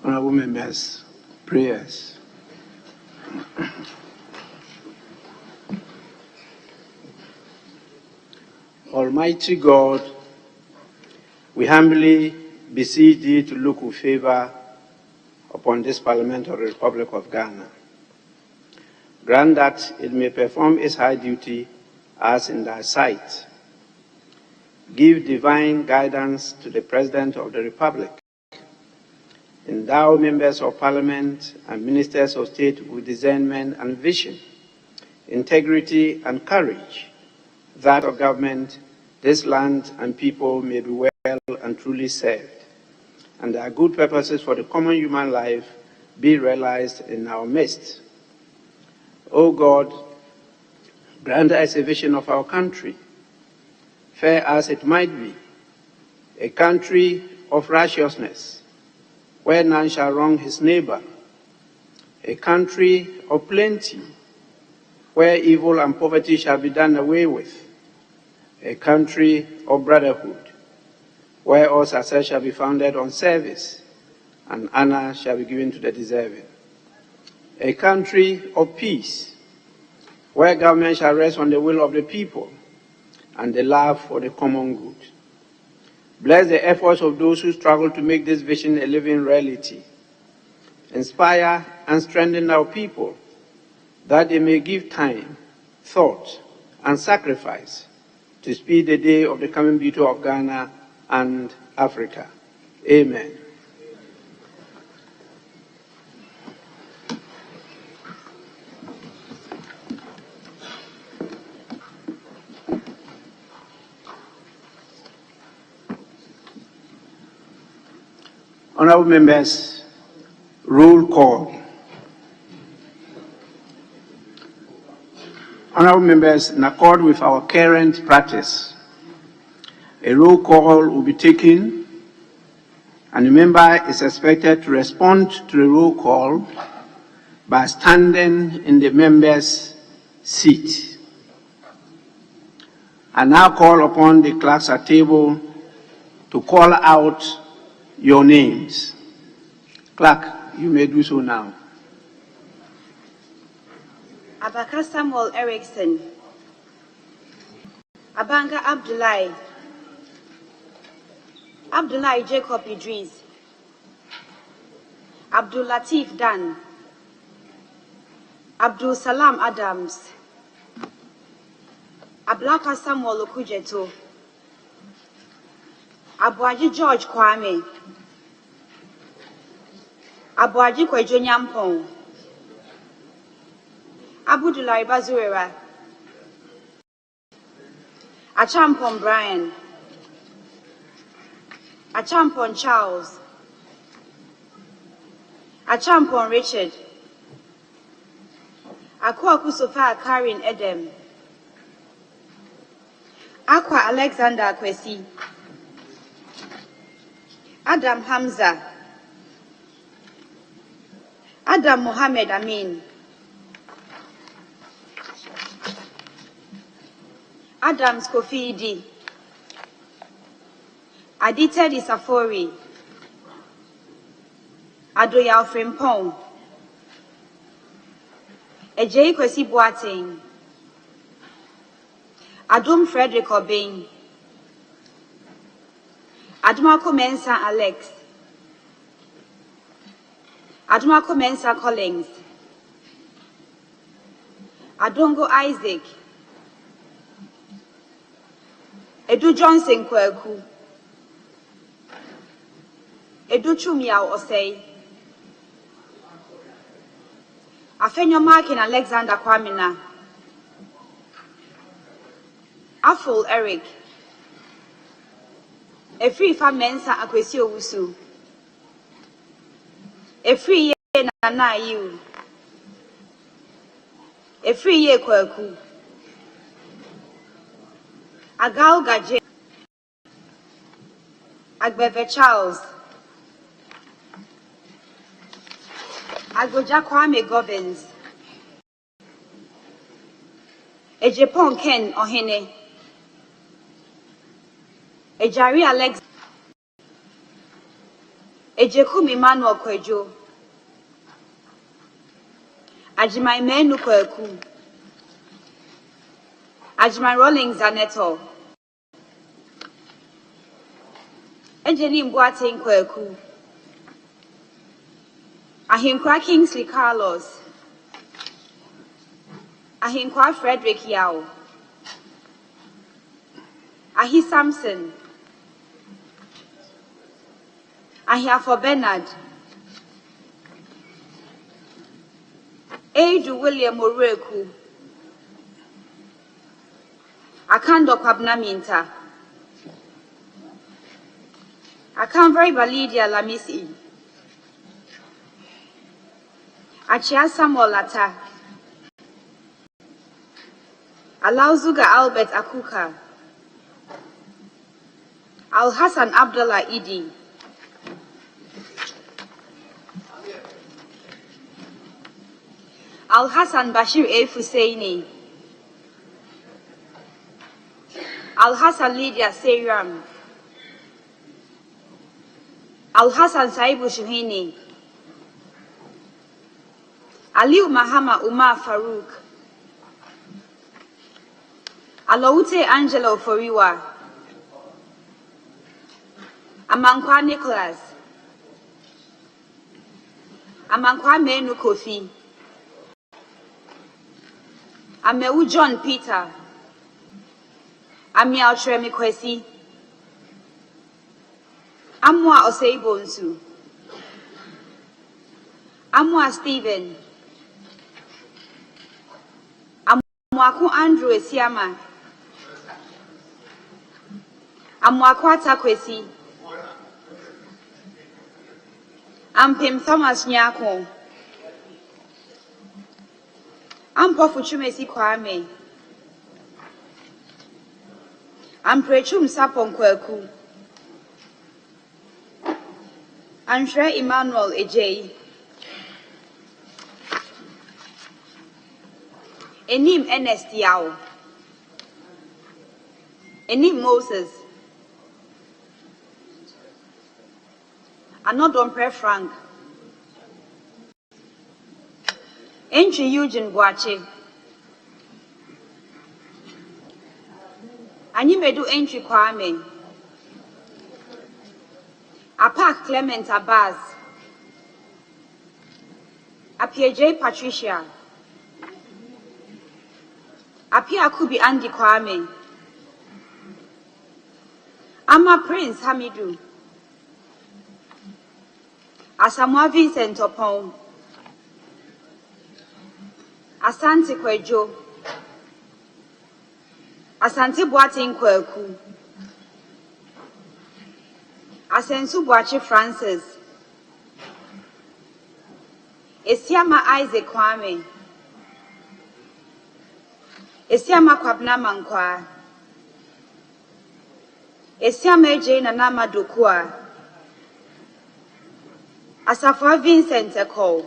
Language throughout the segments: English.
Honorable members, prayers. Almighty God, we humbly beseech thee to look with favor upon this Parliamentary Republic of Ghana. Grant that it may perform its high duty as in thy sight. Give divine guidance to the President of the Republic. Endow members of Parliament and ministers of state with discernment and vision, integrity and courage, that of government, this land and people may be well and truly served, and their good purposes for the common human life be realized in our midst. O God, grant us a vision of our country, fair as it might be, a country of righteousness, where none shall wrong his neighbor, a country of plenty, where evil and poverty shall be done away with, a country of brotherhood, where all success shall be founded on service, and honor shall be given to the deserving, a country of peace, where government shall rest on the will of the people and the love for the common good. Bless the efforts of those who struggle to make this vision a living reality. Inspire and strengthen our people, that they may give time, thought, and sacrifice to speed the day of the coming beauty of Ghana and Africa. Amen. Honorable members, roll call. Honorable members, in accord with our current practice, a roll call will be taken, and the member is expected to respond to the roll call by standing in the member's seat. I now call upon the clerks at table to call out your names. Clerk, you may do so now. Abaka Samuel Erickson, Abanga Abdullahi, Abdullahi Jacob Idris, Abdul Latif Dan, Abdul Salam Adams, Ablaka Samuel Okujeto, Abuaji George Kwame, Abuaji Kwejo Nyampong, Abudulai Bazuera, Achampon Brian, Achampon Charles, Achampon Richard, Akwa Kusofa Karin Edem, Akwa Alexander Kwesi, Adam Hamza, Adam Mohammed Amin, Adams Kofi Idi, Aditedi Safori, Adoya Frimpong, Ejei Kwesi Boateng, Adum Frederick Obeng, Adumako Mensa Alex, Adumako Mensa Collins, Adongo Isaac, Edu Johnson Kweku, Edu Chumiao Osei, Afenyo Markin Alexander Kwamina, Afol Eric, Efri Fa Mensa Akwesi Owusu, Efri Ye Nana Yu, Efri Ye Kweku, Agal Gaje, Agbeve Charles, Agoja Kwame Govins, Ejepon Ken Ohene, Ejari Alex, Ejekum Emmanuel Kwejo. Ajimai Menu Kweku. Ajimai Rawlings Zaneto. Ejeni Mbwate Kweku. Ahinkwa Kingsley Carlos. Ahinkwa Frederick Yao. Ahi Samson. Ahiafo Bernard. Edu William Oreku. Akando Kwabnaminta. Akanvari Balidia Lamisi. Achia Samuel Lata. Alauzuga Albert Akuka. Al Hassan Abdullah Idi. Al Hassan Bashir A. Fusaini. Al Hassan Lydia Seyram. Al Hassan Saibu Shuhini. Aliu Mahama Umar Farouk. Alaute Angelo Foriwa. Amankwa Nicholas. Amankwa Menu Kofi. Amewu John Peter. Amial Tremi Kwesi. Amwa Oseibonsu. Amwa Stephen. Amwaku Andrew Esiama. Amwaku Atakwesi. Ampim Thomas Nyako. Ampofu Chumesi Kwame. Amprechum Sapon Kweku. Anshre Emmanuel Ejei. Enim Ernest Yao. Enim Moses. Anodompre Frank. Entry Eugene Boache. Animedu Entry Kwame. Apak Clement Abbas. Apia J. Patricia. Apia Kubi Andy Kwame. Ama Prince Hamidu. Asamoah Vincent Opon. Asante Kwejo. Asante Boating Kweku. Asensu Boachi Francis. Esiama Isaac Kwame. Esiama Kwabna Mankwa. Esiama J. Nanama Dokua. Asafwa Vincent Eko.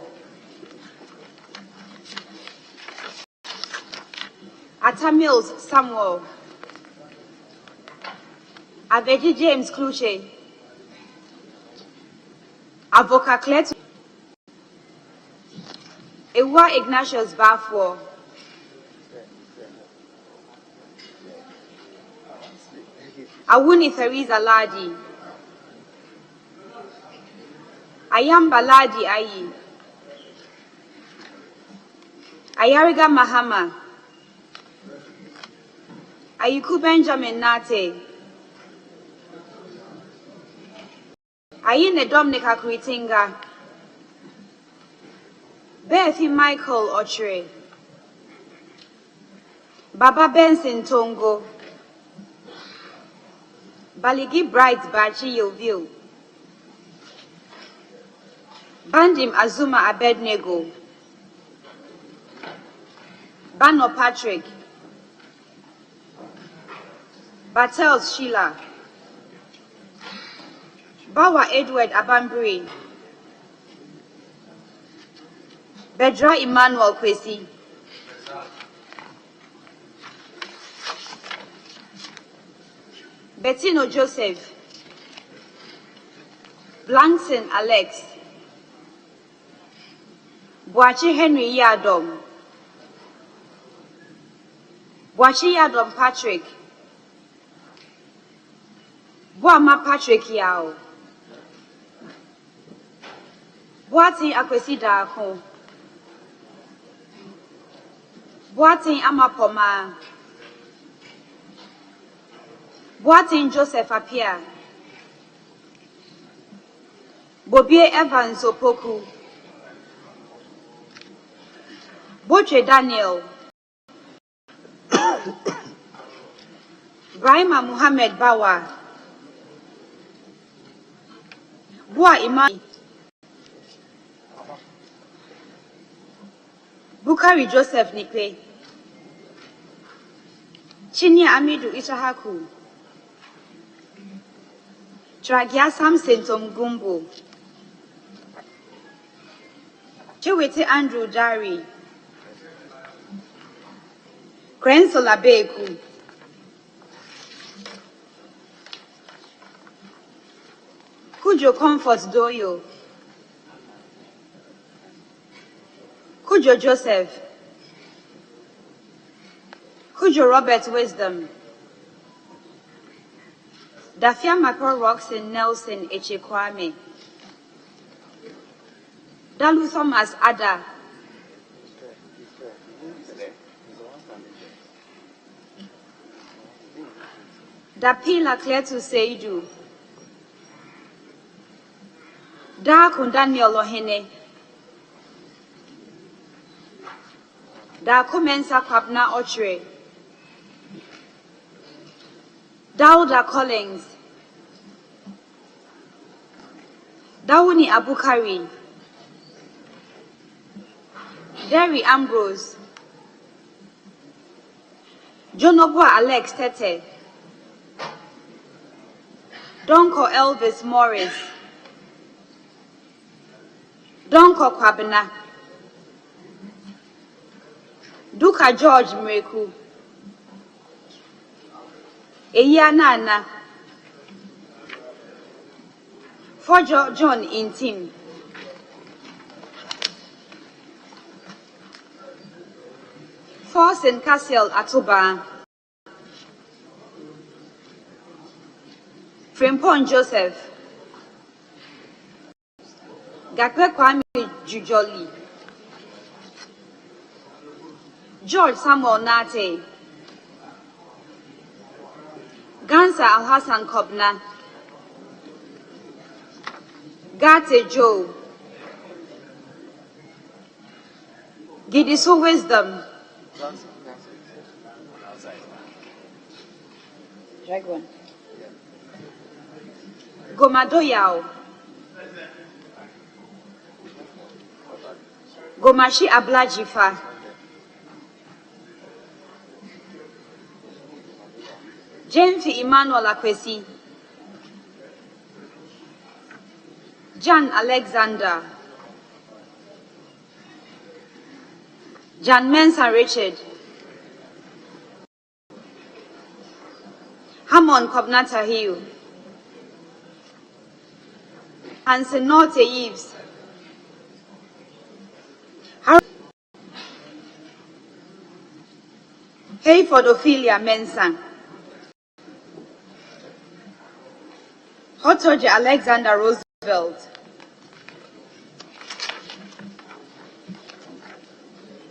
Atamils Samuel. Aveji James Kluche. Avoka Clet. Ewa Ignatius Bafwo. Awuni Theresa Ladi. Ayamba Ladi Ayi. Ayariga Mahama. Ayuku Benjamin Nate. Ayine Dominica Kritinga. Bethi Michael Ochre. Baba Benson Tongo. Baligi Bright Bachi Yovil. Bandim Azuma Abednego. Bano Patrick. Battles Sheila. Bawa Edward Abambri. Bedra Emmanuel Kwesi. Bettino Joseph. Blankson Alex, Boachi Henry Yadom, Boachi Yadom Patrick, Boama Patrick Yao, Boatin Akwesi Dako, Boatin Amapoma, Boatin Joseph Apia, Bobie Evans Opoku, Boche Daniel, Brahima Muhammad Bawa, Boa Imam, Bukari Joseph Nikwe, Chinya Amidu Ishahaku, Tragia Samson Tomgumbo, Chewete Andrew Dari, Krensola Beku, Kujo Comfort Doyo, Kujo Joseph, Kujo Robert Wisdom, Dafia Mako Roxon Nelson Echekwame, Dalu Thomas Ada, Dapila Kletu Seidu, Da Kundaniel Lohene, Da Kumensa Kwabna Ochre, Dauda Collins, Dawuni Abukari, Derry Ambrose, Jonobwa Alex Tete, Donko Elvis Morris, Donko Kwabena, Duka George Mreku, Eyanana, Fojo John Intim, Forsen Castle Atuba, Frimpon Joseph, Gakwe Kwame Jujoli, George Samuel Nate, Gansa Al-Hassan Kobna, Gate Joe, Gidiso Wisdom, Dragon, Gomadoyao, Gomashi Ablajifa, Jenfi Emmanuel Akwesi, Jan Alexander, Jan Mensa Richard, Hamon Kobnata Hill, Hansen Norte Eves, Hayford Ophelia Mensa, Hotoje Alexander Roosevelt,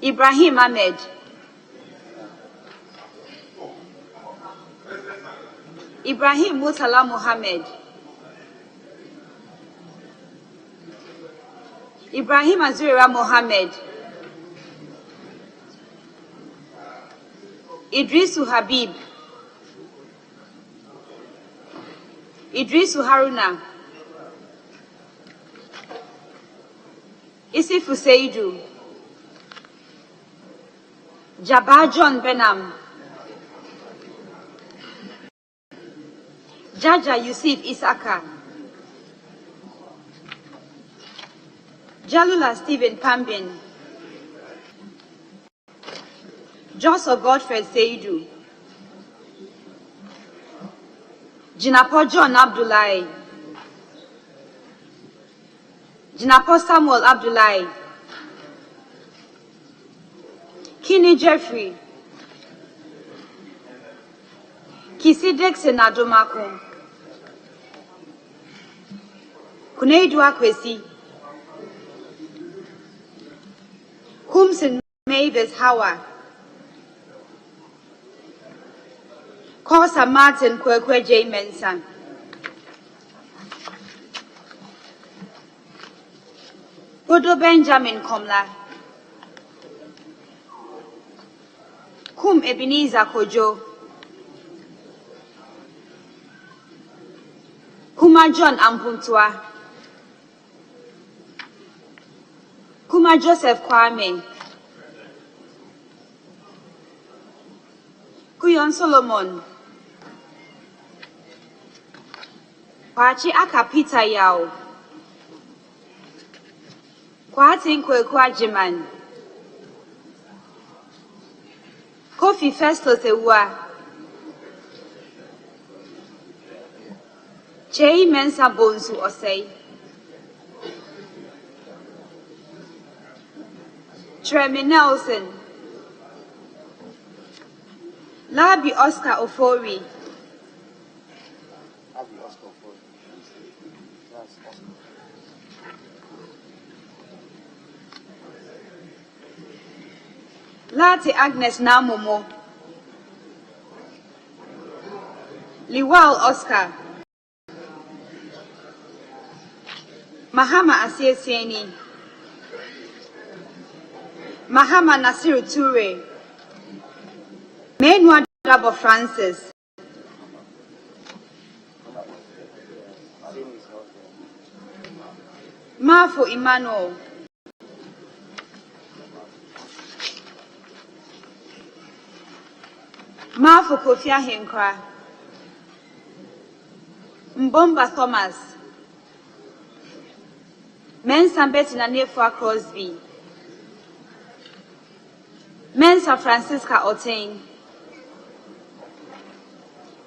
Ibrahim Ahmed, Ibrahim Mutala Muhammad, Ibrahim Azura Mohammed, Idrisu Habib, Idrisu Haruna, Isifu Seidu, Jabbar John Benham, Jaja Yusuf Isaka, Jalula Stephen Pambin, Joseph Godfred Seidu, Jinapo John Abdullahi, Jinapo Samuel Abdullahi, Kini Jeffrey, Kisi Dixon Adomako, Kuneidu Akwesi, Kumsin Mavis Hawa, Kosa Martin Kwekwe J. Mensah, Bodo Benjamin Komla, Kum Ebenezer Kojo, Kuma John Ampuntua, Kuma Joseph Kwame, Kuyon Solomon, Kwachi Aka Peter Yao, Kwatin Kwekwa Jiman, Kofi Festus Ewa, J. Mensah Bonsu Osei, Tremi Nelson, Labi Oscar Ofori, Lati Agnes Namomo, Liwal Oscar, Mahama Asiesieni, Mahama Nasiru Ture, Menwa Dabo Francis, Mafu Emmanuel, Mafu Kofia Henkra, Mbomba Thomas, Mensah Betty Nanefua Crosby, Mensah Francisca Otain,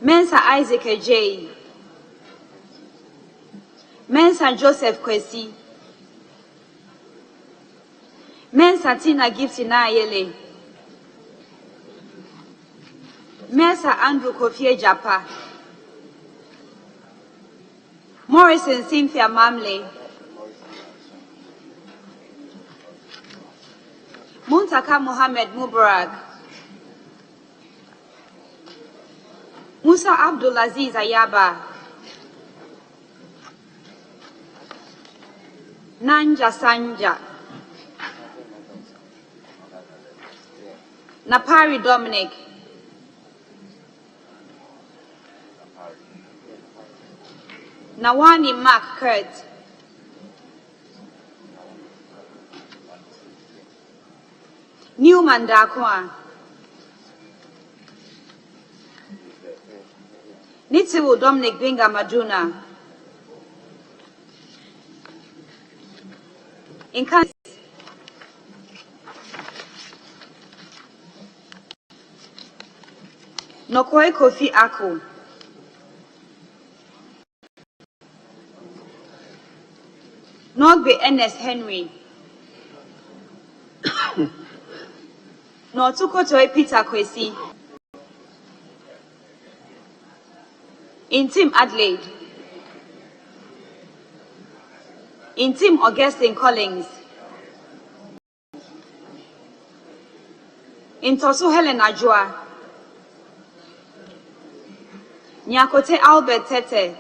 Mensah Isaac J, Mensah Joseph Kwesi, Mensah Tina Gifty Nayele, Mensah Andrew Kofi Japa, Morrison Cynthia Mamle, Muntaka Mohammed Mubarak, Musa Abdulaziz Ayaba, Nanja Sanja, Napari Dominic, Nawani Mark Kurt, Newman Dakwa, Nitiwu Dominic Binga Maduna, in Kansas, Nokoi Kofi Ako, Nogbe Ernest Henry, Notuko Toy Peter Kwesi, in Team Adelaide, in Team Augustine Collins, in Tosu Helen Ajua, Nyakote Albert Tete,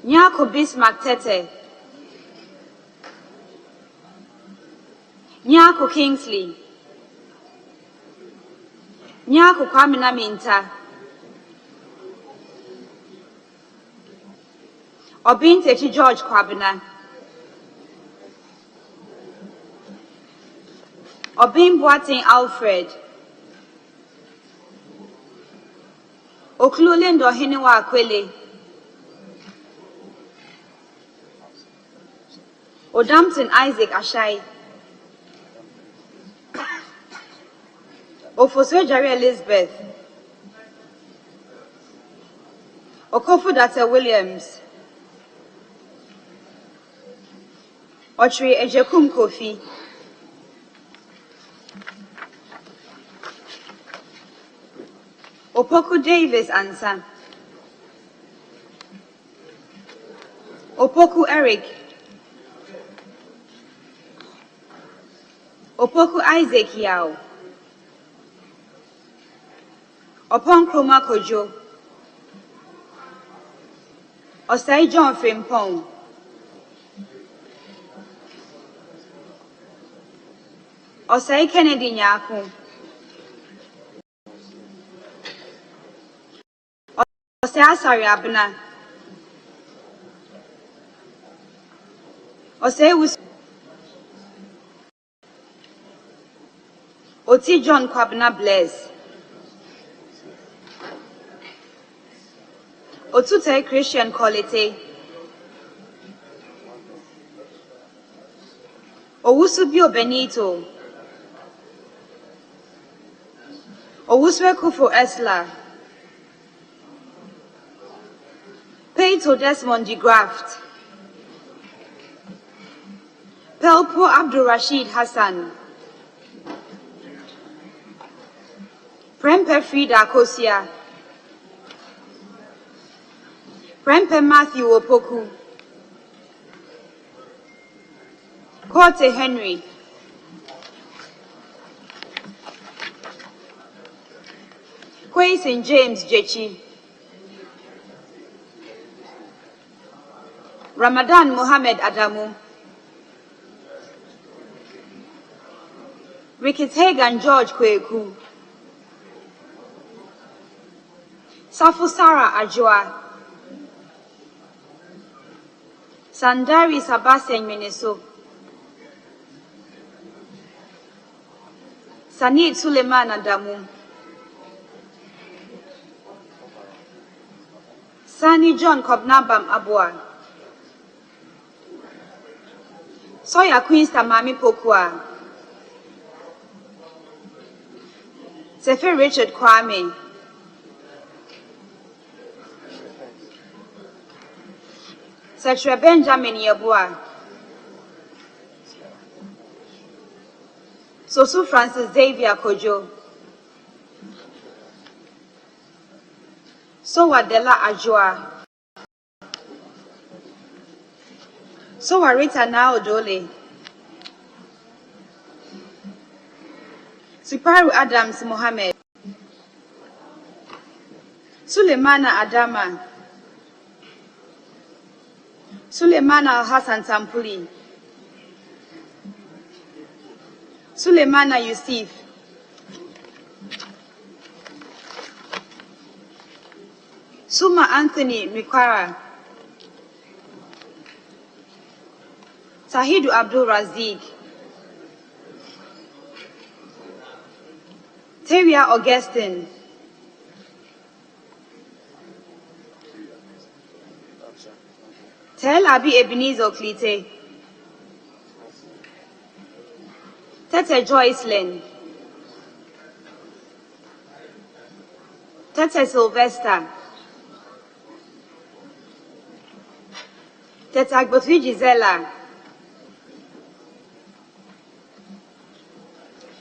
Nyako Bismarck Tete, Nyako Kingsley, Nyako Kwamina Minta, Obintechi George Kwabena, Obin Boateng Alfred, Oklulendo Hiniwa Akwele, Odampton Isaac Ashai, Ofosojari Elizabeth, Okofu Data Williams. Ochri Ejekum Kofi. Opoku Davis Ansa. Opoku Eric. Opoku Isaac Yao. Opon Kroma Kojo. Osai John Frimpong. Osai Kennedy Nyaku. Osai Asari Abna. Osai Wus. Oti John Kwabna Bless. Otute Christian Quality. Owusubio Benito. Owuswe Kufo Esla. Peito Desmond de Graft. Pelpo Abdul Rashid Hassan. Prempe Frida Kosia. Prempe Matthew Opoku. Korte Henry. Kwei St. James Jechi. Ramadan Mohammed Adamu. Ricketts Hagan George Kweku. Safu Sarah Ajua. Sandari Sabasen Mineso. Sanid Suleiman Adamu. Sani John Kobnabam Abua. Soya Queen Samami Pokua. Sefe Richard Kwame. Secretary Benjamin Yabua. Sosu Francis Xavier Kojo. Sowa Dela Ajua. Sowa Rita Naodole. Siparu Adams Mohammed. Sulemana Adama. Sulemana Hassan Tampuli. Sulemana Yusuf. Suma Anthony Mikwara. Sahidu Abdul Razik. Teria Augustine. Tel Abi Ebenezer Klite. Tete Joyce Lynn. Tete Sylvester. Tete Agbotri Gisela.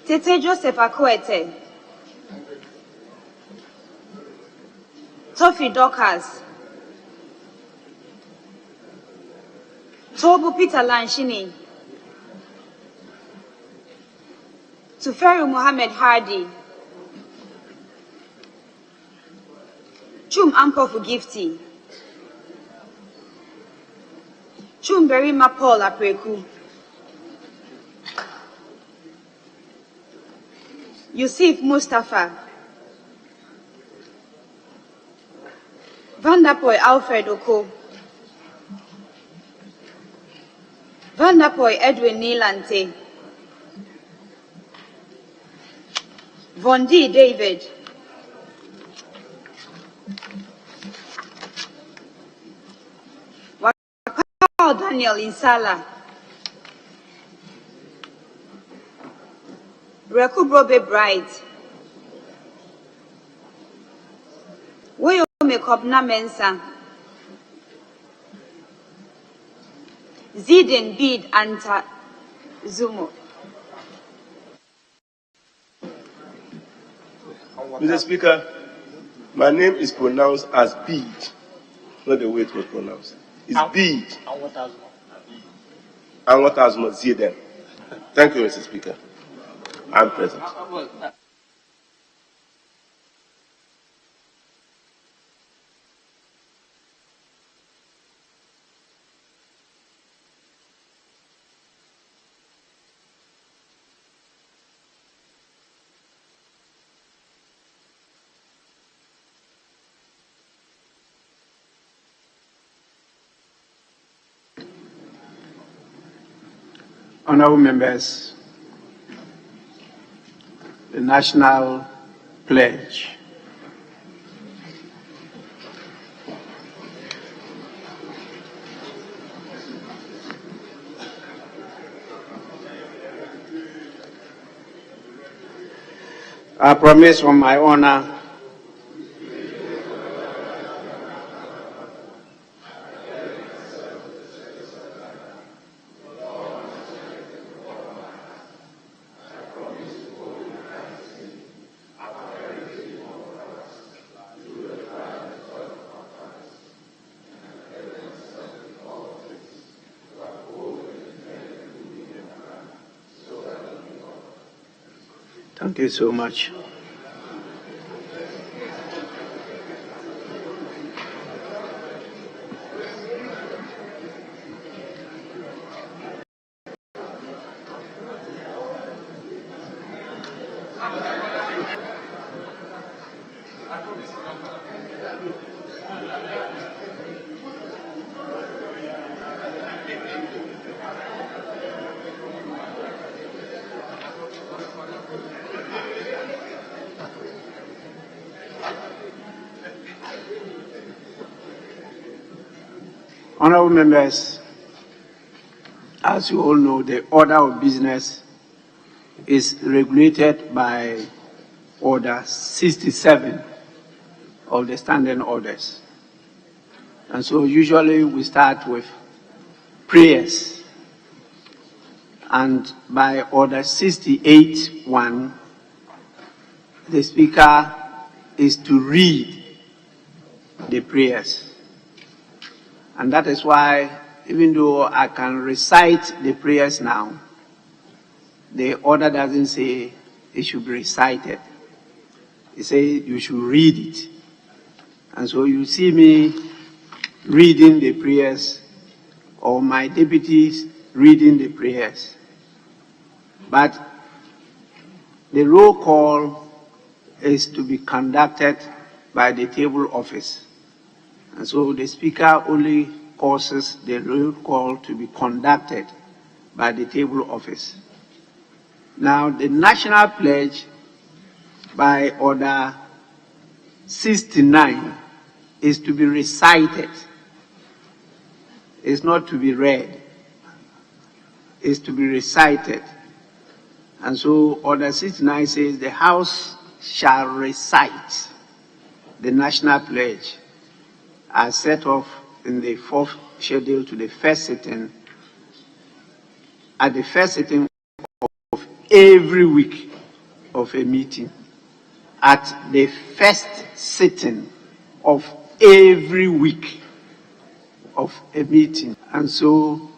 Tete Joseph Akwete. Tofi Dorcas. Tobu Peter Lanshini. Tuferu Mohammed Hardy. Chum Ampofu Gifty. Chum Berima Paul Apreku. Yusuf Mustafa. Vandapoy Alfred Oko. Vandapoy Edwin Nilante. Vondi David. Wakao Daniel Insala. Rekubrobe Bright. Woyo mekobna mensa. Ziden bid anta zumo. Mr. Speaker, my name is pronounced as Bid, not the way it was pronounced. It's Bid. And what has Ziden? Thank you, Mr. Speaker. I'm present. Honorable members, the National Pledge. I promise on my honor Thank you so much. Honorable members, as you all know, the order of business is regulated by Order 67 of the standing orders. And so usually we start with prayers. And by Order 68(1), the Speaker is to read the prayers. And that is why, even though I can recite the prayers now, the order doesn't say it should be recited. It says you should read it. And so you see me reading the prayers, or my deputies reading the prayers. But the roll call is to be conducted by the table office. And so the Speaker only causes the roll call to be conducted by the table office. Now, the National Pledge by Order 69 is to be recited. It's not to be read. It's to be recited. And so Order 69 says the House shall recite the National Pledge as set off in the fourth schedule to the first sitting, at the first sitting of every week of a meeting, at the first sitting of every week of a meeting. And so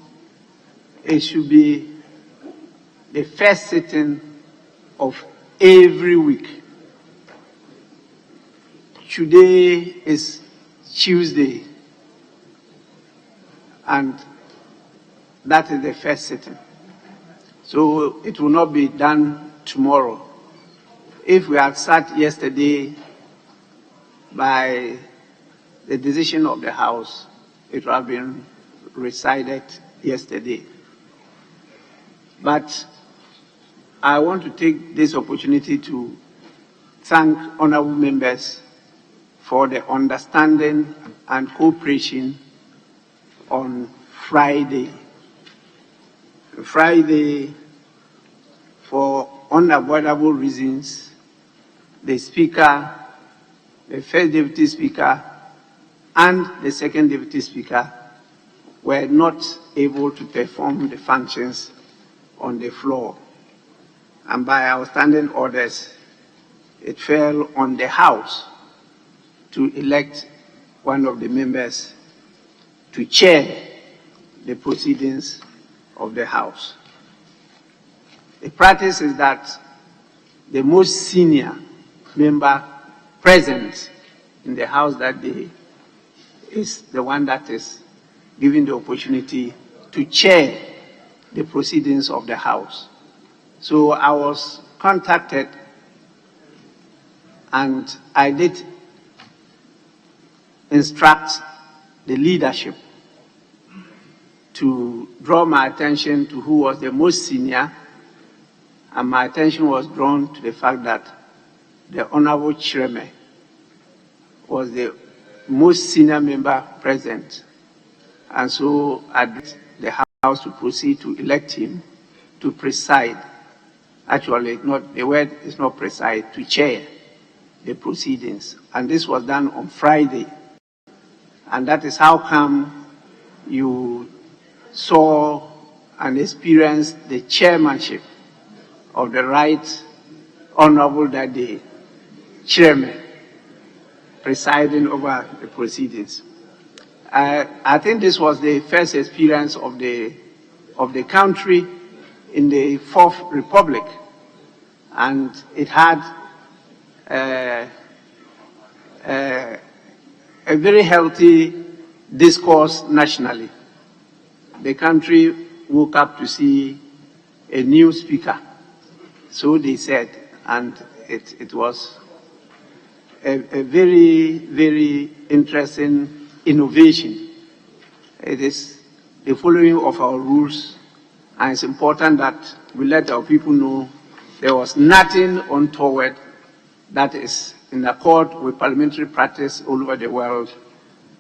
it should be the first sitting of every week. Today is Tuesday, and that is the first sitting. So it will not be done tomorrow. If we had sat yesterday by the decision of the House, it would have been recited yesterday. But I want to take this opportunity to thank honorable members for the understanding and cooperation on Friday. Friday, for unavoidable reasons, the Speaker, the First Deputy Speaker, and the second Deputy Speaker were not able to perform the functions on the floor. And by our standing orders, it fell on the House to elect one of the members to chair the proceedings of the House. The practice is that the most senior member present in the House that day is the one that is given the opportunity to chair the proceedings of the House. So I was contacted and I did instruct the leadership to draw my attention to who was the most senior, and my attention was drawn to the fact that the Honorable Chireme was the most senior member present. And so I asked the House to proceed to elect him to preside. Actually, the word is not preside, to chair the proceedings. And this was done on Friday. And that is how come you saw and experienced the chairmanship of the Right Honorable that day, Chairman, presiding over the proceedings. I think this was the first experience of the country in the Fourth Republic, and it had a very healthy discourse nationally. The country woke up to see a new speaker, so they said, and it was a very, very interesting innovation. It is the following of our rules, and it's important that we let our people know there was nothing untoward that is in accord with parliamentary practice all over the world,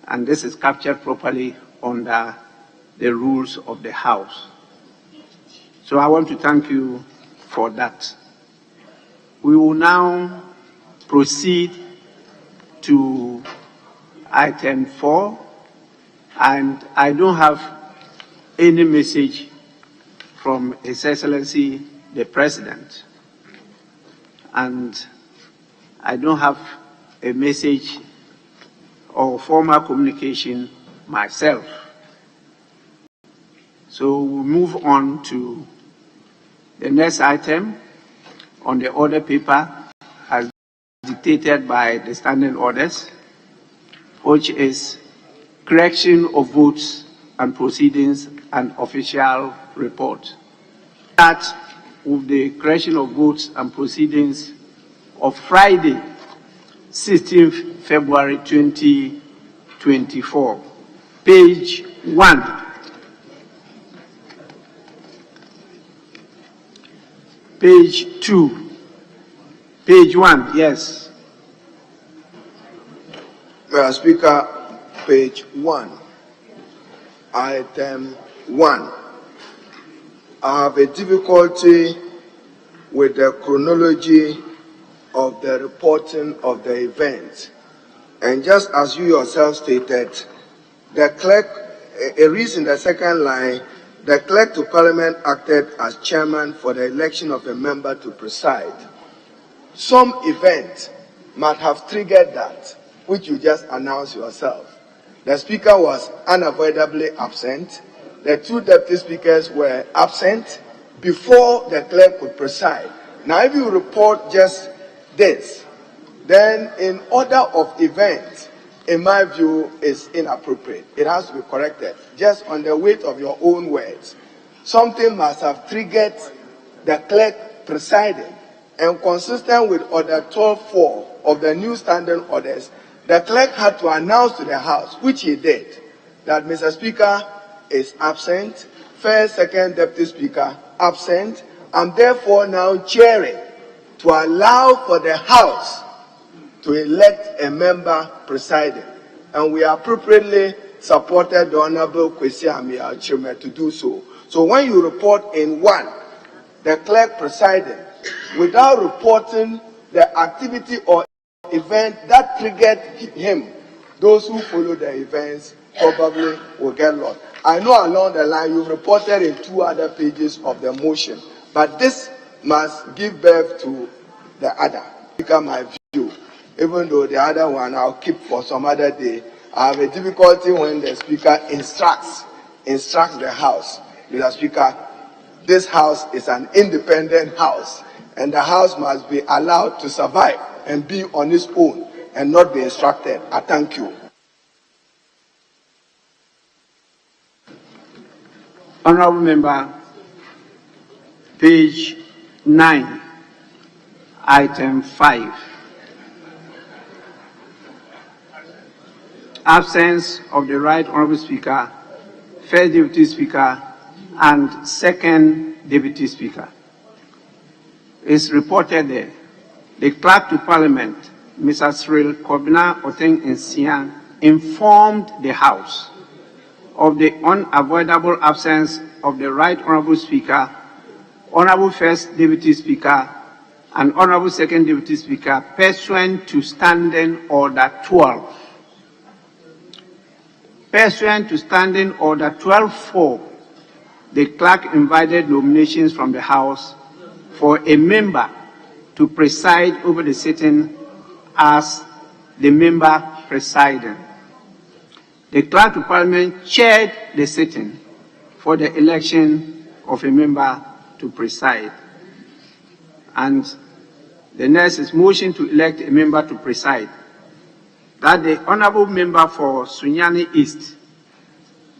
and this is captured properly under the rules of the House. So I want to thank you for that. We will now proceed to item 4, and I don't have any message from His Excellency the President, and I don't have a message or formal communication myself. So we'll move on to the next item on the order paper as dictated by the standing orders, which is correction of votes and proceedings and official report. Start with the correction of votes and proceedings of Friday, 16th February 2024, page 1. Page 2. Page 1, yes. Mr. Speaker, page 1, item 1. I have a difficulty with the chronology of the reporting of the event. And just as you yourself stated, the clerk, a reason the second line, the clerk to Parliament acted as chairman for the election of a member to preside. Some event might have triggered that, which you just announced yourself. The speaker was unavoidably absent. The two deputy speakers were absent before the clerk could preside. Now, if you report just this, then in order of events, in my view, is inappropriate. It has to be corrected. Just on the weight of your own words, something must have triggered the clerk presiding, and consistent with Order 12.4 of the new standing orders, the clerk had to announce to the House, which he did, that Mr. Speaker is absent, first, second deputy speaker absent, and therefore now chairing to allow for the House to elect a member presiding. And we appropriately supported the Honorable Kwesi Amia to do so. So when you report in 1, the clerk presiding, without reporting the activity or event that triggered him, those who follow the events probably will get lost. I know along the line you've reported in 2 other pages of the motion, but this must give birth to the other. Become my view, even though the other one I'll keep for some other day. I have a difficulty when the speaker instructs the house. The speaker, this house is an independent house, and the house must be allowed to survive and be on its own and not be instructed. I thank you. Honorable Member, page 9, item 5. Absence of the Right Honorable Speaker, First Deputy Speaker, and Second Deputy Speaker. It's reported there. The Clerk to Parliament, Mr. Cyril Kobina Oteng Nsian, informed the House of the unavoidable absence of the Right Honorable Speaker, Honorable First Deputy Speaker, and Honorable Second Deputy Speaker pursuant to Standing Order 12. Pursuant to Standing Order 12.4, the Clerk invited nominations from the House for a member to preside over the sitting as the member presiding. The Clerk to Parliament chaired the sitting for the election of a member to preside. And the next is motion to elect a member to preside. That the Honourable Member for Sunyani East,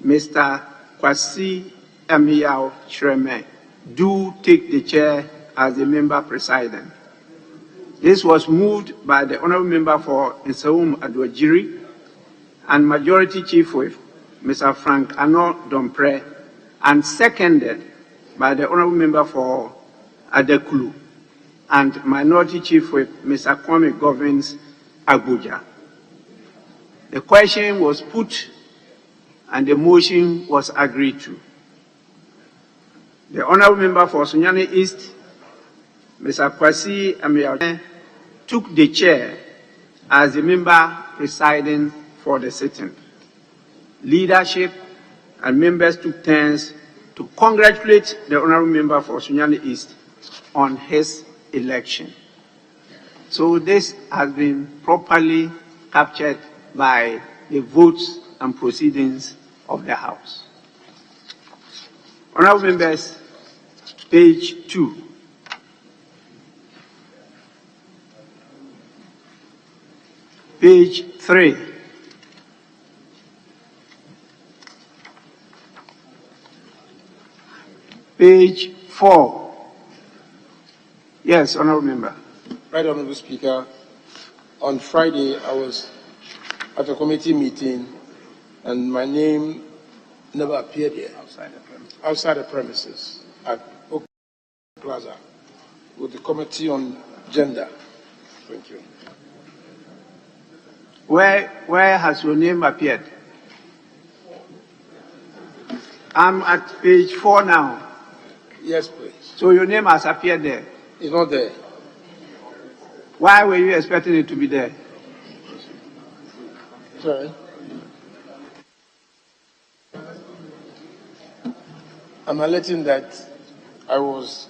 Mr. Kwasi Emiao Shreme, do take the chair as the member presiding. This was moved by the Honourable Member for Nsaum Adwajiri and Majority Chief Whip, Mr. Frank Ano Dompre, and seconded by the Honourable Member for Adekulu and Minority Chief Whip, Mr. Kwame Govins Abuja. The question was put and the motion was agreed to. The Honourable Member for Sunyani East, Mr. Kwasi Amiao, took the chair as the member presiding for the sitting. Leadership and members took turns to congratulate the Honourable Member for Sunyani East on his election. So this has been properly captured by the votes and proceedings of the House. Honourable members, page 2. Page 3. Page 4. Yes, Honourable Member. Right Honourable Speaker, on Friday I was at a committee meeting and my name never appeared here. Outside the premises at Oak Plaza with the Committee on Gender. Thank you. Where has your name appeared? I'm at page 4 now. Yes, please. So your name has appeared there. It's not there. Why were you expecting it to be there? Sorry. I'm alerting that I was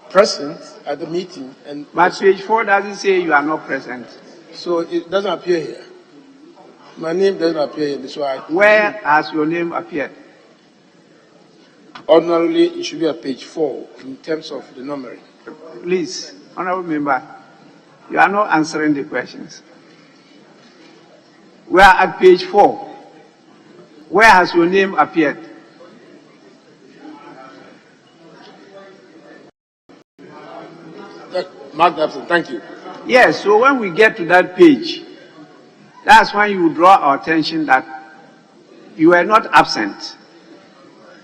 present at the meeting and... But page 4 doesn't say you are not present. So it doesn't appear here. My name doesn't appear here. So Where has your name appeared? Ordinarily, it should be at page 4 in terms of the numbering. Please, Honourable Member, you are not answering the questions. We are at page 4. Where has your name appeared? Mark absent. Thank you. Yes, so when we get to that page, that's when you draw our attention that you were not absent.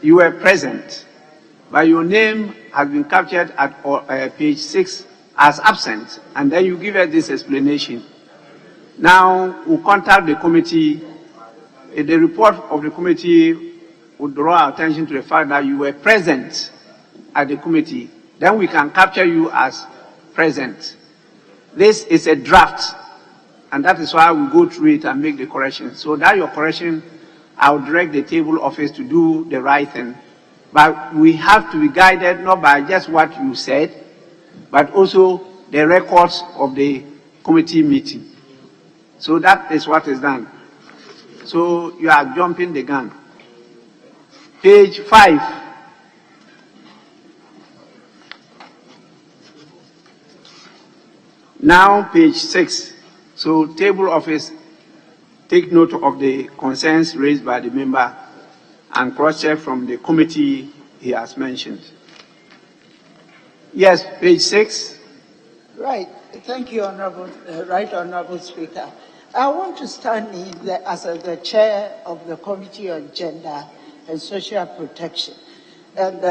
You were present, but your name has been captured at page 6 as absent, and then you give us this explanation. Now, we'll contact the committee. The report of the committee will draw our attention to the fact that you were present at the committee. Then we can capture you as present. This is a draft And that is why we go through it and make the correction. So that your correction, I'll direct the table office to do the right thing. But we have to be guided not by just what you said, but also the records of the committee meeting. So that is what is done. So you are jumping the gun. Page 5. Now page 6. So table office, take note of the concerns raised by the member and cross-check from the committee he has mentioned. Yes, page 6. Right. Thank you, Right Honorable Speaker. I want to stand in as the chair of the Committee on Gender and Social Protection and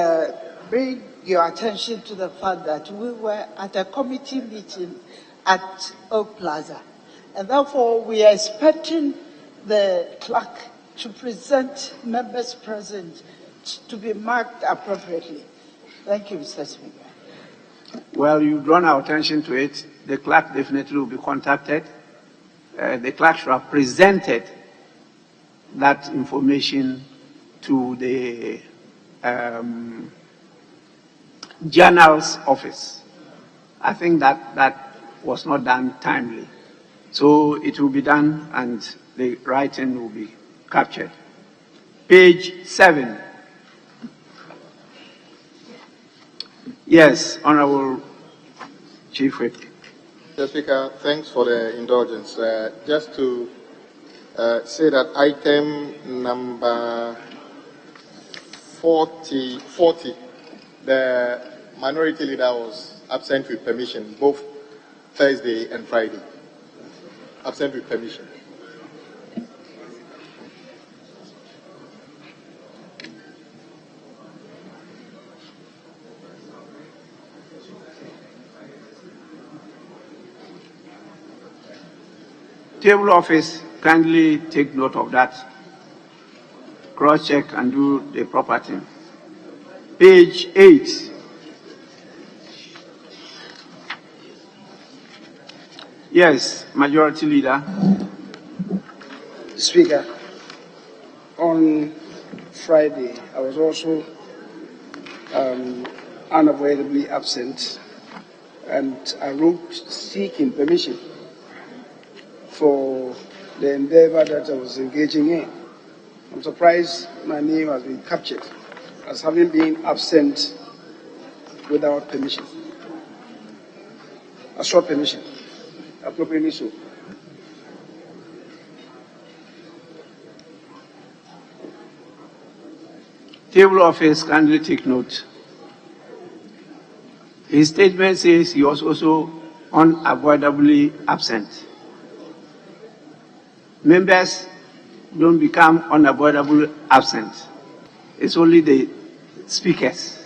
bring your attention to the fact that we were at a committee meeting at Oak Plaza. And therefore, we are expecting the clerk to present members present to be marked appropriately. Thank you, Mr. Speaker. Well, you've drawn our attention to it. The clerk definitely will be contacted. The clerk should have presented that information to the journal's office. I think that was not done timely. So it will be done and the writing will be captured. Page 7. Yes, Honorable Chief Whip. Mr. Speaker, thanks for the indulgence. Just to say that item number 40, the minority leader was absent with permission, both Thursday and Friday. Absent with permission. Table office, kindly take note of that. Cross-check and do the proper thing. Page 8. Yes, Majority Leader. Speaker, on Friday, I was also unavoidably absent, and I wrote seeking permission for the endeavor that I was engaging in. I'm surprised my name has been captured as having been absent without permission. A short permission, appropriately so. Table office, kindly take note. His statement says he was also unavoidably absent. Members don't become unavoidably absent. It's only the speakers.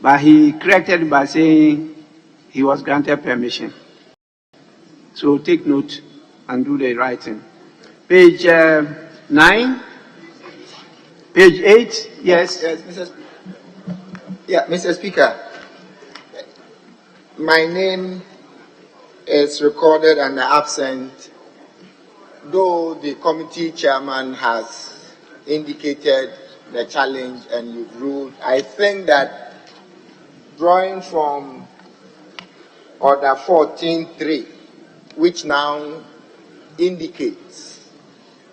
But he corrected by saying he was granted permission. So take note and do the writing. Page 9. Page 8. Yes. Yes, Mr. Speaker. My name is recorded under absent, though the committee chairman has indicated the challenge and you've ruled. I think that drawing from Order 14.3, which now indicates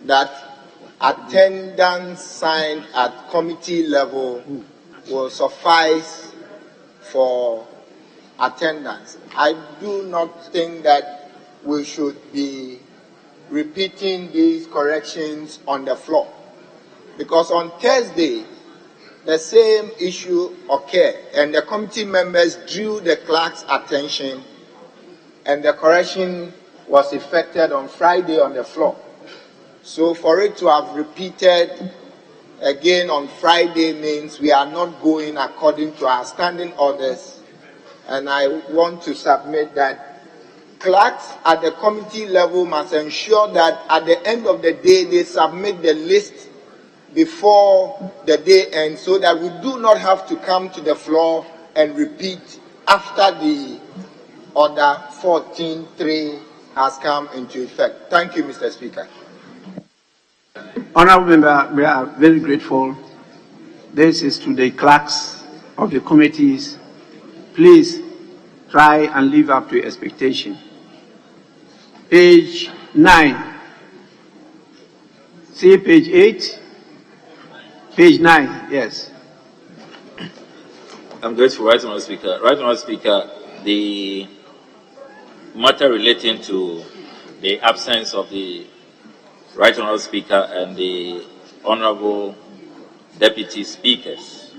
that attendance signed at committee level will suffice for attendance. I do not think that we should be repeating these corrections on the floor, because on Thursday the same issue occurred and the committee members drew the clerk's attention and the correction was effected on Friday on the floor. So for it to have repeated again on Friday means we are not going according to our standing orders, and I want to submit that clerks at the committee level must ensure that at the end of the day they submit the list before the day ends, so that we do not have to come to the floor and repeat after the Order 14.3 has come into effect. Thank you, Mr. Speaker. Honorable Member, we are very grateful. This is to the clerks of the committees. Please try and live up to expectation. Page 9. See page 8? Page 9, yes. I'm grateful, Right Honourable Speaker. Right Honourable Speaker, the matter relating to the absence of the Right Honourable Speaker and the Honourable Deputy Speakers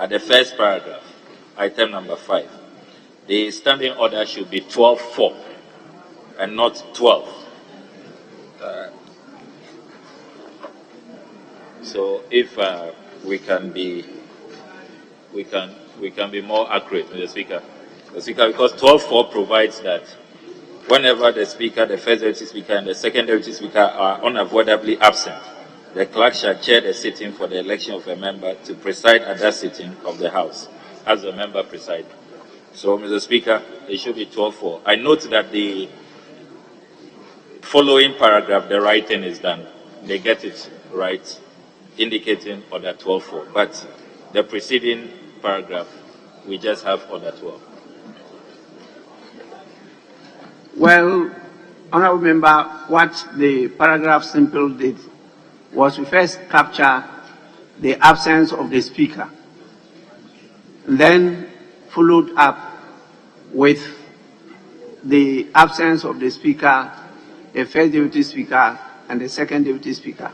at the first paragraph, item number 5. The standing order should be 12-4 and not 12. So if we can be more accurate, Mr. Speaker. Mr. Speaker, because 12-4 provides that whenever the Speaker, the first Deputy Speaker, and the second Deputy Speaker are unavoidably absent, the clerk shall chair the sitting for the election of a member to preside at that sitting of the House, as the member presides. So, Mr. Speaker, it should be 12-4. I note that the following paragraph, the writing is done. They get it right, indicating order 12-4. But the preceding paragraph, we just have order 12. Well, Honourable Member, what the paragraph simple did was we first capture the absence of the Speaker, then followed up with the absence of the Speaker, the first Deputy Speaker, and the second Deputy Speaker.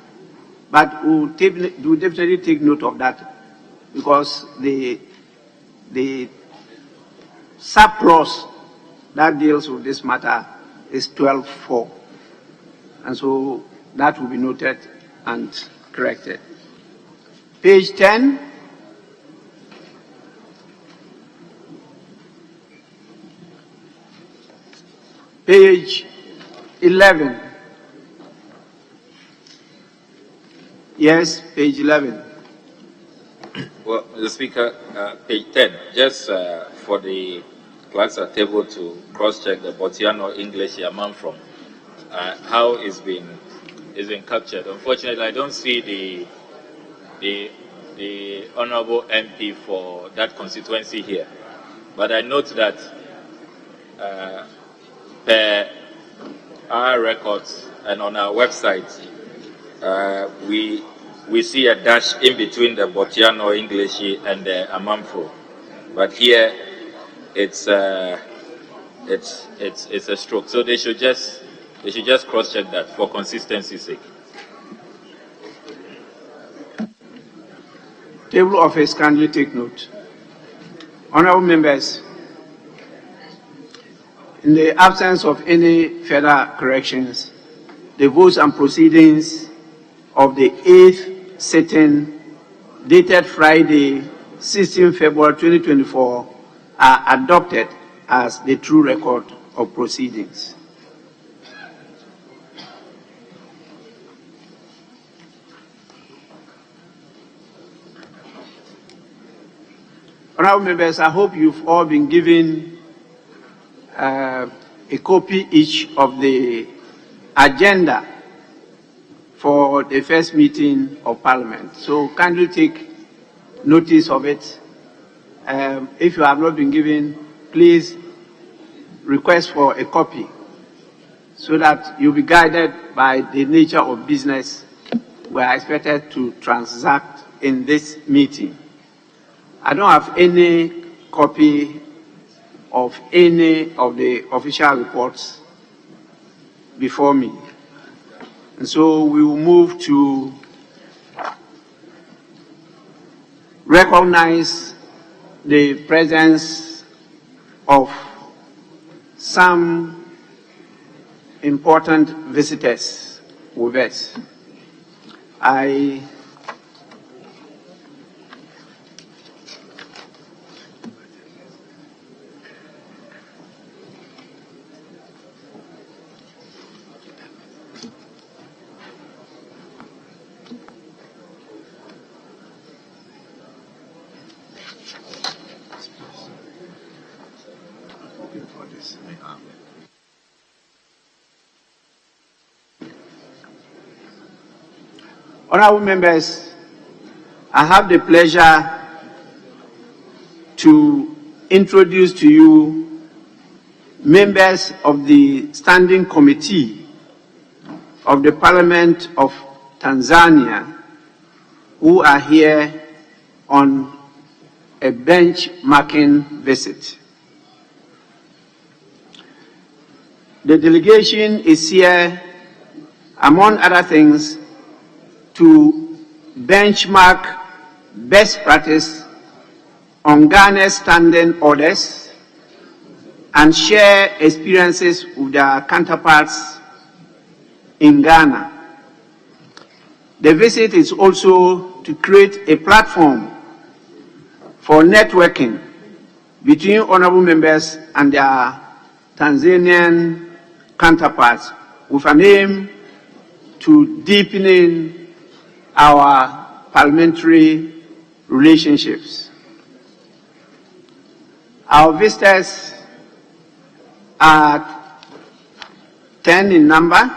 But we'll definitely take note of that, because the sub-clause that deals with this matter is 12-4. And so that will be noted and corrected. Page 10. Page 11. Yes, page 11. Well, Mr. Speaker, page 10, just for the clerks at table to cross-check the Botiano English Yaman from how it's been captured. Unfortunately, I don't see the Honourable MP for that constituency here. But I note that per our records and on our website, we see a dash in between the Botiano English and the Amamfro. But here, it's a stroke. So they should just cross-check that for consistency's sake. Table office, kindly take note. Honourable members, in the absence of any further corrections, the votes and proceedings of the 8th sitting dated Friday, 16 February 2024 are adopted as the true record of proceedings. Honourable members, I hope you've all been given a copy each of the agenda for the first meeting of Parliament. So kindly take notice of it. If you have not been given, please request for a copy so that you'll be guided by the nature of business we are expected to transact in this meeting. I don't have any copy of any of the official reports before me. And so we will move to recognize the presence of some important visitors with us. Honorable members, I have the pleasure to introduce to you members of the Standing Committee of the Parliament of Tanzania who are here on a benchmarking visit. The delegation is here, among other things, to benchmark best practice on Ghana's standing orders and share experiences with their counterparts in Ghana. The visit is also to create a platform for networking between honorable members and their Tanzanian counterparts with an aim to deepening our parliamentary relationships. Our visitors are 10 in number,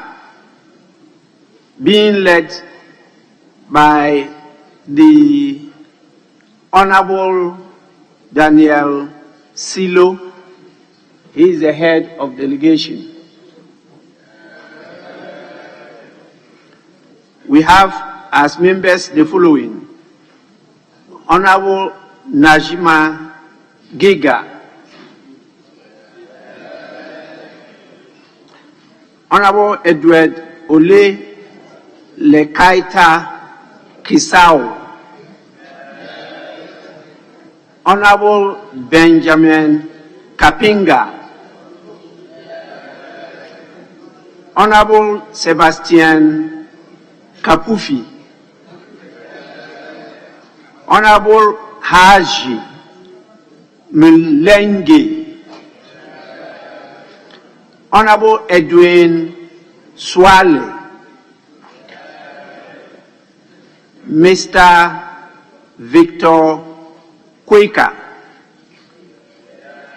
being led by the Honorable Daniel Silo. He is the head of delegation. We have as members the following: Honorable Najima Giga, Honorable Edward Ole Lekaita Kisao, Honorable Benjamin Kapinga, Honorable Sebastian Kapufi, Honorable Haji Mulenge, Honorable Edwin Swale, Mr. Victor Quaker.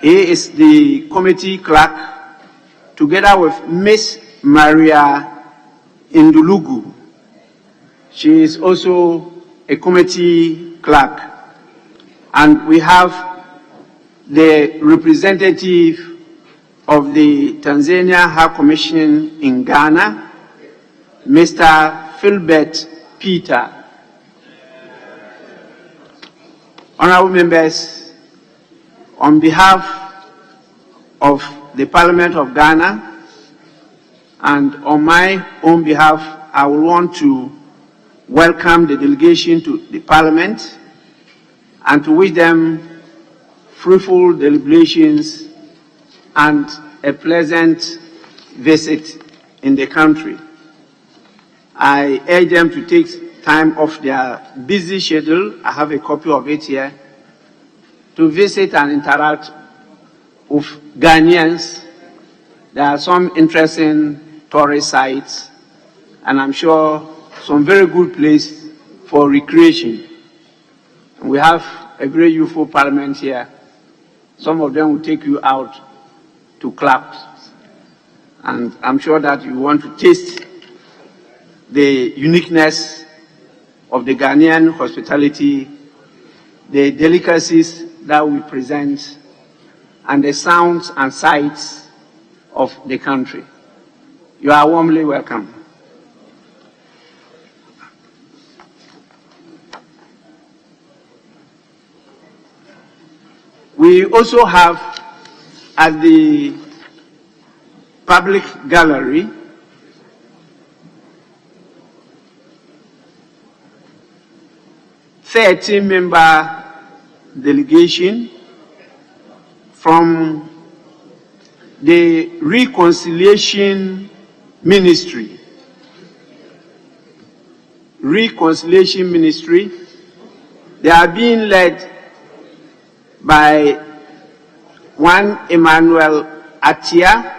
He is the committee clerk, together with Miss Maria Indulugu. She is also a committee clerk. And we have the representative of the Tanzania High Commission in Ghana, Mr. Philbert Peter. Honorable members, on behalf of the Parliament of Ghana and on my own behalf, I will want to welcome the delegation to the Parliament and to wish them fruitful deliberations and a pleasant visit in the country. I urge them to take time off their busy schedule, I have a copy of it here, to visit and interact with Ghanaians. There are some interesting tourist sites, and I'm sure some very good place for recreation. And we have a very youthful parliament here. Some of them will take you out to clubs. And I'm sure that you want to taste the uniqueness of the Ghanaian hospitality, the delicacies that we present, and the sounds and sights of the country. You are warmly welcome. We also have at the public gallery a 13-member delegation from the Reconciliation Ministry. Reconciliation Ministry, they are being led by one Emmanuel Atia,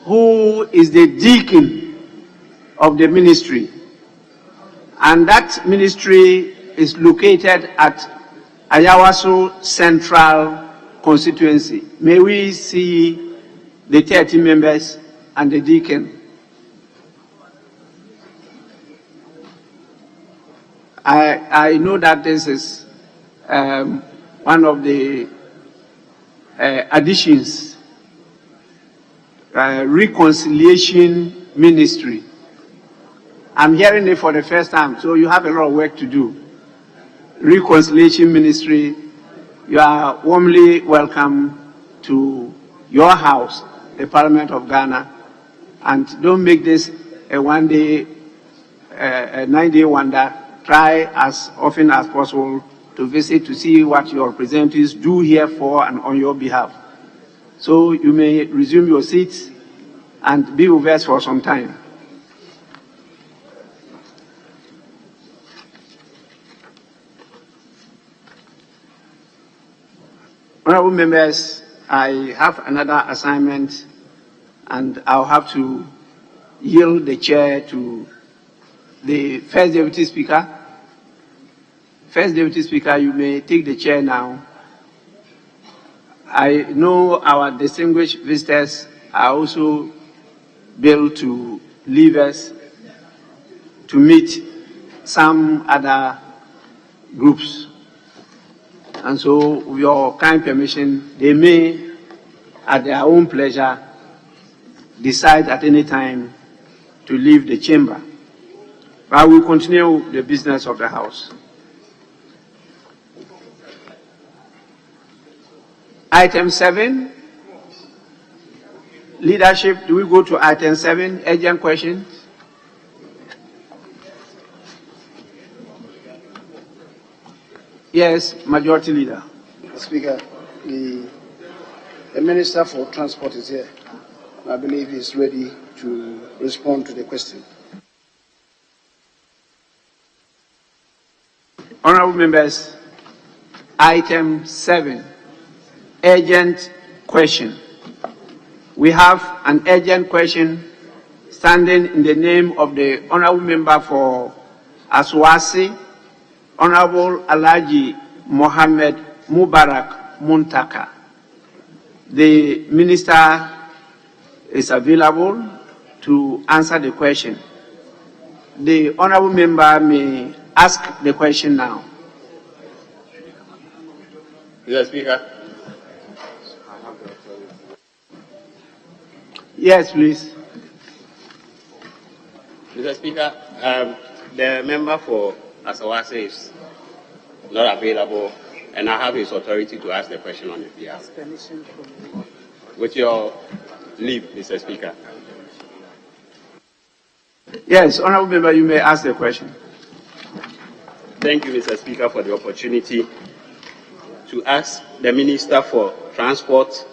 who is the deacon of the ministry. And that ministry is located at Ayawaso Central Constituency. May we see the 30 members and the deacon. I know that this is one of the additions, reconciliation ministry. I'm hearing it for the first time, so you have a lot of work to do. Reconciliation ministry, you are warmly welcome to your house, the Parliament of Ghana, and don't make this a one-day, a 9-day wonder. Try as often as possible to visit to see what your representatives do here for and on your behalf. So you may resume your seats and be with us for some time. Honorable members, I have another assignment and I'll have to yield the chair to the First Deputy Speaker. First Deputy Speaker, you may take the chair now. I know our distinguished visitors are also able to leave us to meet some other groups. And so, with your kind permission, they may, at their own pleasure, decide at any time to leave the chamber. But we will continue the business of the House. Item 7, leadership. Do we go to item 7, urgent questions? Yes, Majority Leader. Speaker, the Minister for Transport is here. I believe he is ready to respond to the question. Honorable members, item 7, urgent question. We have an urgent question standing in the name of the Honorable Member for Aswasi, Honorable Alhaji Mohammed Mubarak Muntaka. The Minister is available to answer the question. The Honorable Member may ask the question now. Mr. Speaker. Yes, please. Mr. Speaker, the member for Asawase is not available, and I have his authority to ask the question on his behalf. With your leave, Mr. Speaker. Yes, Honorable Member, you may ask the question. Thank you, Mr. Speaker, for the opportunity to ask the Minister for Transport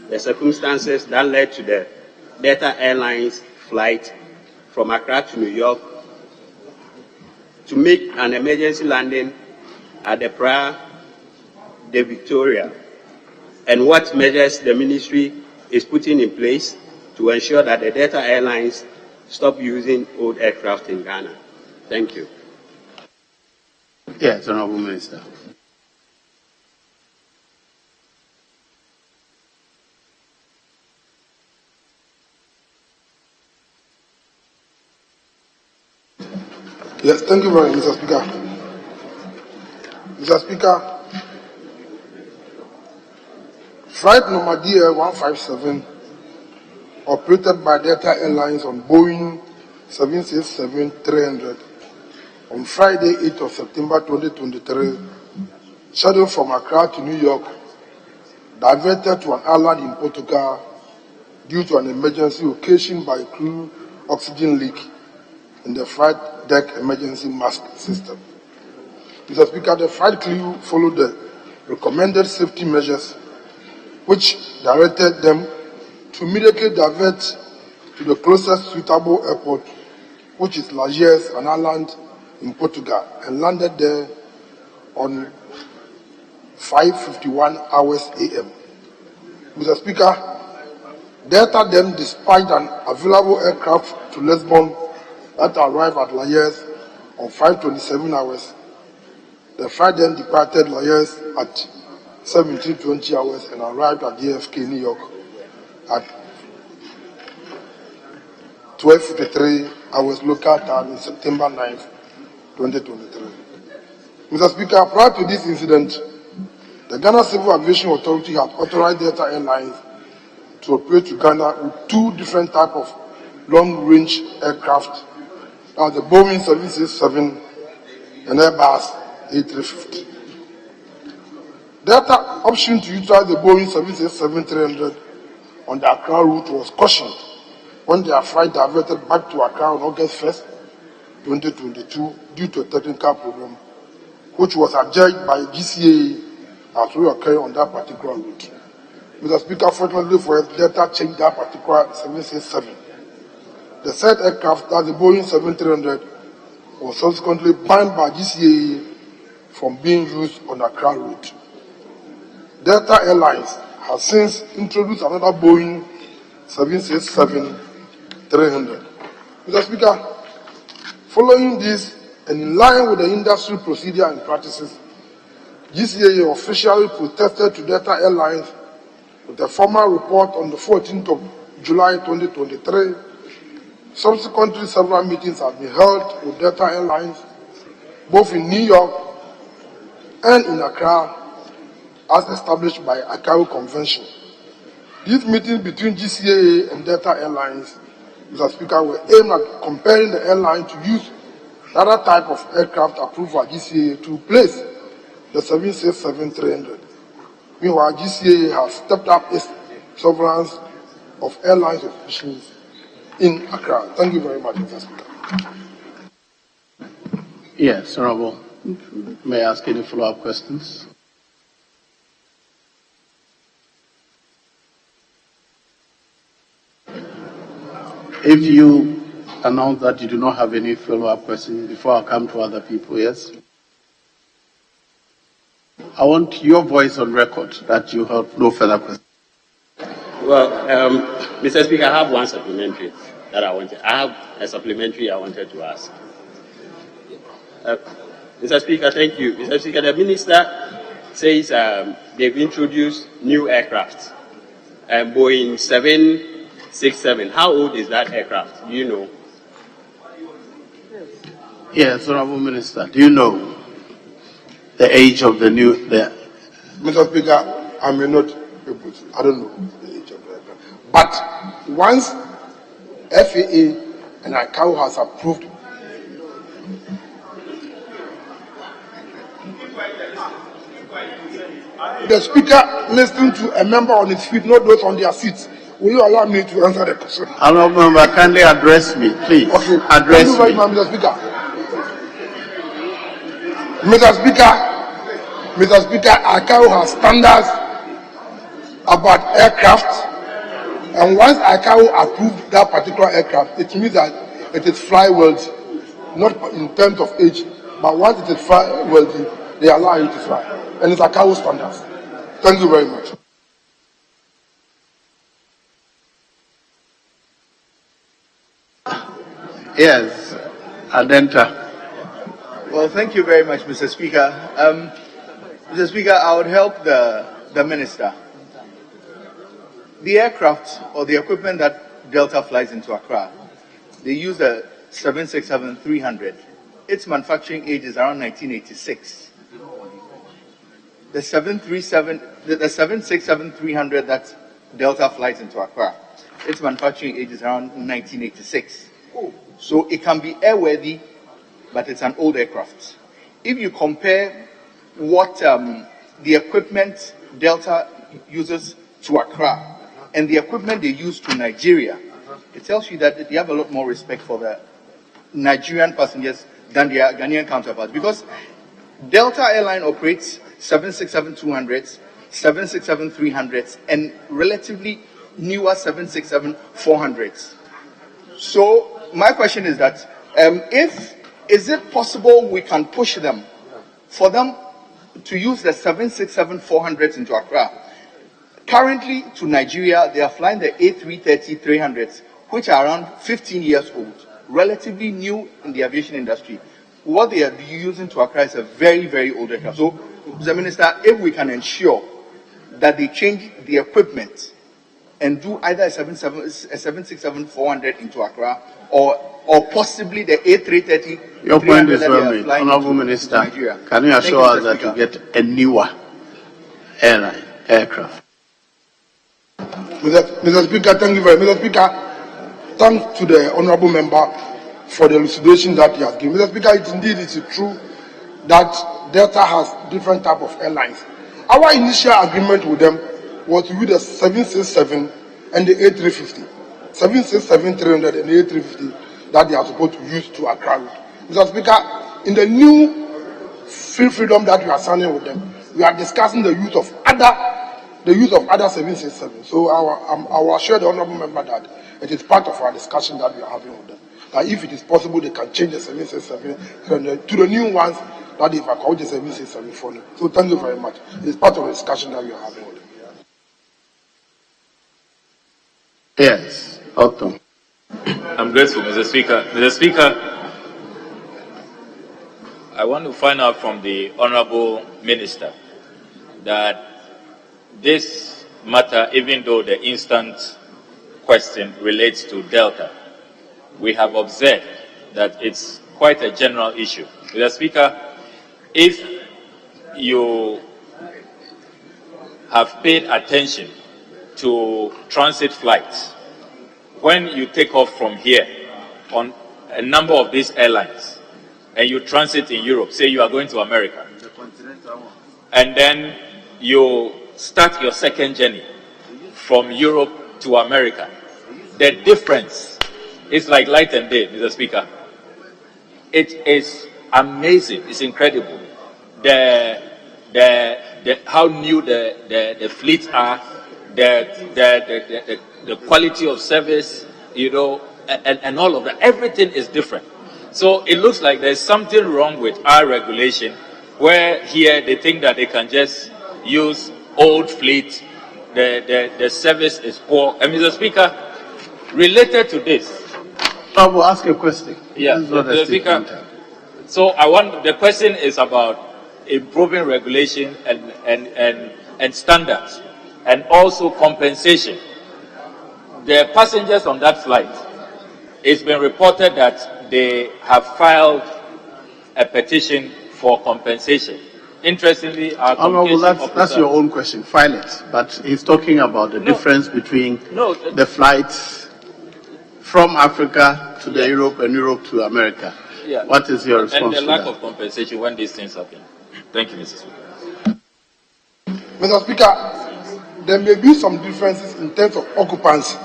the circumstances that led to the Delta Airlines flight from Accra to New York to make an emergency landing at the Praia de Victoria, and what measures the ministry is putting in place to ensure that the Delta Airlines stop using old aircraft in Ghana. Thank you. Yes, Honorable Minister. Yes, thank you very much, Mr. Speaker. Mr. Speaker, flight number DL157, operated by Delta Airlines on Boeing 767-300, on Friday, 8th of September 2023, scheduled from Accra to New York, diverted to an island in Portugal due to an emergency occasioned by a crew oxygen leak in the flight deck emergency mask system. Mr. Speaker, the flight crew followed the recommended safety measures which directed them to immediately divert to the closest suitable airport, which is Lajes, an island in Portugal, and landed there on 5:51 hours a.m. Mr. Speaker, Delta then dispatched an available aircraft to Lisbon that arrived at Lajes on 5:27 hours. The flight then departed Lajes at 17:20 hours and arrived at JFK, New York at 12:53 hours local time on September 9th, 2023. Mr. Speaker, prior to this incident, the Ghana Civil Aviation Authority had authorized Delta Airlines to operate to Ghana with two different types of long-range aircraft, the Boeing 767 and Airbus A350. Delta option to utilize the Boeing 767-300 on the Accra route was cautioned when their flight diverted back to Accra on August 1st, 2022 due to a technical problem, which was adjudged by GCAA as reoccurring on that particular route. Mr. Speaker, fortunately for us, Delta changed that particular 767. The said aircraft, that's the Boeing 737, was subsequently banned by GCAA from being used on the Accra route. Delta Airlines has since introduced another Boeing 767-300. Mr. Speaker, following this and in line with the industry procedure and practices, GCAA officially protested to Delta Airlines with a formal report on the 14th of July 2023. Subsequently, several meetings have been held with Delta Airlines, both in New York and in Accra, as established by ICAO Convention. These meetings between GCAA and Delta Airlines, Mr. Speaker, were aimed at comparing the airline to use the other type of aircraft approved by GCAA to replace the 767-300. Meanwhile, GCAA has stepped up its surveillance of airlines officials in Accra. Thank you very much, Mr. Speaker. Yes, Honorable. May I ask any follow-up questions? If you announce that you do not have any follow-up questions before I come to other people, yes? I want your voice on record that you have no further questions. Well, Mr. Speaker, I have one supplementary that I wanted. I have a supplementary I wanted to ask. Mr. Speaker, thank you. Mr. Speaker, the minister says they've introduced new aircraft, Boeing 767. How old is that aircraft? Do you know? Yes, Honorable Minister, do you know the age of the new? Mr. Speaker, I may not be able to. I don't know the age of the aircraft. But once FAA and ICAO has approved the Speaker listening to a member on his feet, not those on their seats. Will you allow me to answer the question? Honorable Member, kindly address me, please. Okay. Address me. Thank you very much, Mr. Speaker. Mr. Speaker, ICAO has standards about aircraft, and once ICAO approved that particular aircraft, it means that it is flyworthy, not in terms of age, but once it is flyworthy, they allow it to fly, and it's ICAO standards. Thank you very much. Yes, Adenta. Well, thank you very much, Mr. Speaker. Mr. Speaker, I would help the minister. The aircraft or the equipment that Delta flies into Accra, they use the 767-300. Its manufacturing age is around 1986. The 767-300 that Delta flies into Accra, its manufacturing age is around 1986. So it can be airworthy, but it's an old aircraft. If you compare what the equipment Delta uses to Accra and the equipment they use to Nigeria, it tells you that they have a lot more respect for the Nigerian passengers than their Ghanaian counterparts. Because Delta Airline operates 767-200s, 767-300s, and relatively newer 767-400s. So my question is that is it possible we can push them for them to use the 767-400s into Accra? Currently to Nigeria, they are flying the A330-300s, which are around 15 years old, relatively new in the aviation industry. What they are using to Accra is a very, very old aircraft. So, Mr. Minister, if we can ensure that they change the equipment and do either a 767-400 into Accra or or possibly the A330. Your point is well made. Honorable Minister, can you assure us that you get a newer aircraft? Mr. Speaker, thank you very much. Mr. Speaker, thanks to the honourable member for the elucidation that he has given. Mr. Speaker, it is true that Delta has different type of airlines. Our initial agreement with them was to use the 767 and the A350. 767-300 and the A350 that they are supposed to use to Accra. Mr. Speaker, in the new free freedom that we are signing with them, we are discussing the use of other 767. So I will assure the honourable member that it is part of our discussion that we are having with them. That if it is possible, they can change the 767 to the new ones that they call the 767 for them. So thank you very much. It is part of the discussion that we are having with them. Yes, Otto. I'm grateful, Mr. Speaker. Mr. Speaker, I want to find out from the Honourable Minister that this matter, even though the instant question relates to Delta, we have observed that it's quite a general issue. Mr. Speaker, if you have paid attention to transit flights, when you take off from here on a number of these airlines and you transit in Europe, say you are going to America, and then you start your second journey from Europe to America, the difference is like light and day, Mr. Speaker. It is amazing. It's incredible. How new the fleets are, the quality of service, and all of that. Everything is different. So it looks like there's something wrong with our regulation, where here they think that they can just use old fleet. The service is poor. And Mr. Speaker, related to this, I will ask a question. Yeah, Mr. Speaker. So the question is about improving regulation and standards, and also compensation. The passengers on that flight, it's been reported that they have filed a petition for compensation. Interestingly, our that's your own question. File it. But he's talking about the difference between the flights from Africa to the Europe and Europe to America. Yeah. What is your response to that? And the lack of compensation when these things happen. Thank you, Mr. Speaker. Mr. Speaker, there may be some differences in terms of occupancy.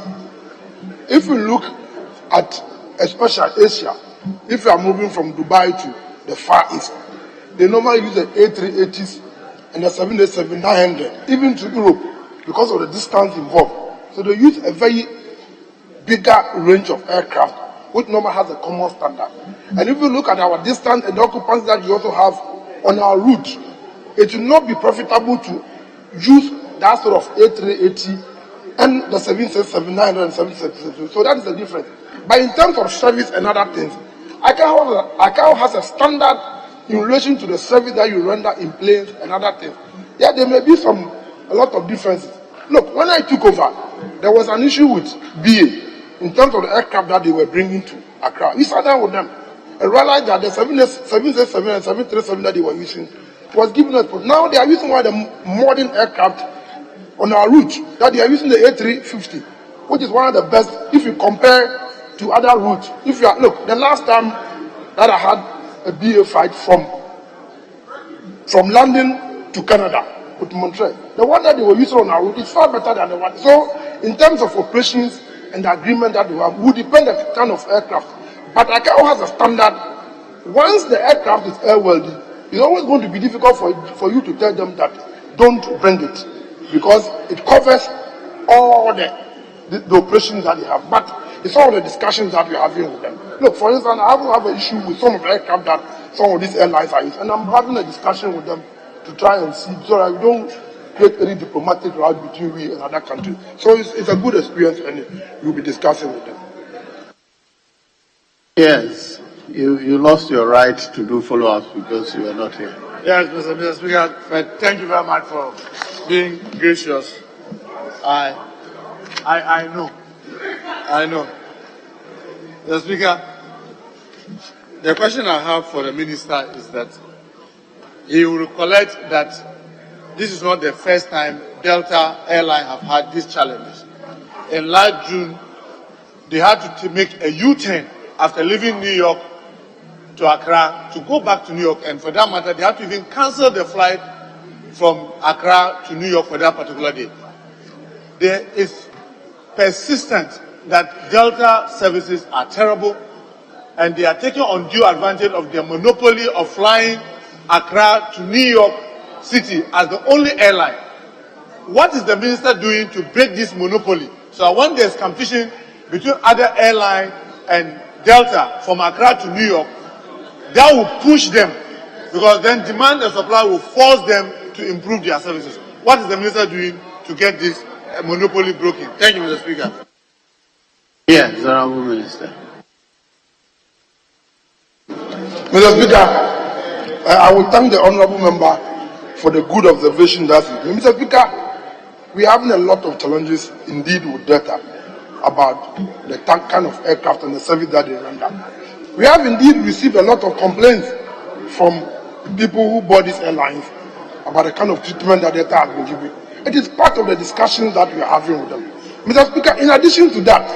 If we look at especially Asia, if you are moving from Dubai to the Far East, they normally use the A380s and the 787-900, even to Europe, because of the distance involved. So they use a very bigger range of aircraft, which normally has a common standard. And if you look at our distance and the occupancy that we also have on our route, it will not be profitable to use that sort of A380 and the 767-900 and 777. So that is the difference. But in terms of service and other things, ICAO has a standard in relation to the service that you render in planes and other things. Yeah, there may be a lot of differences. Look, when I took over, there was an issue with BA in terms of the aircraft that they were bringing to Accra. We sat down with them and realized that the 767 and 737 that they were using was giving us. Now they are using one of the modern aircraft on our route, that they are using the A350, which is one of the best if you compare to other routes. Look, the last time that I had a BA flight from London to Canada with Montreal, the one that they were using on our route is far better than the one. So in terms of operations and the agreement that we have, would depend on the kind of aircraft. But ICAO has a standard. Once the aircraft is airworthy, it's always going to be difficult for you to tell them that don't bring it, because it covers all the operations that they have. But it's all the discussions that we're having with them. Look, for instance, I have an issue with some of the aircraft that some of these airlines are using, and I'm having a discussion with them to try and see so that we don't create any diplomatic route between we and other countries. So it's a good experience, and we'll be discussing with them. Yes, you lost your right to do follow-ups because you are not here. Yes, Mr. Speaker, thank you very much for being gracious. I know. Mr. Speaker, The question I have for the minister is that he will recollect that this is not the first time Delta Airline have had these challenges. In last June, they had to make a U-turn after leaving New York to Accra to go back to New York, and for that matter, they had to even cancel the flight from Accra to New York for that particular day. There is persistent that Delta services are terrible, and they are taking undue advantage of their monopoly of flying Accra to New York City as the only airline. What is the minister doing to break this monopoly? So when there's competition between other airlines and Delta from Accra to New York, that will push them, because then demand and supply will force them to improve their services. What is the minister doing to get this monopoly broken? Thank you, Mr. Speaker. Yes, Honorable Minister. Mr. Speaker, I will thank the honorable member for the good observation that he made. Mr. Speaker, we are having a lot of challenges indeed with Delta about the kind of aircraft and the service that they render. We have indeed received a lot of complaints from people who board these airlines about the kind of treatment that Delta has been given. It is part of the discussions that we are having with them. Mr. Speaker, in addition to that,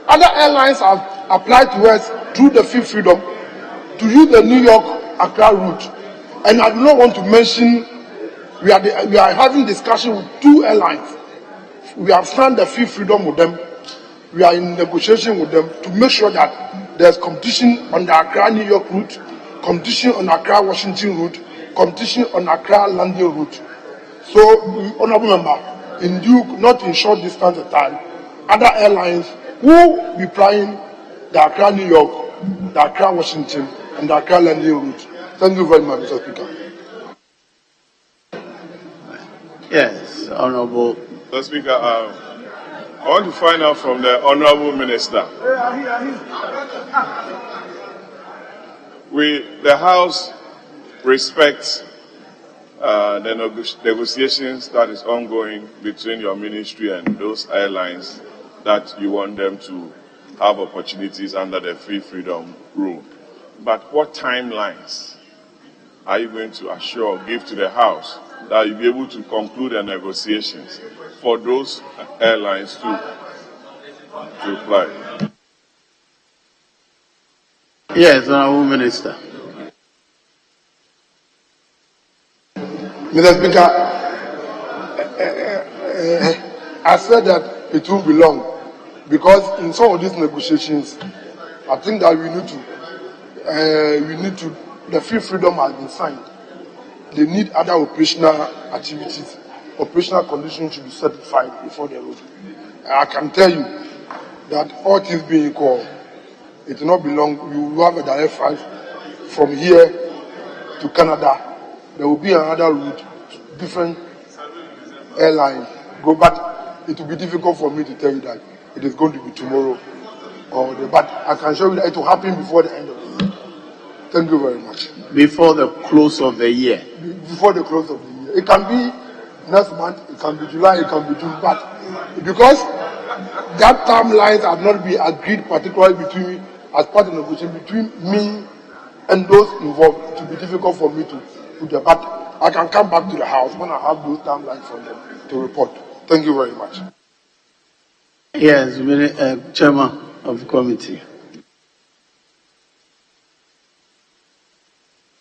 other airlines have applied to us through the Fifth Freedom to use the New York-Accra route. And I do not want to mention, we are having discussion with two airlines. We have signed the Fifth Freedom with them. We are in negotiation with them to make sure that there's competition on the Accra-New York route, competition on Accra-Washington route, competition on Accra-London route. So, Honorable Member, in due, not in short distance of time, other airlines will be flying the Accra-New York, the Accra-Washington, and the Accra-London route. Thank you very much, Mr. Speaker. Yes, Honorable. Mr. Speaker, I want to find out from the Honorable Minister. The House respects the negotiations that is ongoing between your ministry and those airlines that you want them to have opportunities under the Free Freedom rule. But what timelines are you going to give to the House that you'll be able to conclude the negotiations for those airlines to fly? Yes, Honorable Minister. Mr. Speaker, I said that it will be long because in some of these negotiations, I think that we need to, the Free Freedom has been signed. They need other operational activities. Operational conditions should be certified before they road. I can tell you that all things being equal, it will not be long. You will have a direct flight from here to Canada. There will be another route, different airline go, but it will be difficult for me to tell you that it is going to be tomorrow but I can show you that it will happen before the end of the year. Thank you very much. Before the close of the year? Before the close of the year. It can be next month, it can be July, it can be June, but because that timelines have not been agreed particularly between, as part of the negotiation between me and those involved, it will be difficult for me to do that. But I can come back to the House when I have those timelines from them to report. Thank you very much. Yes, Chairman of the committee.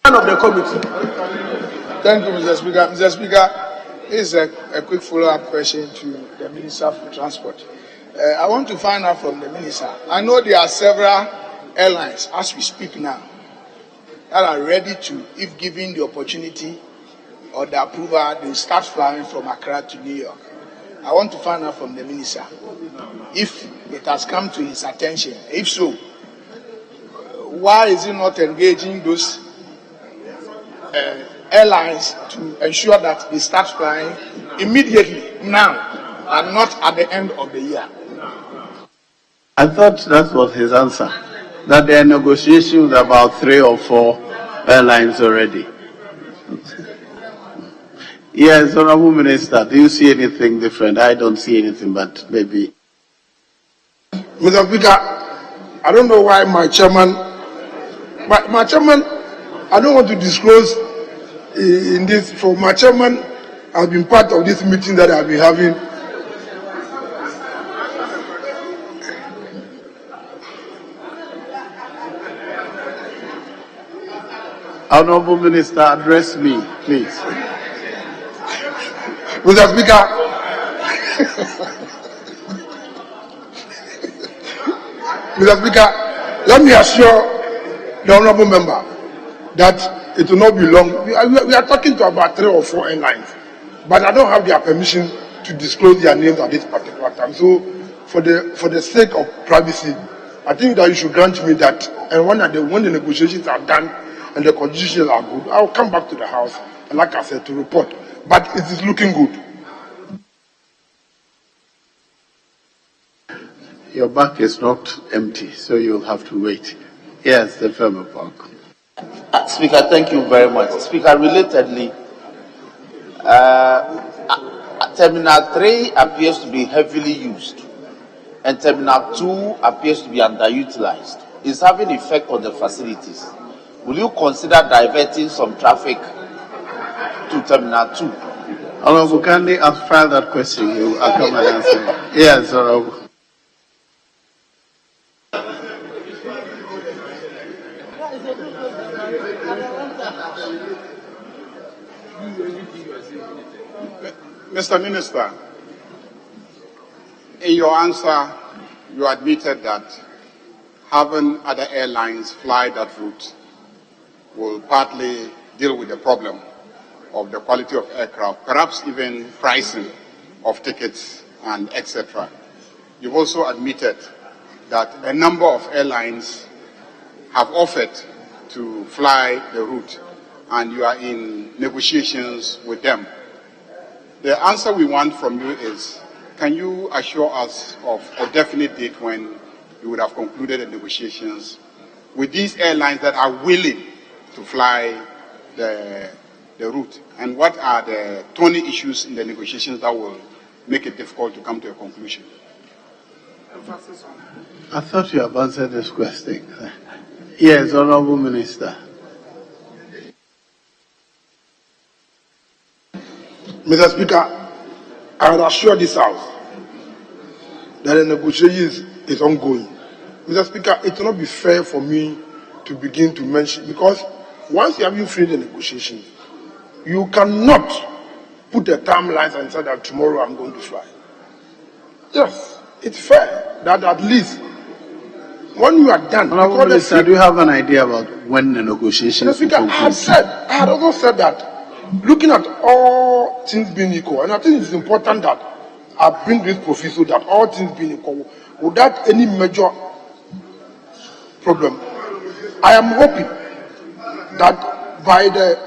Of the committee. Thank you, Mr. Speaker. Mr. Speaker, this is a quick follow-up question to the Minister for Transport. I want to find out from the Minister. I know there are several airlines, as we speak now, that are ready to, if given the opportunity or the approval, they start flying from Accra to New York. I want to find out from the Minister if it has come to his attention. If so, why is he not engaging those airlines to ensure that they start flying immediately now and not at the end of the year? I thought that was his answer, that there are negotiations with about 3 or 4 airlines already. Yes, Honorable Minister, do you see anything different? I don't see anything, but maybe. Mr. Speaker, I don't know why my chairman My chairman, I don't want to disclose in this. For my chairman, has been part of this meeting that I've been having. Honorable Minister, address me, please. Mr. Speaker, Mr. Speaker, let me assure the honorable member that it will not be long. We are talking to about 3 or 4 airlines, but I don't have their permission to disclose their names at this particular time. So, for the sake of privacy, I think that you should grant me that, and when the negotiations are done and the conditions are good, I will come back to the House, and like I said, to report. But it is looking good. Your bag is not empty, so you'll have to wait. Yes, the firmer park. Speaker, thank you very much. Speaker, relatedly, Terminal 3 appears to be heavily used, and Terminal 2 appears to be underutilized. It's having effect on the facilities. Will you consider diverting some traffic to Terminal 2? Honorable, kindly file that question. I'll come and answer. Yes, Honorable. Mr. Minister, in your answer, you admitted that having other airlines fly that route will partly deal with the problem of the quality of aircraft, perhaps even pricing of tickets and etc. You've also admitted that a number of airlines have offered to fly the route and you are in negotiations with them. The answer we want from you is, can you assure us of a definite date when you would have concluded the negotiations with these airlines that are willing to fly the route? And what are the thorny issues in the negotiations that will make it difficult to come to a conclusion? I thought you have answered this question. Yes, Honorable Minister. Mr. Speaker, I will assure this House that the negotiation is ongoing. Mr. Speaker, it will not be fair for me to begin to mention, because once you have finished the negotiations, you cannot put the timelines and say that tomorrow I'm going to fly. Yes, it's fair that at least when you are done. Honorable Minister, do you have an idea about when the negotiations will Speaker, conclude? I had also said that, looking at all things being equal, and I think it's important that I bring this proviso that all things being equal, without any major problem, I am hoping that by the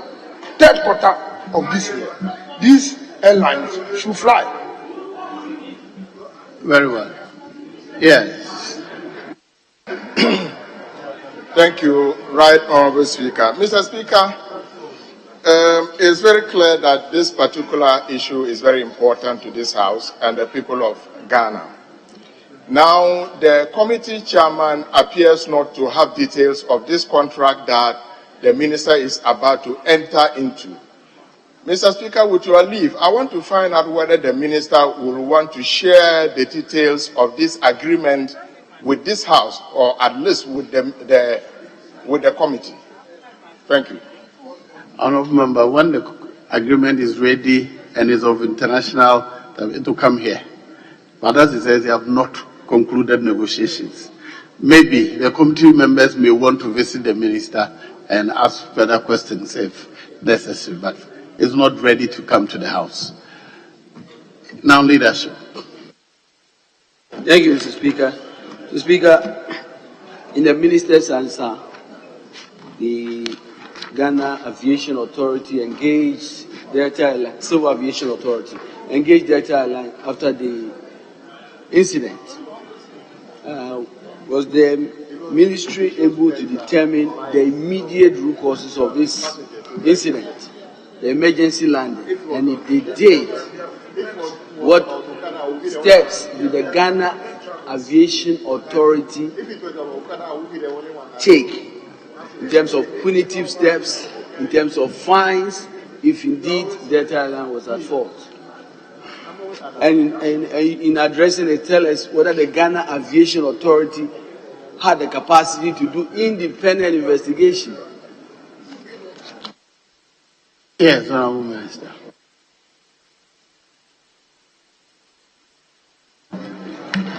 3rd quarter of this year, these airlines should fly. Very well. Yes. Thank you, Right Honorable Speaker. Mr. Speaker, it's very clear that this particular issue is very important to this House and the people of Ghana. Now, the committee chairman appears not to have details of this contract that the minister is about to enter into. Mr. Speaker, with your leave, I want to find out whether the minister will want to share the details of this agreement with this House, or at least with the committee. Thank you. Honorable Member, when the agreement is ready and is of international, it will come here. But as he says, they have not concluded negotiations. Maybe the committee members may want to visit the minister and ask further questions if necessary, but it's not ready to come to the House. Now, leadership. Thank you, Mr. Speaker. Mr. Speaker, in the minister's answer, the Ghana Aviation Authority engaged Delta Airline, Civil Aviation Authority, engaged Delta Airline after the incident. Was the ministry able to determine the immediate root causes of this incident, the emergency landing? And if they did, what steps did the Ghana Aviation Authority take in terms of punitive steps, in terms of fines, if indeed Delta Airline was at fault. And in addressing it, tell us whether the Ghana Aviation Authority had the capacity to do independent investigation. Yes, Honourable Minister.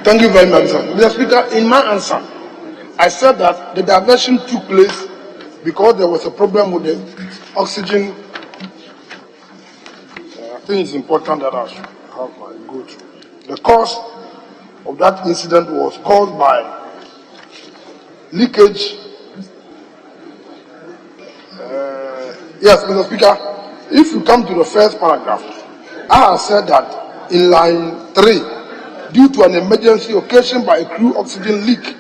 Thank you very much, sir. Mr. Speaker, in my answer, I said that the diversion took place because there was a problem with the oxygen. I think it's important that I should have my go through. The cause of that incident was caused by leakage. Yes, Mr. Speaker, if you come to the first paragraph, I have said that in line 3, due to an emergency occasioned by a crew oxygen leak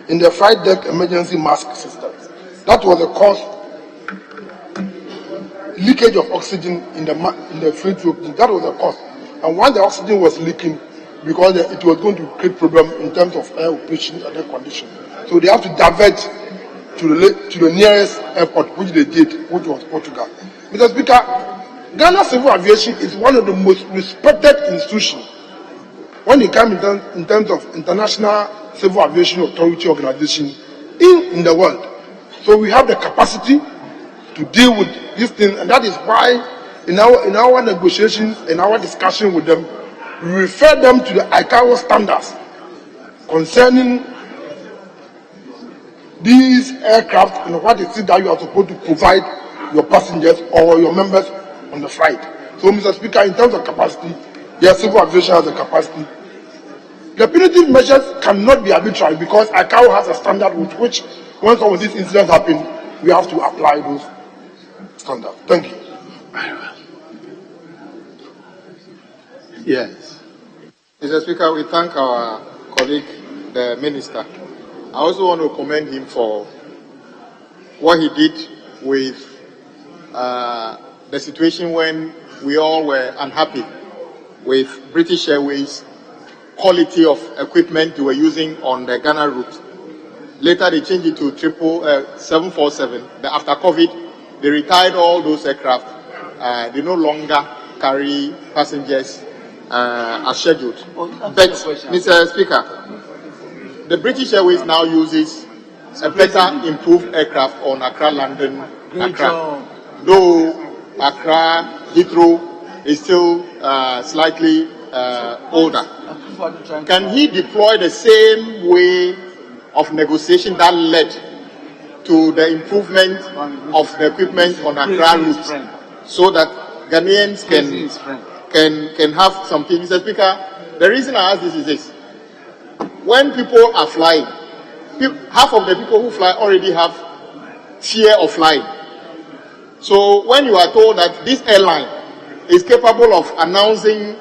in the flight deck emergency mask system. That was the cause, leakage of oxygen in the freight opening. That was the cause. And when the oxygen was leaking, because it was going to create problem in terms of air operation and air condition. So they have to divert to the nearest airport, which they did, which was Portugal. Mr. Speaker, Ghana Civil Aviation is one of the most respected institutions when it comes in terms of International Civil Aviation Authority organization in the world. So we have the capacity to deal with this thing, and that is why in our negotiations, in our discussion with them, we refer them to the ICAO standards concerning these aircraft and what it is that you are supposed to provide your passengers or your members on the flight. So, Mr. Speaker, in terms of capacity, yes, civil aviation has a capacity. The punitive measures cannot be arbitrary because ICAO has a standard with which, when some of these incidents happen, we have to apply those standards. Thank you. Very well. Yes. Mr. Speaker, we thank our colleague, the Minister. I also want to commend him for what he did with the situation when we all were unhappy with British Airways' quality of equipment they were using on the Ghana route. Later they changed it to 747. After COVID, they retired all those aircraft. They no longer carry passengers as scheduled. But, Mr. Speaker, the British Airways now uses a better improved aircraft on Accra, London, Accra. Though Accra, Heathrow is still slightly older. Can he deploy the same way of negotiation that led to the improvement of the equipment on Accra route so that Ghanaians can have something? Mr. Speaker, the reason I ask this is this. When people are flying, half of the people who fly already have fear of flying. So when you are told that this airline is capable of announcing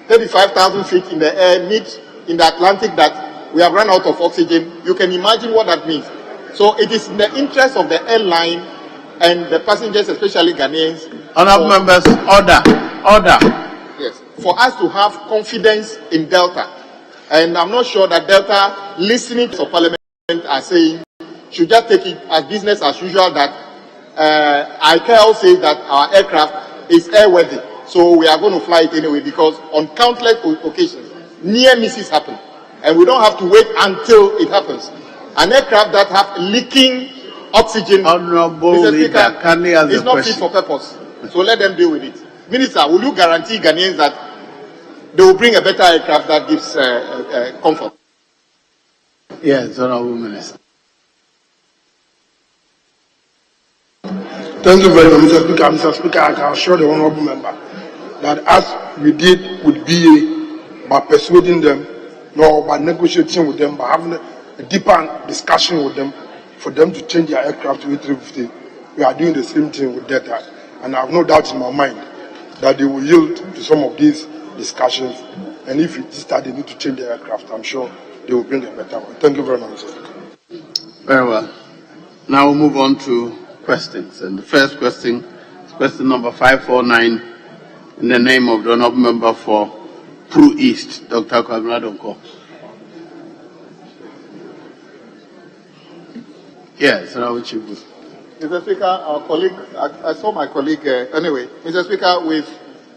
35,000 feet in the air, mid in the Atlantic, that we have run out of oxygen, you can imagine what that means. So it is in the interest of the airline and the passengers, especially Ghanaians. Honourable members, order. Yes, for us to have confidence in Delta. And I'm not sure that Delta, listening to Parliament, are saying, should just take it as business as usual, that ICAO says that our aircraft is airworthy. So we are going to fly it anyway, because on countless occasions, near misses happen. And we don't have to wait until it happens. An aircraft that have leaking oxygen, Honourable Leader, is not fit for purpose. So let them deal with it. Minister, will you guarantee Ghanaians that they will bring a better aircraft that gives comfort? Yes, Honourable Minister. Thank you very much, Mr. Speaker. Mr. Speaker, I can assure the honourable member that as we did with BA, by persuading them, or by negotiating with them, by having a deeper discussion with them, for them to change their aircraft to A350, we are doing the same thing with Delta. And I have no doubt in my mind that they will yield to some of these discussions. And if it is that they need to change their aircraft, I'm sure they will bring a better one. Thank you very much, Mr. Speaker. Very well. Now we'll move on to questions. And the first question is question number 549 in the name of the honourable member for Pro East, Dr. Kwabena Donko. Yes, Honorable Chief. Mr. Speaker, our colleague, I saw my colleague, anyway, Mr. Speaker, with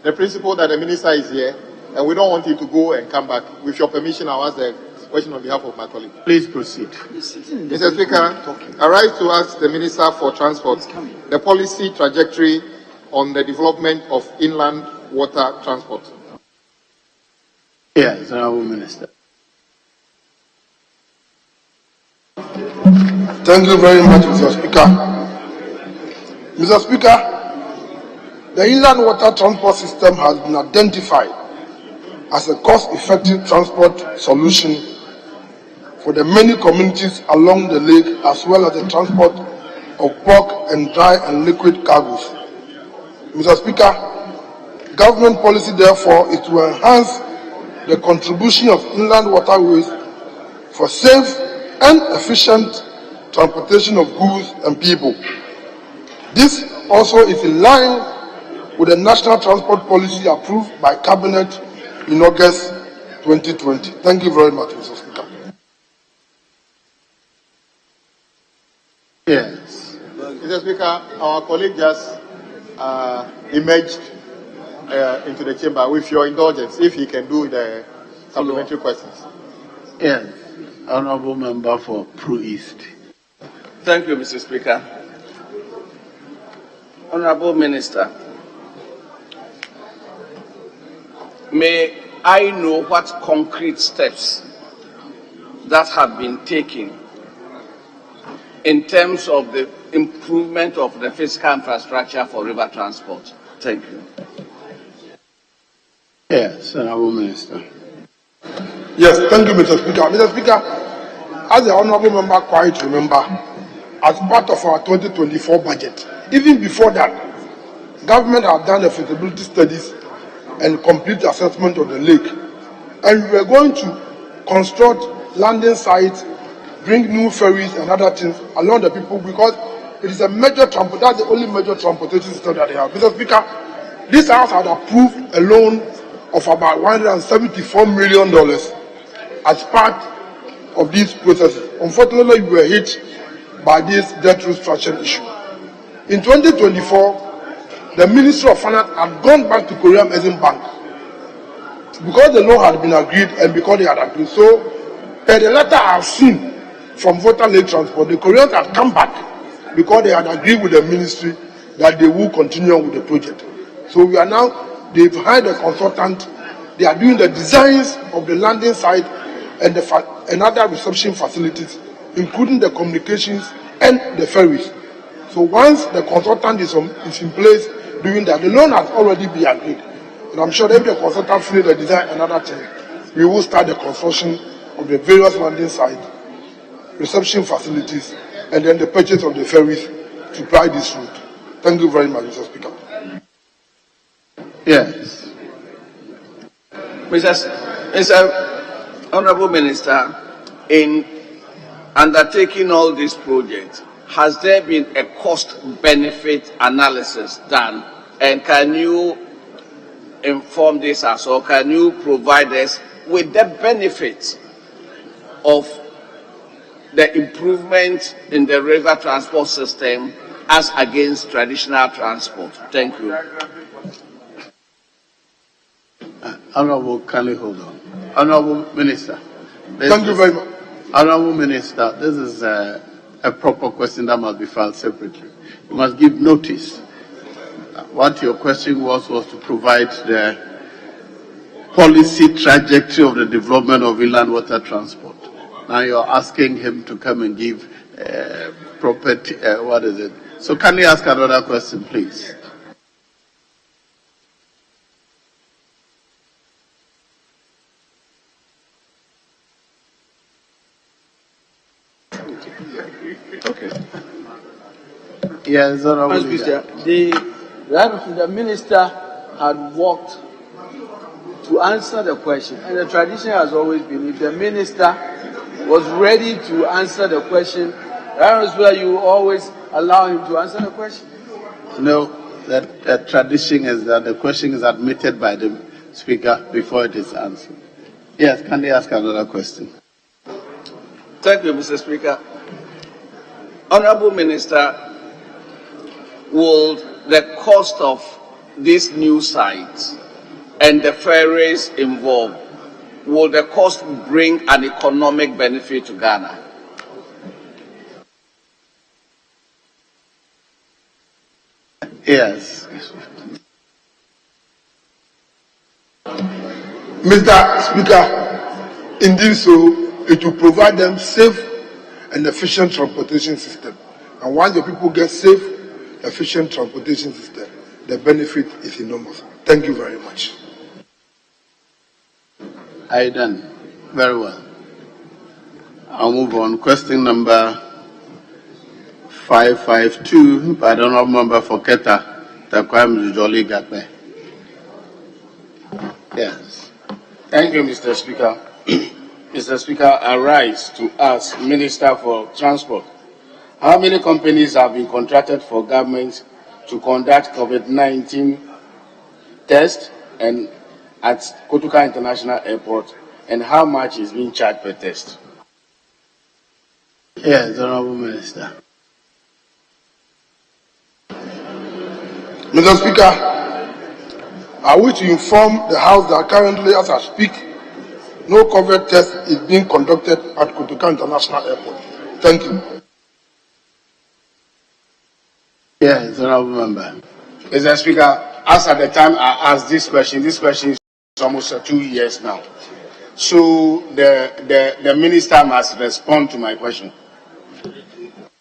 the principle that the minister is here, and we don't want him to go and come back. With your permission, I'll ask the question on behalf of my colleague. Please proceed. Mr. Speaker, I rise to ask the Minister for Transport the policy trajectory on the development of inland water transport. Yes, Honorable Minister. Thank you very much, Mr. Speaker. Mr. Speaker, the inland water transport system has been identified as a cost-effective transport solution for the many communities along the lake, as well as the transport of bulk and dry and liquid cargoes. Mr. Speaker, government policy, therefore, is to enhance the contribution of inland waterways for safe and efficient transportation of goods and people. This also is in line with the national transport policy approved by Cabinet in August 2020. Thank you very much, Mr. Speaker. Yes. Mr. Speaker, our colleague just emerged into the chamber. With your indulgence, if he can do the supplementary questions. Yes. Honorable Member for Pro East. Thank you, Mr. Speaker. Honorable Minister, may I know what concrete steps that have been taken in terms of the improvement of the physical infrastructure for river transport? Thank you. Yes, Honorable Minister. Yes, thank you, Mr. Speaker. Mr. Speaker, as the Honorable Member quite remember, as part of our 2024 budget, even before that, government had done the feasibility studies and complete assessment of the lake. And we were going to construct landing sites, bring new ferries and other things along the people, because it is a major transport, that's the only major transportation system that they have. Mr. Speaker, this House had approved a loan of about $174 million as part of these processes. Unfortunately, we were hit by this debt restructuring issue. In 2024, the Ministry of Finance had gone back to Korean Exim Bank because the loan had been agreed and because they had agreed. So, per the letter I have seen from Water Lake Transport, the Koreans had come back because they had agreed with the ministry that they will continue with the project. So we are now, they've hired a consultant, they are doing the designs of the landing site and other reception facilities, including the communications and the ferries. So once the consultant is in place doing that, the loan has already been agreed. And I'm sure if the consultant finishes the design and other thing, we will start the construction of the various landing sites, reception facilities, and then the purchase of the ferries to ply this route. Thank you very much, Mr. Speaker. Yes. Mr. Honorable Minister, in undertaking all these projects, has there been a cost-benefit analysis done? And can you inform this us, or can you provide us with the benefits of the improvement in the river transport system as against traditional transport? Thank you. Honorable, kindly hold on. Honorable Minister. Thank you very much. Honorable Minister, this is a proper question that must be filed separately. You must give notice. What your question was to provide the policy trajectory of the development of inland water transport. Now you're asking him to come and give property, what is it? So can you ask another question, please? Okay. Yes, Honorable Minister. The minister had walked to answer the question, and the tradition has always been, if the minister was ready to answer the question, that is where you always allow him to answer the question. No, the tradition is that the question is admitted by the speaker before it is answered. Yes, can they ask another question? Thank you, Mr. Speaker. Honorable Minister, will the cost of this new site and the ferries involved, will the cost bring an economic benefit to Ghana? Yes. Mr. Speaker, indeed so, it will provide them safe and efficient transportation system. And once the people get safe, efficient transportation system, the benefit is enormous. Thank you very much. I done. Very well. I'll move on. Question number 552 by the honorable member for Keta, Takwam Jolly Gakbe. Yes. Thank you, Mr. Speaker. Mr. Speaker, I rise to ask Minister for Transport, how many companies have been contracted for government to conduct COVID-19 tests and at Kotoka International Airport, and how much is being charged per test? Yes, Honorable Minister. Mr. Speaker, I wish to inform the House that currently, as I speak, no COVID test is being conducted at Kotoka International Airport. Thank you. Yes, Honorable Member. Mr. Speaker, as at the time I asked this question is almost 2 years now. So the minister must respond to my question.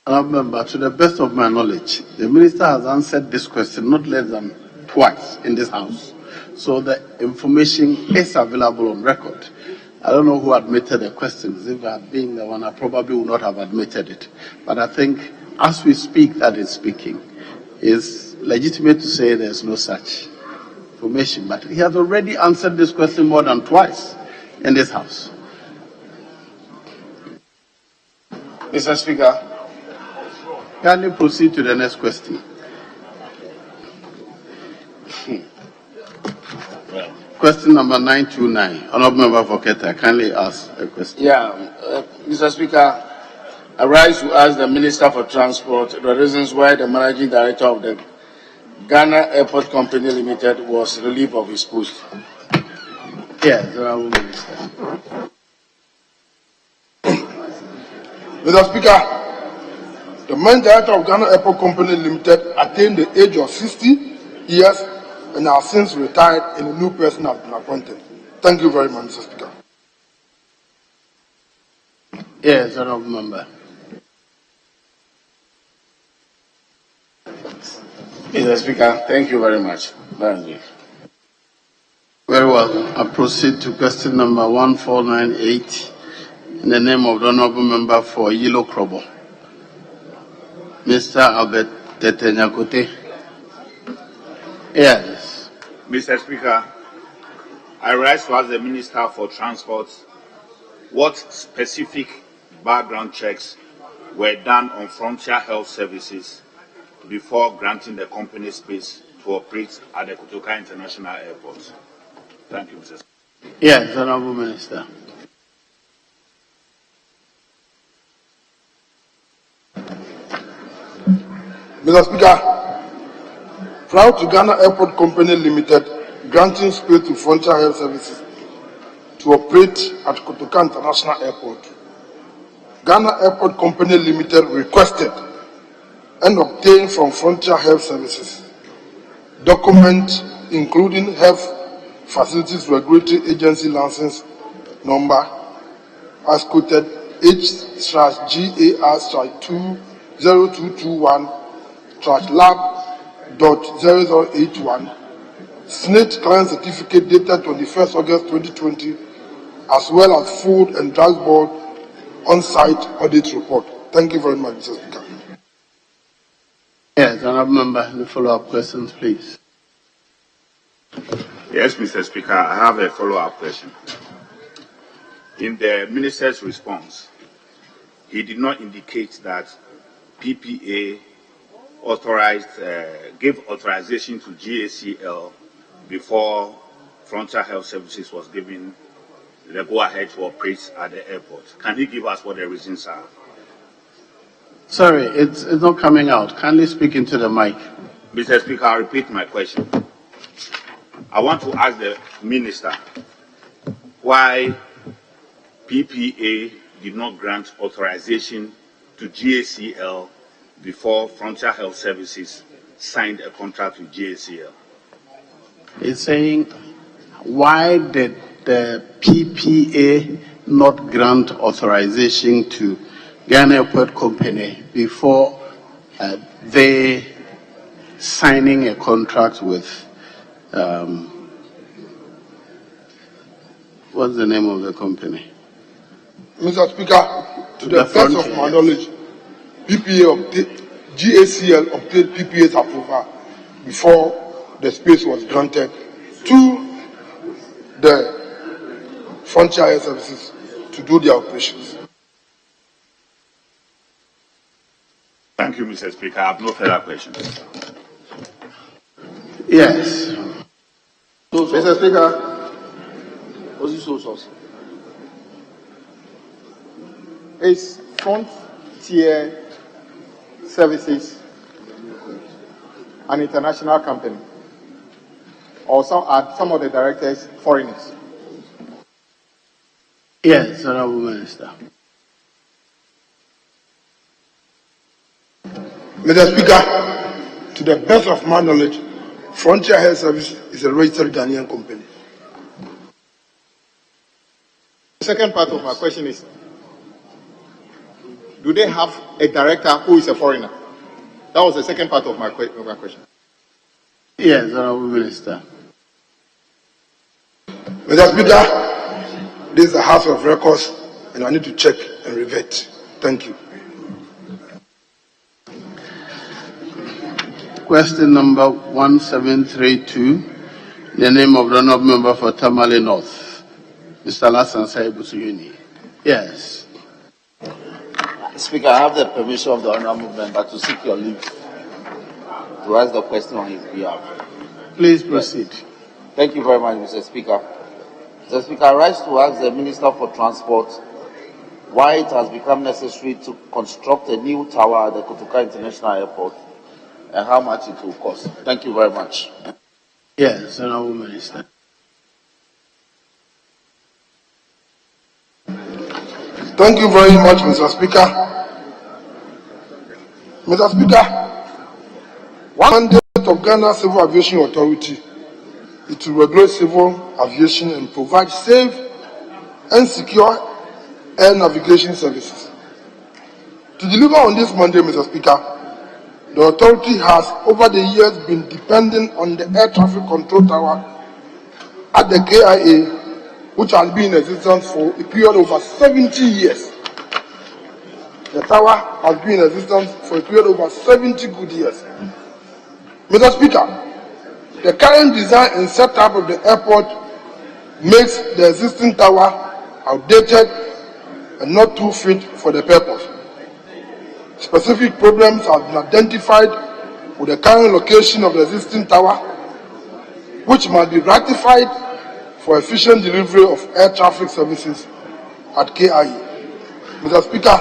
Honorable Member, to the best of my knowledge, the minister has answered this question not less than twice in this House. So the information is available on record. I don't know who admitted the questions. If I had been the one, I probably would not have admitted it. But I think as we speak, that is speaking, it's legitimate to say there's no such information. But he has already answered this question more than twice in this House. Mr. Speaker, can you proceed to the next question? Question number 929. Honorable Member for Keta, kindly ask a question. Mr. Speaker, I rise to ask the Minister for Transport the reasons why the Managing Director of the Ghana Airport Company Limited was relieved of his post. Yes, Honorable Minister. Mr. Speaker, the Managing Director of Ghana Airport Company Limited attained the age of 60 years and has since retired, and a new person has been appointed. Thank you very much, Mr. Speaker. Yes, Honorable Member. Mr. Speaker, thank you very much. Thank you. Very well. I proceed to question number 1498 in the name of the Honorable Member for Yilo Krobo, Mr. Albert Tetenyakote. Yes. Mr. Speaker, I rise to ask the Minister for Transport what specific background checks were done on Frontier Health Services before granting the company space to operate at the Kotoka International Airport. Thank you, Mr. Speaker. Yes, Honorable Minister. Mr. Speaker, prior to Ghana Airport Company Limited granting space to Frontier Health Services to operate at Kotoka International Airport, Ghana Airport Company Limited requested and obtained from Frontier Health Services documents including Health Facilities Regulatory Agency license number as quoted H/GAR/20221/lab.0081, SNIT client certificate dated 21st August 2020, as well as Food and Drugs Board on-site audit report. Thank you very much, Mr. Speaker. Yes, Honorable Member, the follow-up questions, please. Yes, Mr. Speaker, I have a follow-up question. In the Minister's response, he did not indicate that PPA gave authorization to GACL before Frontier Health Services was given the go-ahead to operate at the airport. Can he give us what the reasons are? Sorry, it's not coming out. Kindly speak into the mic. Mr. Speaker, I'll repeat my question. I want to ask the Minister why PPA did not grant authorization to GACL before Frontier Health Services signed a contract with GACL. He's saying, why did the PPA not grant authorization to Ghana Airport Company before they signing a contract with, what's the name of the company? Mr. Speaker, to the best of my knowledge, GACL obtained PPA's approval before the space was granted to the Frontier Services to do their operations. Thank you, Mr. Speaker. I have no further questions. Yes. Mr. Speaker. What's the source? Is Frontier Services an international company? Or are some of the directors foreigners? Yes, Honorable Minister. Mr. Speaker, to the best of my knowledge, Frontier Health Service is a registered Ghanaian company. The second part of my question is, do they have a director who is a foreigner? That was the second part of my question. Yes, Honorable Minister. Mr. Speaker, this is a House of Records, and I need to check and revert. Thank you. Question number 1732, the name of the honorable member for Tamale North, Mr. Lassan Saibusuyuni. Yes. Speaker, I have the permission of the honorable member to seek your leave to ask the question on his behalf. Please proceed. Yes. Thank you very much, Mr. Speaker. Mr. Speaker, I rise to ask the Minister for Transport why it has become necessary to construct a new tower at the Kotoka International Airport and how much it will cost. Thank you very much. Yes, Honorable Minister. Thank you very much, Mr. Speaker. Mr. Speaker, one mandate of Ghana Civil Aviation Authority is to regulate civil aviation and provide safe and secure air navigation services. To deliver on this mandate, Mr. Speaker, the authority has over the years been depending on the air traffic control tower at the KIA, which has been in existence for a period of over 70 years. The tower has been in existence for a period of over 70 good years. Mr. Speaker, the current design and setup of the airport makes the existing tower outdated and not too fit for the purpose. Specific problems have been identified with the current location of the existing tower, which must be rectified for efficient delivery of air traffic services at KIA. Mr. Speaker,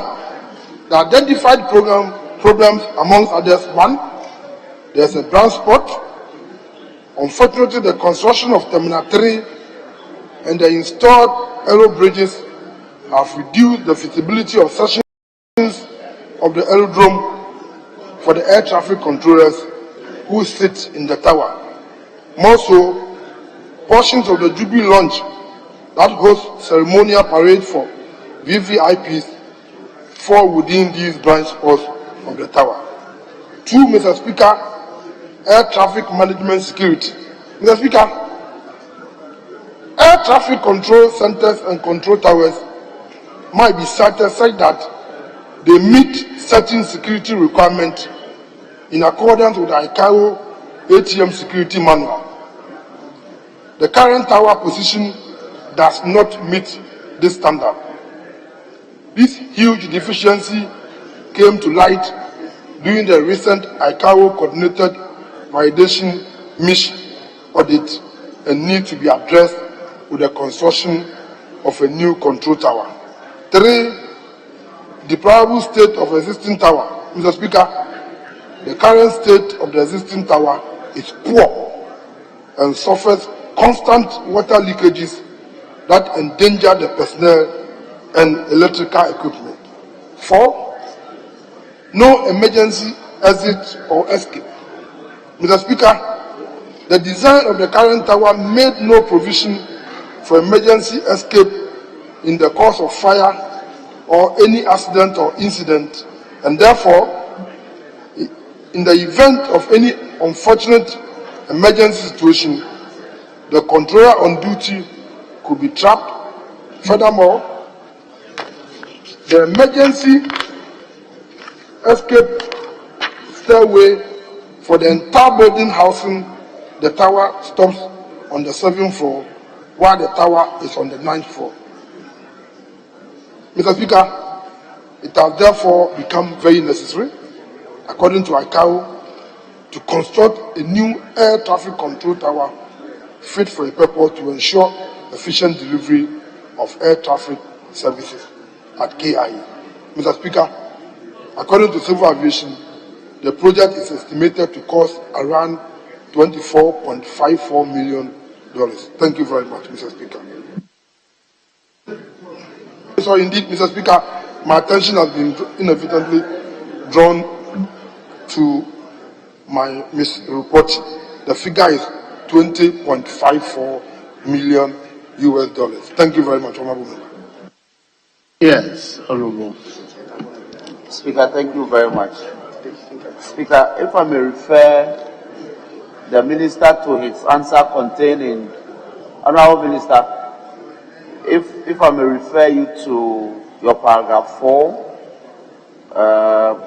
the identified problems, amongst others: one, there's a blind spot. Unfortunately, the construction of Terminal 3 and the installed aero bridges have reduced the feasibility of sections of the aerodrome for the air traffic controllers who sit in the tower. More so, portions of the Jubilee Lounge that hosts ceremonial parade for VVIPs fall within these blind spots of the tower. Two, Mr. Speaker, air traffic management security. Mr. Speaker, air traffic control centers and control towers might be set such that they meet certain security requirements in accordance with the ICAO ATM security manual. The current tower position does not meet this standard. This huge deficiency came to light during the recent ICAO coordinated validation mission audit and need to be addressed with the construction of a new control tower. 3. Deplorable state of existing tower. Mr. Speaker, the current state of the existing tower is poor and suffers constant water leakages that endanger the personnel and electrical equipment. 4, no emergency exit or escape. Mr. Speaker, the design of the current tower made no provision for emergency escape in the course of fire or any accident or incident, and therefore, in the event of any unfortunate emergency situation, the controller on duty could be trapped. Furthermore, the emergency escape stairway for the entire building housing the tower stops on the 7th floor, while the tower is on the 9th floor. Mr. Speaker, it has therefore become very necessary, according to ICAO, to construct a new air traffic control tower fit for a purpose to ensure efficient delivery of air traffic services at KIA. Mr. Speaker, according to Civil Aviation, the project is estimated to cost around $24.54 million. Thank you very much, Mr. Speaker. So indeed, Mr. Speaker, my attention has been inadvertently drawn to my report. The figure is $20.54 million. Thank you very much, Honorable Member. Yes, Honorable. Speaker, thank you very much. Speaker, if I may refer the Minister to his answer contained in, Honorable Minister, if I may refer you to your paragraph 4,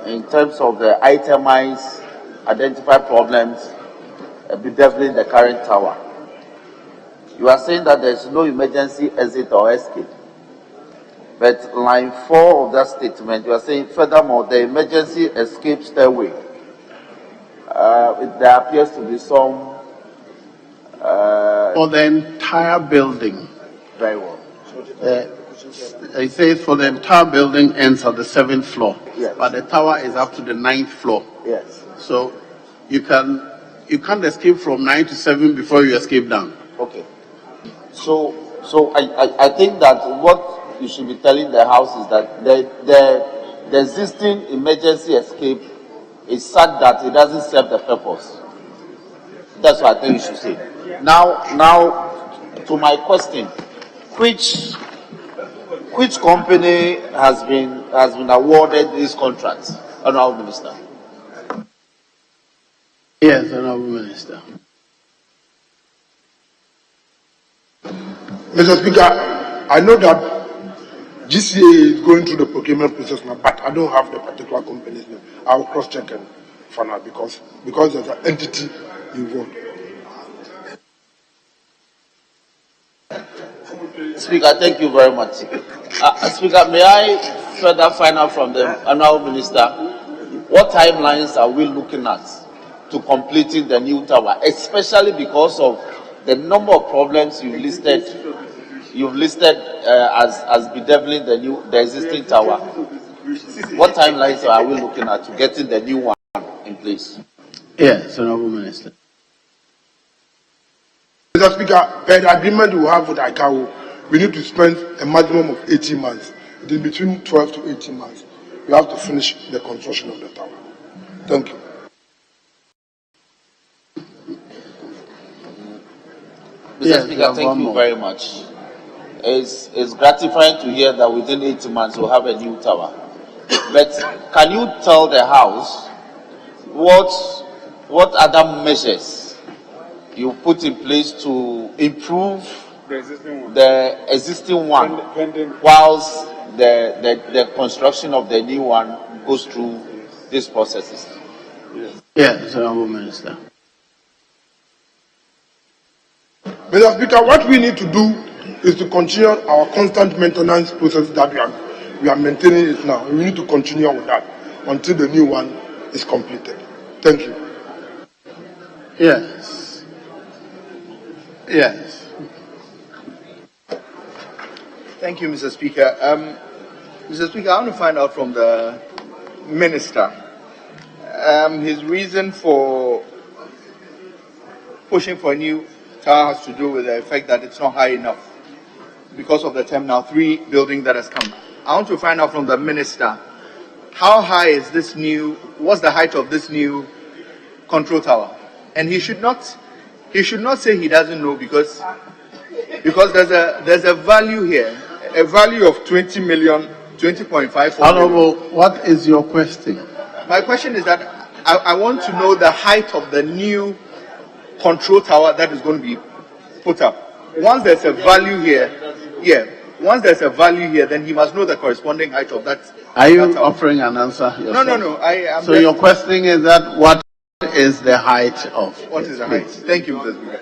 in terms of the itemized identified problems bedeviling the current tower. You are saying that there is no emergency exit or escape. But line 4 of that statement, you are saying, furthermore, the emergency escape stairway, there appears to be some... for the entire building. Very well. It says for the entire building ends at the 7th floor. Yes. But the tower is up to the 9th floor. Yes. So you can't escape from 9 to 7 before you escape down. Okay. So I think that what you should be telling the House is that the existing emergency escape is such that it doesn't serve the purpose. That's what I think you should say. Now to my question, which company has been awarded these contracts, Honorable Minister? Yes, Honorable Minister. Mr. Speaker, I know that GCA is going through the procurement process now, but I don't have the particular company's name. I will cross-check and find out because there's an entity involved. Speaker, thank you very much. Speaker, may I further find out from the Honorable Minister what timelines are we looking at to completing the new tower, especially because of the number of problems you've listed as bedeviling the existing tower. What timelines are we looking at to getting the new one in place? Yes, Honorable Minister. Mr. Speaker, per the agreement we have with ICAO, we need to spend a maximum of 18 months. It is between 12 to 18 months. We have to finish the construction of the tower. Thank you. Mr. Speaker, thank you very much. It's gratifying to hear that within 18 months we'll have a new tower. But can you tell the House what other measures you put in place to improve the existing one whilst the construction of the new one goes through these processes? Yes, Honorable Minister. Mr. Speaker, what we need to do is to continue our constant maintenance process that we are maintaining it now. We need to continue with that until the new one is completed. Thank you. Yes. Yes. Thank you, Mr. Speaker. Mr. Speaker, I want to find out from the Minister his reason for pushing for a new tower has to do with the fact that it's not high enough because of the Terminal 3 building that has come. I want to find out from the minister, how high is this new, what's the height of this new control tower? And he should not say he doesn't know because there's a value here, a value of 20 million, 20.54 Honorable, what is your question? My question is that I want to know the height of the new control tower that is going to be put up. Once there's a value here, once there's a value here, then he must know the corresponding height of that. Are you offering an answer yourself? No. So your question is that what is the height of? What is the height? Thank you, Mr. Speaker.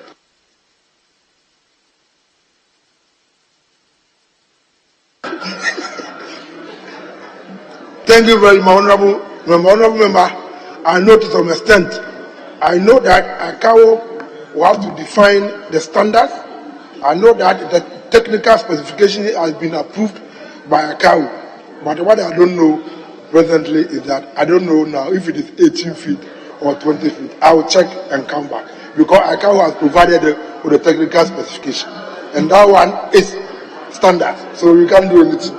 Thank you very much, honorable member. I know to some extent. I know that ICAO will have to define the standards. I know that the technical specification has been approved by ICAO. But what I don't know presently is that I don't know now if it is 18 feet or 20 feet. I will check and come back. Because ICAO has provided with the technical specification. And that one is standard. So you can't do anything.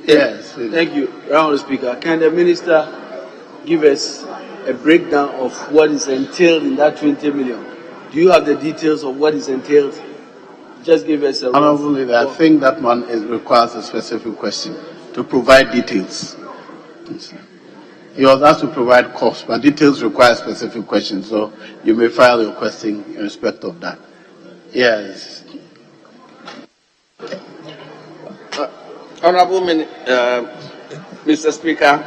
Yes. Thank you, Honourable Speaker. Can the minister give us a breakdown of what is entailed in that 20 million? Do you have the details of what is entailed? Just give us a. Honourable Leader, I think that one requires a specific question to provide details. He was asked to provide costs, but details require specific questions, so you may file your question in respect of that. Yes. Honourable Mr. Speaker,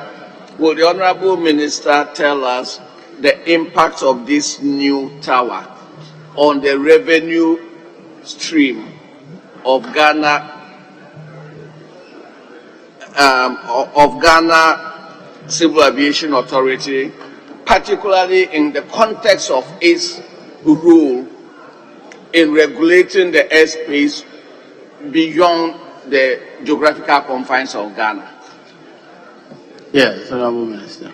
will the Honourable Minister tell us the impact of this new tower on the revenue stream of Ghana Civil Aviation Authority, particularly in the context of its role in regulating the airspace beyond the geographical confines of Ghana? Yes, Honourable Minister.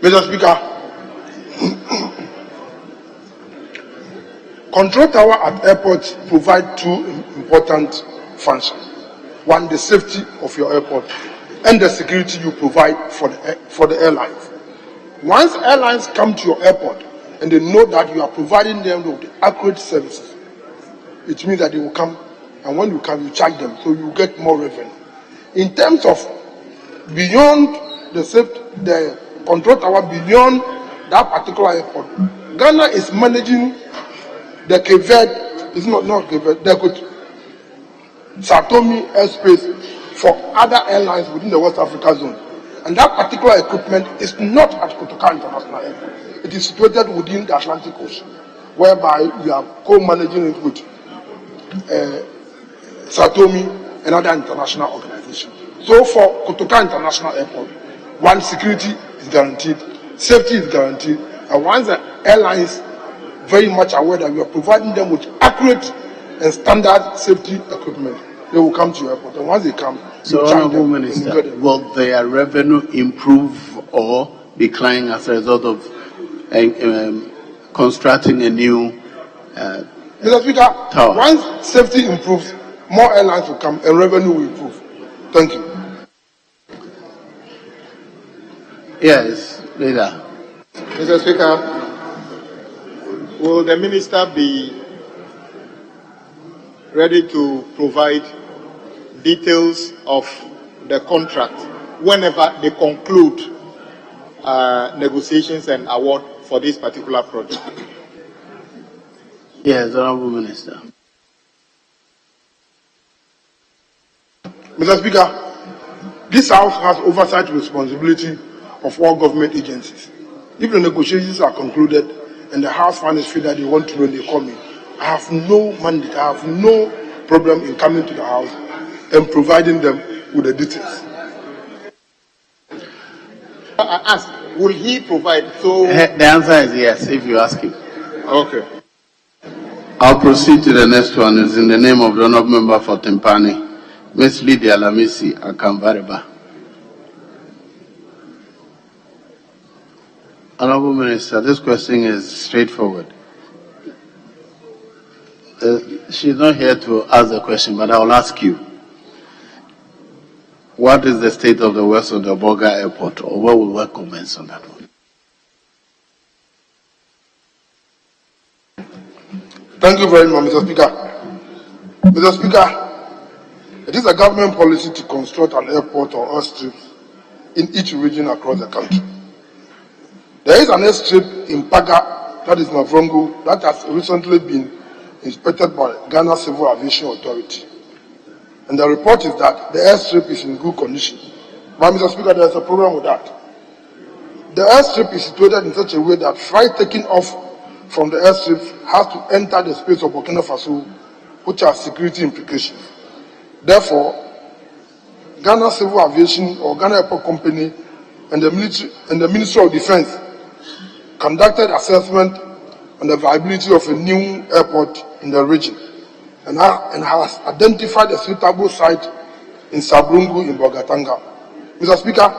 Mr. Speaker, control tower at airports provide two important functions. One, the safety of your airport, and the security you provide for the airlines. Once airlines come to your airport and they know that you are providing them with the accurate services, it means that they will come, and when you come, you charge them, so you get more revenue. In terms of beyond the control tower, beyond that particular airport, Ghana is managing the it's not the Satomi airspace for other airlines within the West Africa zone. And that particular equipment is not at Kotoka International Airport. It is situated within the Atlantic Ocean, whereby we are co-managing it with Satomi, another international organization. So for Kotoka International Airport, one, security is guaranteed, safety is guaranteed, and once the airlines very much aware that we are providing them with accurate and standard safety equipment, they will come to your airport. And once they come, so Honourable Minister, will their revenue improve or decline as a result of constructing a new Mr. Speaker, tower? Once safety improves, more airlines will come and revenue will improve. Thank you. Yes, Leader. Mr. Speaker, will the minister be ready to provide details of the contract whenever they conclude negotiations and award for this particular project? Yes, Honourable Minister. Mr. Speaker, this House has oversight responsibility of all government agencies. If the negotiations are concluded and the House finds feel that they want to know, they call me. I have no mandate, I have no problem in coming to the House and providing them with the details. I asked, will he provide? So The answer is yes, if you ask him. okay. I'll proceed to the next one. It's in the name of the Honourable Member for Timpani, Ms. Lydia Lamisi Akamvareba. Honourable Minister, this question is straightforward. She's not here to ask the question, but I will ask you. What is the state of the works of the Bulgar airport, or what will work commence on that one? Thank you very much, Mr. Speaker. Mr. Speaker, it is a government policy to construct an airport or airstrip in each region across the country. There is an airstrip in Paga, that is Mavrongo, that has recently been inspected by Ghana Civil Aviation Authority. And the report is that the airstrip is in good condition. But Mr. Speaker, there is a problem with that. The airstrip is situated in such a way that flight taking off from the airstrip has to enter the space of Burkina Faso, which has security implications. Therefore, Ghana Civil Aviation or Ghana Airport Company and the Ministry of Defense conducted assessment on the viability of a new airport in the region and has identified a suitable site in Sabrungu in Bogatanga. Mr. Speaker,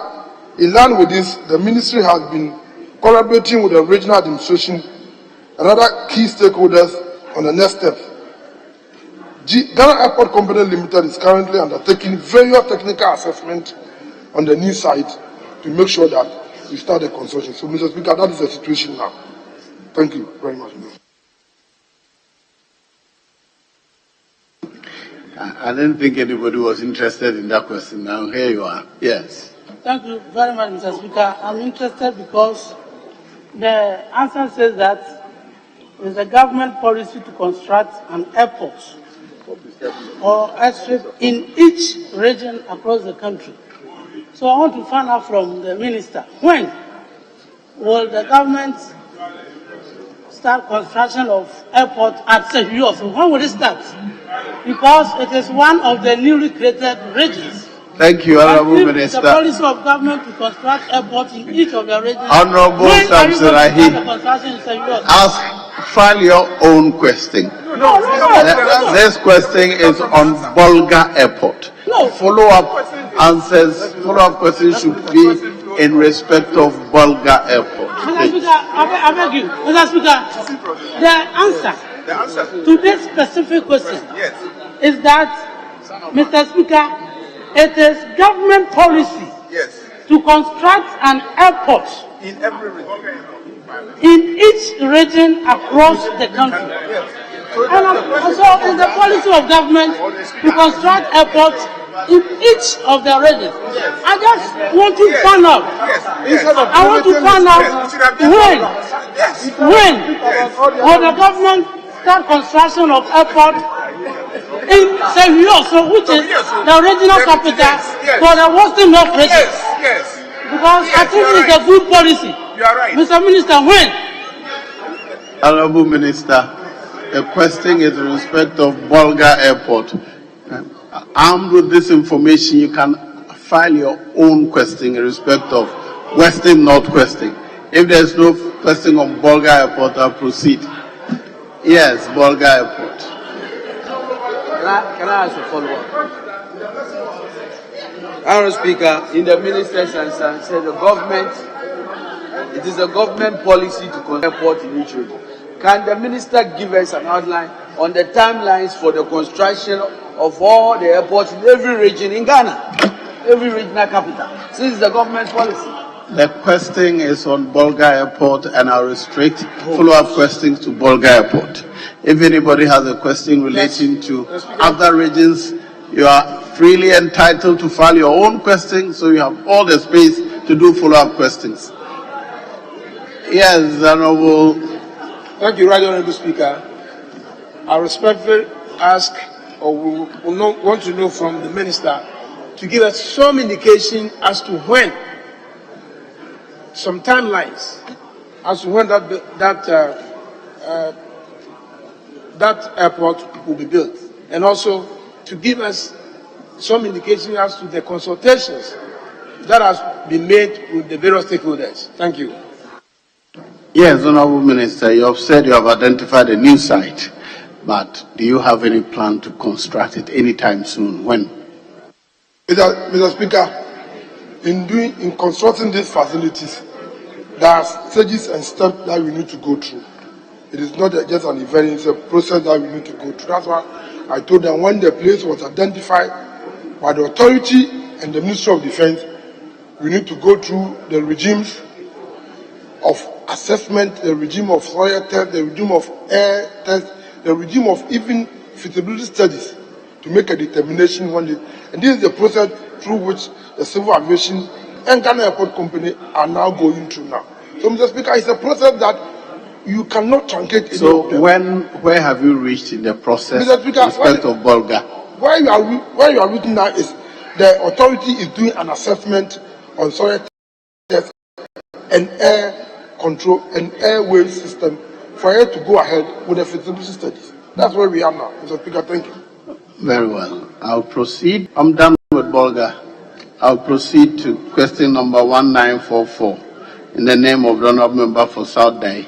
in line with this, the ministry has been collaborating with the regional administration and other key stakeholders on the next steps. Ghana Airport Company Limited is currently undertaking various technical assessments on the new site to make sure that we start the construction. So, Mr. Speaker, that is the situation now. Thank you very much. I didn't think anybody was interested in that question. Now here you are. Yes. Thank you very much, Mr. Speaker. I'm interested because the answer says that it's a government policy to construct an airport or airstrip in each region across the country. So I want to find out from the minister, when will the government start construction of airport at Sehuyo? So when will it start? Because it is one of the newly created regions. Thank you, Honourable Minister. The policy of government to construct airports in each of the regions. Honourable Samsarahi, file your own question. No. This question is on Bulgar Airport. No. Follow-up questions should be in respect of Bulgar Airport. Mr. Speaker, I beg you, Mr. Speaker, the answer to this specific question is that, Mr. Speaker, it is government policy to construct an airport in every region, in each region across the country. And also, it's the policy of government to construct airports in each of the regions. I just want to find out. I want to find out when will the government start construction of airport in Sehuyo, which is the regional capital for the Western North region. Because I think it is a good policy. You are right. Mr. Minister, when? Honourable Minister, the question is in respect of Bulgar Airport. Armed with this information, you can file your own question in respect of Western North question. If there is no question on Bulgar Airport, I'll proceed. Yes, Bulgar Airport. Can I ask a follow-up? Honourable Speaker, in the minister's answer, said the government, it is a government policy to construct airport in each region. Can the minister give us an outline on the timelines for the construction of all the airports in every region in Ghana, every regional capital? This is the government policy. The question is on Bulgar Airport, and I'll restrict follow-up questions to Bulgar Airport. If anybody has a question relating to other regions, you are freely entitled to file your own question, so you have all the space to do follow-up questions. Yes, Honourable. Thank you, Right Honourable Speaker. I respectfully ask, or will want to know from the Minister, to give us some indication as to when, some timelines, as to when that airport will be built, and also to give us some indication as to the consultations that has been made with the various stakeholders. Thank you. Yes, Honourable Minister, you have said you have identified a new site. but do you have any plan to construct it anytime soon? When? Mr. Speaker, in constructing these facilities, there are stages and steps that we need to go through. It is not just an event, it's a process that we need to go through. That's why I told them when the place was identified by the authority and the Ministry of Defense, we need to go through the regimes of assessment, the regime of soil test, the regime of air test, the regime of even feasibility studies to make a determination when they, and this is the process through which the Civil Aviation and Ghana Airport Company are now going through now. So, Mr. Speaker, it's a process that you cannot truncate. So, where have you reached in the process, Mr. Speaker, respect of Bulgar? Where you are looking now is the authority is doing an assessment on soil test and air control and airway system for it to go ahead with the feasibility studies. That's where we are now, Mr. Speaker. Thank you. Very well. I'll proceed. I'm done with Bulgar. I'll proceed to question number 1944 in the name of the Honourable Member for South Day.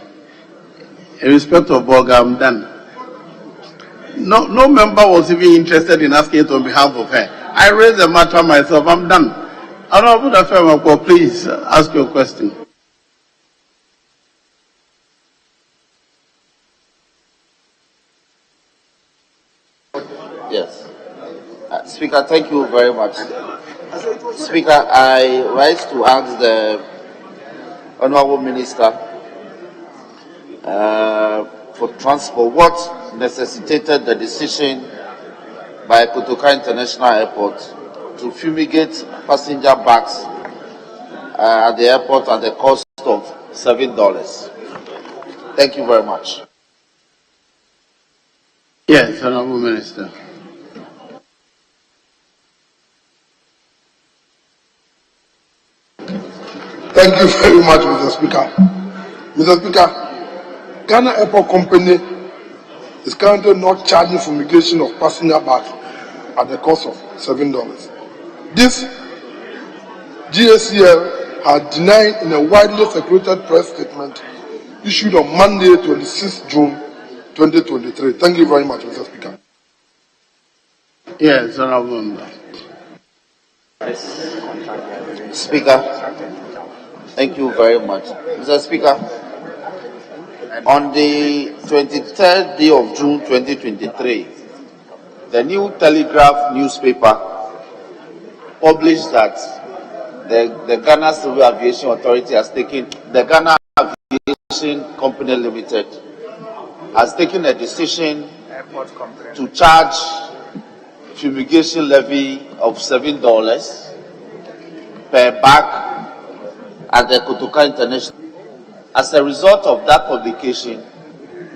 In respect of Bulgar, I'm done. No member was even interested in asking it on behalf of her. I raised the matter myself. I'm done. Honourable Dafemako, please ask your question. Yes. Speaker, thank you very much. Speaker, I rise to ask the Honourable Minister for Transport what necessitated the decision by Kotoka International Airport to fumigate passenger bags at the airport at the cost of $7. Thank you very much. Yes, Honourable Minister. Thank you very much, Mr. Speaker. Mr. Speaker, Ghana Airport Company is currently not charging fumigation of passenger bags at the cost of $7. This GACL had denied in a widely circulated press statement issued on Monday, 26 June 2023. Thank you very much, Mr. Speaker. Yes, Honourable Member. Speaker, thank you very much. Mr. Speaker, on the 23rd day of June 2023, the New Telegraph newspaper published that the Ghana Civil Aviation Authority has taken, the Ghana Aviation Company Limited has taken a decision to charge fumigation levy of $7 per bag at the Kotoka International. As a result of that publication,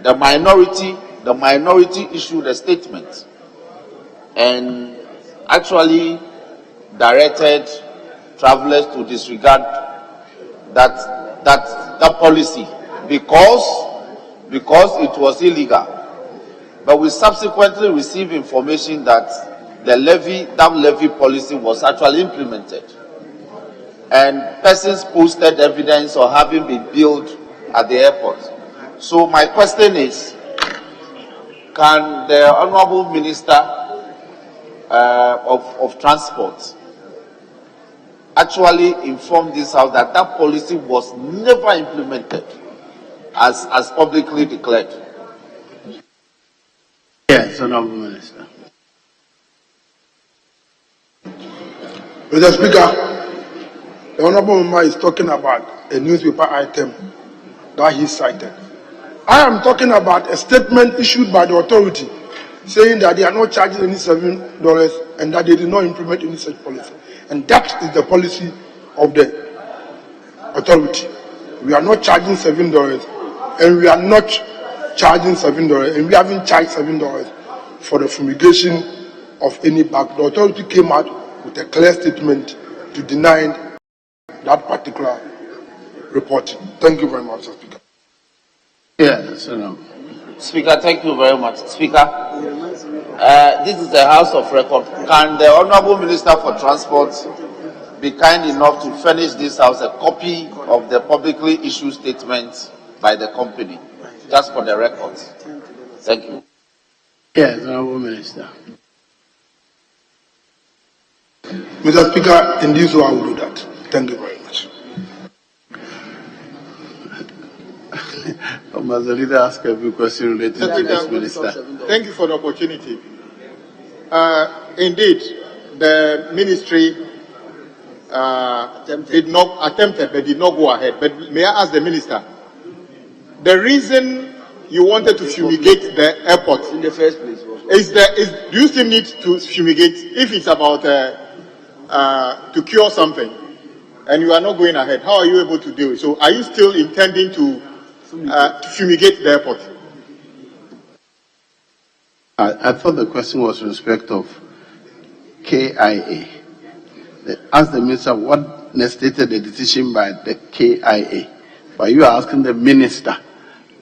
the minority issued a statement and actually directed travelers to disregard that policy because it was illegal. But we subsequently received information that that levy policy was actually implemented, and persons posted evidence of having been billed at the airport. So my question is, can the Honourable Minister of Transport actually inform this House that that policy was never implemented as publicly declared? Yes, Honourable Minister. Mr. Speaker, the Honourable Member is talking about a newspaper item that he cited. I am talking about a statement issued by the authority saying that they are not charging any $7 and that they did not implement any such policy. And that is the policy of the authority. We are not charging $7 and we are not charging $7 and we haven't charged $7 for the fumigation of any bag. The authority came out with a clear statement to deny that particular reporting. Thank you very much, Mr. Speaker. Yes, Speaker, thank you very much. Speaker, this is the House of Record. Can the Honourable Minister for Transport be kind enough to furnish this House a copy of the publicly issued statement by the company, just for the records? Thank you. Yes, Honorable Minister. Mr. Speaker, in this way I will do that. Thank you very much. I must leader ask every question related to this minister. Thank you for the opportunity. Indeed, the ministry did not attempted but did not go ahead. But may I ask the minister, the reason you wanted to fumigate the airport in the first place do you still need to fumigate if it's about to cure something and you are not going ahead? How are you able to do it? So are you still intending to fumigate the airport? I thought the question was in respect of KIA. Ask the minister what necessitated the decision by the KIA. But you are asking the minister.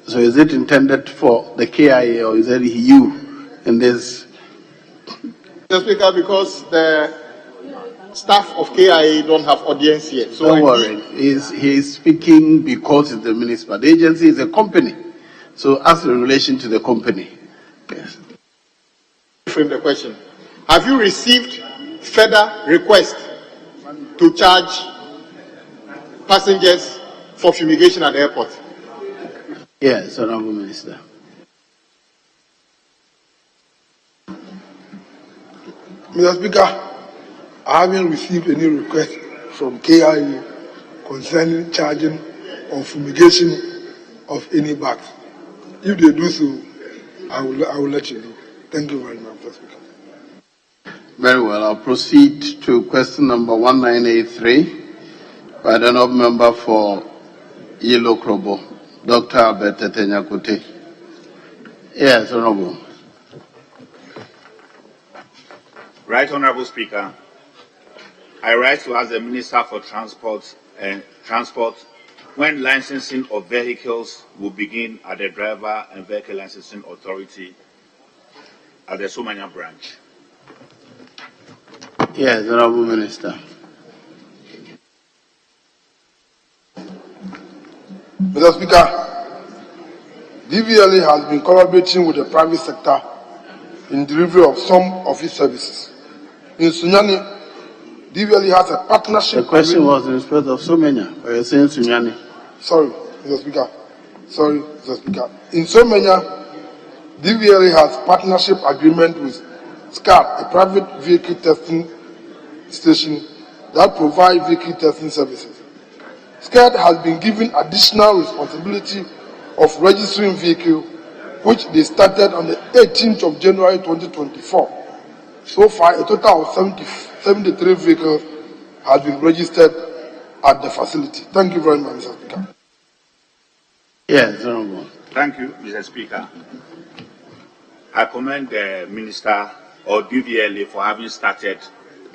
So is it intended for the KIA or is it you in this? Mr. Speaker, because the staff of KIA don't have audience yet. So don't worry. He is speaking because he's the minister. The agency is a company. So ask in relation to the company. Yes. Frame the question. Have you received further requests to charge passengers for fumigation at the airport? Yes, Honorable Minister. Mr. Speaker, I haven't received any request from KIA concerning charging or fumigation of any bags. If they do so, I will let you know. Thank you very much, Mr. Speaker. Very well. I'll proceed to question number 1983 by the honorable member for Yellow Krobo, Dr. Albert Tetenyakote. Yes, Honorable. Right, Honorable Speaker. I rise to ask the Minister for Transport when licensing of vehicles will begin at the Driver and Vehicle Licensing Authority at the Somanya branch. Yes, Honorable Minister. Mr. Speaker, DVLA has been collaborating with the private sector in delivery of some of its services. In Sunyani, DVLA has a partnership. The question was in respect of Somanya, but you're saying Sunyani. Sorry, Mr. Speaker. Sorry, Mr. Speaker. In Somanya, DVLA has partnership agreement with SCAT, a private vehicle testing station that provides vehicle testing services. SCAT has been given additional responsibility of registering vehicle, which they started on the 18th of January 2024. So far, a total of 73 vehicles has been registered at the facility. Thank you very much, Mr. Speaker. Yes, Honorable. Thank you, Mr. Speaker. I commend the Minister or DVLA for having started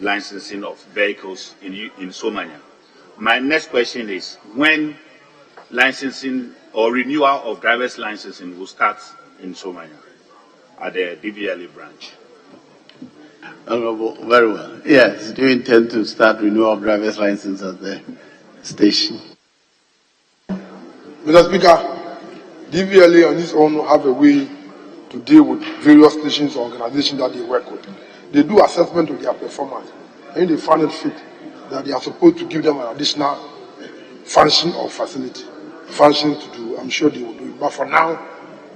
licensing of vehicles in Somanya. My next question is, when licensing or renewal of driver's licensing will start in Somanya at the DVLA branch? Honorable, very well. Yes, do you intend to start renewal of driver's license at the station? Mr. Speaker, DVLA on its own have a way to deal with various stations or organizations that they work with. They do assessment of their performance, and they find it fit that they are supposed to give them an additional function or facility, function to do. I'm sure they will do it. But for now,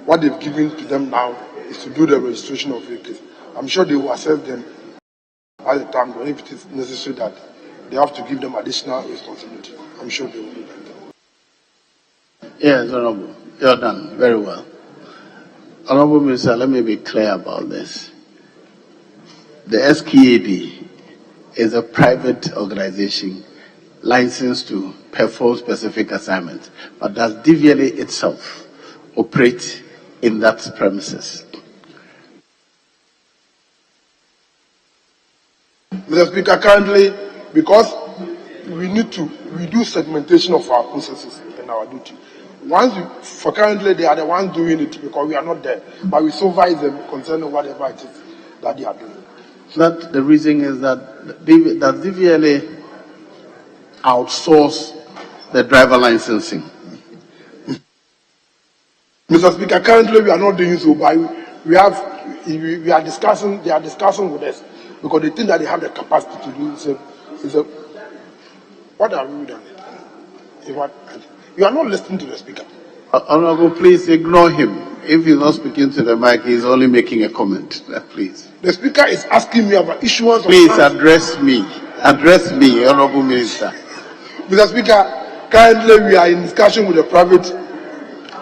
what they've given to them now is to do the registration of vehicles. I'm sure they will assess them at the time when if it is necessary that they have to give them additional responsibility. I'm sure they will do that. Yes, Honorable. You're done. Very well. Honorable Minister, let me be clear about this. The SKAD is a private organization licensed to perform specific assignments. But does DVLA itself operate in that premises? Mr. Speaker, currently, because we do segmentation of our processes and our duty. For currently, they are the ones doing it because we are not there, but we supervise them concerning whatever it is that they are doing. That the reason is that DVLA outsource the driver licensing. Mr. Speaker, currently we are not doing so, but we have we are discussing, they are discussing with us because they think that they have the capacity to do so. What are we doing? You are not listening to the speaker. Honorable, please ignore him. If he's not speaking to the mic, he's only making a comment. Please. The speaker is asking me about issuance. Please address me. Address me, Honorable Minister. Mr. Speaker, currently we are in discussion with the private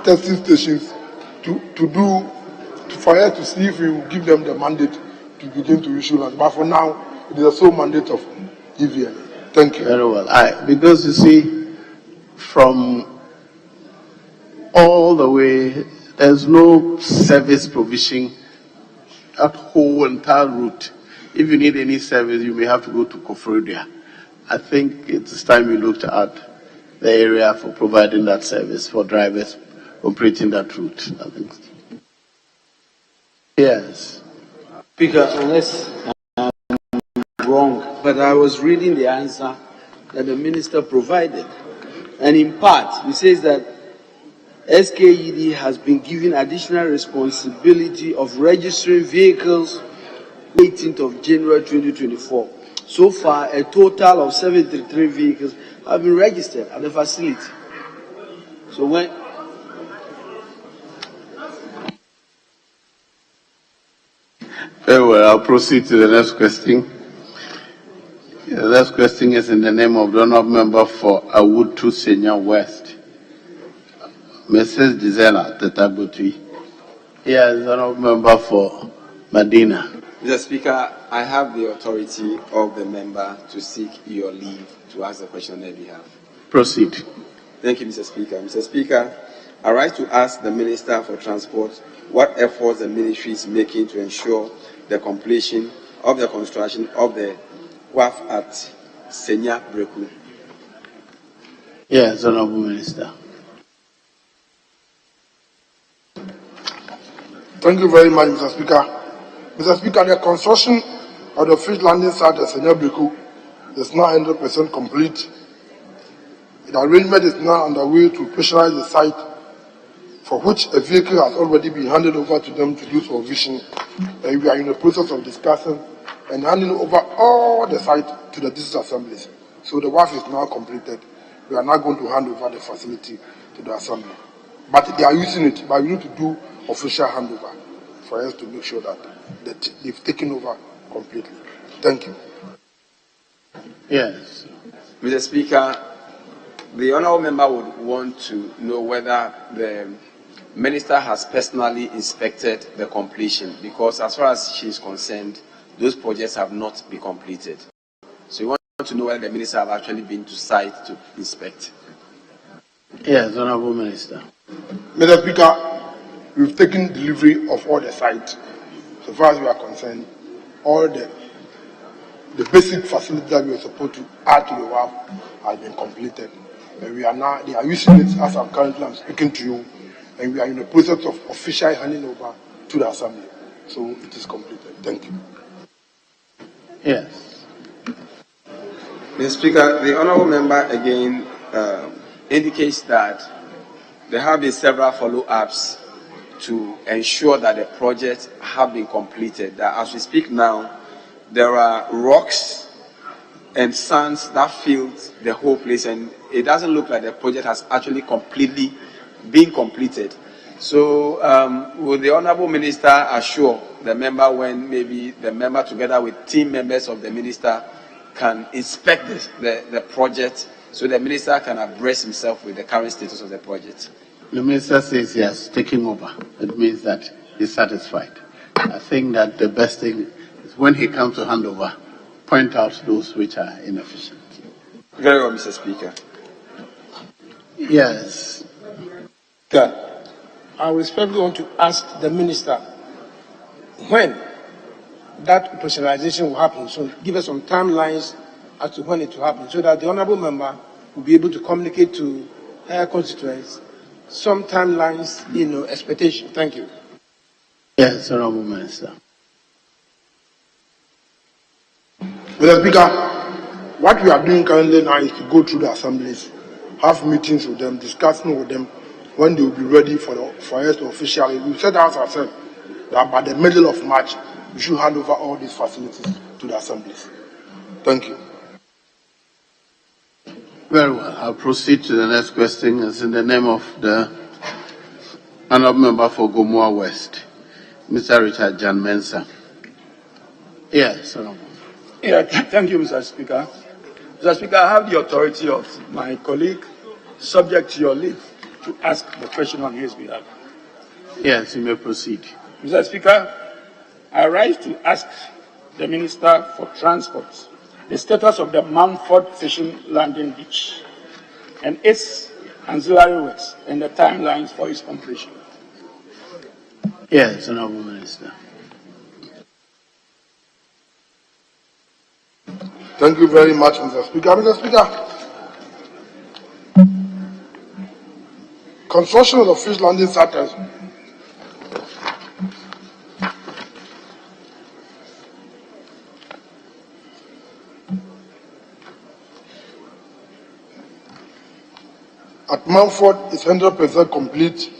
testing stations for us to see if we will give them the mandate to begin to issue lunch. But for now, it is a sole mandate of DVLA. Thank you. Very well. Because you see, from all the way, there's no service provision at whole entire route. If you need any service, you may have to go to Koforidua. I think it's time we looked at the area for providing that service for drivers operating that route. I think. Yes. Speaker, unless I'm wrong, but I was reading the answer that the minister provided. And in part, he says that SKED has been given additional responsibility of registering vehicles 18th of January 2024. So far, a total of 73 vehicles have been registered at the facility. So when Very well, I'll proceed to the next question. The next question is in the name of the honorable member for Awutu Senior West, Mrs. Gisela Tetabuti. Yes, the honorable member for Medina. Mr. Speaker, I have the authority of the member to seek your leave to ask the question on their behalf. Proceed. Thank you, Mr. Speaker. Mr. Speaker, I rise to ask the Minister for Transport what efforts the ministry is making to ensure the completion of the construction of the WAF at Senya Breku. Yes, Honorable Minister. Thank you very much, Mr. Speaker. Mr. Speaker, the construction of the fish landing site at Senya Breku is now 100% complete. The arrangement is now underway to pressurize the site, for which a vehicle has already been handed over to them to do supervision. And we are in the process of discussing and handing over all the site to the district assemblies. So the WAF is now completed. We are now going to hand over the facility to the assembly. But they are using it, but we need to do official handover for us to make sure that they've taken over completely. Thank you. Yes. Mr. Speaker, the honourable member would want to know whether the minister has personally inspected the completion, because as far as she is concerned, those projects have not been completed. So we want to know whether the minister have actually been to site to inspect. Yes, Honourable Minister. Mr. Speaker, we've taken delivery of all the sites. So far as we are concerned, all the basic facilities that we were supposed to add to the WAF has been completed. And they are using it as I'm speaking to you, and we are in the process of officially handing over to the assembly. So it is completed. Thank you. Yes. Mr. Speaker, the honourable member again indicates that there have been several follow-ups to ensure that the projects have been completed. That as we speak now, there are rocks and sands that filled the whole place, and it doesn't look like the project has actually completely been completed. So will the honourable minister assure the member when maybe the member together with team members of the minister can inspect the project so the minister can abreast himself with the current status of the project? The minister says he has taken over. It means that he's satisfied. I think that the best thing is when he comes to hand over, point out those which are inefficient. Very well, Mr. Speaker. Yes. I respectfully want to ask the minister when that operationalization will happen. So give us some timelines as to when it will happen, so that the honourable member will be able to communicate to her constituents some timelines, expectation. Thank you. Yes, Honourable Minister. Mr. Speaker, what we are doing currently now is to go through the assemblies, have meetings with them, discussing with them when they will be ready for us to officially. We set ourselves that by the middle of March, we should hand over all these facilities to the assemblies. Thank you. Very well. I'll proceed to the next question. It's in the name of the Honourable Member for Gomoa West, Mr. Richard Jan Mensah. Yes, Honourable. Yeah, thank you, Mr. Speaker. Mr. Speaker, I have the authority of my colleague, subject to your leave, to ask the question on his behalf. Yes, you may proceed. Mr. Speaker, I rise to ask the Minister for Transport the status of the Mumford Fishing Landing Beach and its ancillary works and the timelines for its completion. Yes, Honourable Minister. Thank you very much, Mr. Speaker. Mr. Speaker, construction of the fish landing site at Mumford is 100% complete.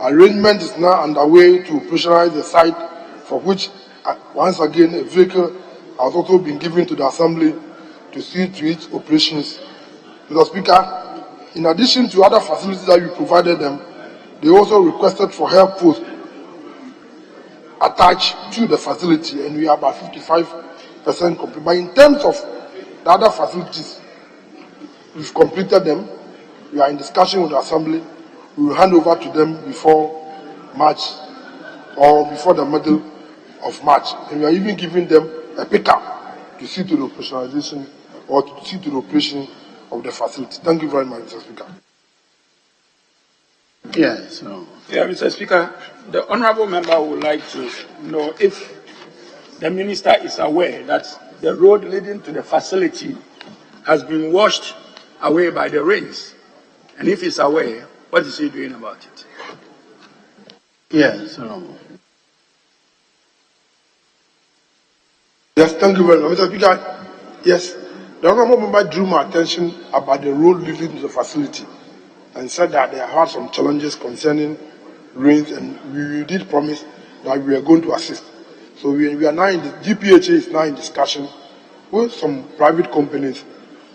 Arrangement is now underway to operationalize the site, for which, once again, a vehicle has also been given to the Assembly to see to its operations. Mr. Speaker, in addition to other facilities that we provided them, they also requested for help posts attached to the facility, and we are about 55% complete. But in terms of the other facilities, we've completed them. We are in discussion with the Assembly. We will hand over to them before March or before the middle of March. And we are even giving them a pickup to see to the operationalization or to see to the operation of the facility. Thank you very much, Mr. Speaker. Yes. Yeah, Mr. Speaker, the honourable member would like to know if the minister is aware that the road leading to the facility has been washed away by the rains. And if he's aware, what is he doing about it? Yes, Yes, thank you very much, Mr. Speaker. Yes, the honourable member drew my attention about the road leading to the facility and said that they had some challenges concerning rains, and we did promise that we are going to assist. So we are now in the GPHA is now in discussion with some private companies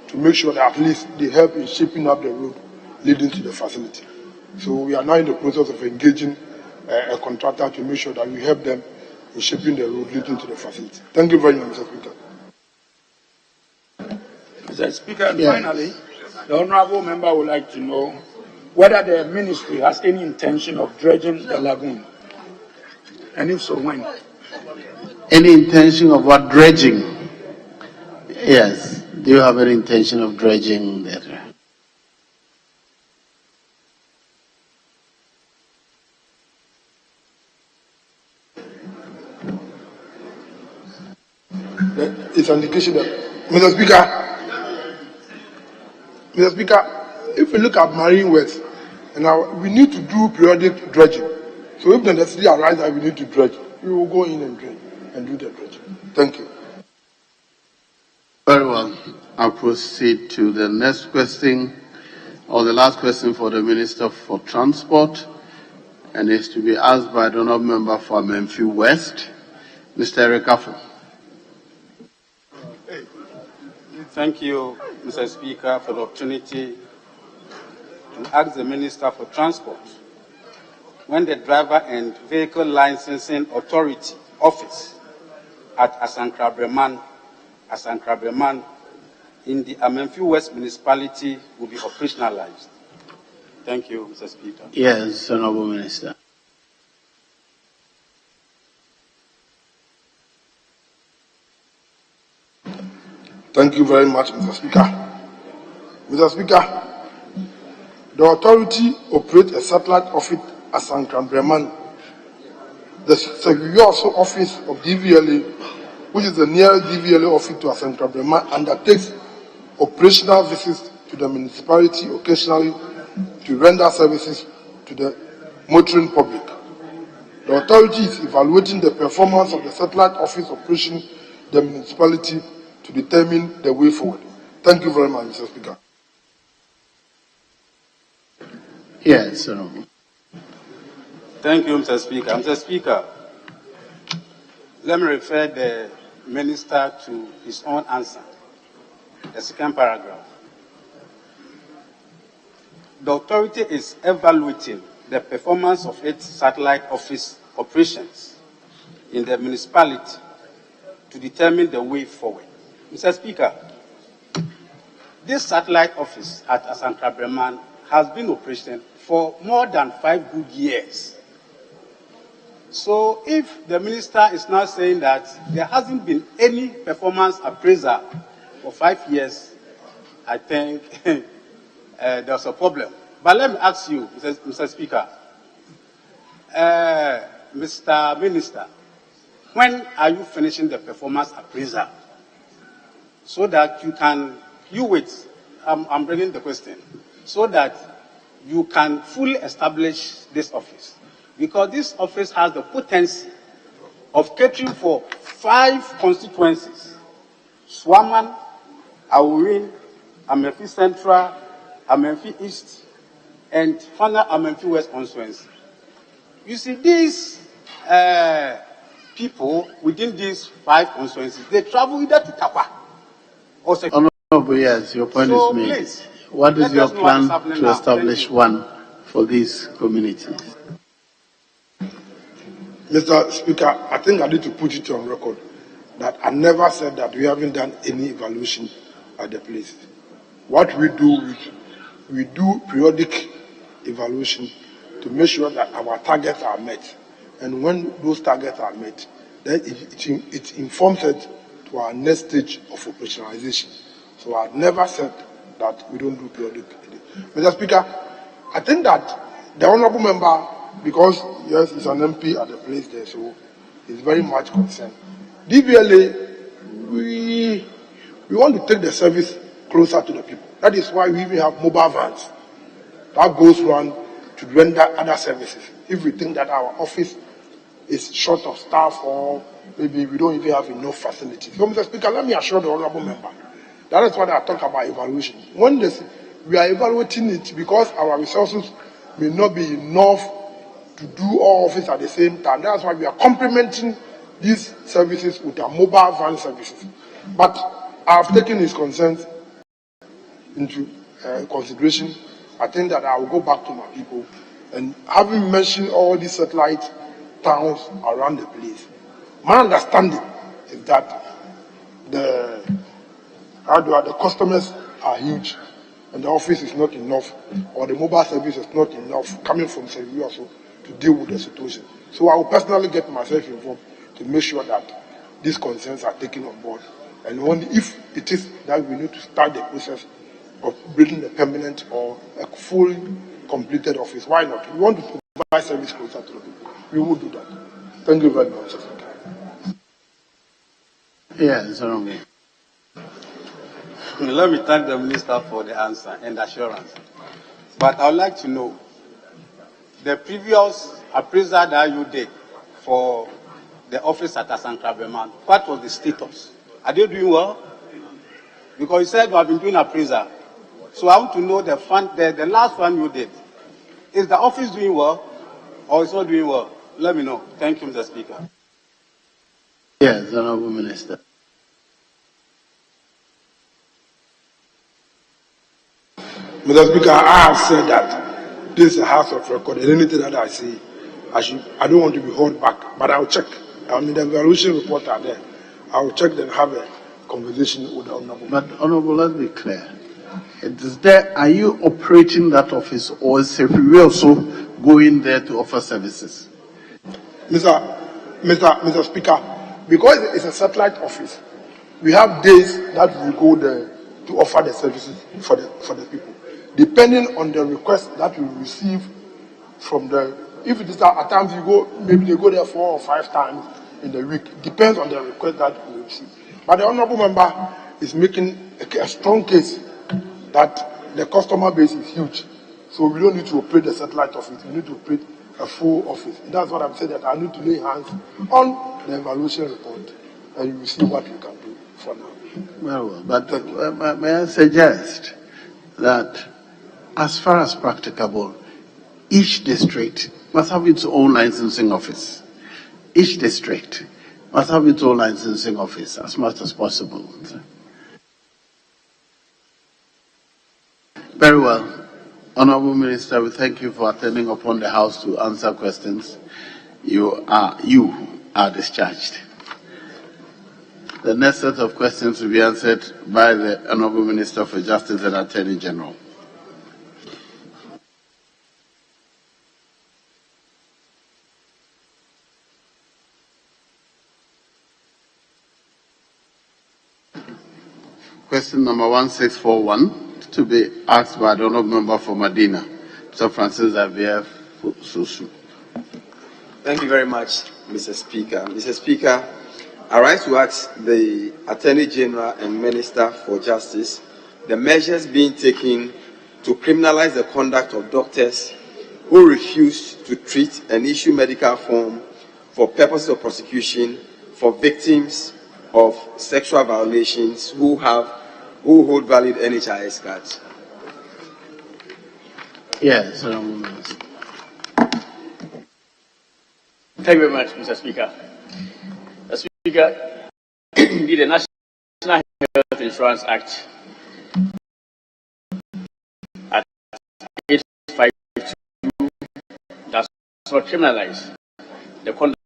to make sure that at least they help in shaping up the road leading to the facility. So we are now in the process of engaging a contractor to make sure that we help them in shaping the road leading to the facility. Thank you very much, Mr. Speaker. Mr. Speaker, and finally, the honourable member would like to know whether the ministry has any intention of dredging the lagoon, and if so, when? Any intention of what, dredging? Yes. Do you have any intention of dredging that? It's an indication that, Mr. Speaker, if we look at marine works, and now we need to do periodic dredging. So if the necessity arises that we need to dredge, we will go in and dredge and do the dredging. Thank you. Very well. I'll proceed to the next question, or the last question for the Minister for Transport, and it's to be asked by the honourable member for Memphis West, Mr. Eric Affo. Thank you, Mr. Speaker, for the opportunity to ask the Minister for Transport when the Driver and Vehicle Licensing Authority Office at Asankra Breman in the Memphis West Municipality will be operationalized. Thank you, Mr. Speaker. Yes, Honourable Minister. Thank you very much, Mr. Speaker. Mr. Speaker, the authority operates a satellite office at Asankra Breman. The Secretary Office of DVLA, which is the nearest DVLA office to Asankra Breman, undertakes operational visits to the municipality occasionally to render services to the motoring public. The authority is evaluating the performance of the satellite office operation in the municipality to determine the way forward. Thank you very much, Mr. Speaker. Yes, Honourable. Thank you, Mr. Speaker. Mr. Speaker, Let me refer the minister to his own answer, the second paragraph. The authority is evaluating the performance of its satellite office operations in the municipality to determine the way forward. Mr. Speaker, this satellite office at Asankrabreman has been operational for more than 5 good years. So if the minister is now saying that there hasn't been any performance appraiser for 5 years, I think there's a problem. But let me ask you, Mr. Speaker, Mr. Minister, when are you finishing the performance appraiser? So that you can, I'm bringing the question, so that you can fully establish this office. Because this office has the potency of catering for 5 constituencies: Swaman, Awurin, Amenfi Central, Amenfi East, and Fana Amenfi West constituency. You see, these people within these 5 constituencies, they travel either to Tapa or Honorable, yes, your point is made. Please, what is your plan to establish one for these communities? Mr. Speaker, I think I need to put it on record that I never said that we haven't done any evaluation at the place. What we do periodic evaluation to make sure that our targets are met. And when those targets are met, then it informs us to our next stage of operationalization. So I've never said that we don't do periodic. Mr. Speaker, I think that the honorable member, because yes, he's an MP at the place there, so he's very much concerned. DVLA, we want to take the service closer to the people. That is why we even have mobile vans that goes around to render other services. If we think that our office is short of staff or maybe we don't even have enough facilities. So, Mr. Speaker, let me assure the honorable member, that is what I talk about evaluation. When we are evaluating it because our resources may not be enough to do all of it at the same time. That's why we are complementing these services with our mobile van services. But I have taken his concerns into consideration. I think that I will go back to my people, and having mentioned all these satellite towns around the place, my understanding is that the customers are huge and the office is not enough, or the mobile service is not enough coming from Serbia also to deal with the situation. So I will personally get myself involved to make sure that these concerns are taken on board. And only if it is that we need to start the process of building a permanent or a fully completed office, why not? We want to provide service closer to the people. We will do that. Thank you very much. Yes, Honorable. Let me thank the minister for the answer and assurance. But I would like to know, the previous appraisal that you did for the office at Asankrabreman, what was the status? Are they doing well? Because you said you have been doing appraisal. So I want to know the last one you did. Is the office doing well or it's not doing well? Let me know. Thank you, Mr. Speaker. Yes, Honorable Minister. Mr. Speaker, I have said that this is a house of record, and anything that I say, I don't want to be held back, but I'll check. I mean, the evaluation report are there. I will check and have a conversation with the Honorable. But Honorable, let's be clear. Are you operating that office, or is we also going there to offer services? Mr. Speaker, because it's a satellite office, we have days that we go there to offer the services for the people. Depending on the request that we receive from if it is at times you go, maybe they go there 4 or 5 times in the week. Depends on the request that we receive. But the honorable member is making a strong case that the customer base is huge. So we don't need to operate the satellite office. We need to operate a full office. And that's what I'm saying, that I need to lay hands on the evaluation report, and you will see what we can do for now. Well, but may I suggest that as far as practicable, each district must have its own licensing office. Each district. must have its own licensing office as much as possible. Very well. Honorable Minister, we thank you for attending upon the House to answer questions. You are discharged. The next set of questions will be answered by the Honorable Minister for Justice and Attorney General. Question number 1641 to be asked by the Honourable Member for Medina, Mr. Francis Xavier Susu. Thank you very much, Mr. Speaker. Mr. Speaker, I rise to ask the Attorney General and Minister for Justice the measures being taken to criminalize the conduct of doctors who refuse to treat and issue medical form for purposes of prosecution for victims of sexual violations who hold valid NHIS cards. Yes, Honourable Minister. Thank you very much, Mr. Speaker. Mr. Speaker, the National Health Insurance Act at 852 does not criminalize the conduct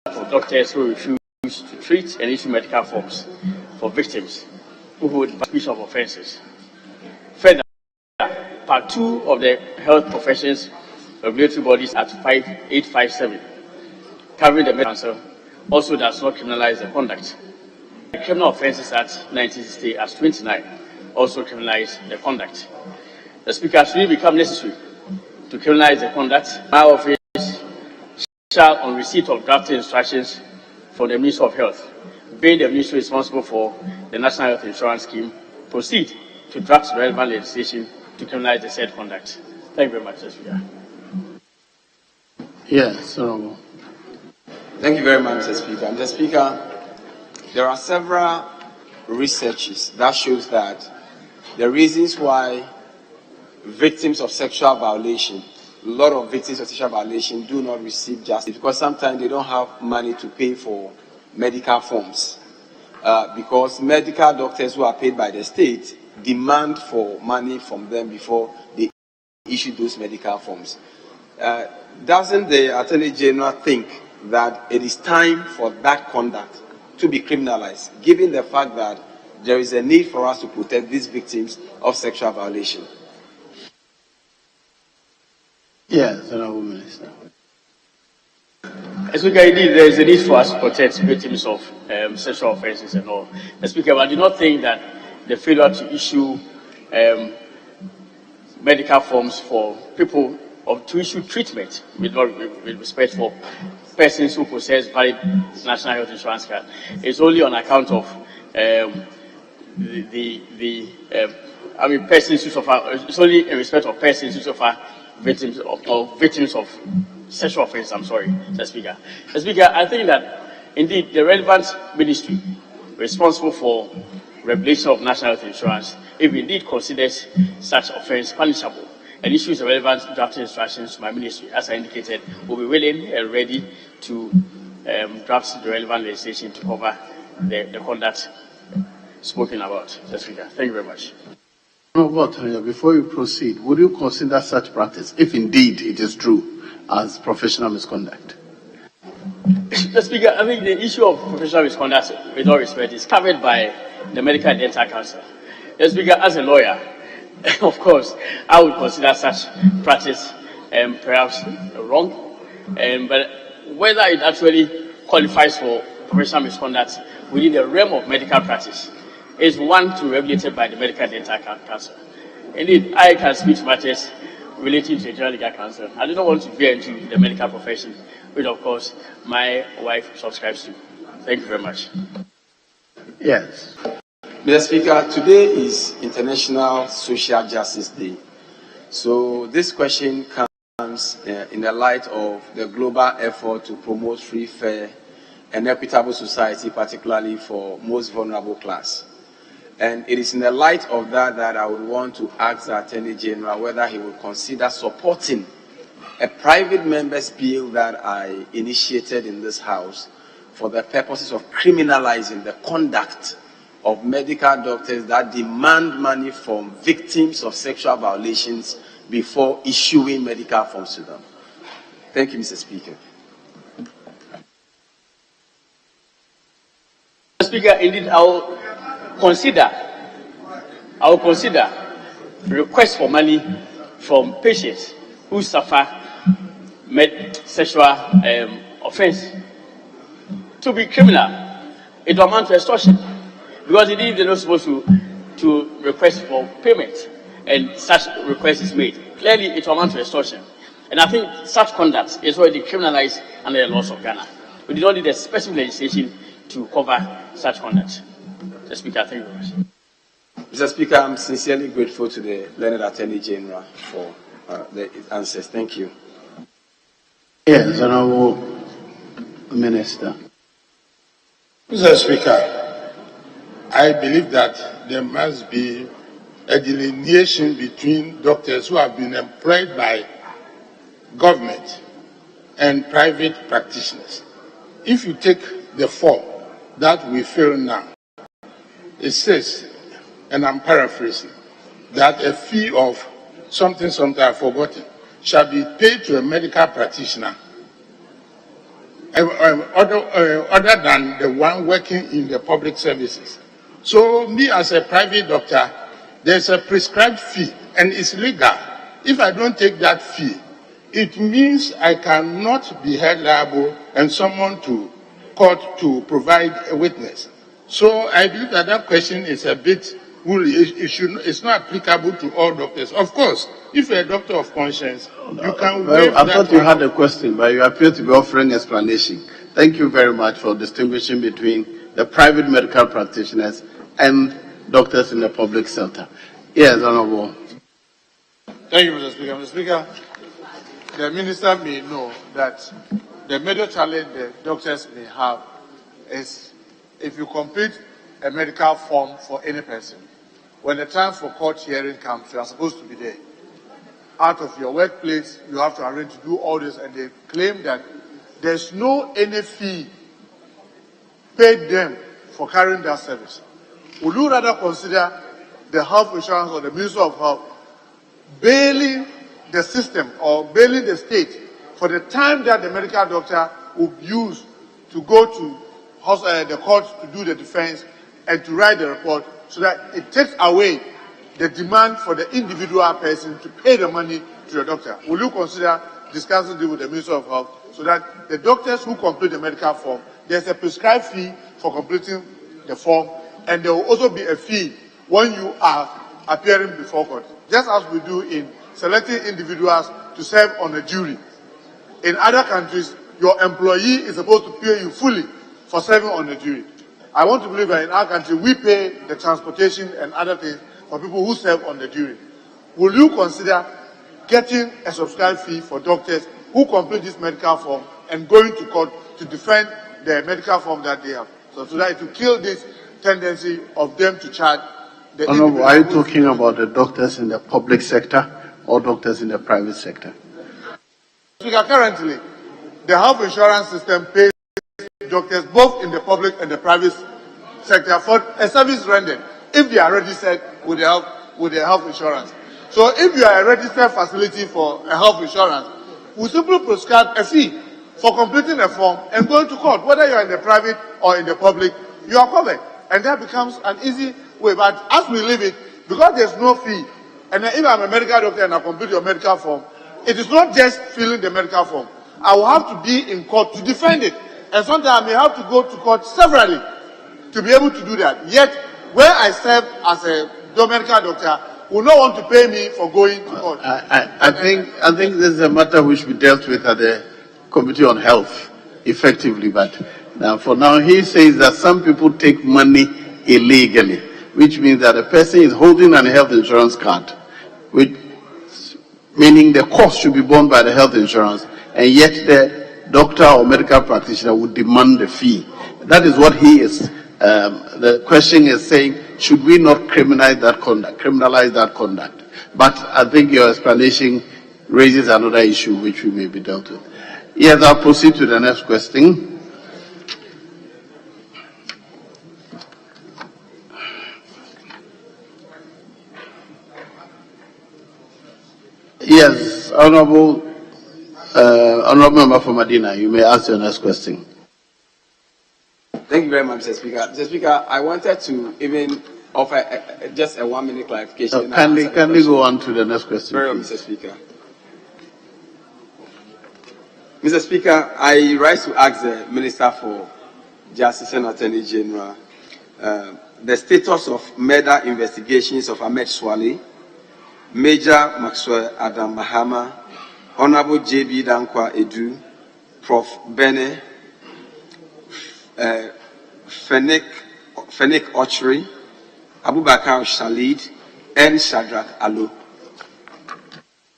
of doctors who refuse to treat and issue medical forms for victims who hold suspicion of offences. Further, Part 2 of the Health Professions Regulatory Bodies Act 5857, covering the Medical Council, also does not criminalize the conduct. The Criminal Offences Act 1960 as 29 also criminalize the conduct. The Speaker, should it become necessary to criminalize the conduct, my office shall, on receipt of drafting instructions from the Ministry of Health, being the ministry responsible for the National Health Insurance Scheme, proceed to draft relevant legislation to criminalize the said conduct. Thank you very much, Mr. Speaker. Yes, Honourable. Thank you very much, Mr. Speaker. Mr. Speaker, there are several researches that shows that the reasons why victims of sexual violation, a lot of victims of sexual violation do not receive justice because sometimes they don't have money to pay for medical forms. Because medical doctors who are paid by the state demand for money from them before they issue those medical forms. Doesn't the Attorney General think that it is time for that conduct to be criminalized, given the fact that there is a need for us to protect these victims of sexual violation? Yes, Honourable Minister. Speaker, indeed, there is a need for us to protect victims of sexual offences and all. Speaker, but I do not think that the failure to issue medical forms for people to issue treatment with respect for persons who possess valid national health insurance card is only on account of persons who suffer. It's only in respect of persons who suffer victims of sexual offences. I'm sorry, Mr. Speaker. Mr. Speaker, I think that indeed the relevant ministry responsible for regulation of national health insurance, if indeed considers such offence punishable and issues the relevant drafting instructions to my ministry, as I indicated, will be willing and ready to draft the relevant legislation to cover the conduct spoken about. Mr. Speaker, thank you very much. Before you proceed, would you consider such practice, if indeed it is true, as professional misconduct? Mr. Speaker, I think the issue of professional misconduct, with all respect, is covered by the Medical and Dental Council. Mr. Speaker, as a lawyer, of course, I would consider such practice perhaps wrong, but whether it actually qualifies for professional misconduct within the realm of medical practice is one to be regulated by the Medical and Dental Council. Indeed, I can speak to matters relating to the General Legal Council. I do not want to veer into the medical profession, which of course my wife subscribes to. Thank you very much. Yes. Mr. Speaker, today is International Social Justice Day. So this question comes in the light of the global effort to promote free, fair, and equitable society, particularly for most vulnerable class. And it is in the light of that that I would want to ask the Attorney General whether he would consider supporting a private member's bill that I initiated in this House, for the purposes of criminalizing the conduct of medical doctors that demand money from victims of sexual violations before issuing medical forms to them. Thank you, Mr. Speaker. Mr. Speaker, indeed, I will consider requests for money from patients who suffer sexual offense to be criminal. It will amount to extortion, because indeed they're not supposed to request for payment, and such request is made. Clearly, it will amount to extortion, and I think such conduct is already criminalized under the laws of Ghana. We do not need a specific legislation to cover such conduct. Mr. Speaker, thank you very much. Mr. Speaker, I'm sincerely grateful to the Learned Attorney General for the answers. Thank you. Yes, Honorable Minister. Mr. Speaker, I believe that there must be a delineation between doctors who have been employed by government and private practitioners. If you take the form that we fill now, it says, and I'm paraphrasing, that a fee of something I've forgotten shall be paid to a medical practitioner other than the one working in the public services. So me as a private doctor, there's a prescribed fee and it's legal. If I don't take that fee, it means I cannot be held liable and summoned to court to provide a witness. So I believe that that question is a bit woolly. It's not applicable to all doctors. Of course, if you're a doctor of conscience, you can waive I that thought you one. had a question, but you appear to be offering explanation. Thank you very much for distinguishing between the private medical practitioners and doctors in the public sector. Yes, Honorable. Thank you, Mr. Speaker. Mr. Speaker, the minister may know that the major challenge the doctors may have is if you complete a medical form for any person, when the time for court hearing comes, you are supposed to be there. Out of your workplace, you have to arrange to do all this, and they claim that there's no any fee paid them for carrying that service. Would you rather consider the health insurance or the Ministry of Health bailing the system or bailing the state for the time that the medical doctor will use to go to the court to do the defense and to write the report, so that it takes away the demand for the individual person to pay the money to the doctor? Will you consider discussing this with the Minister of Health, so that the doctors who complete the medical form, there's a prescribed fee for completing the form, and there will also be a fee when you are appearing before court, just as we do in selecting individuals to serve on a jury. In other countries, your employee is supposed to pay you fully for serving on the jury. I want to believe that in our country, we pay the transportation and other things for people who serve on the jury. Will you consider getting a subscribed fee for doctors who complete this medical form and going to court to defend the medical form that they have? So that it will kill this tendency of them to charge the Honorable, are you talking about the doctors in the public sector or doctors in the private sector? Speaker, currently, the health insurance system pays doctors both in the public and the private sector for a service rendered if they are registered with the health insurance. So if you are a registered facility for a health insurance, we simply prescribe a fee for completing a form and going to court. Whether you are in the private or in the public, you are covered. And that becomes an easy way. But as we leave it, because there's no fee, and if I'm a medical doctor and I complete your medical form, it is not just filling the medical form. I will have to be in court to defend it. And sometimes I may have to go to court severally to be able to do that. Yet, where I serve as a medical doctor, will not want to pay me for going to court. I think this is a matter which should be dealt with at the Committee on Health effectively. But now, for now, he says that some people take money illegally, which means that a person is holding a health insurance card, which meaning the cost should be borne by the health insurance, and yet the doctor or medical practitioner would demand the fee. That is what he is. The question is saying, should we not criminalize that conduct? But I think your explanation raises another issue which we may be dealt with. Yes, I'll proceed to the next question. Yes, Honorable Member for Medina, you may ask your next question. Thank you very much, Mr. Speaker. Mr. Speaker, I wanted to even offer just a 1-minute clarification. Kindly go on to the next question. Very well, Mr. Speaker. Mr. Speaker, I rise to ask the Minister for Justice and Attorney General the status of murder investigations of Ahmed Swale, Major Maxwell Adam Mahama, Honorable J.B. Dankwa Edu, Prof. Bene, Fennek Ochri, Abubakar Shalid, and Shadrach Alo.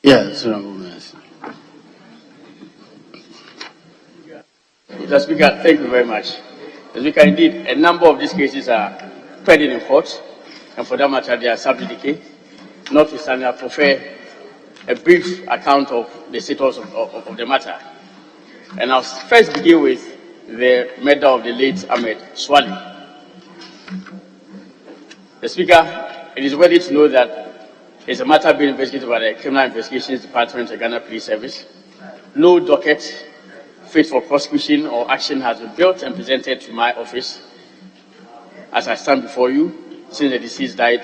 Yes, Honorable Minister. Mr. Speaker, thank you very much. Mr. Speaker, indeed, a number of these cases are pending in court, and for that matter, they are sub judice. Notwithstanding, I prefer a brief account of the status of the matter. And I'll first begin with the murder of the late Ahmed Swale. The Speaker, it is worthy to know that it's a matter being investigated by the Criminal Investigations Department of Ghana Police Service. No docket fit for prosecution or action has been built and presented to my office as I stand before you since the deceased died.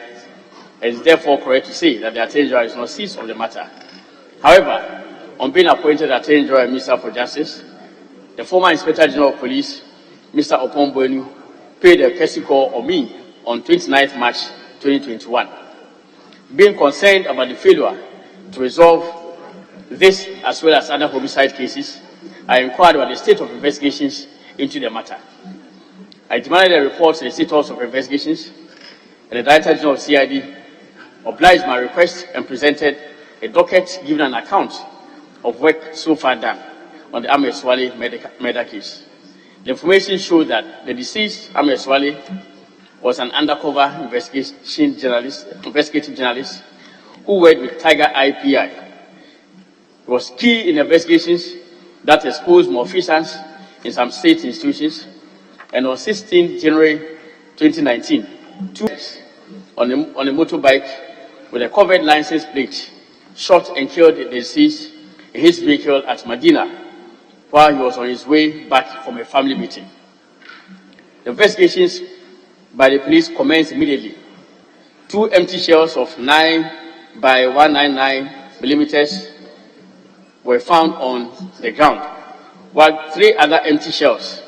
It is therefore correct to say that the Attorney General is not seized of the matter. However, on being appointed Attorney General and Minister for Justice, the former Inspector General of Police, Mr. Opon Buenu, paid a courtesy call on me on 29th March 2021. Being concerned about the failure to resolve this as well as other homicide cases, I inquired about the state of investigations into the matter. I demanded a report on the status of investigations, and the Director General of CID obliged my request and presented a docket giving an account of work so far done on the Ahmed Swale murder case. The information showed that the deceased Ahmed Swale was an undercover investigative journalist who worked with Tiger IPI. He was key in investigations that exposed malfeasance in some state institutions, and on 16 January 2019, on a motorbike with a covered license plate, shot and killed the deceased in his vehicle at Medina while he was on his way back from a family meeting. The investigations by the police commenced immediately. 2 empty shells of 9 by 199 millimeters were found on the ground, while 3 other empty shells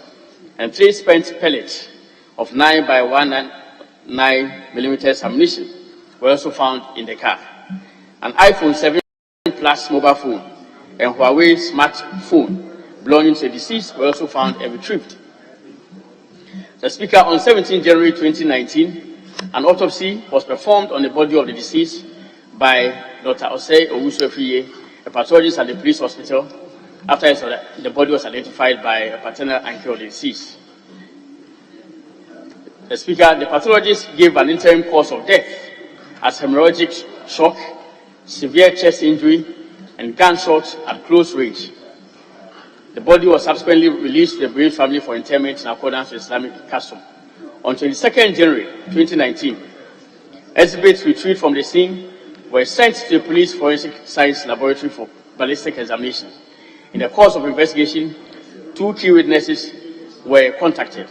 and 3 spent pellets of 9 by 199 millimeters ammunition were also found in the car. An iPhone 7 Plus mobile phone and Huawei smartphone belonging to the deceased were also found and retrieved. The Speaker, on 17 January 2019, an autopsy was performed on the body of the deceased by Dr. Osei Owusu-Efiye, a pathologist at the police hospital, after the body was identified by a paternal uncle of the deceased. The Speaker, the pathologist gave an interim cause of death as hemorrhagic shock, severe chest injury, and gunshot at close range. The body was subsequently released to the bereaved family for interment in accordance with Islamic custom. On 22nd January 2019, exhibits retrieved from the scene were sent to the police forensic science laboratory for ballistic examination. In the course of investigation, 2 key witnesses were contacted.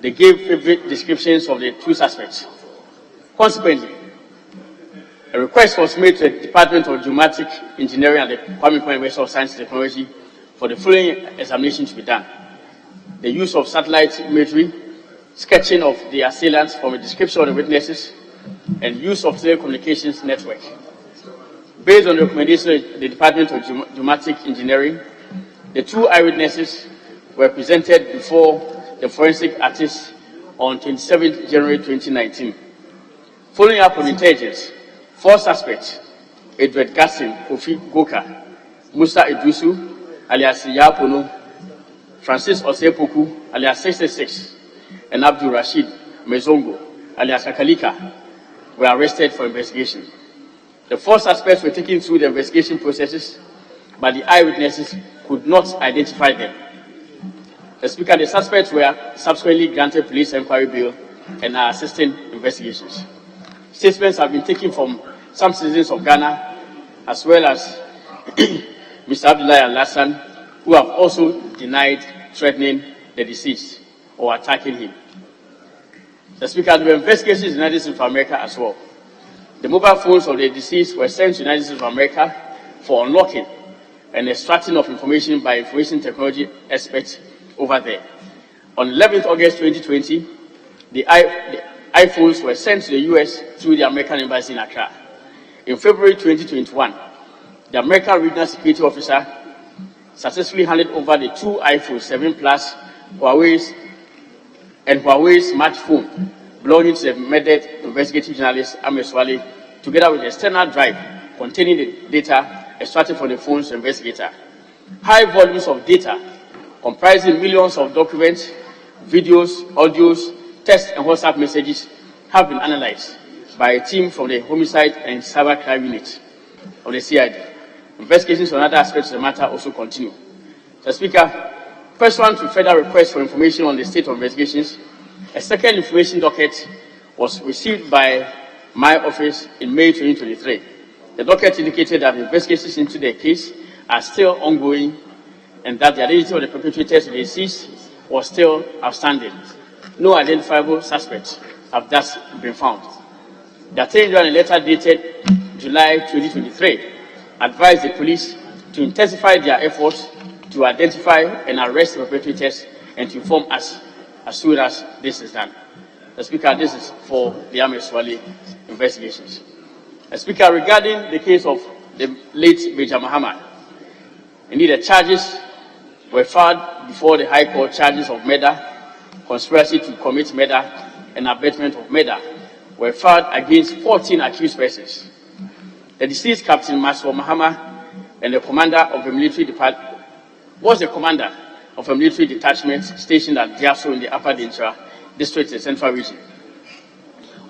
They gave vivid descriptions of the 2 suspects. Consequently, a request was made to the Department of Geomatic Engineering and the Kwame Nkrumah University of Science and Technology for the following examination to be done: the use of satellite imagery, sketching of the assailants from a description of the witnesses, and use of telecommunications network. Based on the recommendation of the Department of Geomatic Engineering, the 2 eyewitnesses were presented before the forensic artists on 27 January 2019. Following up on intelligence, 4 suspects, Edward Gassin Kofi Goka, Musa Idrisu, alias Yapono, Francis Osepoku, alias 66, and Abdul Rashid Mezongo, alias Kakalika, were arrested for investigation. The 4 suspects were taken through the investigation processes, but the eyewitnesses could not identify them. The Speaker, the suspects were subsequently granted police inquiry bail and are assisting investigations. Statements have been taken from some citizens of Ghana as well as Mr. Abdullah Al-Hassan, who have also denied threatening the deceased or attacking him. The Speaker, there were investigations in the United States of America as well. The mobile phones of the deceased were sent to the United States of America for unlocking and extracting of information by information technology experts over there. On 11th August 2020, the iPhones were sent to the US through the American Embassy in Accra. In February 2021, the American Regional Security Officer successfully handed over the two iPhone 7 Plus Huawei's smartphone belonging to the murdered investigative journalist Ahmed Swale, together with the external drive containing the data extracted from the phone's investigator. High volumes of data comprising millions of documents, videos, audios, text and WhatsApp messages have been analyzed by a team from the Homicide and Cybercrime Unit of the CID. Investigations on other aspects of the matter also continue. Mr. Speaker, pursuant to further requests for information on the state of investigations, a second information docket was received by my office in May 2023. The docket indicated that investigations into the case are still ongoing and that the identity of the perpetrators of the deceased was still outstanding. No identifiable suspects have thus been found. The Attorney General, in a letter dated July 2023, advised the police to intensify their efforts to identify and arrest the perpetrators and to inform us as soon as this is done. The Speaker, this is for the Ahmed Swale investigations. The Speaker, regarding the case of the late Major Muhammad, indeed the charges were filed before the High Court. Charges of murder, conspiracy to commit murder, and abetment of murder were filed against 14 accused persons. The deceased Captain Maswa Muhammad and the commander of a military department was the commander of a military detachment stationed at Diaso in the Upper Dentra district in the Central Region.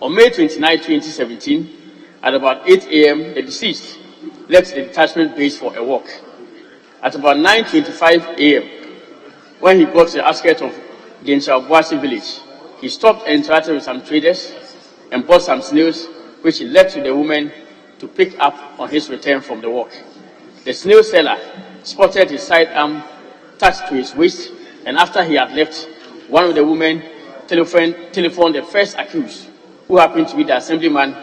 On May 29, 2017, at about 8 a.m., the deceased left the detachment base for a walk. At about 9:25 a.m., when he got to the outskirts of Dentra Boasi village, he stopped and interacted with some traders and bought some snails, which he left to the woman to pick up on his return from the walk. The snail seller spotted his sidearm touched to his waist, and after he had left, one of the women telephoned the first accused, who happened to be the assemblyman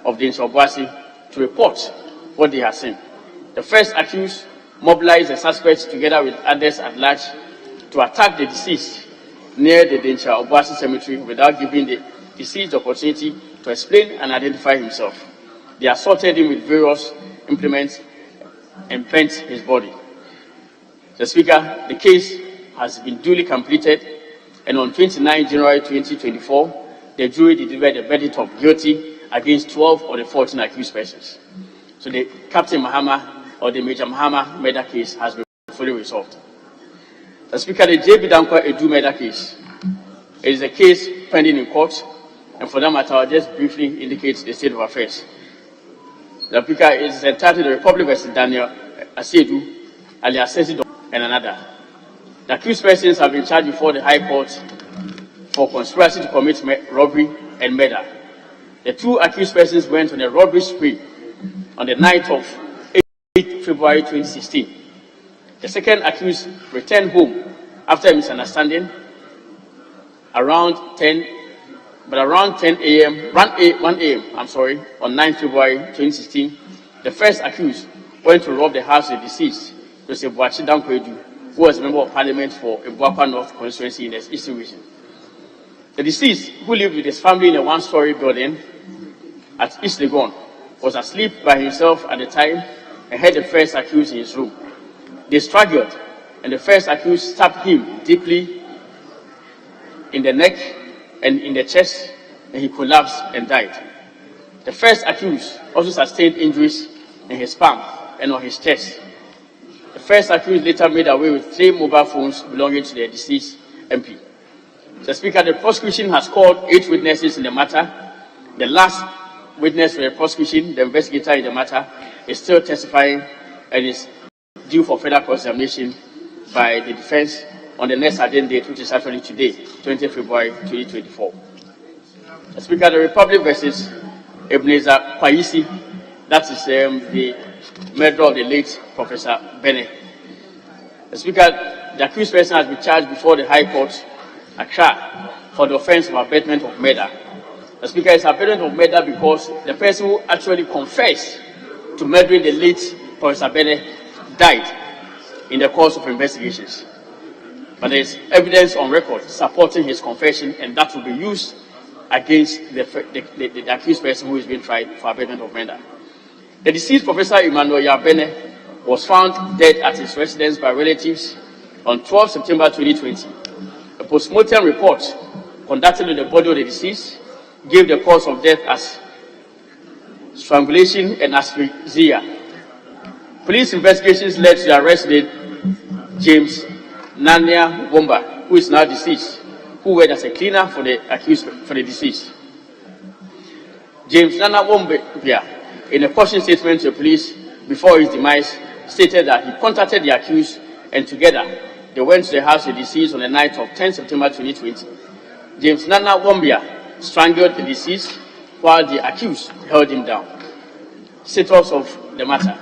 of the Boasi, to report what they had seen. The first accused mobilized the suspects together with others at large to attack the deceased near the Dentra Obuasi cemetery without giving the deceased the opportunity to explain and identify himself. They assaulted him with various implements and bent his body. The Speaker, the case has been duly completed, and on 29 January 2024, the jury delivered a verdict of guilty against 12 of the 14 accused persons. So the Captain Muhammad or the Major Muhammad murder case has been fully resolved. The Speaker, the J.B. Dankwa Edu murder case is a case pending in court, and for that matter, I'll just briefly indicate the state of affairs. The Speaker is entitled The Republic vs. Daniel Asiedu, alias Sesido, and another. The accused persons have been charged before the High Court for conspiracy to commit robbery and murder. The two accused persons went on a robbery spree on the night of 8 February 2016. The second accused returned home after a misunderstanding around 10 a.m., 1 a.m., on 9 February 2016, the first accused went to rob the house of the deceased, Joseph Boachi Dankwedu, who was a member of parliament for Ebuakwa North constituency in the Eastern region. The deceased, who lived with his family in a one-story building at East Legon, was asleep by himself at the time and heard the first accused in his room. They struggled, and the first accused stabbed him deeply in the neck and in the chest, and he collapsed and died. The first accused also sustained injuries in his palm and on his chest. The first accused later made away with 3 mobile phones belonging to the deceased MP. The Speaker, the prosecution has called 8 witnesses in the matter. The last witness for the prosecution, the investigator in the matter, is still testifying and is due for further cross-examination by the defense on the next agenda date, which is actually today, 20 February 2024. The Speaker, the Republic versus Ebenezer Kwayisi, that is the murder of the late Professor Bene. The Speaker, the accused person has been charged before the High Court, Accra, for the offence of abetment of murder. The Speaker, is abetment of murder because the person who actually confessed to murdering the late Professor Bene died in the course of investigations. But there is evidence on record supporting his confession, and that will be used against the accused person who is being tried for abetment of murder. The deceased Professor Emmanuel Yabene was found dead at his residence by relatives on 12 September 2020. A post-mortem report conducted on the body of the deceased gave the cause of death as strangulation and asphyxia. Police investigations led to the arrest of James Nania Womba, who is now deceased, who worked as a cleaner for the accused for the deceased. James Nana Womba, in a caution statement to the police before his demise, stated that he contacted the accused and together they went to the house of the deceased on the night of 10 September 2020. James Nana Wombia strangled the deceased while the accused held him down. Status of the matter.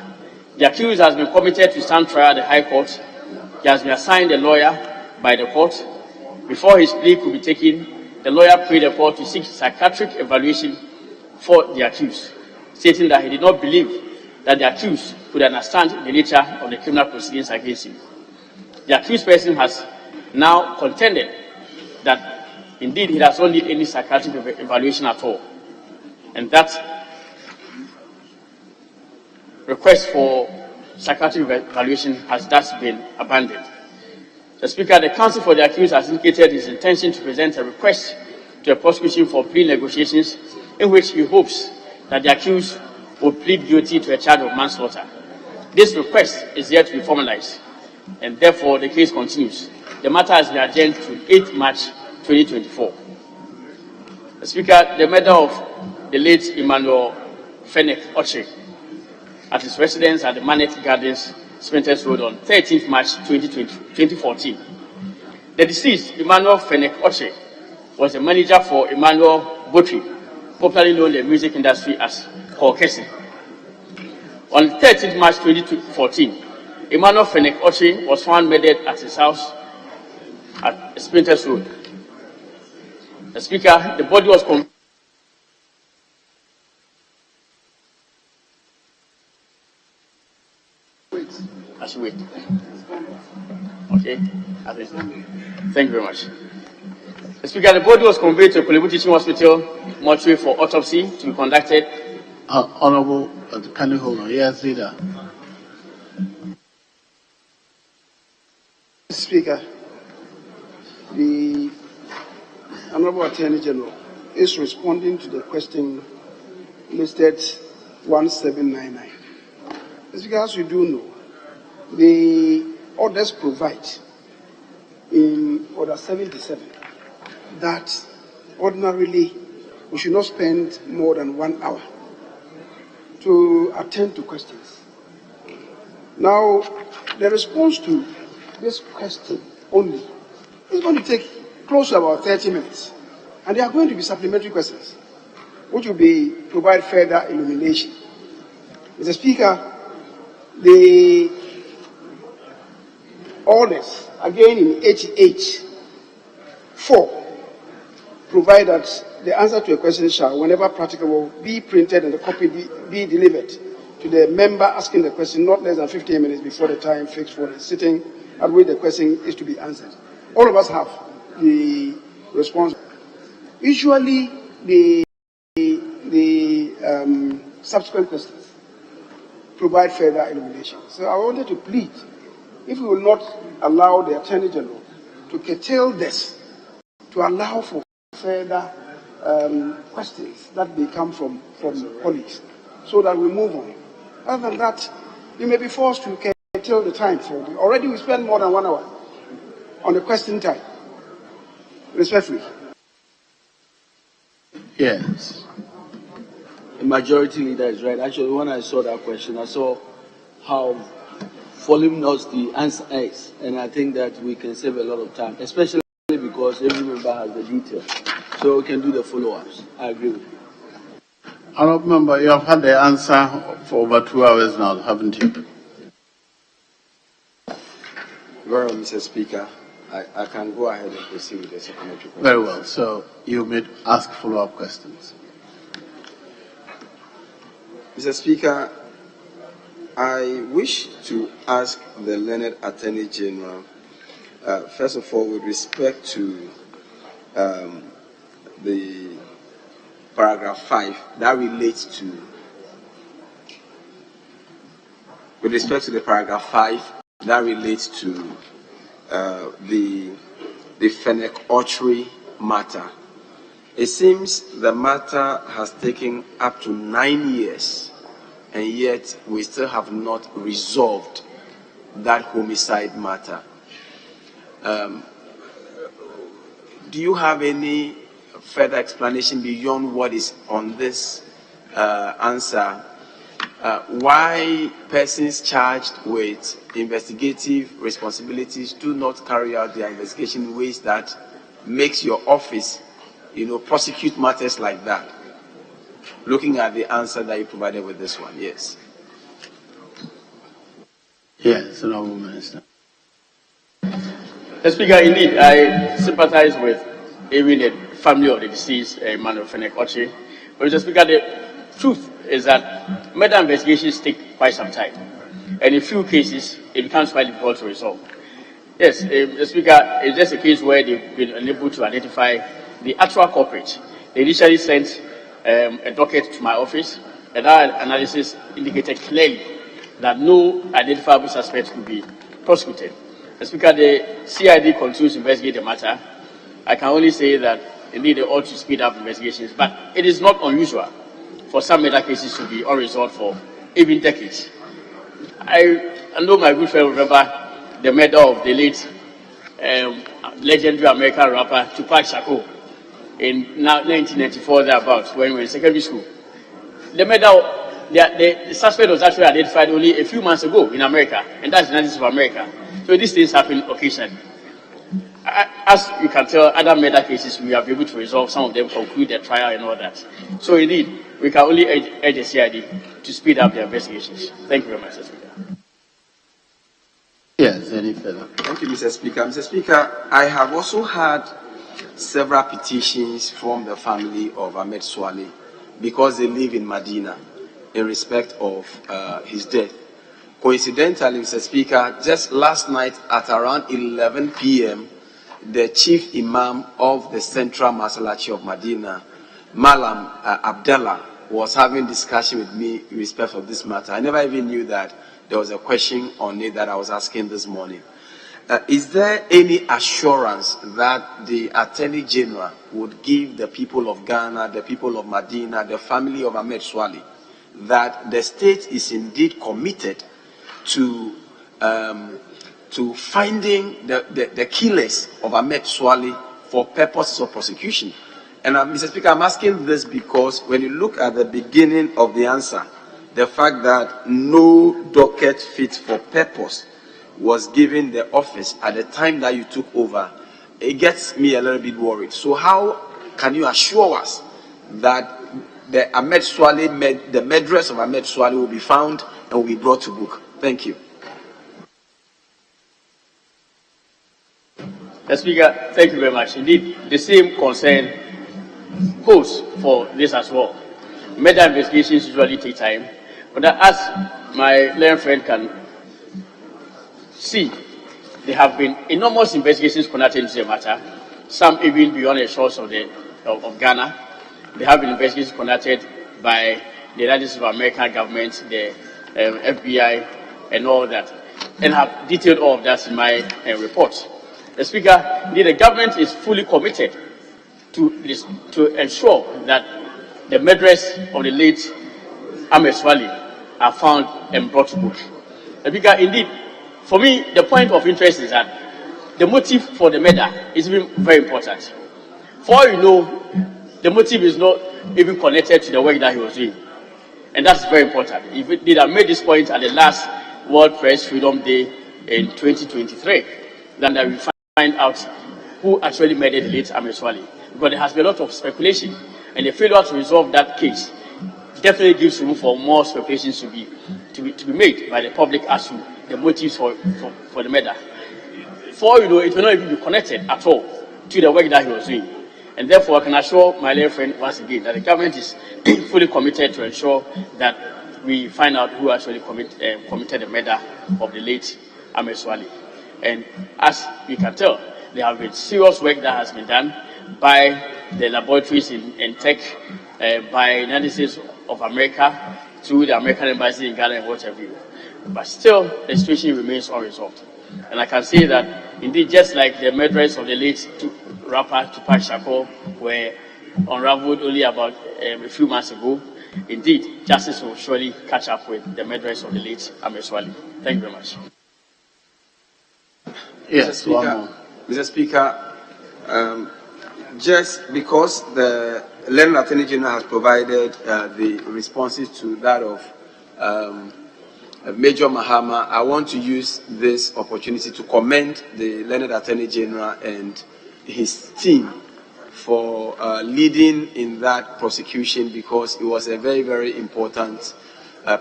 The accused has been committed to stand trial at the High Court. He has been assigned a lawyer by the court. Before his plea could be taken, the lawyer prayed the court to seek psychiatric evaluation for the accused, stating that he did not believe that the accused could understand the nature of the criminal proceedings against him. The accused person has now contended that indeed he does not need any psychiatric evaluation at all, and that request for psychiatric evaluation has thus been abandoned. The Speaker, the counsel for the accused has indicated his intention to present a request to the prosecution for plea negotiations in which he hopes that the accused will plead guilty to a charge of manslaughter. This request is yet to be formalized, and therefore the case continues. The matter has been adjourned to 8 March 2024. The Speaker, the murder of the late Emmanuel Fennec Oche at his residence at the Manet Gardens, Spinters Road on 13th March 2014. The deceased, Emmanuel Fennec Oche, was the manager for Emmanuel Botry, popularly known in the music industry as Korkesi. On 13th March 2014, Emmanuel Fennec Oche was found murdered at his house at Spinters Road. The Speaker, the body was wait. Okay. Thank you very much. The Speaker, the body was conveyed to Kolebu Teaching Hospital mortuary for autopsy to be conducted. Honorable, can you hold on? Yes, leader. Speaker, the Honorable Attorney General is responding to the question listed 1799. Speaker, as you do know, the orders provide in Order 77 that ordinarily we should not spend more than 1 hour to attend to questions. Now, the response to this question only is going to take close to about 30 minutes. And there are going to be supplementary questions, which will provide further illumination. Mr. Speaker, the orders, again in 88.4, provide that the answer to a question shall, whenever practicable, be printed and the copy be delivered to the member asking the question not less than 15 minutes before the time fixed for the sitting at which the question is to be answered. All of us have the response. Usually, the subsequent questions provide further illumination. So I wanted to plead, if we will not allow the Attorney General to curtail this, to allow for further questions that may come from colleagues, so that we move on. Other than that, we may be forced to curtail the time. Already we spend more than 1 hour on the question time. Respectfully. Yes. The majority leader is right. Actually, when I saw that question, I saw how voluminous the answer is, and I think that we can save a lot of time, especially because every member has the details, so we can do the follow-ups. I agree with you. Honourable Member, you have had the answer for over 2 hours now, haven't you? Very well, Mr. Speaker. I can go ahead and proceed with the supplementary question. Very well. So you may ask follow-up questions. Mr. Speaker, I wish to ask the learned Attorney General, first of all, with respect to the paragraph 5 that relates to, with respect to the paragraph 5 that relates to the Fennec Archery matter. It seems the matter has taken up to 9 years, and yet we still have not resolved that homicide matter. Do you have any further explanation beyond what is on this answer? Why persons charged with investigative responsibilities do not carry out their investigation in ways that makes your office, prosecute matters like that? Looking at the answer that you provided with this one, yes. Yes, Honourable Minister. Mr. Speaker, indeed, I sympathize with even the family of the deceased man of Fennec Archery. But Mr. Speaker, the truth is that murder investigations take quite some time. And in few cases, it becomes quite difficult to resolve. Yes, Mr. Speaker, it's just a case where they've been unable to identify the actual culprit. They initially sent a docket to my office, and our analysis indicated clearly that no identifiable suspect could be prosecuted. Mr. Speaker, the CID continues to investigate the matter. I can only say that indeed they ought to speed up investigations, but it is not unusual for some murder cases to be unresolved for even decades. I know my good friend will remember the murder of the late legendary American rapper Tupac Shakur in 1994 thereabouts when we were in secondary school. The murder, the suspect was actually identified only a few months ago in America, and that's the United States of America. So these things happen occasionally. As you can tell, other murder cases, we have been able to resolve, some of them conclude their trial and all that. So indeed, we can only urge the CID to speed up their investigations. Thank you very much, Mr. Speaker. Yes, any further? Thank you, Mr. Speaker. Mr. Speaker, I have also had several petitions from the family of Ahmed Swale because they live in Medina in respect of his death. Coincidentally, Mr. Speaker, just last night at around 11 p.m., the chief imam of the Central Masalachi of Medina, Malam Abdallah, was having discussion with me in respect of this matter. I never even knew that there was a question on it that I was asking this morning. Is there any assurance that the Attorney General would give the people of Ghana, the people of Medina, the family of Ahmed Swale, that the state is indeed committed to finding the killers of Ahmed Swale for purposes of prosecution? And Mr. Speaker, I'm asking this because when you look at the beginning of the answer, the fact that no docket fit for purpose was given the office at the time that you took over, it gets me a little bit worried. So how can you assure us that the Ahmed Swale, the murderers of Ahmed Swale will be found and will be brought to book? Thank you. Mr. Speaker, thank you very much. Indeed, the same concern holds for this as well. Murder investigations usually take time, but as my learned friend can see, there have been enormous investigations conducted into the matter, some even beyond the shores of Ghana. There have been investigations conducted by the United States of American government, the FBI, and all that, and have detailed all of that in my report. The Speaker, indeed, the government is fully committed to ensure that the murderers of the late Ahmed Swale are found and brought to book. The Speaker, indeed, for me, the point of interest is that the motive for the murder is even very important. For all you know, the motive is not even connected to the work that he was doing. And that's very important. If we did have made this point at the last World Press Freedom Day in 2023, then that we find out who actually murdered the late Ahmed Swale. Because there has been a lot of speculation, and the failure to resolve that case definitely gives room for more speculations to be made by the public as to the motives for the murder. For it will not even be connected at all to the work that he was doing. And therefore, I can assure my dear friend once again that the government is fully committed to ensure that we find out who actually committed the murder of the late Ameswali. And as we can tell, there have been serious work that has been done by the laboratories in Tech, by the United States of America, through the American Embassy in Ghana and whatever. But still, the situation remains unresolved. And I can say that, indeed, just like the murderers of the late rapper Tupac Shakur were unraveled only about a few months ago, indeed, justice will surely catch up with the murderers of the late Ameswali. Thank you very much. Yes, Mr. Speaker, just because the Learned Attorney General has provided the responses to that of Major Mahama, I want to use this opportunity to commend the Learned Attorney General and his team for leading in that prosecution, because it was a very, very important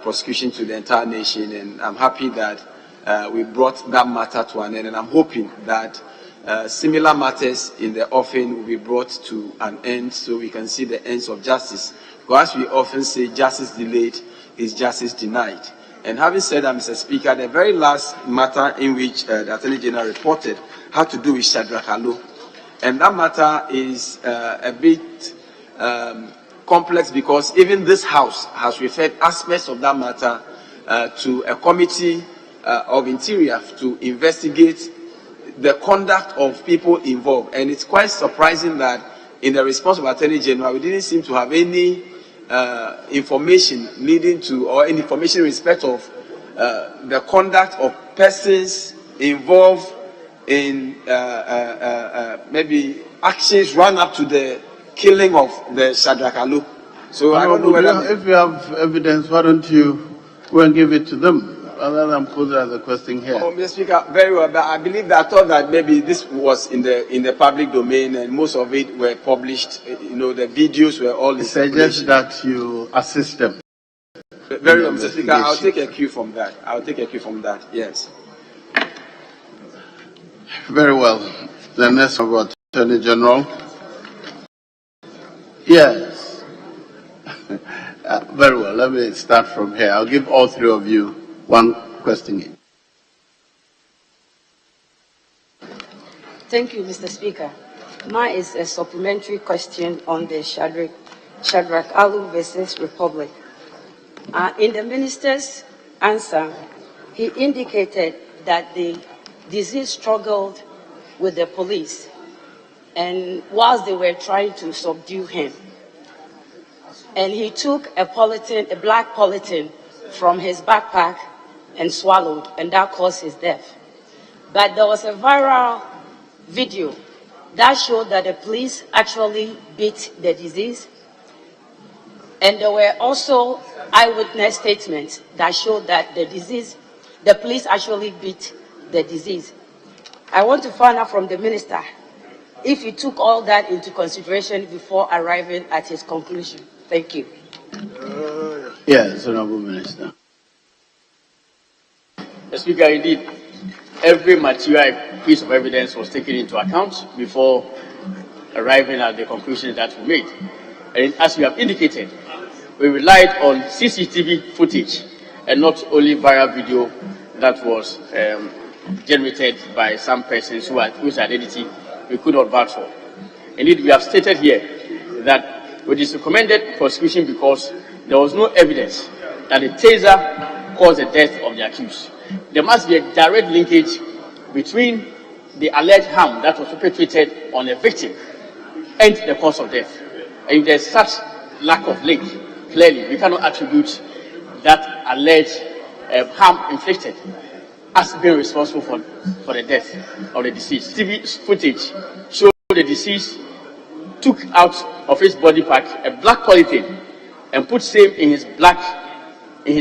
prosecution to the entire nation, and I'm happy that we brought that matter to an end, and I'm hoping that similar matters in the offing will be brought to an end so we can see the ends of justice. Because as we often say, justice delayed is justice denied. And having said that, Mr. Speaker, the very last matter in which the Attorney General reported had to do with Shadrach Alo. And that matter is a bit complex, because even this House has referred aspects of that matter to a committee of Interior to investigate the conduct of people involved. And it's quite surprising that in the response of Attorney General, we didn't seem to have any information leading to, or any information in respect of the conduct of persons involved in maybe actions run up to the killing of the Shadrach Alo. So I don't know whether... If you have evidence, why don't you go and give it to them, rather than pose it as a question here? Oh, Mr. Speaker, very well, but I believe that I thought that maybe this was in the public domain, and most of it were published. The videos were all in circulation. Suggest that you assist them. Very well, Mr. Speaker, I'll take a cue from that. Yes. Very well. The next of Attorney General. Yes. Very well. Let me start from here. I'll give all three of you one question each. Thank you, Mr. Speaker. Mine is a supplementary question on the Shadrach Alo versus Republic. In the minister's answer, he indicated that the deceased struggled with the police, and whilst they were trying to subdue him, and he took a black polythene from his backpack and swallowed, and that caused his death. But there was a viral video that showed that the police actually beat the deceased, and there were also eyewitness statements that showed that the police actually beat the deceased. I want to find out from the minister if he took all that into consideration before arriving at his conclusion. Thank you. Yes, Honorable Minister. Mr. Speaker, indeed, every material piece of evidence was taken into account before arriving at the conclusion that we made. And as we have indicated, we relied on CCTV footage and not only viral video that was generated by some persons whose identity we could not vouch for. Indeed, we have stated here that it is recommended prosecution because there was no evidence that the taser caused the death of the accused. There must be a direct linkage between the alleged harm that was perpetrated on the victim and the cause of death. And if there's such lack of link, clearly we cannot attribute that alleged harm inflicted as being responsible for the death of the deceased. TV footage showed the deceased took out of his body pack a black polythene and put same in his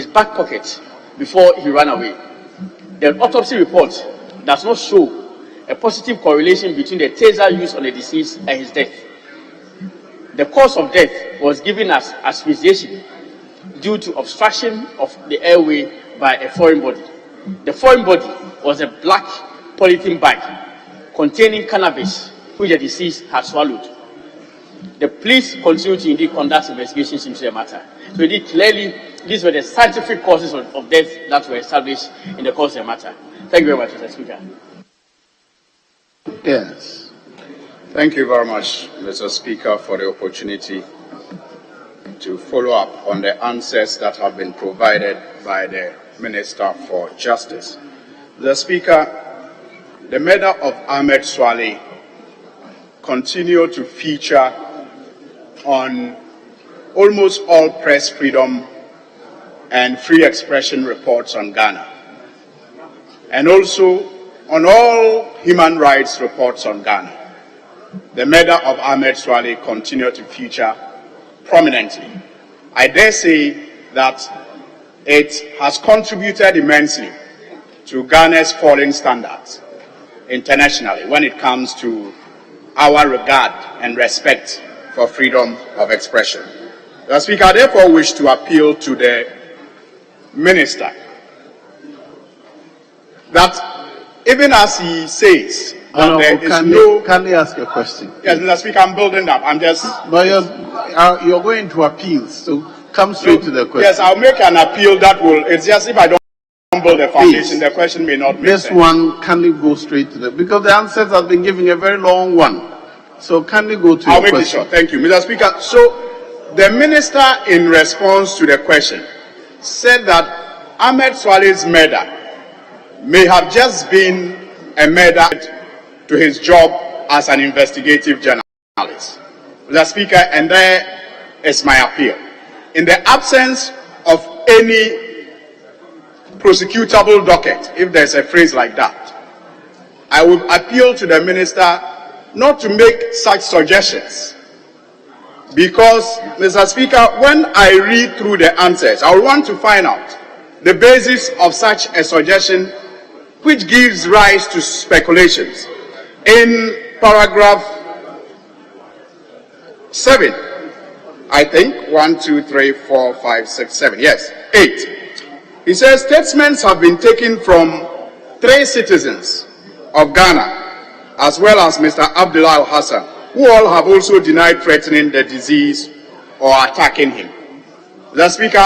back pocket before he ran away. The autopsy report does not show a positive correlation between the taser used on the deceased and his death. The cause of death was given as asphyxiation due to obstruction of the airway by a foreign body. The foreign body was a black polythene bag containing cannabis, which the deceased had swallowed. The police continue to indeed conduct investigations into the matter. So indeed, clearly, these were the scientific causes of death that were established in the course of the matter. Thank you very much, Mr. Speaker. Yes. Thank you very much, Mr. Speaker, for the opportunity to follow up on the answers that have been provided by the Minister for Justice. The Speaker, the murder of Ahmed Swale continued to feature on almost all press freedom and free expression reports on Ghana, and also on all human rights reports on Ghana. The murder of Ahmed Swale continued to feature prominently. I dare say that it has contributed immensely to Ghana's falling standards internationally when it comes to our regard and respect for freedom of expression. The Speaker, I therefore wish to appeal to the Minister that even as he says that there is can I ask a question? Yes, Mr. Speaker, I'm building up. I'm just... But you're going to appeal, so come straight to the question. Yes, I'll make an appeal that will... It's just if I don't build the foundation, the question may not make this sense. One, can you go straight to the... Because the answers have been given a very long one. So can you go to I'll your make question? it short. Thank you, Mr. Speaker. So, the Minister, in response to the question, said that Ahmed Swale's murder may have just been a murder to his job as an investigative journalist. Mr. Speaker, and there is my appeal. In the absence of any prosecutable docket, if there's a phrase like that, I would appeal to the Minister not to make such suggestions. Because, Mr. Speaker, when I read through the answers, I want to find out the basis of such a suggestion which gives rise to speculations. In paragraph 7, I think, 1, 2, 3, 4, 5, 6, 7, yes, 8. He says, statements have been taken from 3 citizens of Ghana, as well as Mr. Abdullah Hassan, who all have also denied threatening the disease or attacking him. The Speaker,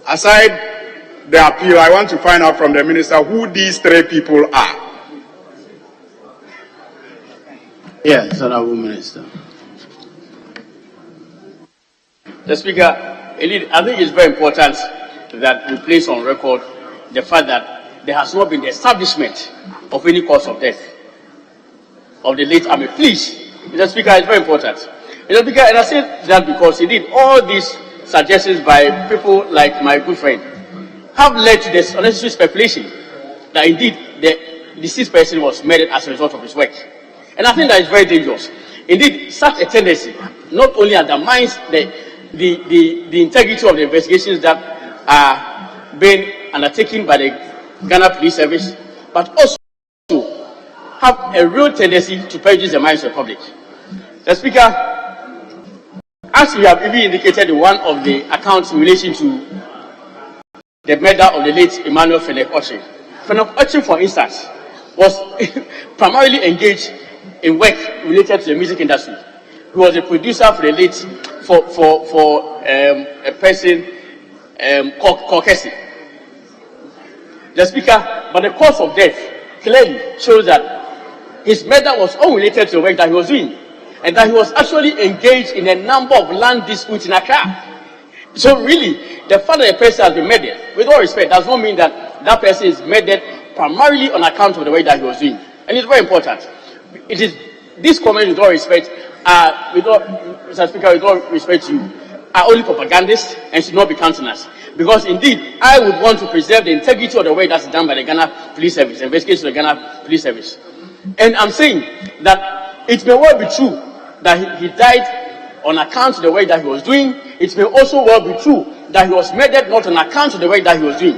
aside the appeal, I want to find out from the Minister who these 3 people are. Yes, Honourable Minister. The Speaker, indeed, I think it's very important that we place on record the fact that there has not been the establishment of any cause of death of the late Ahmed. Please, Mr. Speaker, it's very important. Mr. Speaker, and I say that because indeed all these suggestions by people like my good friend have led to this unnecessary speculation that indeed the deceased person was murdered as a result of his work. And I think that is very dangerous. Indeed, such a tendency not only undermines the integrity of the investigations that are being undertaken by the Ghana Police Service, but also have a real tendency to prejudice the minds of the public. The Speaker, as we have even indicated in one of the accounts in relation to the murder of the late Emmanuel Fenech Ochin. Fenech Ochin, for instance, was primarily engaged in work related to the music industry. He was a producer for the late, for a person called Kessie. The Speaker, but the cause of death clearly shows that his murder was unrelated to the work that he was doing, and that he was actually engaged in a number of land disputes in Accra. So really, the fact that a person has been murdered, with all respect, does not mean that that person is murdered primarily on account of the work that he was doing. And it's very important. It is this comment, with all respect, Mr. Speaker, with all respect to you, are only propagandists and should not be countenance. Because indeed, I would want to preserve the integrity of the work that's done by the Ghana Police Service, the investigation of the Ghana Police Service. And I'm saying that it may well be true that he died on account of the work that he was doing. It may also well be true that he was murdered not on account of the work that he was doing.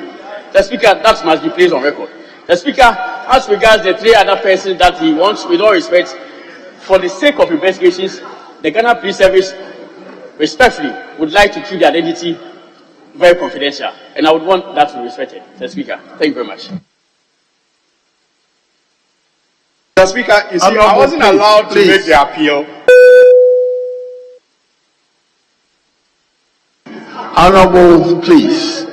The Speaker, that must be placed on record. The Speaker, as regards the 3 other persons that he wants, with all respect, for the sake of investigations, the Ghana Police Service respectfully would like to keep the identity very confidential, and I would want that to be respected. Mr. Speaker, thank you very much. Mr. Speaker, you see, I wasn't allowed to make the appeal. Honorable, please.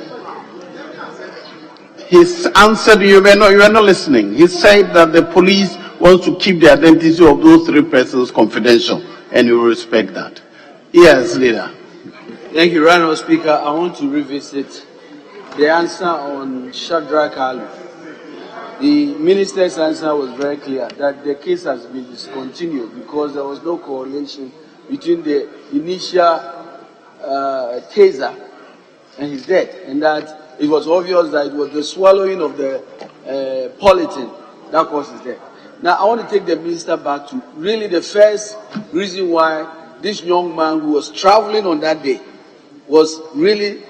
He's answered you. You were not listening. He said that the police wants to keep the identity of those 3 persons confidential, and you will respect that. Yes, leader. Thank you, Honorable Speaker. I want to revisit the answer on Shadrach Ali. The minister's answer was very clear that the case has been discontinued because there was no correlation between the initial taser and his death, and that it was obvious that it was the swallowing of the polythene that caused his death. Now, I want to take the minister back to really the first reason why this young man who was traveling on that day was really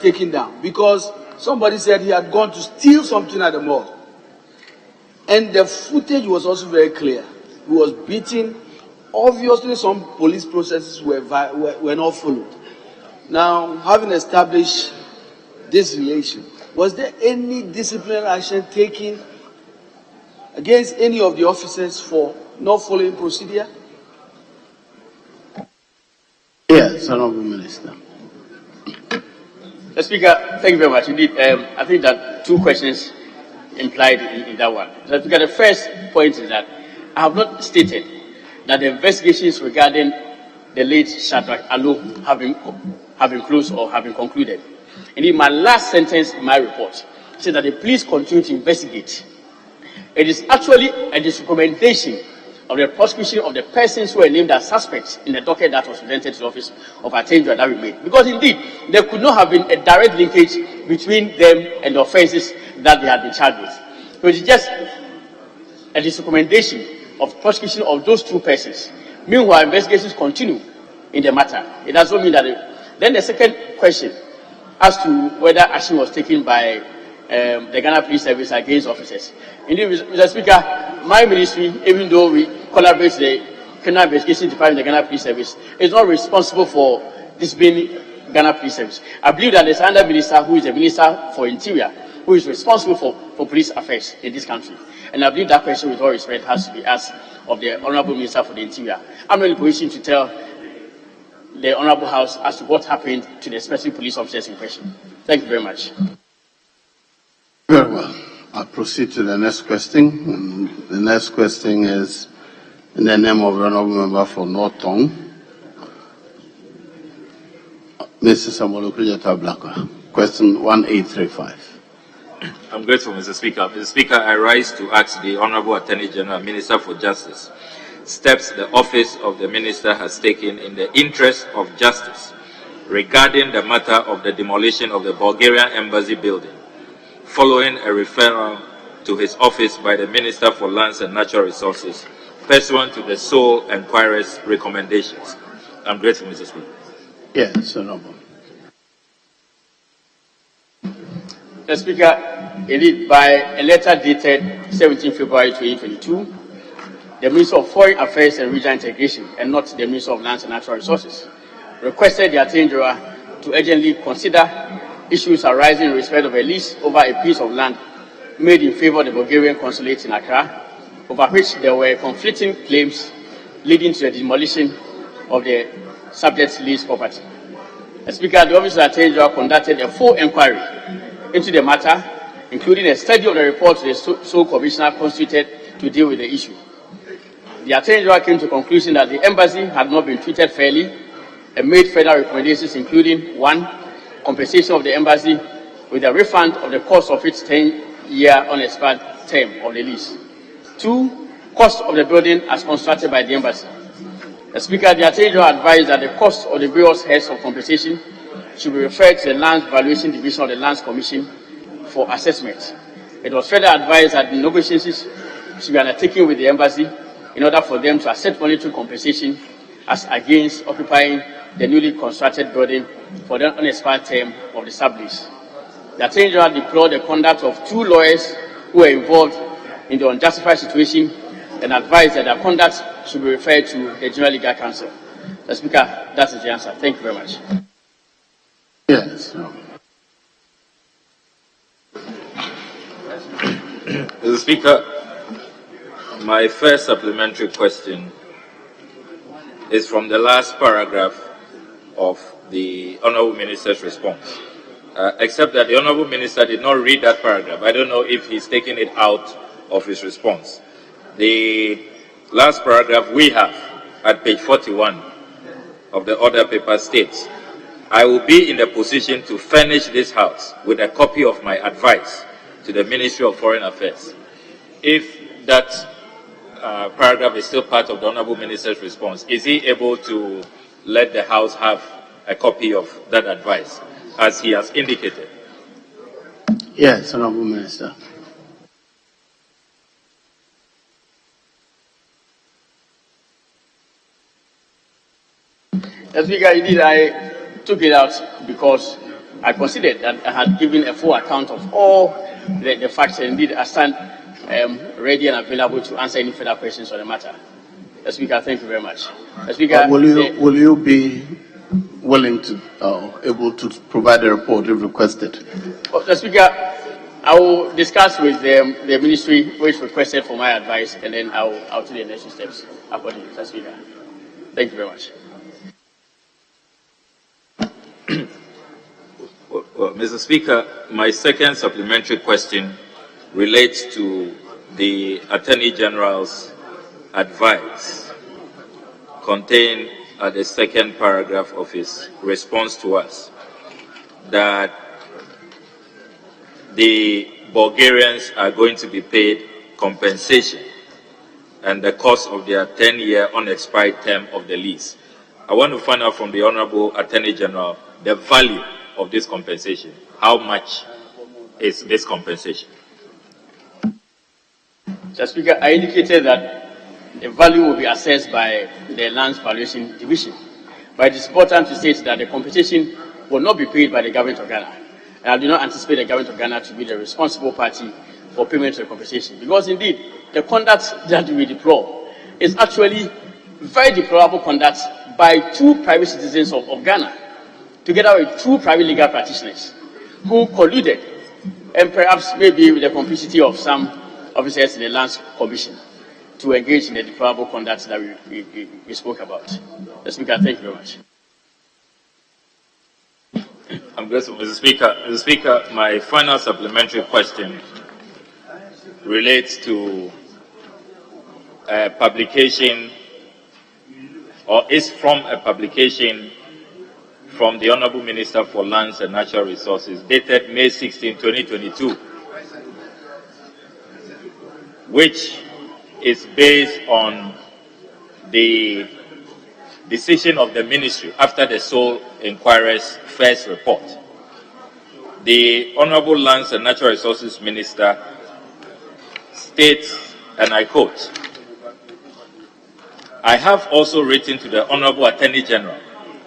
taken down, because somebody said he had gone to steal something at the mall. And the footage was also very clear. He was beaten. Obviously, some police processes were not followed. Now, having established this relation, was there any disciplinary action taken against any of the officers for not following procedure? Yes, Honorable Minister. Mr. Speaker, thank you very much. Indeed, I think that 2 questions implied in that one. Mr. Speaker, the first point is that I have not stated that the investigations regarding the late Shadrach Ali have been closed or have been concluded. Indeed, my last sentence in my report said that the police continue to investigate. It is actually a recommendation of the prosecution of the persons who were named as suspects in the docket that was presented to the office of Attorney General that we made. Because indeed, there could not have been a direct linkage between them and the offenses that they had been charged with. So it is just a recommendation of prosecution of those 2 persons. Meanwhile, investigations continue in the matter. It does not mean that. Then the second question as to whether action was taken by the Ghana Police Service against officers. Indeed, Mr. Speaker, my ministry, even though we collaborate with the Criminal Investigation Department of the Ghana Police Service, is not responsible for disciplining Ghana Police Service. I believe that there's another minister who is the Minister for Interior, who is responsible for police affairs in this country. And I believe that question, with all respect, has to be asked of the Honorable Minister for the Interior. I'm not in a position to tell the Honorable House as to what happened to the specific police officers in question. Thank you very much. Very well. I'll proceed to the next question. And the next question is in the name of the Honorable Member for North Tongue, Mr. Samuel Blackwell. Question 1835. I'm grateful, Mr. Speaker. Mr. Speaker, I rise to ask the Honorable Attorney General, Minister for Justice, steps the office of the Minister has taken in the interest of justice regarding the matter of the demolition of the Bulgarian Embassy building, following a referral to his office by the Minister for Lands and Natural Resources, pursuant to the sole inquirer's recommendations. I'm grateful, Mr. Speaker. Yes, Honorable. Mr. Speaker, indeed, by a letter dated 17 February 2022, the Minister of Foreign Affairs and Regional Integration, and not the Minister of Lands and Natural Resources, requested the Attorney General to urgently consider issues arising in respect of a lease over a piece of land made in favor of the Bulgarian consulate in Accra, over which there were conflicting claims leading to the demolition of the subject's leased property. Mr. Speaker, the Office of the Attorney General conducted a full inquiry into the matter, including a study of the report to the sole commissioner constituted to deal with the issue. The Attorney General came to the conclusion that the embassy had not been treated fairly and made further recommendations, including 1, compensation of the embassy with a refund of the cost of its 10-year unexpired term of the lease. 2, cost of the building as constructed by the embassy. The Speaker, the Attorney General advised that the cost of the various heads of compensation should be referred to the Land Valuation Division of the Lands Commission for assessment. It was further advised that the negotiations should be undertaken with the embassy in order for them to accept monetary compensation as against occupying the newly constructed building for the unexpired term of the sublease. The Attorney General deplored the conduct of 2 lawyers who were involved in the unjustified situation and advised that their conduct should be referred to the General Legal Counsel. Mr. Speaker, that is the answer. Thank you very much. Yes. Mr. Speaker, my first supplementary question is from the last paragraph of the Honourable Minister's response. Except that the Honourable Minister did not read that paragraph. I don't know if he's taken it out of his response. The last paragraph we have at page 41 of the order paper states, I will be in the position to furnish this House with a copy of my advice to the Ministry of Foreign Affairs. If that paragraph is still part of the Honourable Minister's response, is he able to let the House have a copy of that advice, as he has indicated? Yes, Honourable Minister. As Speaker, indeed, I took it out because I considered that I had given a full account of all the facts, and indeed I stand ready and available to answer any further questions on the matter. As Speaker, thank you very much. As Speaker, will you be willing to, able to provide a report if requested? Mr. Speaker, I will discuss with the ministry which requested for my advice, and then I'll take the necessary steps accordingly, Mr. Speaker. Thank you very much. Well, Mr. Speaker, my second supplementary question relates to the Attorney General's advice contained at the second paragraph of his response to us, that the Bulgarians are going to be paid compensation and the cost of their 10-year unexpired term of the lease. I want to find out from the Honourable Attorney General the value of this compensation. How much is this compensation? Mr. Speaker, I indicated that the value will be assessed by the Lands Valuation Division. But it is important to state that the compensation will not be paid by the government of Ghana. And I do not anticipate the government of Ghana to be the responsible party for payment of the compensation. Because indeed, the conduct that we deplore is actually very deplorable conduct by two private citizens of Ghana, together with two private legal practitioners who colluded, and perhaps maybe with the complicity of some officers in the Lands Commission, to engage in the deplorable conduct that we spoke about. Mr. Speaker, thank you very much. I'm grateful, Mr. Speaker. Mr. Speaker, my final supplementary question relates to a publication, or is from a publication from the Honourable Minister for Lands and Natural Resources, dated May 16, 2022, which is based on the decision of the ministry after the sole inquirer's first report. The Honourable Lands and Natural Resources Minister states, and I quote, I have also written to the Honourable Attorney General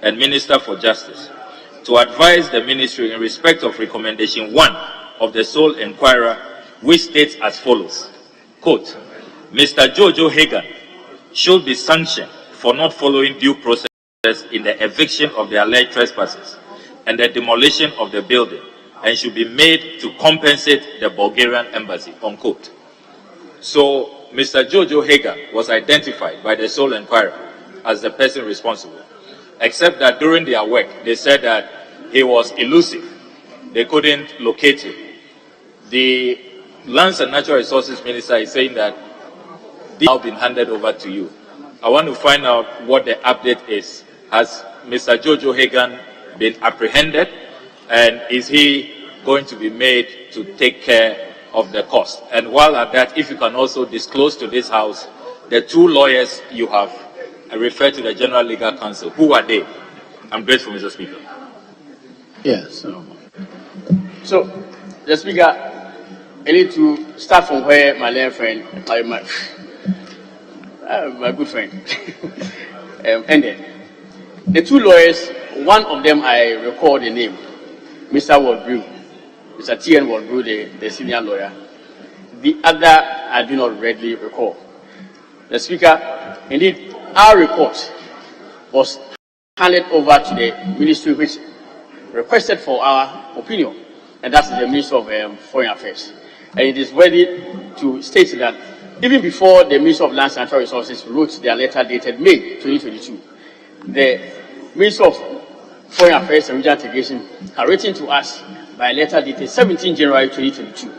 and Minister for Justice to advise the ministry in respect of recommendation 1 of the sole inquirer, which states as follows, quote, Mr. Jojo Hagan should be sanctioned for not following due process in the eviction of the alleged trespassers and the demolition of the building, and should be made to compensate the Bulgarian Embassy, unquote. So, Mr. Jojo Hagan was identified by the sole inquirer as the person responsible, except that during their work, they said that he was elusive. They couldn't locate him. The Lands and Natural Resources Minister is saying that this has now been handed over to you. I want to find out what the update is. Has Mr. Jojo Hagan been apprehended, and is he going to be made to take care of the cost? And while at that, if you can also disclose to this House the two lawyers you have referred to the General Legal Counsel. Who are they? I'm grateful, Mr. Speaker. Yes. So, Mr. Speaker, I need to start from where my late friend, my good friend, ended. The two lawyers, one of them I recall the name, Mr. Waldbrew, Mr. T.N. Waldbrew, the senior lawyer. The other I do not readily recall. The Speaker, indeed, our report was handed over to the ministry which requested for our opinion, and that's the Ministry of Foreign Affairs. And it is ready to state that even before the Ministry of Lands and Natural Resources wrote their letter dated May 2022, the Ministry of Foreign Affairs and Regional Integration had written to us by a letter dated 17 January 2022.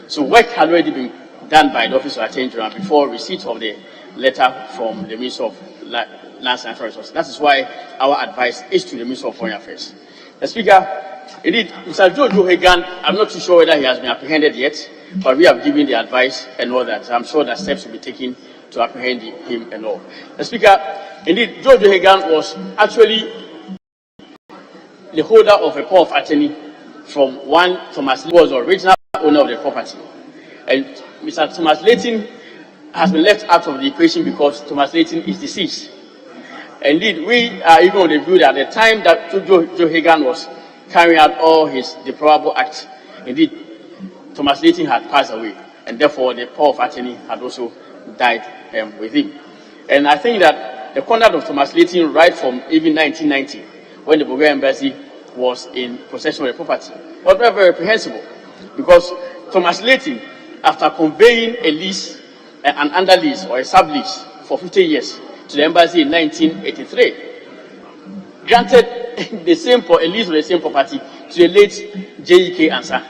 So work had already been done by the Office of Attorney General before receipt of the letter from the Ministry of Lands and Natural Resources. That is why our advice is to the Ministry of Foreign Affairs. The Speaker, indeed, Mr. Jojo Hagan, I'm not too sure whether he has been apprehended yet, but we have given the advice and all that. I'm sure that steps will be taken to apprehend him and all. The Speaker, indeed, Jojo Hagan was actually the holder of a power of attorney from one Thomas Layton, who was the original owner of the property. And Mr. Thomas Layton has been left out of the equation because Thomas Layton is deceased. Indeed, we are even on the view that at the time that Joe Hagan was carrying out all his deplorable acts, indeed, Thomas Layton had passed away, and therefore the power of attorney had also died with him. And I think that the conduct of Thomas Layton right from even 1990, when the Bulgarian Embassy was in possession of the property, was very, very reprehensible. Because Thomas Layton, after conveying a lease, an under lease or a sublease for 50 years to the embassy in 1983, granted the same a lease of the same property to the late J.E.K. Ansah.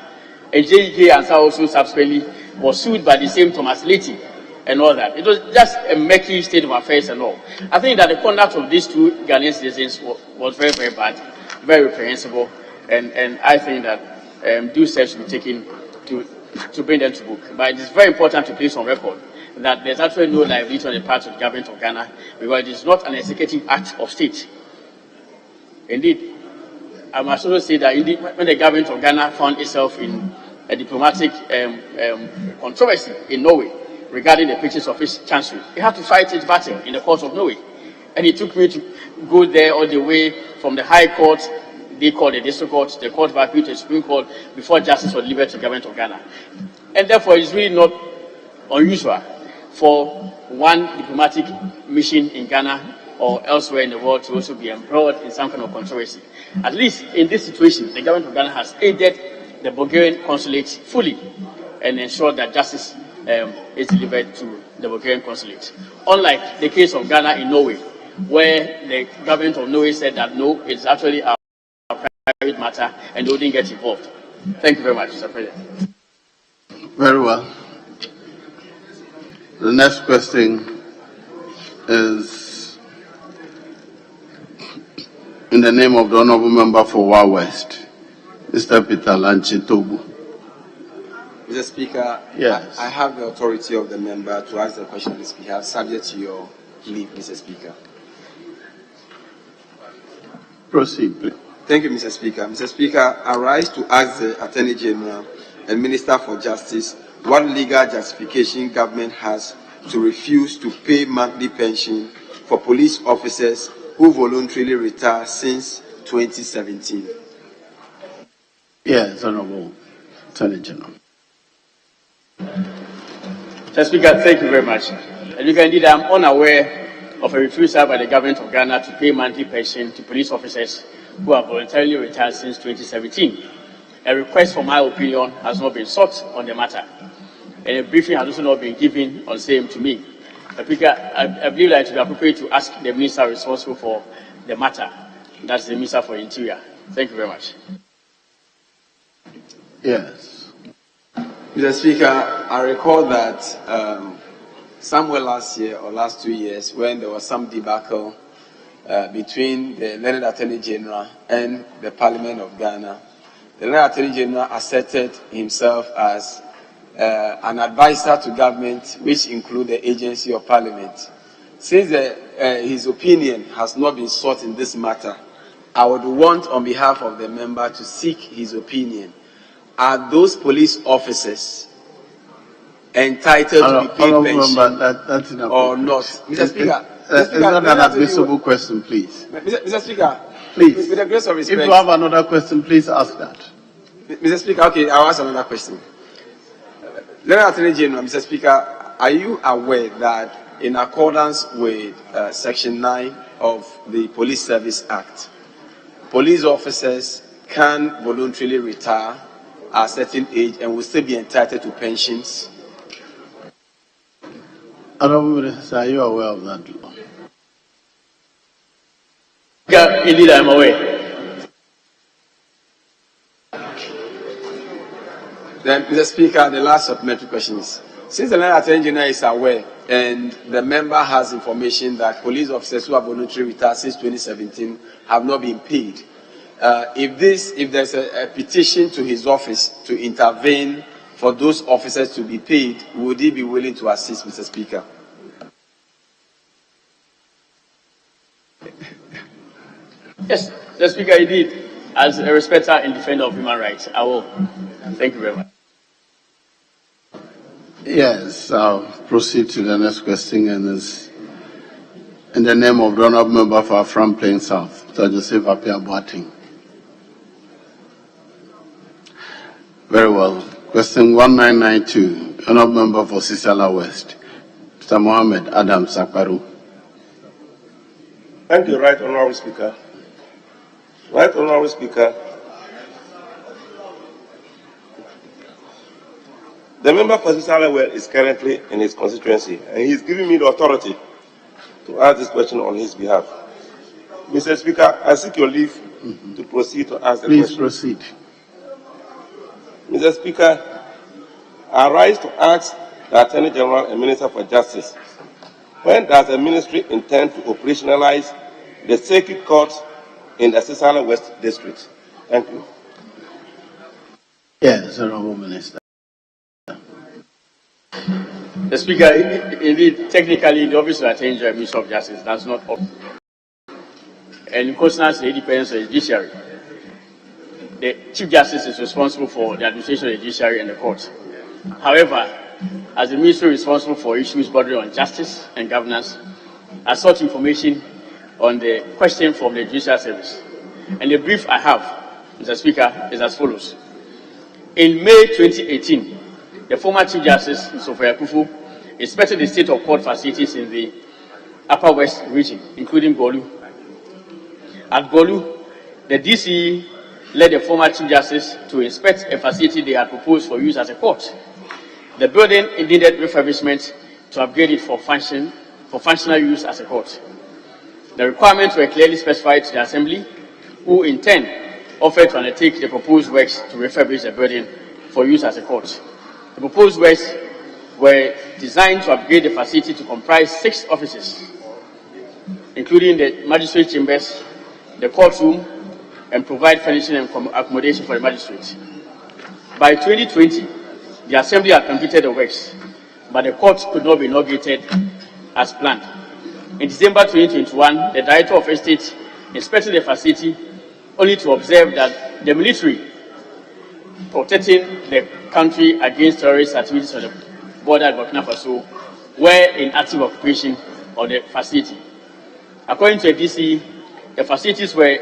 And J.E.K. Ansah also subsequently was sued by the same Thomas Layton and all that. It was just a murky state of affairs and all. I think that the conduct of these two Ghanaian citizens was very, very bad, very reprehensible, and I think that due steps should be taken to bring them to book. But it is very important to place on record that there's actually no liability on the part of the government of Ghana, because it is not an executive act of state. Indeed, I must also say that indeed, when the government of Ghana found itself in a diplomatic controversy in Norway regarding the purchase of its chancery, it had to fight its battle in the courts of Norway. And it took me to go there all the way from the High Court, they called the District Court, the Court of Appeal to the Supreme Court, before justice was delivered to the government of Ghana. And therefore, it is really not unusual for one diplomatic mission in Ghana or elsewhere in the world to also be embroiled in some kind of controversy. At least in this situation, the government of Ghana has aided the Bulgarian consulate fully and ensured that justice is delivered to the Bulgarian consulate. Unlike the case of Ghana in Norway, where the government of Norway said that no, it's actually our private matter and they wouldn't get involved. Thank you very much, Mr. President. Very well. The next question is in the name of the Honourable Member for Wa West, Mr. Peter Lanche Tobu. Mr. Speaker, yes. I have the authority of the member to ask the question on his behalf, subject to your leave, Mr. Speaker. Proceed, please. Thank you, Mr. Speaker. Mr. Speaker, I rise to ask the Attorney General and Minister for Justice what legal justification government has to refuse to pay monthly pension for police officers who voluntarily retire since 2017. Yes, Honourable Attorney General. Mr. Speaker, thank you very much. And you can indeed, I'm unaware of a refusal by the government of Ghana to pay monthly pension to police officers who have voluntarily retired since 2017. A request for my opinion has not been sought on the matter, and a briefing has also not been given on same to me. Mr. Speaker, I believe that it would be appropriate to ask the minister responsible for the matter, that's the Minister for Interior. Thank you very much. Yes. Mr. Speaker, I recall that somewhere last year or last 2 years, when there was some debacle between the learned Attorney General and the Parliament of Ghana, the learned Attorney General asserted himself as an advisor to government, which include the agency of Parliament. Since his opinion has not been sought in this matter, I would want on behalf of the member to seek his opinion. Are those police officers entitled to be paid pension that's or not? Mr. Speaker, it's not an admissible question, please. Mr. Speaker, please, with the grace of respect, if you have another question, please ask that. Mr. Speaker, okay, I'll ask another question. Learned Attorney General, Mr. Speaker, are you aware that in accordance with Section 9 of the Police Service Act, police officers can voluntarily retire at a certain age and will still be entitled to pensions. Honorable Minister, are you aware of that law? Yeah, indeed, I'm aware. Then, Mr. Speaker, the last supplementary question is, since the Land Attorney General is aware and the member has information that police officers who have voluntarily retired since 2017 have not been paid, if there's a petition to his office to intervene for those officers to be paid, would he be willing to assist, Mr. Speaker? Yes, Mr. Speaker, indeed, as a respecter and defender of human rights, I will. Thank you very much. Yes, I'll proceed to the next question, and it's in the name of the Honourable Member for Afram Plain South, Mr. Joseph Apia Boateng. Very well. Question 1992, Honourable Member for Sisala West, Mr. Mohammed Adam Sakparu. Thank you, Right Honourable Speaker. Right Honourable Speaker, the member for Sisala West is currently in his constituency, and he is giving me the authority to ask this question on his behalf. Mr. Speaker, I seek your leave to proceed to ask the question. Please proceed. Mr. Speaker, I rise to ask the Attorney General and Minister for Justice, when does the ministry intend to operationalize the circuit court in the Sisala West District? Thank you. Yes, Honourable Minister. The Speaker, indeed, technically, the Office of the Attorney General and Minister of Justice does not operate. And in consonance with the independence of the judiciary, the Chief Justice is responsible for the administration of the judiciary and the court. However, as the ministry responsible for issues bordering on justice and governance, I sought information on the question from the Judicial Service. And the brief I have, Mr. Speaker, is as follows. In May 2018, the former Chief Justice, Mr. Kufu, inspected the state of court facilities in the Upper West region, including Golu. At Golu, the DC led the former Chief Justice to inspect a facility they had proposed for use as a court. The building needed refurbishment to upgrade it for functional use as a court. The requirements were clearly specified to the Assembly, who in turn offered to undertake the proposed works to refurbish the building for use as a court. The proposed works were designed to upgrade the facility to comprise 6 offices, including the magistrate chambers, the courtroom, and provide furnishing and accommodation for the magistrate. By 2020, the Assembly had completed the works, but the court could not be inaugurated as planned. In December 2021, the Director of Estate inspected the facility only to observe that the military protecting the country against terrorist activities on the border at Burkina Faso were in active occupation of the facility. According to the DC, the facilities were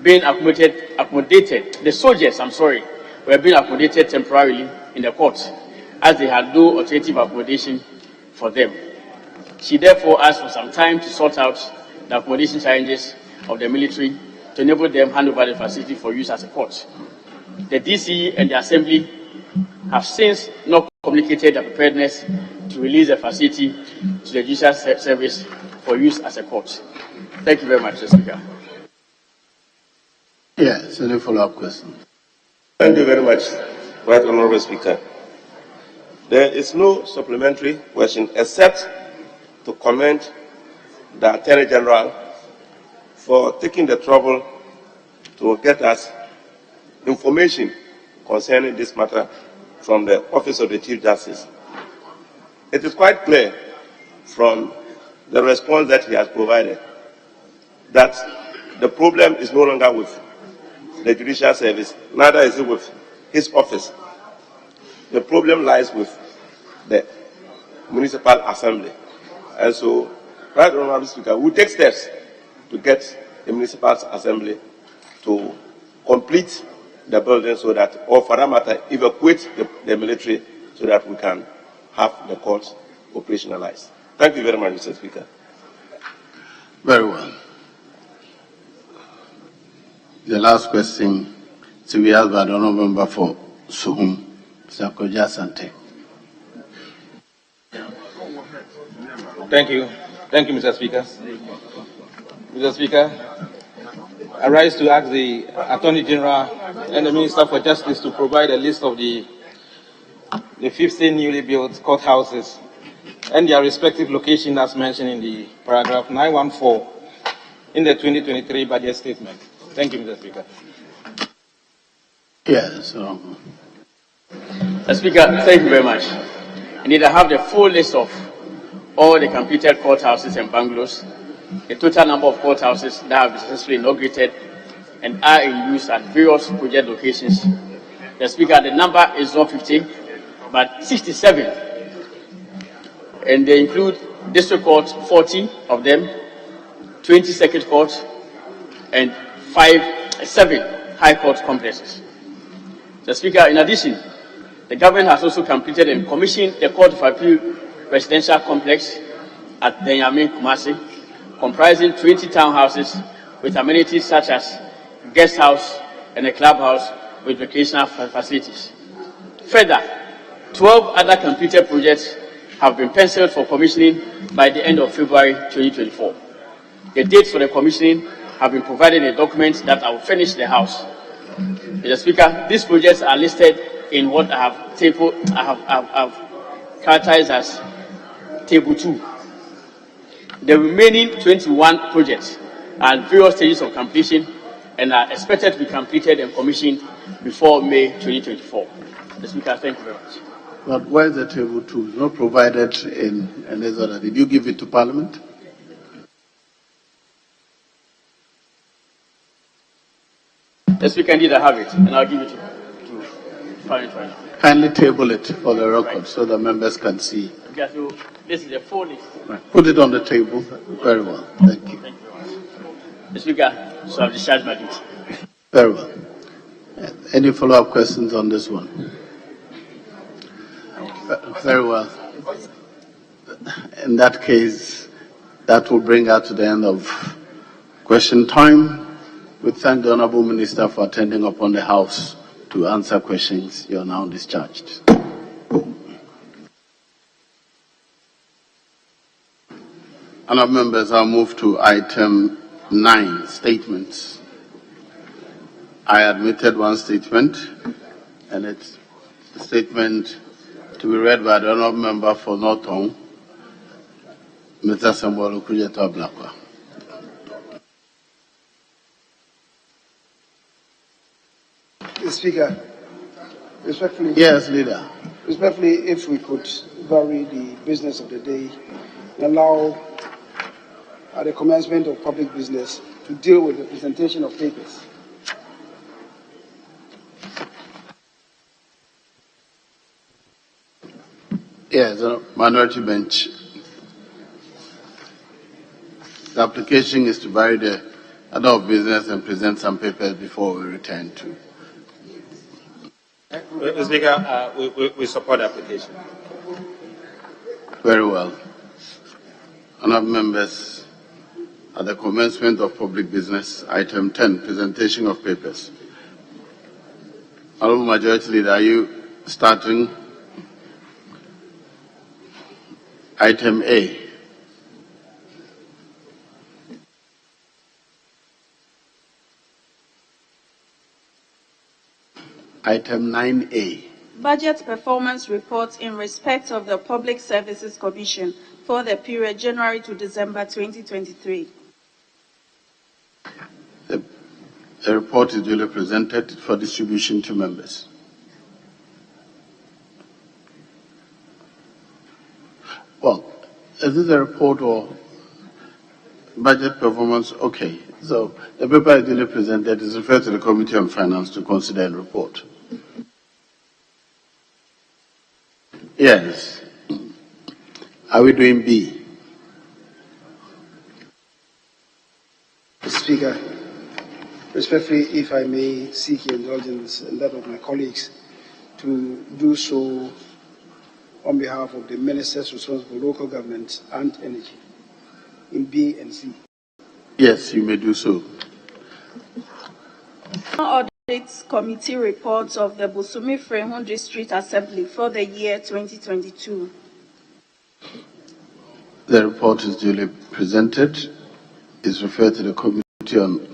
being accommodated, the soldiers, were being accommodated temporarily in the court, as they had no alternative accommodation for them. She therefore asked for some time to sort out the accommodation challenges of the military to enable them hand over the facility for use as a court. The DC and the Assembly have since not communicated their preparedness to release the facility to the Judicial Service for use as a court. Thank you very much, Mr. Speaker. Yes, any follow-up question? Thank you very much, Right Honourable Speaker. There is no supplementary question except to commend the Attorney General for taking the trouble to get us information concerning this matter from the Office of the Chief Justice. It is quite clear from the response that he has provided that the problem is no longer with the Judicial Service, neither is it with his office. The problem lies with the Municipal Assembly. And so, Right Honourable Speaker, we take steps to get the Municipal Assembly to complete the building so that, or for that matter, evacuate the military so that we can have the courts operationalized. Thank you very much, Mr. Speaker. Very well. The last question to be asked by the honourable member for Suhum, Mr. Koja Sante. Thank you. Thank you, Mr. Speaker. Mr. Speaker, I rise to ask the Attorney General and the Minister for Justice to provide a list of the 15 newly built courthouses and their respective locations as mentioned in the paragraph 914 in the 2023 budget statement. Thank you, Mr. Speaker. Yes. Mr. Speaker, thank you very much. Indeed, I have the full list of all the completed courthouses and bungalows, the total number of courthouses that have been successfully inaugurated and are in use at various project locations. The Speaker, the number is not 50, but 67. And they include district courts, 40 of them, 20 circuit courts, and 7 high court complexes. The Speaker, in addition, the government has also completed and commissioned the Court of Appeal residential complex at Denyamin, Kumasi, comprising 20 townhouses with amenities such as guest house and a clubhouse with recreational facilities. Further, 12 other completed projects have been penciled for commissioning by the end of February 2024. The dates for the commissioning have been provided in a document that I will furnish the House. Mr. Speaker, these projects are listed in what I have characterized as Table 2. The remaining 21 projects are at various stages of completion and are expected to be completed and commissioned before May 2024. Mr. Speaker, thank you very much. But where is the Table 2? It's not provided in this order. Did you give it to Parliament? Yes, we can indeed have it, and I'll give it to Parliament right now. Kindly table it for the record so the members can see. Okay, so this is the full list. Right. Put it on the table. Very well. Thank you. Thank you very much. Mr. Speaker, so I've discharged my duty. Very well. Any follow-up questions on this one? Very well. In that case, that will bring us to the end of question time. We thank the Honourable Minister for attending upon the House to answer questions. You are now discharged. Honourable members, I'll move to item 9, statements. I admitted one statement, and it's a statement to be read by the Honourable Member for Norton, Mr. Samuel Okujeto Ablakwa. Speaker, respectfully. Yes, Leader. Respectfully, if we could vary the business of the day and allow at the commencement of public business to deal with the presentation of papers. Yes, minority bench. The application is to vary the order of business and present some papers before we return to. Mr. Speaker, we support the application. Very well. Honourable members, at the commencement of public business, item 10, presentation of papers. Honourable Majority Leader, are you starting? Item A. Item 9A. Budget performance report in respect of the Public Services Commission for the period January to December 2023. The report is duly presented for distribution to members. Well, is this a report or budget performance? Okay. So the paper is duly presented. Is referred to the Committee on Finance to consider and report. Yes. Are we doing B? Speaker, respectfully, if I may seek your indulgence and that of my colleagues to do so on behalf of the ministers responsible for local government and energy in B and C. Yes, you may do so. Audit Committee reports of the Busumi Frehun District Assembly for the year 2022. The report is duly presented. Is referred to the Committee on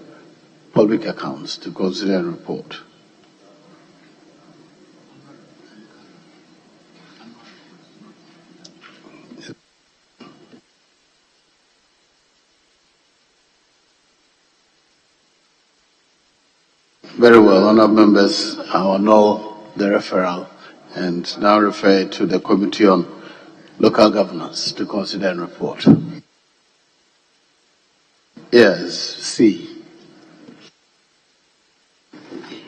Public Accounts to consider and report. Very well, honourable members, I will annul the referral and now refer it to the Committee on Local Governance to consider and report. Yes, C.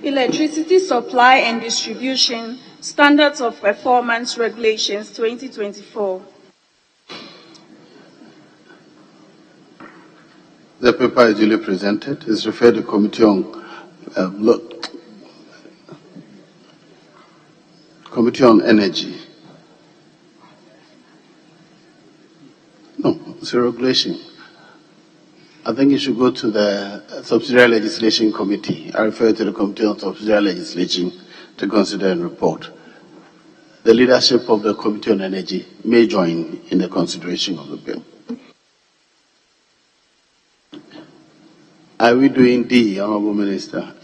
Electricity Supply and Distribution Standards of Performance Regulations 2024. The paper is duly presented. Is referred to the Committee on Energy. No, it's a regulation. I think it should go to the Subsidiary Legislation Committee. I refer to the Committee on Subsidiary Legislation to consider and report. The leadership of the Committee on Energy may join in the consideration of the bill. Are we doing D, Honourable Minister?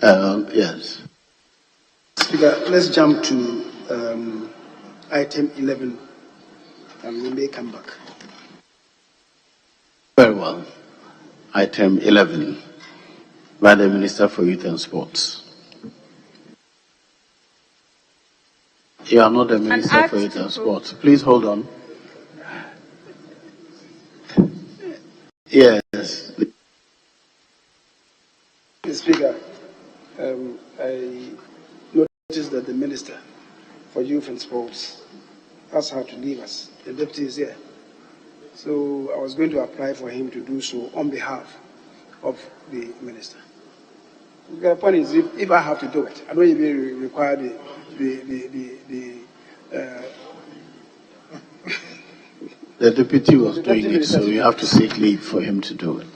Yes. Speaker, let's jump to item 11 and we may come back. Very well. Item 11 by the Minister for Youth and Sports. You are not the Minister for Youth and Sports. Please hold on. Yes. Speaker, I noticed that the Minister for Youth and Sports has had to leave us. The deputy is here. So I was going to apply for him to do so on behalf of the Minister. The point is, if I have to do it, I don't even require the deputy was doing it, so you have to seek leave for him to do it.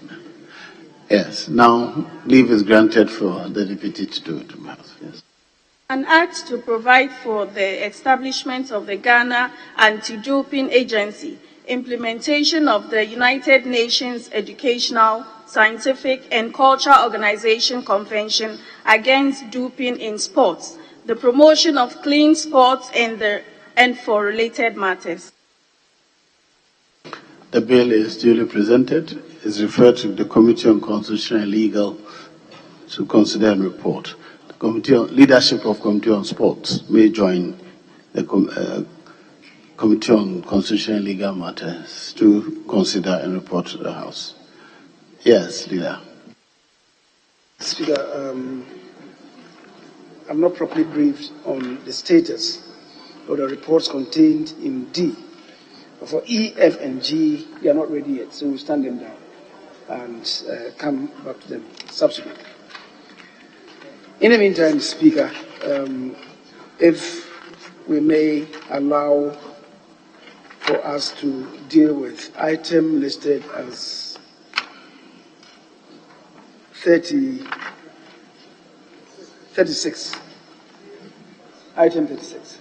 Yes. Now, leave is granted for the deputy to do it. Yes. An act to provide for the establishment of the Ghana Anti-Doping Agency, implementation of the United Nations Educational, Scientific and Cultural Organization Convention Against Doping in Sports, the promotion of clean sports and for related matters. The bill is duly presented. Is referred to the Committee on Constitutional and Legal to consider and report. The Committee on Leadership of Committee on Sports may join the Committee on Constitutional and Legal Matters to consider and report to the House. Yes, Leader. Speaker, I'm not properly briefed on the status of the reports contained in D. For E, F, and G, we are not ready yet, so we'll stand them down and come back to them subsequently. In the meantime, Speaker, if we may allow for us to deal with item listed as 36. Item 36.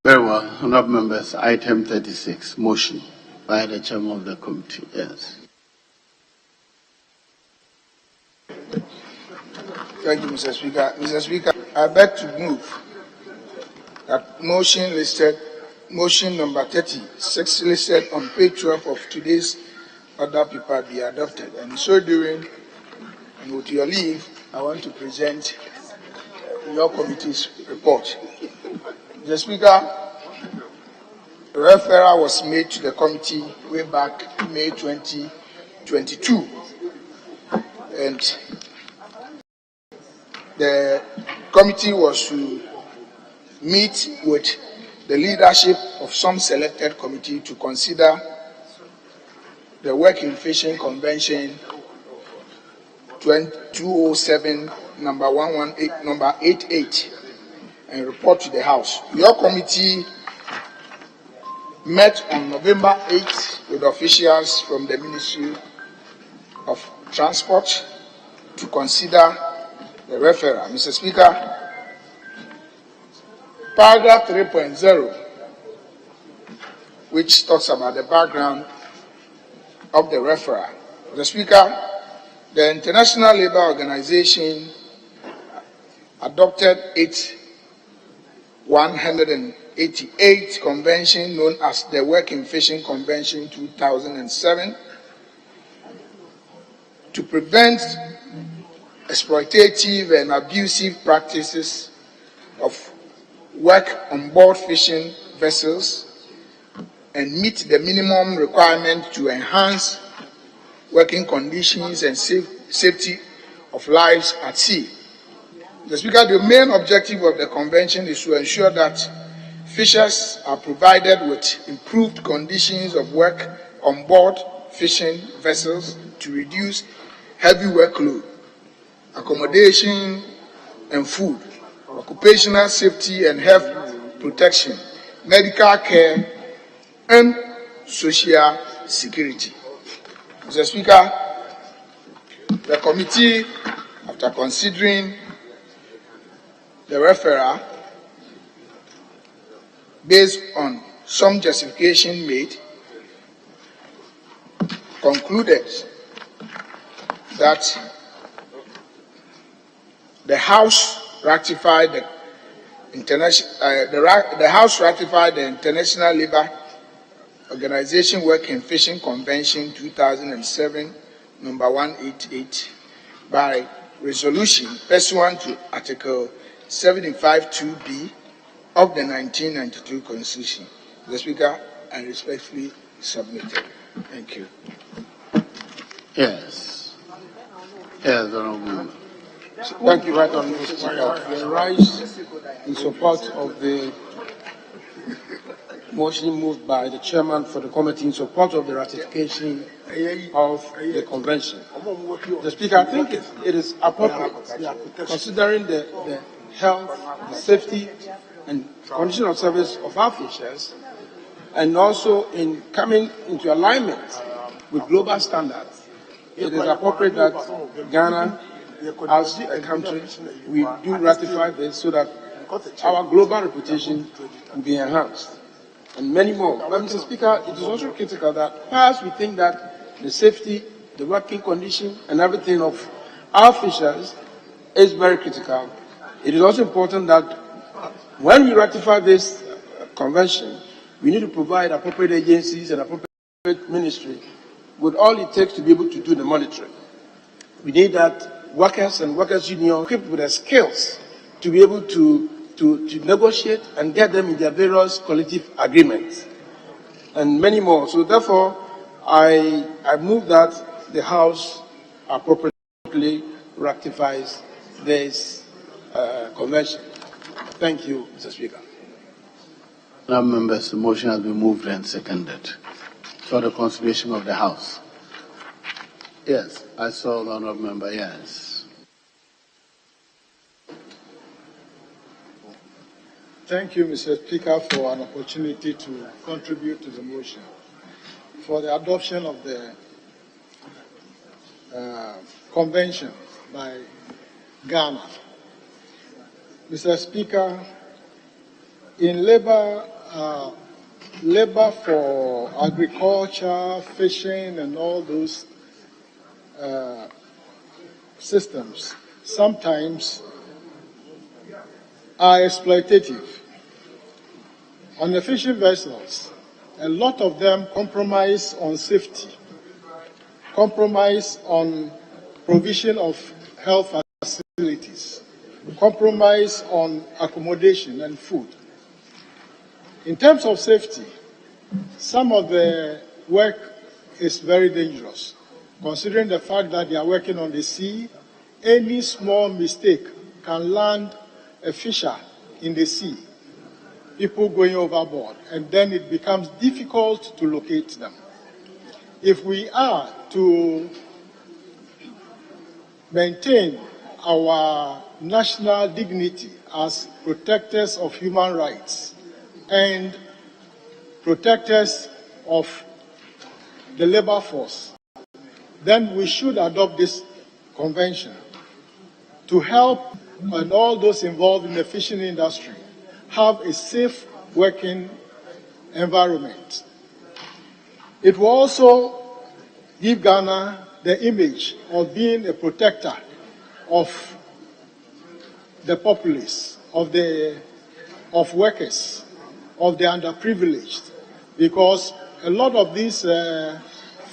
Very well. Honourable members, item 36, motion by the chairman of the committee. Yes. Thank you, Mr. Speaker. Mr. Speaker, I beg to move that motion number 36 listed on page 12 of today's order paper be adopted. And so doing, and with your leave, I want to present your committee's report. Mr. Speaker, a referral was made to the committee way back May 2022, and the committee was to meet with the leadership of some selected committee to consider the Working Fishing Convention 207 number 118 number 88 and report to the House. Your committee met on November 8th with officials from the Ministry of Transport to consider the referral. Mr. Speaker, paragraph 3.0, which talks about the background of the referral. Mr. Speaker, the International Labour Organization adopted its 188th convention, known as the Working Fishing Convention 2007, to prevent exploitative and abusive practices of work on board fishing vessels and meet the minimum requirement to enhance working conditions and safety of lives at sea. Mr. Speaker, the main objective of the convention is to ensure that fishers are provided with improved conditions of work on board fishing vessels to reduce heavy workload, accommodation and food, occupational safety and health protection, medical care, and social security. Mr. Speaker, the committee, after considering the referral, based on some justification made, concluded that the House ratified the International Labour Organization Working Fishing Convention 2007, number 188, by resolution pursuant to Article 75(2)(b) of the 1992 Constitution. Mr. Speaker, I respectfully submitted. Thank you. Yes. Yes, Honorable. Thank you, Right Honourable Speaker. I rise in support of the motion moved by the chairman for the committee in support of the ratification of the convention. The Speaker, I think it is appropriate, considering the health, the safety, and condition of service of our fishers, and also in coming into alignment with global standards, it is appropriate that Ghana, as a country, we do ratify this so that our global reputation will be enhanced, and many more. But, Mr. Speaker, it is also critical that perhaps we think that the safety, the working condition, and everything of our fishers is very critical. It is also important that when we ratify this convention, we need to provide appropriate agencies and appropriate ministry with all it takes to be able to do the monitoring. We need that workers and workers' union equipped with the skills to be able to negotiate and get them in their various collective agreements, and many more. So therefore, I move that the House appropriately ratifies this convention. Thank you, Mr. Speaker. Now, members, the motion has been moved and seconded for the consideration of the House. Yes, I saw the honourable member. Yes. Thank you, Mr. Speaker, for an opportunity to contribute to the motion for the adoption of the convention by Ghana. Mr. Speaker, in labor for agriculture, fishing, and all those systems sometimes are exploitative. On the fishing vessels, a lot of them compromise on safety, compromise on provision of health facilities, compromise on accommodation and food. In terms of safety, some of the work is very dangerous, considering the fact that they are working on the sea. Any small mistake can land a fisher in the sea, people going overboard, and then it becomes difficult to locate them. If we are to maintain our national dignity as protectors of human rights and protectors of the labor force, then we should adopt this convention to help and all those involved in the fishing industry have a safe working environment. It will also give Ghana the image of being a protector of the populace, of workers, of the underprivileged, because a lot of these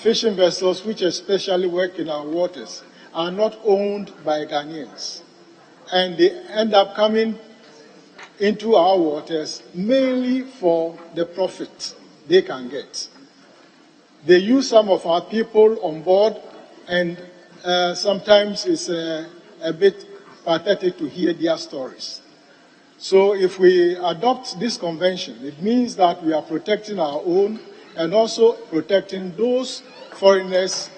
fishing vessels, which especially work in our waters, are not owned by Ghanaians. And they end up coming into our waters mainly for the profit they can get. They use some of our people on board, and sometimes it's a bit pathetic to hear their stories. So if we adopt this convention, it means that we are protecting our own and also protecting those foreigners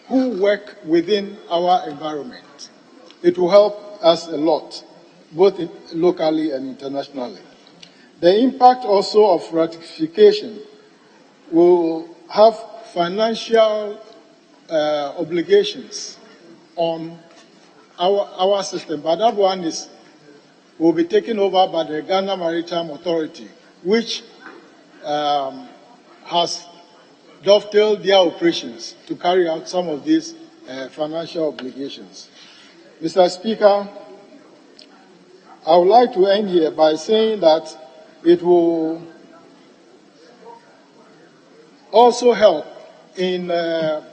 who work within our environment. It will help us a lot, both locally and internationally. The impact also of ratification will have financial obligations on our system, but that one will be taken over by the Ghana Maritime Authority, which has dovetailed their operations to carry out some of these financial obligations. Mr. Speaker, I would like to end here by saying that it will also help in,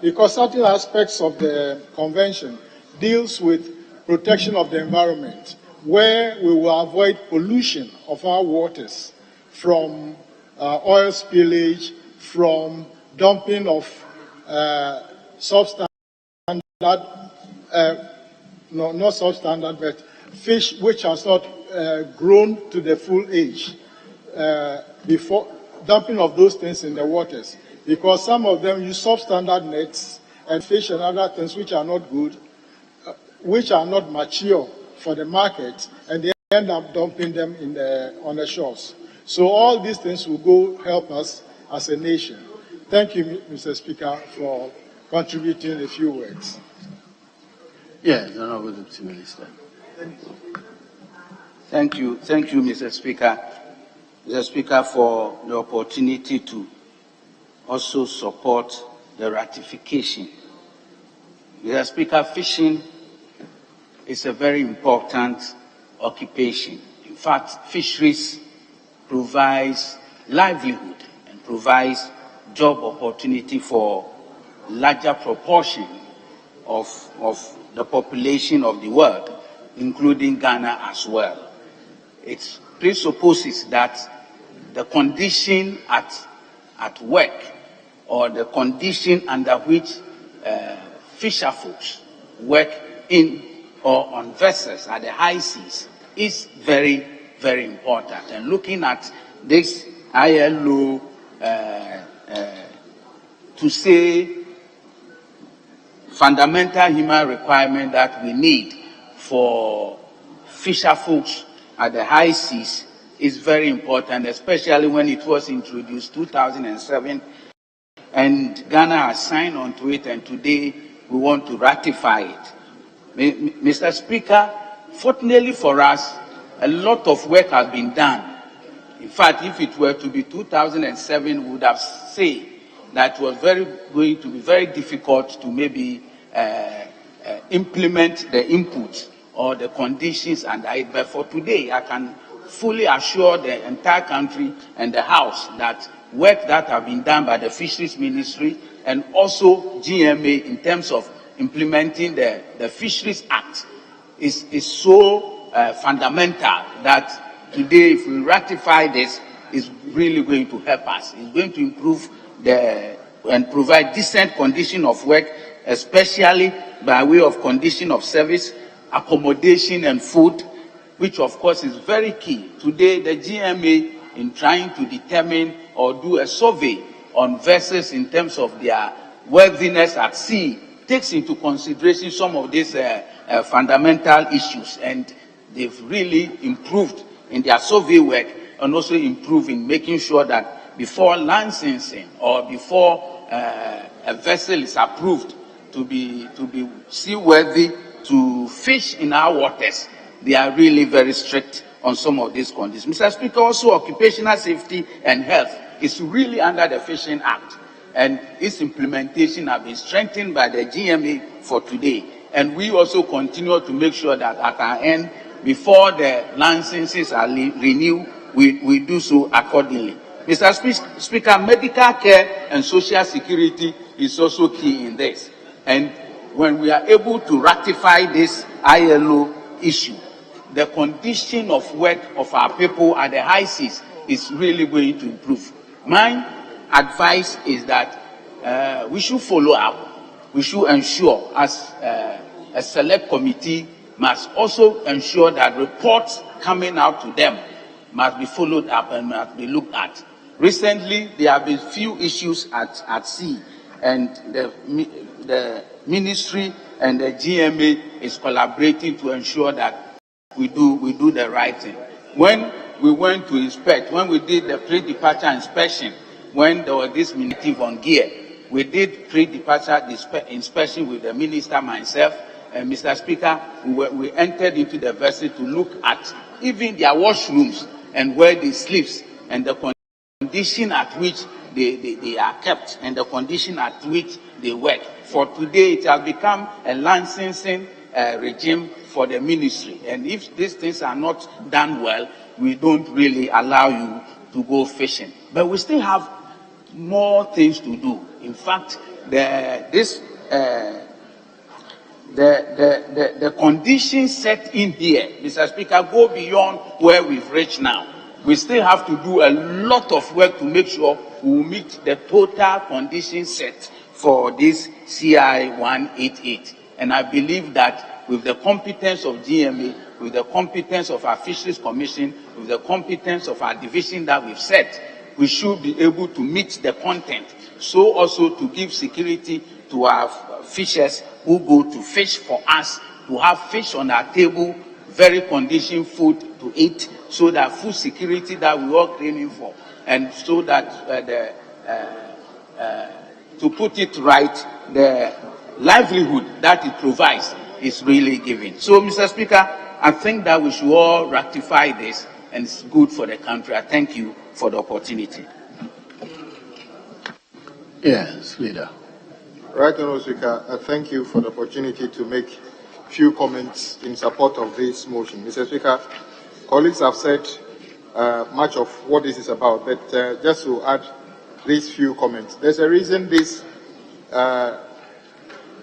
because certain aspects of the convention deals with protection of the environment, where we will avoid pollution of our waters from oil spillage, from dumping of substandard, not substandard, but fish which has not grown to the full age, before dumping of those things in the waters, because some of them use substandard nets and fish and other things which are not good, which are not mature for the market, and they end up dumping them on the shores. So all these things will go help us as a nation. Thank you, Mr. Speaker, for contributing a few words. Yes, Honorable Deputy Minister. Thank you, Mr. Speaker. Mr. Speaker, for the opportunity to also support the ratification. Mr. Speaker, fishing is a very important occupation. In fact, fisheries provides livelihood and provides job opportunity for larger proportion of the population of the world, including Ghana as well. It presupposes that the condition at work or the condition under which fisher folks work in or on vessels at the high seas is very, very important. And looking at this ILO to say fundamental human requirement that we need for fisher folks at the high seas is very important, especially when it was introduced 2007, and Ghana has signed on to it, and today we want to ratify it. Mr. Speaker, fortunately for us, a lot of work has been done. In fact, if it were to be 2007, we would have said that it was going to be very difficult to maybe implement the inputs or the conditions under it. But for today, I can fully assure the entire country and the House that work that have been done by the Fisheries Ministry and also GMA in terms of implementing the Fisheries Act is so fundamental that today, if we ratify this, it's really going to help us. It's going to improve and provide decent condition of work, especially by way of condition of service, accommodation and food, which of course is very key. Today, the GMA, in trying to determine or do a survey on vessels in terms of their worthiness at sea, takes into consideration some of these fundamental issues. And they've really improved in their survey work and also improved in making sure that before licensing or before a vessel is approved to be seaworthy to fish in our waters, they are really very strict on some of these conditions. Mr. Speaker, also occupational safety and health is really under the Fishing Act, and its implementation has been strengthened by the GMA for today. And we also continue to make sure that at our end, before the licenses are renewed, we do so accordingly. Mr. Speaker, medical care and social security is also key in this. And when we are able to ratify this ILO issue, the condition of work of our people at the high seas is really going to improve. My advice is that we should follow up. We should ensure, as a select committee, must also ensure that reports coming out to them must be followed up and must be looked at. Recently, there have been few issues at sea, and the ministry and the GMA is collaborating to ensure that we do the right thing. When we went to inspect, when we did the pre-departure inspection, when there was this negative on gear, we did pre-departure inspection with the minister, myself, and Mr. Speaker, we entered into the vessel to look at even their washrooms and where they sleep and the condition at which they are kept and the condition at which they work. For today, it has become a licensing regime for the ministry. And if these things are not done well, we don't really allow you to go fishing. But we still have more things to do. In fact, the conditions set in here, Mr. Speaker, go beyond where we've reached now. We still have to do a lot of work to make sure we meet the total conditions set for this CI 188. And I believe that with the competence of GMA, with the competence of our Fisheries Commission, with the competence of our division that we've set, we should be able to meet the content. So also to give security to our fishers who go to fish for us, to have fish on our table, very conditioned food to eat, so that food security that we all craving for, and so that to put it right, the livelihood that it provides is really given. So, Mr. Speaker, I think that we should all ratify this, and it's good for the country. I thank you for the opportunity. Yes, Leader. Right, Honourable Speaker, I thank you for the opportunity to make few comments in support of this motion. Mr. Speaker, colleagues have said much of what this is about, but just to add these few comments. There's a reason this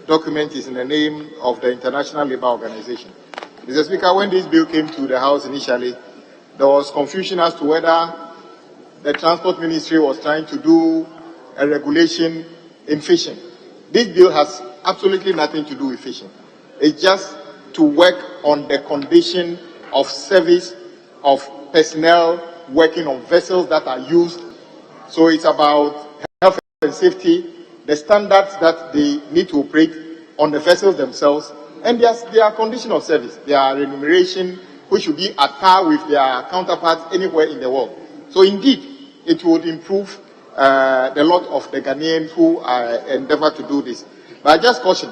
document is in the name of the International Labour Organization. Mr. Speaker, when this bill came to the House initially, there was confusion as to whether the Transport Ministry was trying to do a regulation in fishing. This bill has absolutely nothing to do with fishing. It's just to work on the condition of service of personnel working on vessels that are used. So it's about health and safety, the standards that they need to operate on the vessels themselves, and their condition of service, their remuneration, which should be at par with their counterparts anywhere in the world. So indeed, it would improve the lot of the Ghanaians who endeavor to do this. But I just caution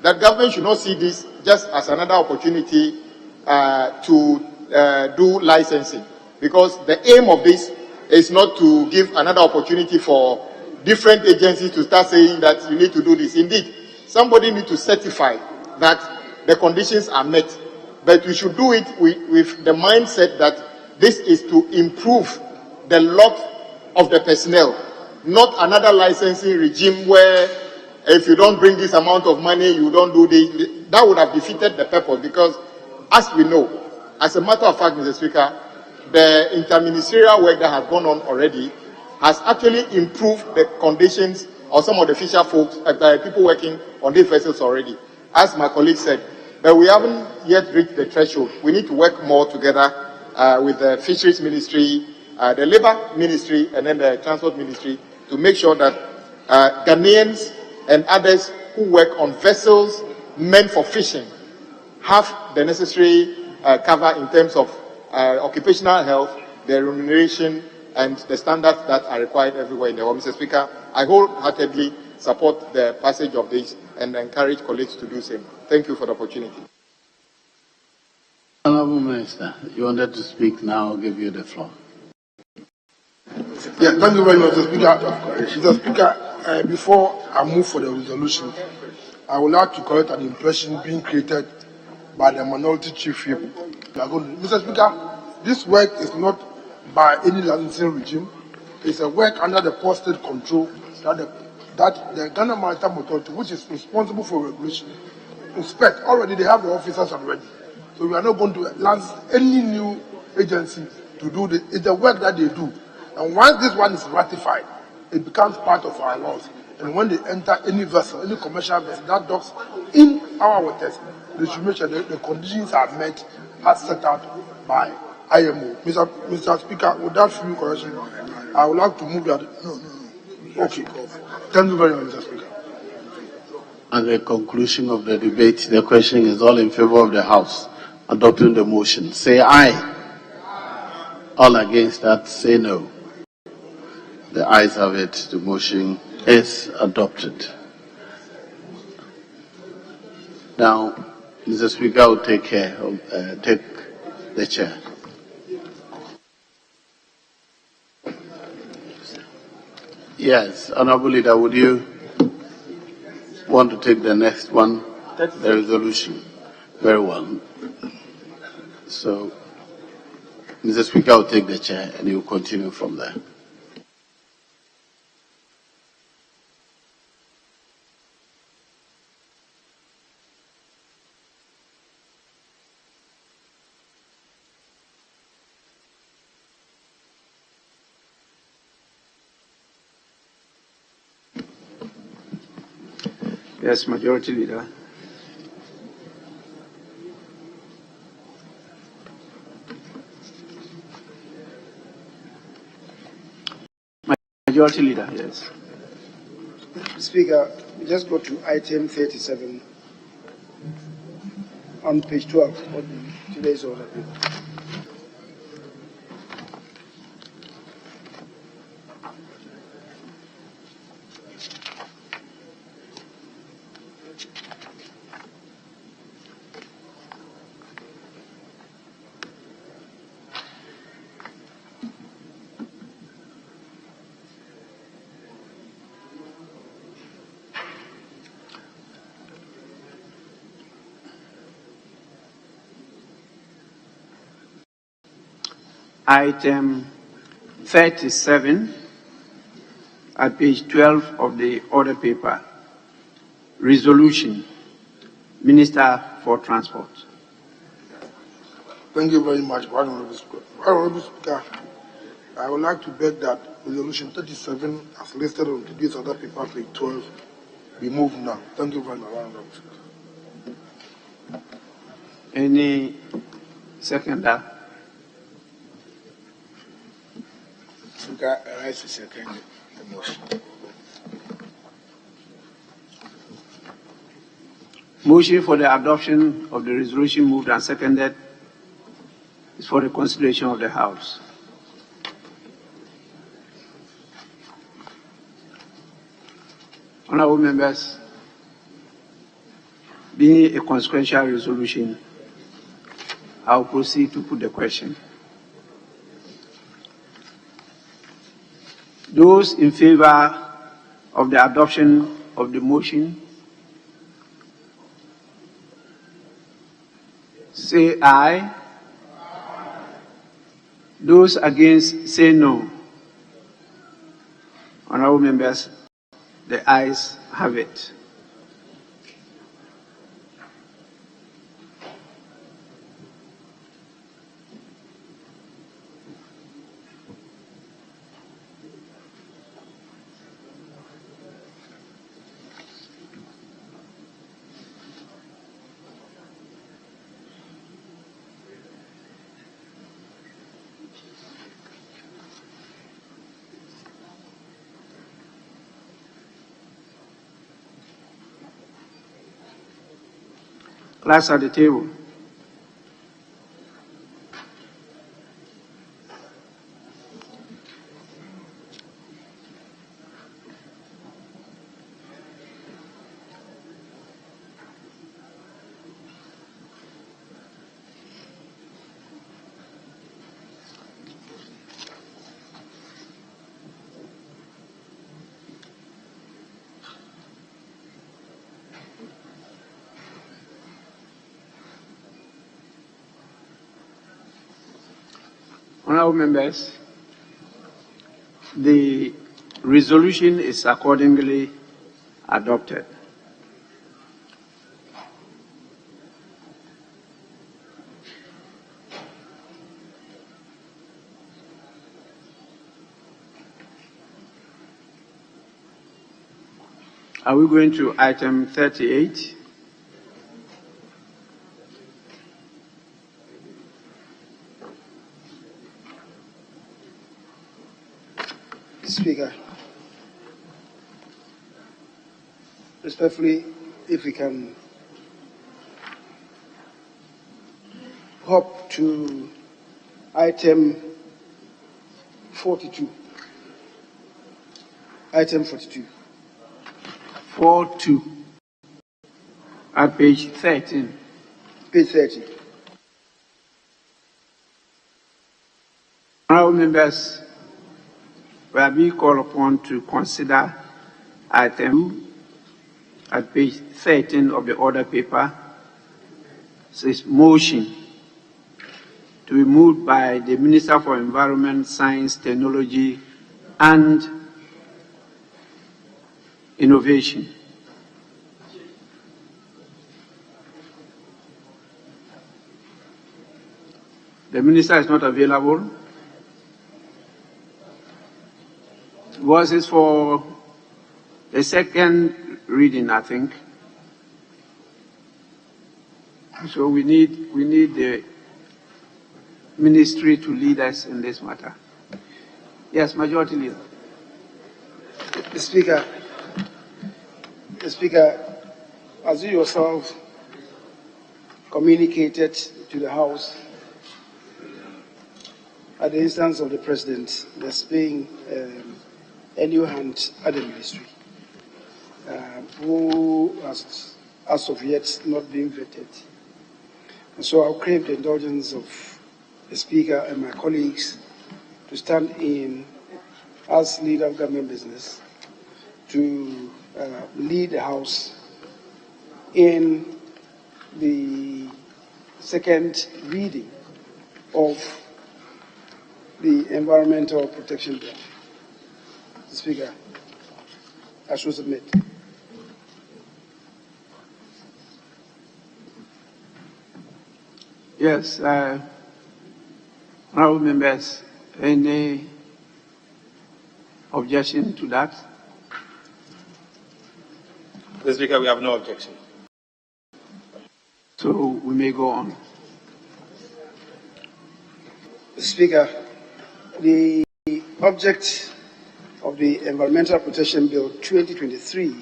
that government should not see this just as another opportunity to do licensing, because the aim of this is not to give another opportunity for different agencies to start saying that you need to do this. Indeed, somebody needs to certify that the conditions are met, but we should do it with the mindset that this is to improve the lot of the personnel, not another licensing regime where if you don't bring this amount of money, you don't do this. That would have defeated the purpose, because as we know, as a matter of fact, Mr. Speaker, the interministerial work that has gone on already has actually improved the conditions of some of the fisher folks, people working on these vessels already, as my colleague said. But we haven't yet reached the threshold. We need to work more together with the Fisheries Ministry, the Labour Ministry, and then the Transport Ministry to make sure that Ghanaians and others who work on vessels meant for fishing have the necessary cover in terms of occupational health, the remuneration, and the standards that are required everywhere in the world. Mr. Speaker, I wholeheartedly support the passage of this and encourage colleagues to do the same. Thank you for the opportunity. Honourable Minister, you wanted to speak now, I'll give you the floor. Yeah, thank you very much, Mr. Speaker. Mr. Speaker, before I move for the resolution, I would like to correct an impression being created by the minority chief whip. Mr. Speaker, this work is not by any licensing regime. It's a work under the port state control that the Ghana Maritime Authority, which is responsible for regulation, inspect. Already they have the officers already. So we are not going to launch any new agency to do this. It's the work that they do. And once this one is ratified, it becomes part of our laws. And when they enter any vessel, any commercial vessel that docks in our waters, they should make sure that the conditions are met as set out by IMO. Mr. Speaker, without few correction, I would like to move that. No. Okay. Thank you very much, Mr. Speaker. At the conclusion of the debate, the question is all in favor of the House adopting the motion. Say aye. All against that, say no. The ayes have it. The motion is adopted. Now, Mr. Speaker will take the chair. Yes, Honourable Leader, would you want to take the next one, the resolution? Very well. So, Mr. Speaker will take the chair and he will continue from there. Yes, Majority Leader. Majority Leader, yes. Speaker, we just go to item 37 on page 12 of today's order. Item 37 at page 12 of the order paper. Resolution. Minister for Transport. Thank you very much, Honourable Speaker. Honourable Speaker, I would like to beg that resolution 37, as listed on today's order paper, page 12, be moved now. Thank you very much, Honourable Speaker. Any seconder? Speaker, I rise to second the motion. Motion for the adoption of the resolution moved and seconded is for the consideration of the House. Honourable members, being a consequential resolution, I will proceed to put the question. Those in favor of the adoption of the motion, say aye. Those against, say no. Honourable members, the ayes have it. Clerks at the table. Honorable members, the resolution is accordingly adopted. Are we going to item 38? Speaker, respectfully, if we can hop to item 42. Item 42. 42 at page 13. Page 30. Honorable members, we are being called upon to consider item at page 13 of the order paper. It says motion to be moved by the Minister for Environment, Science, Technology and Innovation. The Minister is not available. Was this for the second reading, I think. So we need the ministry to lead us in this matter. Yes, Majority Leader. The Speaker, as you yourself communicated to the House at the instance of the President, there's been a new hand at the ministry who has, as of yet, not been vetted. And so I'll crave the indulgence of the Speaker and my colleagues to stand in as leader of government business to lead the House in the second reading of the Environmental Protection Bill. Mr. Speaker, I shall submit. Yes, honorable members, any objection to that? Mr. Speaker, we have no objection. So we may go on. Mr. Speaker, the object of the Environmental Protection Bill 2023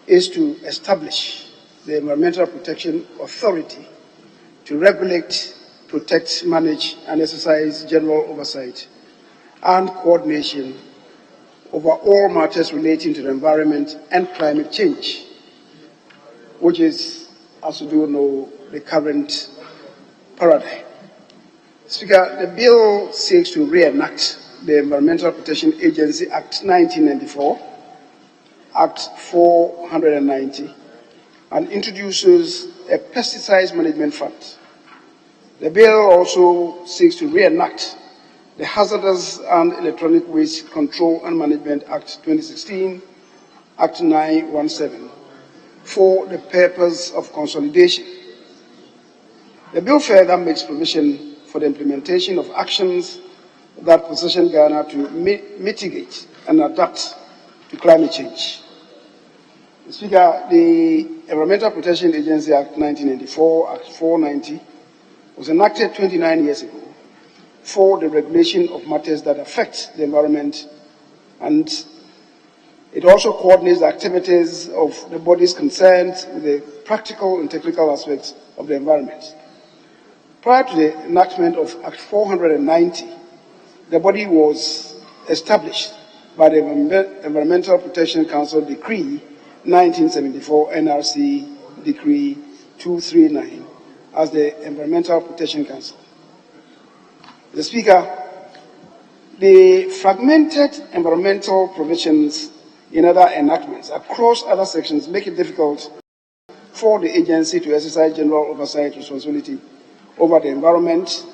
is to establish the Environmental Protection Authority to regulate, protect, manage, and exercise general oversight and coordination over all matters relating to the environment and climate change, which is, as you do know, the current paradigm. Speaker, the bill seeks to reenact the Environmental Protection Agency Act 1994, Act 490, and introduces a pesticides management fund. The bill also seeks to reenact the Hazardous and Electronic Waste Control and Management Act 2016, Act 917, for the purpose of consolidation. The bill further makes provision for the implementation of actions that position Ghana to mitigate and adapt to climate change. Mr. Speaker, the Environmental Protection Agency Act 1994, Act 490, was enacted 29 years ago for the regulation of matters that affect the environment, and it also coordinates the activities of the bodies concerned with the practical and technical aspects of the environment. Prior to the enactment of Act 490, the body was established by the Environmental Protection Council Decree 1974 NRC Decree 239 as the Environmental Protection Council. Mr. Speaker, the fragmented environmental provisions in other enactments across other sections make it difficult for the agency to exercise general oversight responsibility over the environment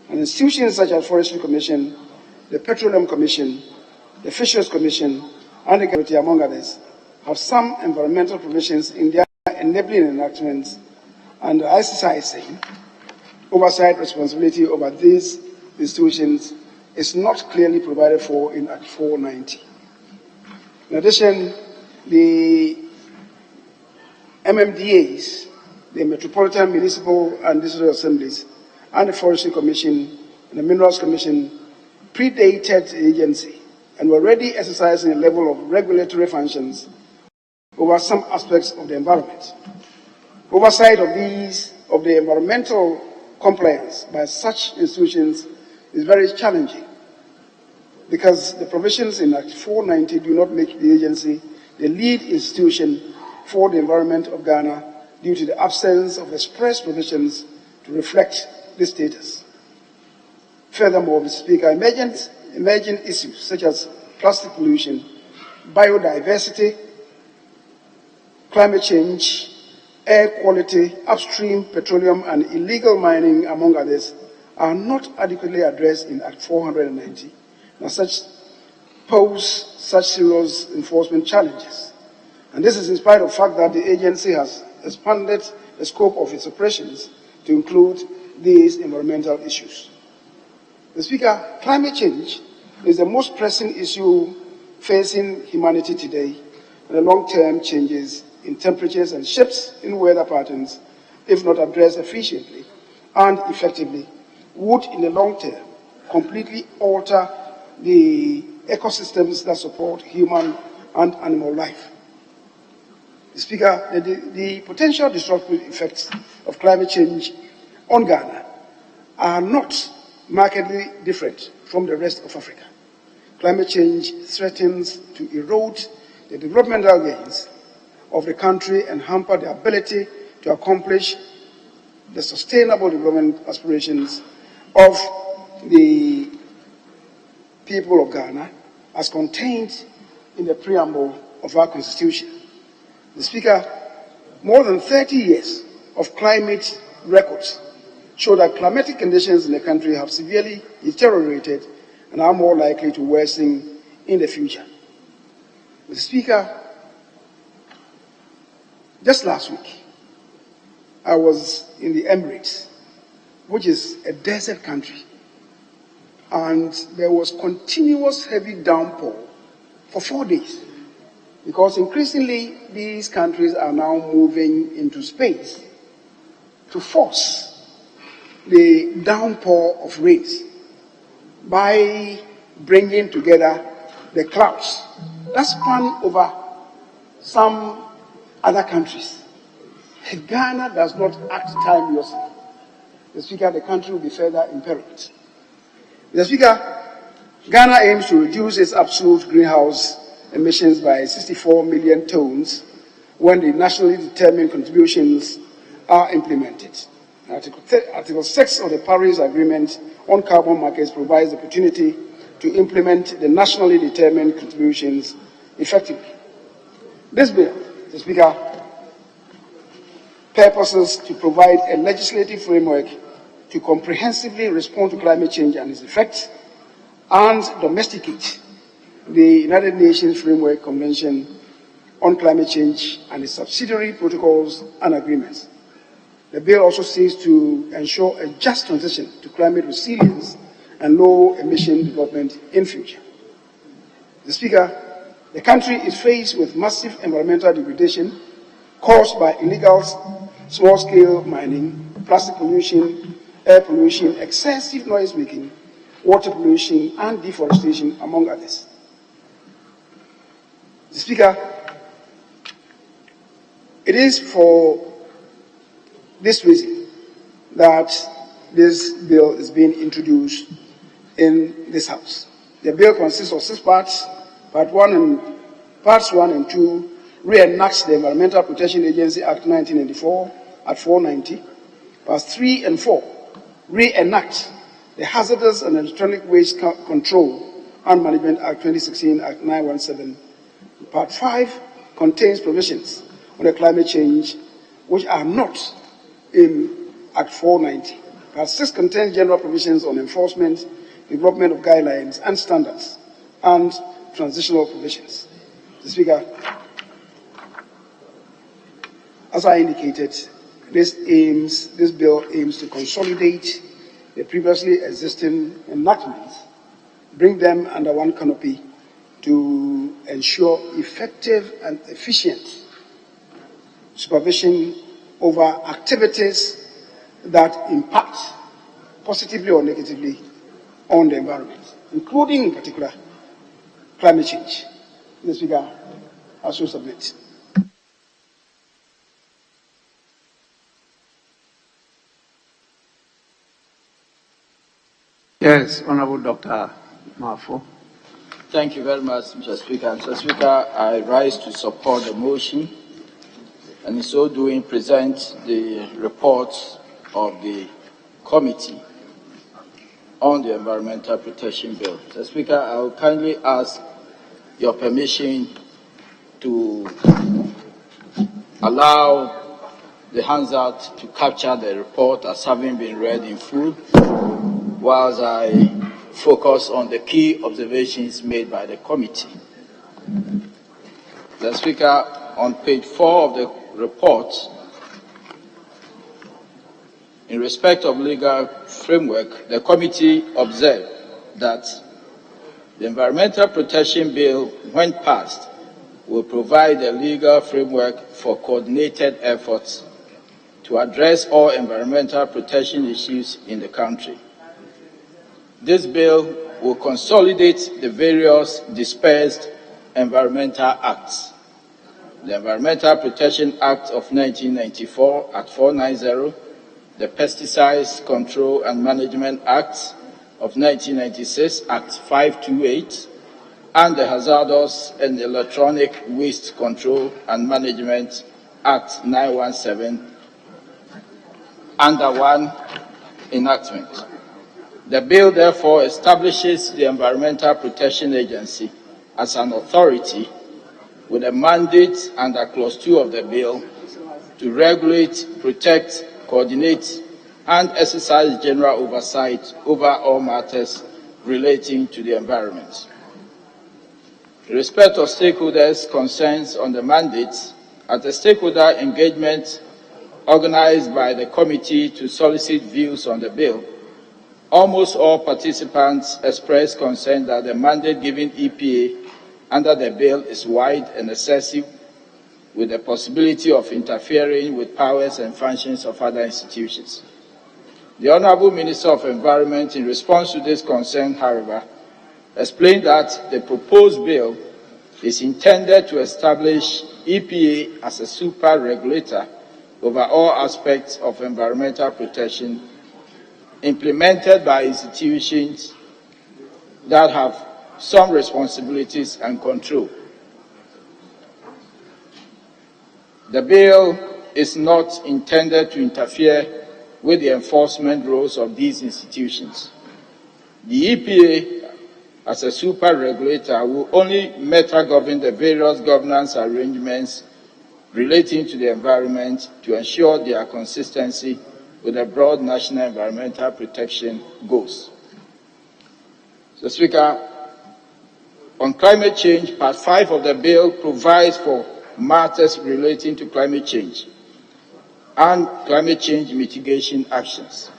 And institutions such as Forestry Commission, the Petroleum Commission, the Fisheries Commission, and the Committee, among others, have some environmental provisions in their enabling enactments, and the exercising oversight responsibility over these institutions is not clearly provided for in Act 490. In addition, the MMDAs, the Metropolitan Municipal and District Assemblies, and the Forestry Commission and the Minerals Commission predated the agency and were already exercising a level of regulatory functions over some aspects of the environment. Oversight of the environmental compliance by such institutions is very challenging because the provisions in Act 490 do not make the agency the lead institution for the environment of Ghana due to the absence of express provisions to reflect this status. Furthermore, Mr. Speaker, emerging issues such as plastic pollution, biodiversity, climate change, air quality, upstream petroleum and illegal mining, among others, are not adequately addressed in Act 490, and such pose such serious enforcement challenges. And this is in spite of the fact that the agency has expanded the scope of its operations to include these environmental issues. Mr. Speaker, climate change is the most pressing issue facing humanity today, and the long-term changes in temperatures and shifts in weather patterns, if not addressed efficiently and effectively, would in the long term completely alter the ecosystems that support human and animal life. Mr. Speaker, the potential destructive effects of climate change on Ghana are not markedly different from the rest of Africa. Climate change threatens to erode the developmental gains of the country and hamper the ability to accomplish the sustainable development aspirations of the people of Ghana as contained in the preamble of our Constitution. Mr. Speaker, more than 30 years of climate records show that climatic conditions in the country have severely deteriorated and are more likely to worsen in the future. Mr. Speaker, just last week, I was in the Emirates, which is a desert country, and there was continuous heavy downpour for 4 days, because increasingly these countries are now moving into space to force the downpour of rains by bringing together the clouds that span over some other countries. If Ghana does not act timeously, Mr. Speaker, the country will be further imperiled. Mr. Speaker, Ghana aims to reduce its absolute greenhouse emissions by 64 million tons when the nationally determined contributions are implemented. Article 6 of the Paris Agreement on Carbon Markets provides the opportunity to implement the nationally determined contributions effectively. This bill, Mr. Speaker, purposes to provide a legislative framework to comprehensively respond to climate change and its effects and domesticate the United Nations Framework Convention on Climate Change and its subsidiary protocols and agreements. The bill also seeks to ensure a just transition to climate resilience and low-emission development in future. Mr. Speaker, the country is faced with massive environmental degradation caused by illegal small-scale mining, plastic pollution, air pollution, excessive noise-making, water pollution, and deforestation, among others. Mr. Speaker, it is for this reason that this bill is being introduced in this House. The bill consists of 6 parts. Parts 1 and 2 reenacts the Environmental Protection Agency Act 1994 at 490. Parts 3 and 4 reenact the Hazardous and Electronic Waste Control and Management Act 2016 Act 917. Part 5 contains provisions on the climate change which are not in Act 490. Part 6 contains general provisions on enforcement, development of guidelines and standards, and transitional provisions. Mr. Speaker, as I indicated, this bill aims to consolidate the previously existing enactments, bring them under one canopy to ensure effective and efficient supervision over activities that impact positively or negatively on the environment, including in particular climate change. Mr. Speaker, I shall submit. Yes, Honorable Dr. Mafo. Thank you very much, Mr. Speaker. Mr. Speaker, I rise to support the motion and in so doing present the report of the committee on the Environmental Protection Bill. Mr. Speaker, I will kindly ask your permission to allow the Hansard to capture the report as having been read in full, whilst I focus on the key observations made by the committee. The Speaker, on page 4 of the report, in respect of legal framework, the committee observed that the Environmental Protection Bill, when passed, will provide a legal framework for coordinated efforts to address all environmental protection issues in the country. This bill will consolidate the various dispersed environmental acts. The Environmental Protection Act of 1994, Act 490, the Pesticides Control and Management Act of 1996, Act 528, and the Hazardous and Electronic Waste Control and Management Act 917 under one enactment. The bill therefore establishes the Environmental Protection Agency as an authority with a mandate under Clause 2 of the bill to regulate, protect, coordinate, and exercise general oversight over all matters relating to the environment. In respect of stakeholders' concerns on the mandate, at a stakeholder engagement organized by the committee to solicit views on the bill, almost all participants expressed concern that the mandate given EPA under the bill is wide and excessive, with the possibility of interfering with powers and functions of other institutions. The Honourable Minister of Environment, in response to this concern, however, explained that the proposed bill is intended to establish EPA as a super regulator over all aspects of environmental protection implemented by institutions that have some responsibilities and control. The bill is not intended to interfere with the enforcement roles of these institutions. The EPA, as a super regulator, will only meta-govern the various governance arrangements relating to the environment to ensure their consistency with the broad national environmental protection goals. So, Speaker, on climate change, Part 5 of the bill provides for matters relating to climate change and climate change mitigation actions.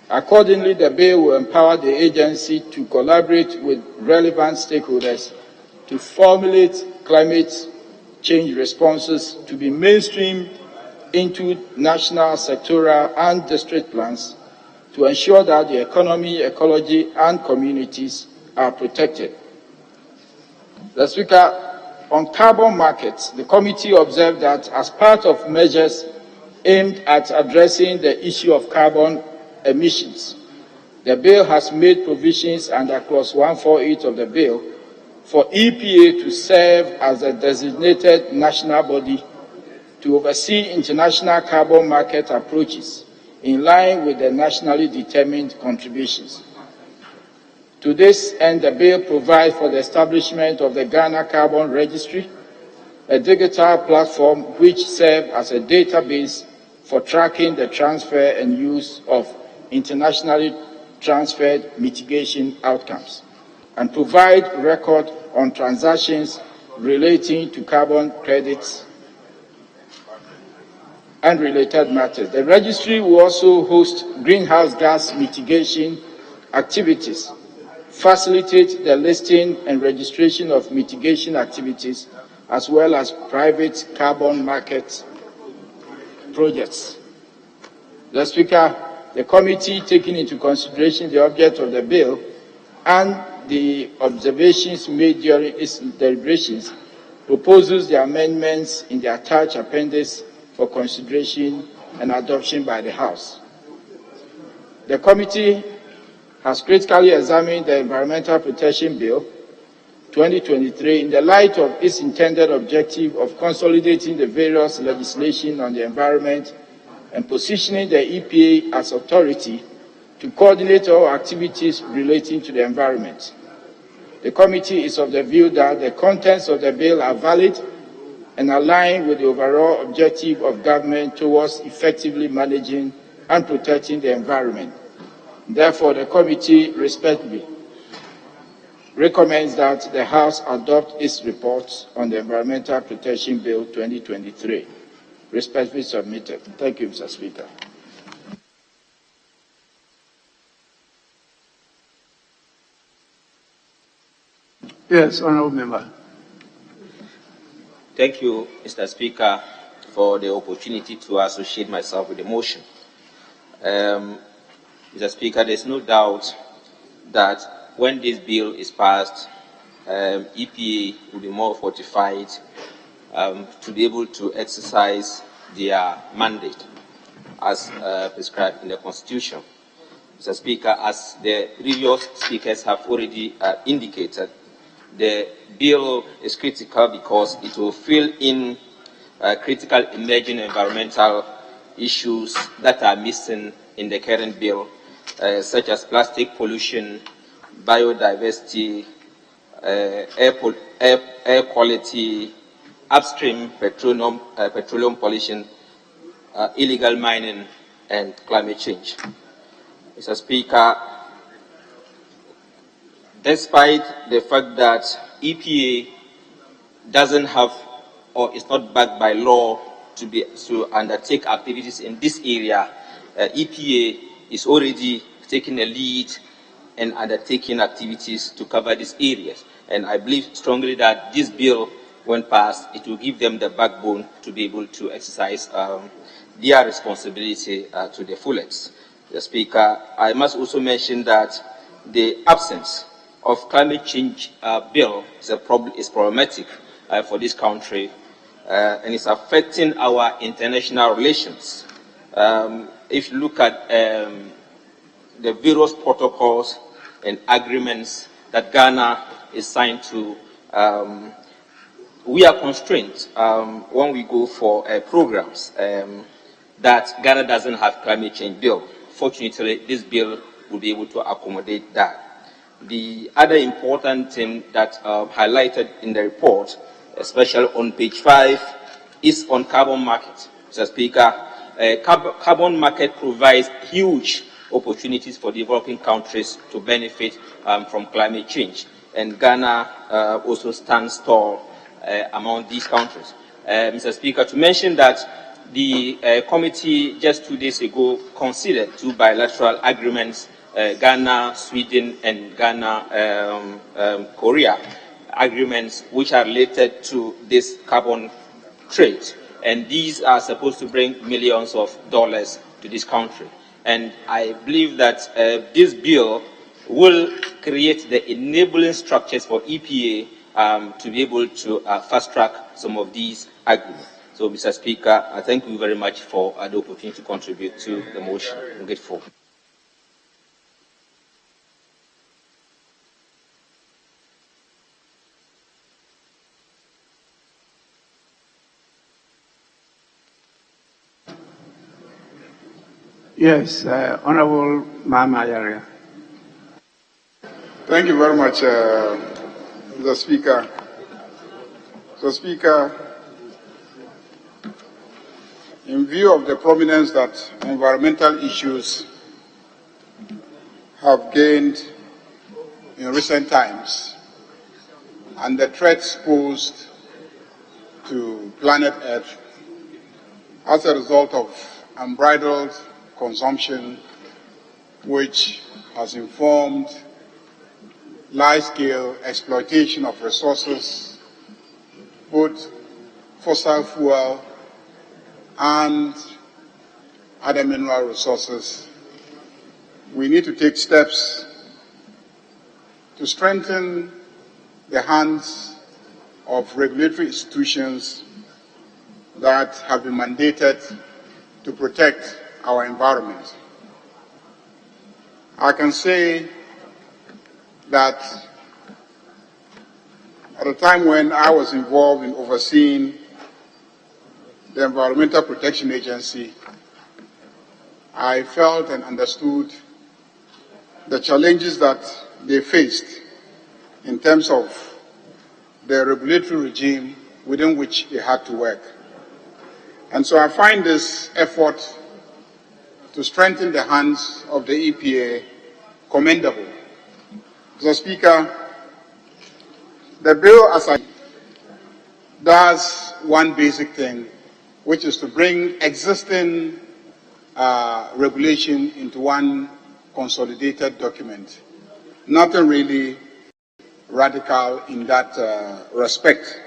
Accordingly, the bill will empower the agency to collaborate with relevant stakeholders to formulate climate change responses to be mainstreamed into national, sectoral, and district plans to ensure that the economy, ecology, and communities are protected. The Speaker, on carbon markets, the committee observed that as part of measures aimed at addressing the issue of carbon emissions, the bill has made provisions under Clause 148 of the bill for EPA to serve as a designated national body to oversee international carbon market approaches in line with the nationally determined contributions. To this end, the bill provides for the establishment of the Ghana Carbon Registry, a digital platform which serves as a database for tracking the transfer and use of internationally transferred mitigation outcomes, and provide record on transactions relating to carbon credits and related matters. The registry will also host greenhouse gas mitigation activities, facilitate the listing and registration of mitigation activities, as well as private carbon market projects. The Speaker, the committee, taking into consideration the object of the bill and the observations made during its deliberations, proposes the amendments in the attached appendix for consideration and adoption by the House. The committee has critically examined the Environmental Protection Bill 2023 in the light of its intended objective of consolidating the various legislation on the environment and positioning the EPA as authority to coordinate all activities relating to the environment. The committee is of the view that the contents of the bill are valid and align with the overall objective of government towards effectively managing and protecting the environment. Therefore, the committee respectfully recommends that the House adopt its report on the Environmental Protection Bill 2023. Respectfully submitted. Thank you, Mr. Speaker. Yes, honourable member. Thank you, Mr. Speaker, for the opportunity to associate myself with the motion. Mr. Speaker, there's no doubt that when this bill is passed, EPA will be more fortified to be able to exercise their mandate as prescribed in the Constitution. Mr. Speaker, as the previous speakers have already indicated, the bill is critical because it will fill in critical emerging environmental issues that are missing in the current bill, such as plastic pollution, biodiversity, air quality, upstream petroleum pollution, illegal mining, and climate change. Mr. Speaker, despite the fact that EPA doesn't have or is not backed by law to undertake activities in this area, EPA is already taking a lead and undertaking activities to cover these areas. And I believe strongly that this bill, when passed, it will give them the backbone to be able to exercise their responsibility to the fullest. The Speaker, I must also mention that the absence of climate change bill is problematic for this country and it's affecting our international relations. If you look at the various protocols and agreements that Ghana is signed to, we are constrained when we go for programs that Ghana doesn't have climate change bill. Fortunately, this bill will be able to accommodate that. The other important thing that highlighted in the report, especially on page 5, is on carbon market. Mr. Speaker, carbon market provides huge opportunities for developing countries to benefit from climate change, and Ghana also stands tall among these countries. Mr. Speaker, to mention that the committee just 2 days ago considered 2 bilateral agreements, Ghana, Sweden, and Ghana, Korea agreements, which are related to this carbon trade. And these are supposed to bring millions of dollars to this country. And I believe that this bill will create the enabling structures for EPA to be able to fast-track some of these agreements. So, Mr. Speaker, I thank you very much for the opportunity to contribute to the motion. I'm grateful. Yes, Honorable Mama. Thank you very much, Mr. Speaker. Mr. Speaker, in view of the prominence that environmental issues have gained in recent times and the threats posed to planet Earth as a result of unbridled consumption, which has informed large-scale exploitation of resources, both fossil fuel and other mineral resources. We need to take steps to strengthen the hands of regulatory institutions that have been mandated to protect our environment. I can say that at a time when I was involved in overseeing the Environmental Protection Agency, I felt and understood the challenges that they faced in terms of the regulatory regime within which they had to work. And so I find this effort to strengthen the hands of the EPA commendable. Mr. Speaker, the bill as I does one basic thing, which is to bring existing regulation into one consolidated document. Nothing really radical in that respect,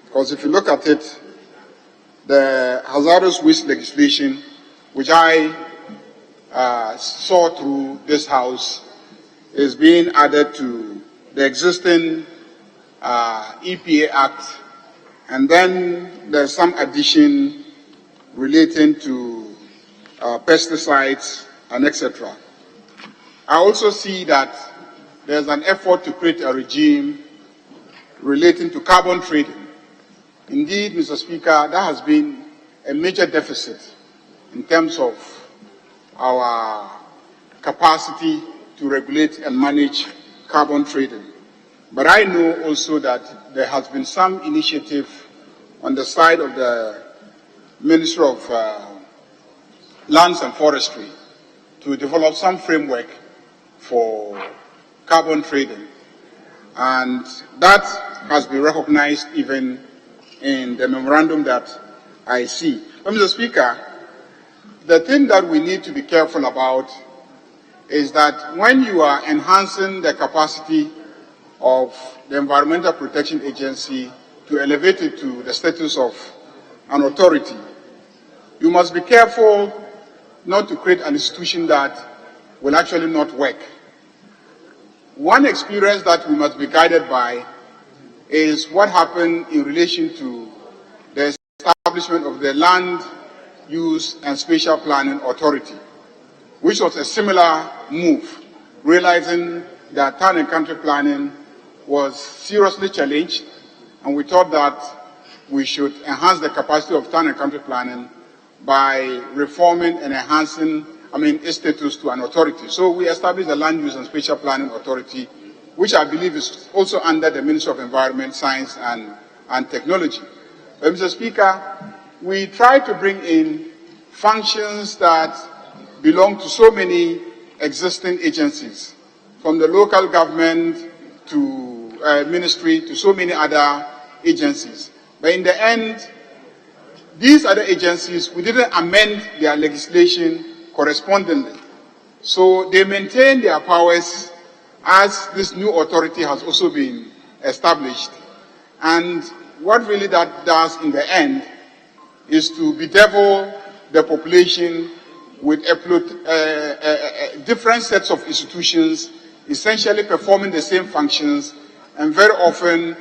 because if you look at it, the hazardous waste legislation, which I saw through this House, is being added to the existing EPA Act, and then there's some addition relating to pesticides and etc. I also see that there's an effort to create a regime relating to carbon trading. Indeed, Mr. Speaker, that has been a major deficit in terms of our capacity to regulate and manage carbon trading. But I know also that there has been some initiative on the side of the Ministry of Lands and Forestry to develop some framework for carbon trading. And that has been recognized even in the memorandum that I see. But Mr. Speaker, the thing that we need to be careful about is that when you are enhancing the capacity of the Environmental Protection Agency to elevate it to the status of an authority, you must be careful not to create an institution that will actually not work. One experience that we must be guided by is what happened in relation to the establishment of the Land Use and Spatial Planning Authority, which was a similar move, realizing that town and country planning was seriously challenged, and we thought that we should enhance the capacity of town and country planning by reforming and enhancing, its status to an authority. So we established the Land Use and Spatial Planning Authority, which I believe is also under the Ministry of Environment, Science and Technology. But Mr. Speaker, we try to bring in functions that belong to so many existing agencies, from the local government to ministry to so many other agencies. But in the end, these other agencies, we didn't amend their legislation correspondingly. So they maintain their powers as this new authority has also been established. And what really that does in the end is to bedevil the population with different sets of institutions, essentially performing the same functions, and very often,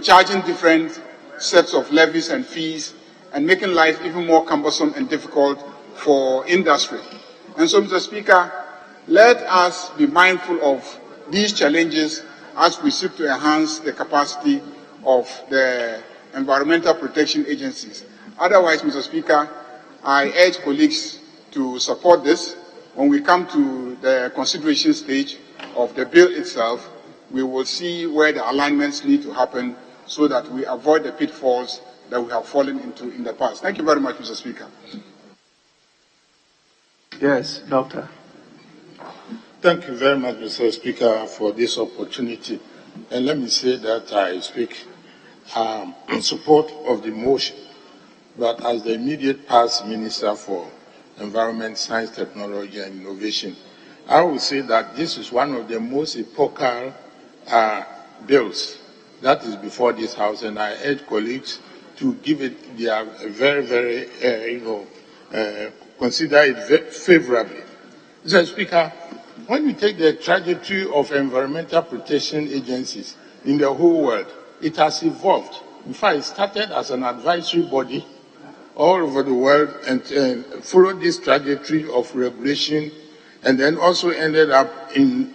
charging different sets of levies and fees, and making life even more cumbersome and difficult for industry. And so, Mr. Speaker, let us be mindful of these challenges as we seek to enhance the capacity of the environmental protection agencies. Otherwise, Mr. Speaker, I urge colleagues to support this. When we come to the consideration stage of the bill itself, we will see where the alignments need to happen so that we avoid the pitfalls that we have fallen into in the past. Thank you very much, Mr. Speaker. Yes, Doctor. Thank you very much, Mr. Speaker, for this opportunity. And let me say that I speak in support of the motion, but as the immediate past Minister for Environment, Science, Technology and Innovation, I would say that this is one of the most epochal bills that is before this House, and I urge colleagues to give it their very, consider it favorably. Mr. Speaker, when you take the trajectory of environmental protection agencies in the whole world, it has evolved. In fact, it started as an advisory body all over the world and followed this trajectory of regulation, and then also ended up in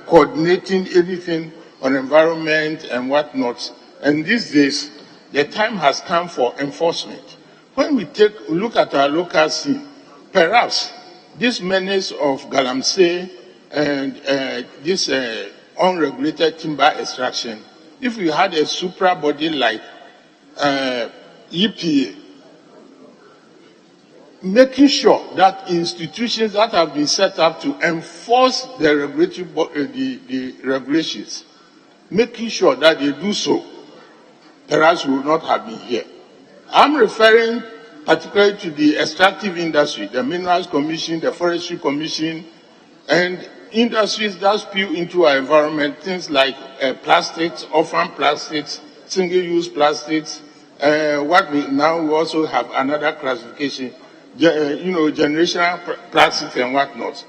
coordinating anything on environment and whatnot. And these days, the time has come for enforcement. When we look at our local scene, perhaps this menace of Galamsey and this unregulated timber extraction, if we had a supra body like EPA, making sure that institutions that have been set up to enforce the the regulations, making sure that they do so, perhaps we would not have been here. I'm referring particularly to the extractive industry, the Minerals Commission, the Forestry Commission, and industries that spill into our environment, things like plastics, orphan plastics, single-use plastics, what we now also have another classification, generational plastics and whatnot.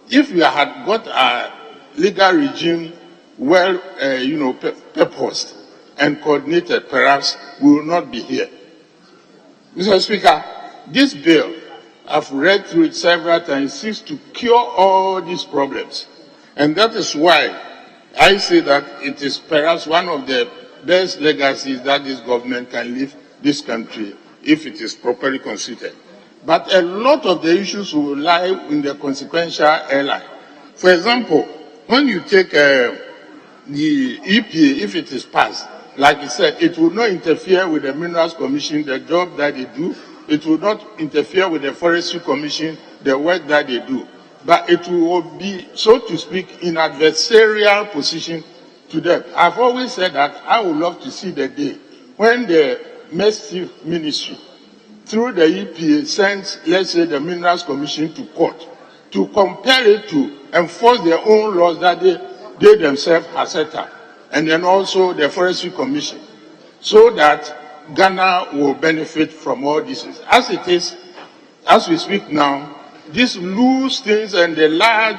If we had got a legal regime well, purposed and coordinated, perhaps we will not be here. Mr. Speaker, this bill, I've read through it several times, seeks to cure all these problems. And that is why I say that it is perhaps one of the best legacies that this government can leave this country if it is properly considered. But a lot of the issues will lie in the consequential airline. For example, when you take the EPA, if it is passed, like I said, it will not interfere with the Minerals Commission, the job that they do. It will not interfere with the Forestry Commission, the work that they do. But it will be, so to speak, in adversarial position to them. I've always said that I would love to see the day when the Mercy Ministry, through the EPA, sends, let's say, the Minerals Commission to court to compel it to enforce their own laws that they themselves have set up, and then also the Forestry Commission, so that Ghana will benefit from all this. As it is, as we speak now, these loose things and the large,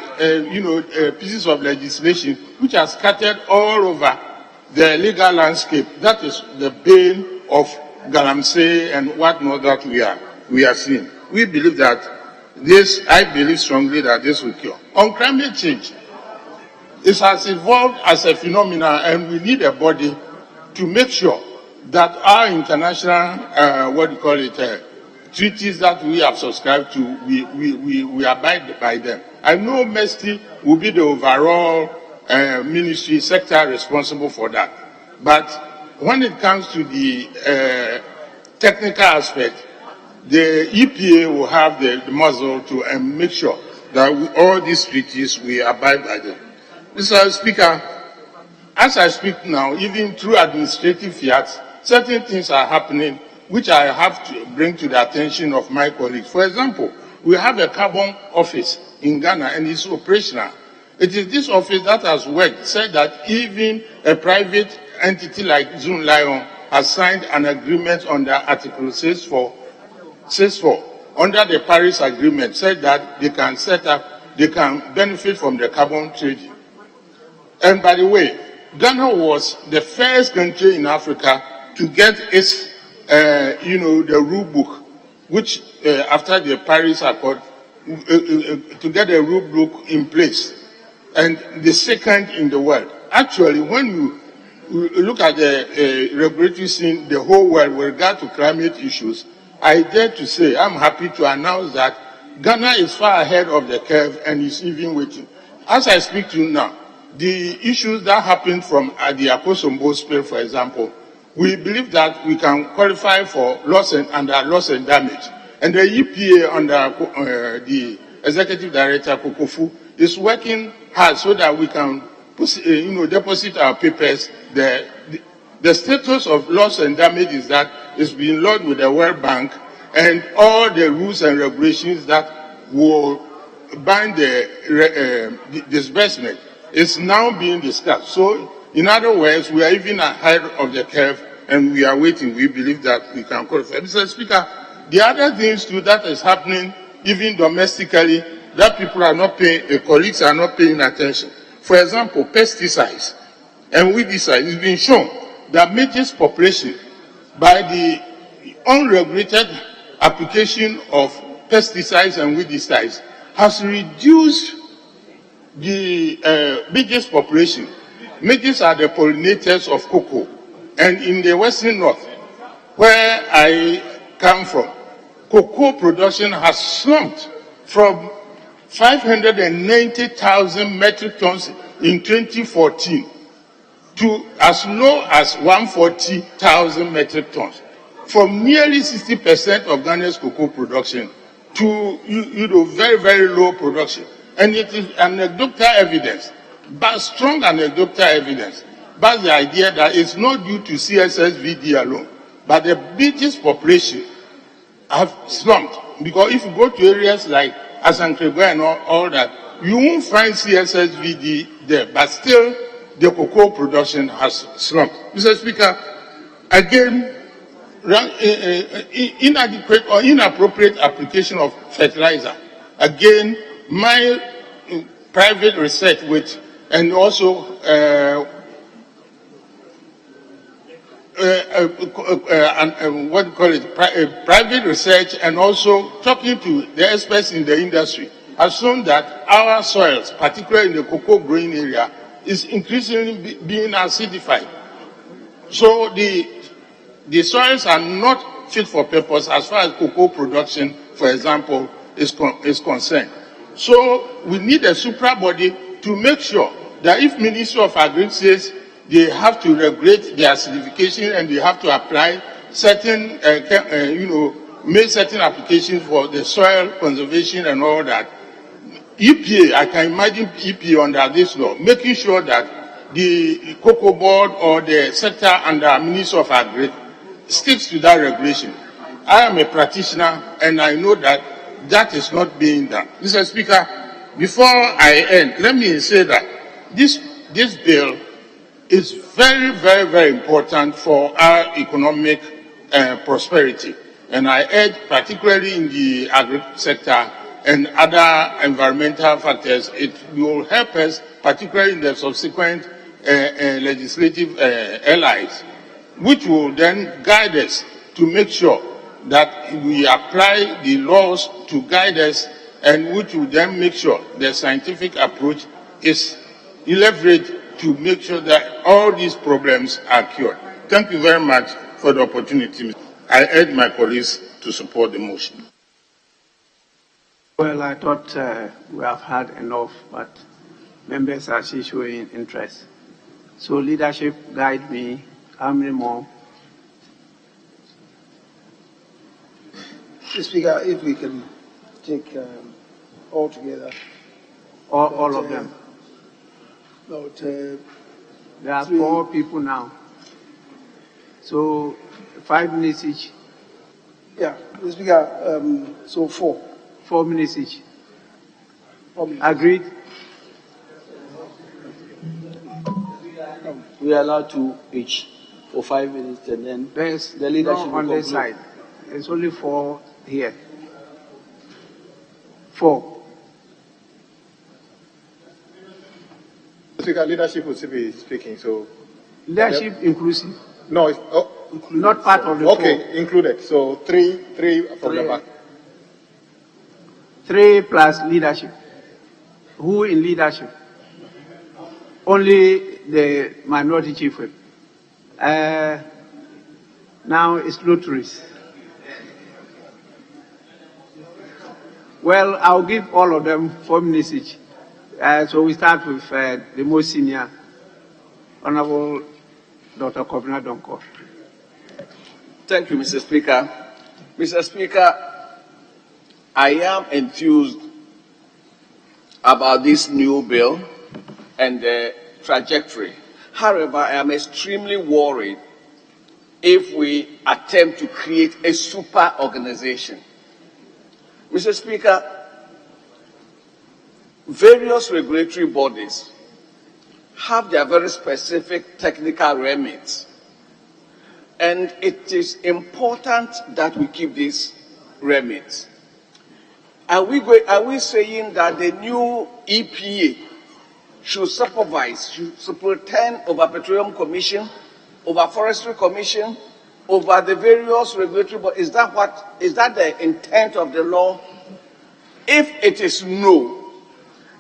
pieces of legislation which are scattered all over the legal landscape, that is the bane of Galamsey and whatnot that we are seeing. We believe that I believe strongly that this will cure. On climate change, it has evolved as a phenomenon, and we need a body to make sure that our international, treaties that we have subscribed to, we abide by them. I know MESTI will be the overall ministry sector responsible for that. But when it comes to the technical aspect, the EPA will have the muscle to make sure that all these treaties, we abide by them. Mr. Speaker, as I speak now, even through administrative fiats, certain things are happening which I have to bring to the attention of my colleagues. For example, we have a carbon office in Ghana and it's operational. It is this office that has worked, said that even a private entity like Zoom Lion has signed an agreement under Article 6.4, under the Paris Agreement, said that they can they can benefit from the carbon trading. And by the way, Ghana was the first country in Africa to get its, the rule book, which after the Paris Accord, to get a rule book in place, and the second in the world. Actually, when you look at the regulatory scene, the whole world with regard to climate issues, I dare to say, I'm happy to announce that Ghana is far ahead of the curve and is even waiting. As I speak to you now, the issues that happened from the Akosombo spill, for example, we believe that we can qualify for loss and damage. And the EPA under the Executive Director, Kokofu, is working hard so that we can, deposit our papers. The status of loss and damage is that it's being lodged with the World Bank, and all the rules and regulations that will bind the disbursement is now being discussed. So, in other words, we are even ahead of the curve, and we are waiting. We believe that we can qualify. Mr. Speaker, the other things too that is happening, even domestically, that people are not paying, colleagues are not paying attention. For example, pesticides and weedicides. It's been shown that Métis population, by the unregulated application of pesticides and weedicides, has reduced the Métis population. Métis are the pollinators of cocoa, and in the Western North, where I come from, cocoa production has slumped from 590,000 metric tons in 2014 to as low as 140,000 metric tons, from nearly 60% of Ghana's cocoa production to very, very low production. And it is anecdotal evidence, but strong anecdotal evidence, but the idea that it's not due to CSSVD alone, but the biggest population have slumped. Because if you go to areas like Asankreba and all that, you won't find CSSVD there, but still the cocoa production has slumped. Mr. Speaker, again, inadequate or inappropriate application of fertilizer. Again, my private research with, and also private research, and also talking to the experts in the industry, has shown that our soils, particularly in the cocoa growing area, is increasingly being acidified. So the soils are not fit for purpose as far as cocoa production, for example, is concerned. So we need a supra body to make sure that if Ministry of Agri says they have to regulate the acidification and they have to apply certain, make certain applications for the soil conservation and all that, EPA, I can imagine EPA under this law, making sure that the cocoa board or the sector under Ministry of Agri sticks to that regulation. I am a practitioner and I know that that is not being done. Mr. Speaker, before I end, let me say that this bill is very, very, very important for our economic prosperity. And I urge, particularly in the agri sector and other environmental factors, it will help us, particularly in the subsequent legislative allies, which will then guide us to make sure that we apply the laws to guide us, and which will then make sure the scientific approach is leveraged to make sure that all these problems are cured. Thank you very much for the opportunity. I urge my colleagues to support the motion. Well, I thought we have had enough, but members are still showing interest. So leadership, guide me. How many more? Mr. Speaker, if we can take all together. All of them? About, there are 4 people now. So 5 minutes each. Yeah, Mr. Speaker, so 4. 4 minutes each. 4 minutes. Agreed? We are allowed 2 each for 5 minutes, and then there's the leadership no on this side. There's only 4 here. 4. Speaker, leadership will still be speaking, so. Leadership inclusive? No, it's not part of the okay, 4. Included. So three from the back. 3 plus leadership. Who in leadership? Only the minority chief whip. Now it's notaries. Well, I'll give all of them 4 minutes each. So we start with the most senior, Honorable Dr. Kobina Donko. Thank you, Mr. Speaker. Mr. Speaker, I am enthused about this new bill and the trajectory. However, I am extremely worried if we attempt to create a super organization. Mr. Speaker, various regulatory bodies have their very specific technical remits, and it is important that we keep these remits. Are we saying that the new EPA should supervise, should superintend over Petroleum Commission, over Forestry Commission, over the various regulatory bodies? Is that the intent of the law? If it is no,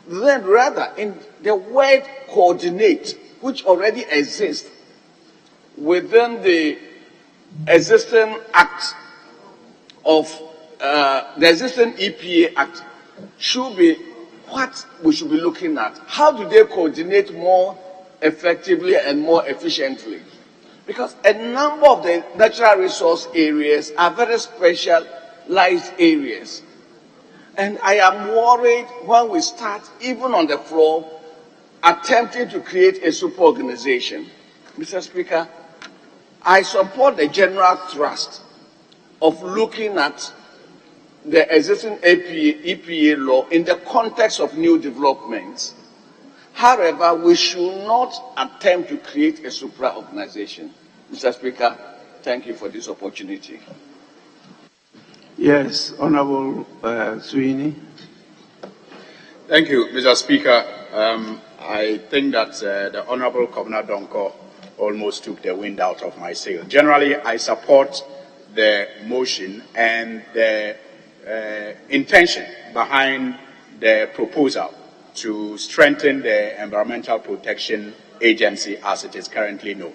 then rather in the word coordinate, which already exists within the existing act of the existing EPA Act, should be what we should be looking at. How do they coordinate more effectively and more efficiently? Because a number of the natural resource areas are very specialized areas. And I am worried when we start, even on the floor, attempting to create a super organization. Mr. Speaker, I support the general thrust of looking at the existing EPA law in the context of new developments. However, we should not attempt to create a supra organization. Mr. Speaker, thank you for this opportunity. Yes, Honorable Sweeney. Thank you, Mr. Speaker. I think that the Honorable Governor Donko almost took the wind out of my sail. Generally, I support the motion and the intention behind the proposal to strengthen the Environmental Protection Agency as it is currently known,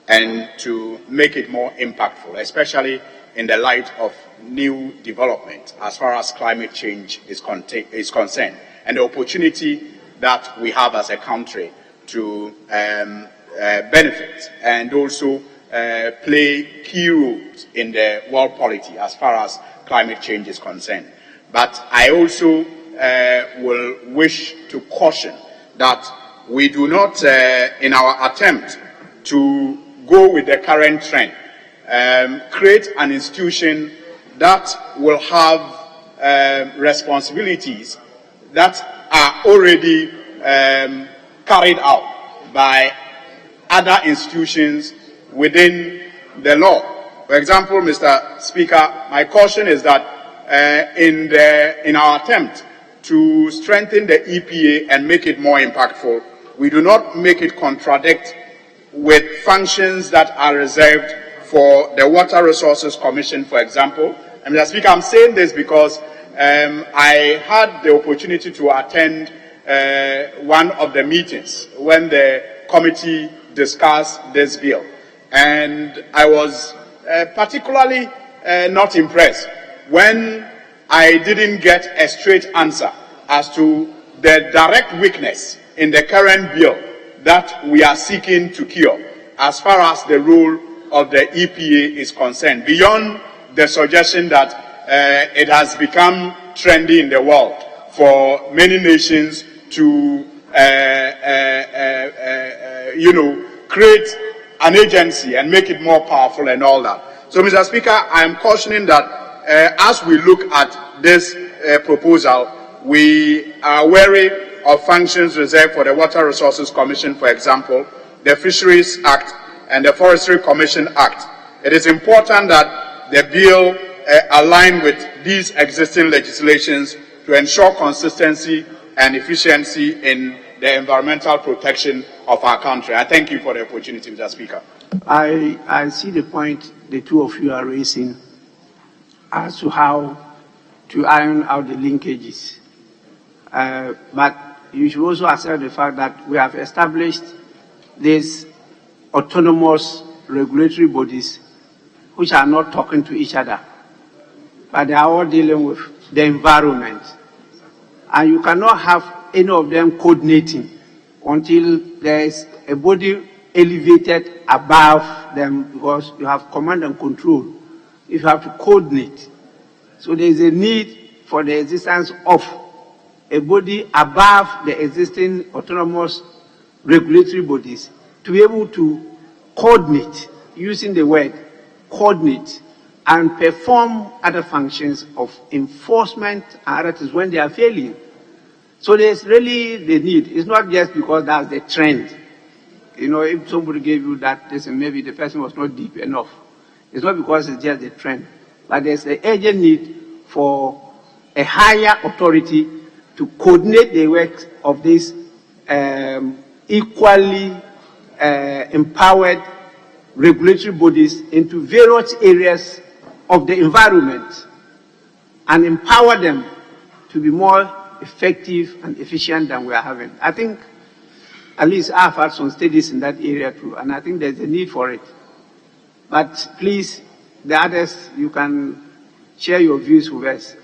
and to make it more impactful, especially in the light of new development as far as climate change is concerned, and the opportunity that we have as a country to benefit and also play key roles in the world polity as far as climate change is concerned. But I also will wish to caution that we do not, in our attempt to go with the current trend, create an institution that will have responsibilities that are already carried out by other institutions within the law. For example, Mr. Speaker, my caution is that in our attempt to strengthen the EPA and make it more impactful, we do not make it contradict with functions that are reserved for the Water Resources Commission, for example. And Mr. Speaker, I'm saying this because I had the opportunity to attend one of the meetings when the committee discussed this bill. And I was particularly not impressed when I didn't get a straight answer as to the direct weakness in the current bill that we are seeking to cure as far as the role of the EPA is concerned, beyond the suggestion that it has become trendy in the world for many nations to create an agency and make it more powerful and all that. So, Mr. Speaker, I am cautioning that as we look at this proposal, we are wary of functions reserved for the Water Resources Commission, for example, the Fisheries Act and the Forestry Commission Act. It is important that the bill align with these existing legislations to ensure consistency and efficiency in the environmental protection of our country. I thank you for the opportunity, Mr. Speaker. I see the point the two of you are raising as to how to iron out the linkages. But you should also accept the fact that we have established these autonomous regulatory bodies which are not talking to each other, but they are all dealing with the environment. And you cannot have any of them coordinating until there is a body elevated above them, because you have command and control. If you have to coordinate. So there is a need for the existence of a body above the existing autonomous regulatory bodies to be able to coordinate, using the word coordinate, and perform other functions of enforcement and other things when they are failing. So there's really the need. It's not just because that's the trend. You know, if somebody gave you that lesson, maybe the person was not deep enough. It's not because it's just the trend. But there's an urgent need for a higher authority to coordinate the work of these equally empowered regulatory bodies into various areas of the environment and empower them to be more effective and efficient than we are having. I think at least I've had some studies in that area too, and I think there's a need for it. But please, the others, you can share your views with us.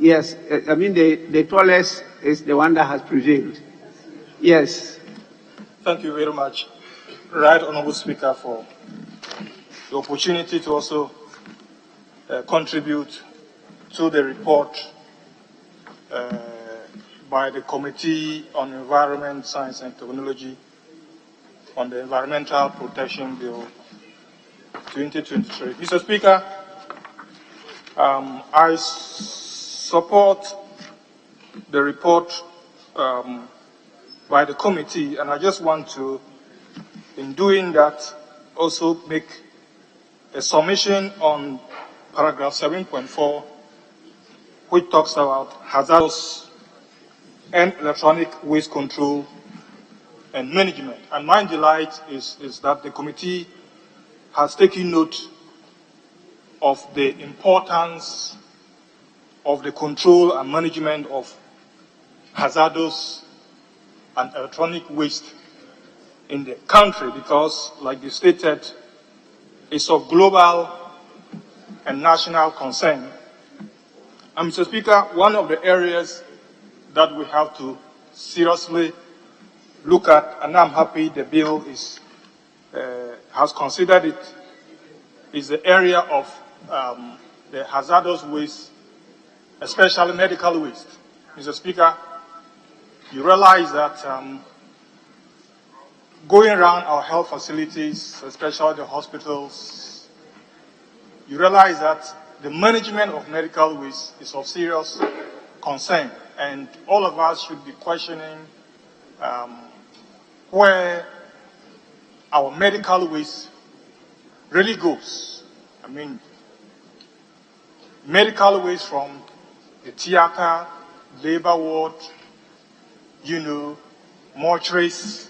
Yes, I mean the tallest is the one that has prevailed. Yes. Thank you very much, Right Honourable Speaker, for the opportunity to also contribute to the report by the Committee on Environment, Science and Technology on the Environmental Protection Bill 2023. Mr. Speaker, I support the report by the committee, and I just want to, in doing that, also make a submission on paragraph 7.4, which talks about hazardous and electronic waste control and management. And my delight is that the committee has taken note of the importance of the control and management of hazardous and electronic waste in the country, because, like you stated, it's of global and national concern. And Mr. Speaker, one of the areas that we have to seriously look at, and I'm happy the bill has considered it, is the area of the hazardous waste, especially medical waste. Mr. Speaker, you realize that going around our health facilities, especially the hospitals, you realize that the management of medical waste is of serious concern, and all of us should be questioning where our medical waste really goes. I mean, medical waste from the theater, labor ward, mortuaries,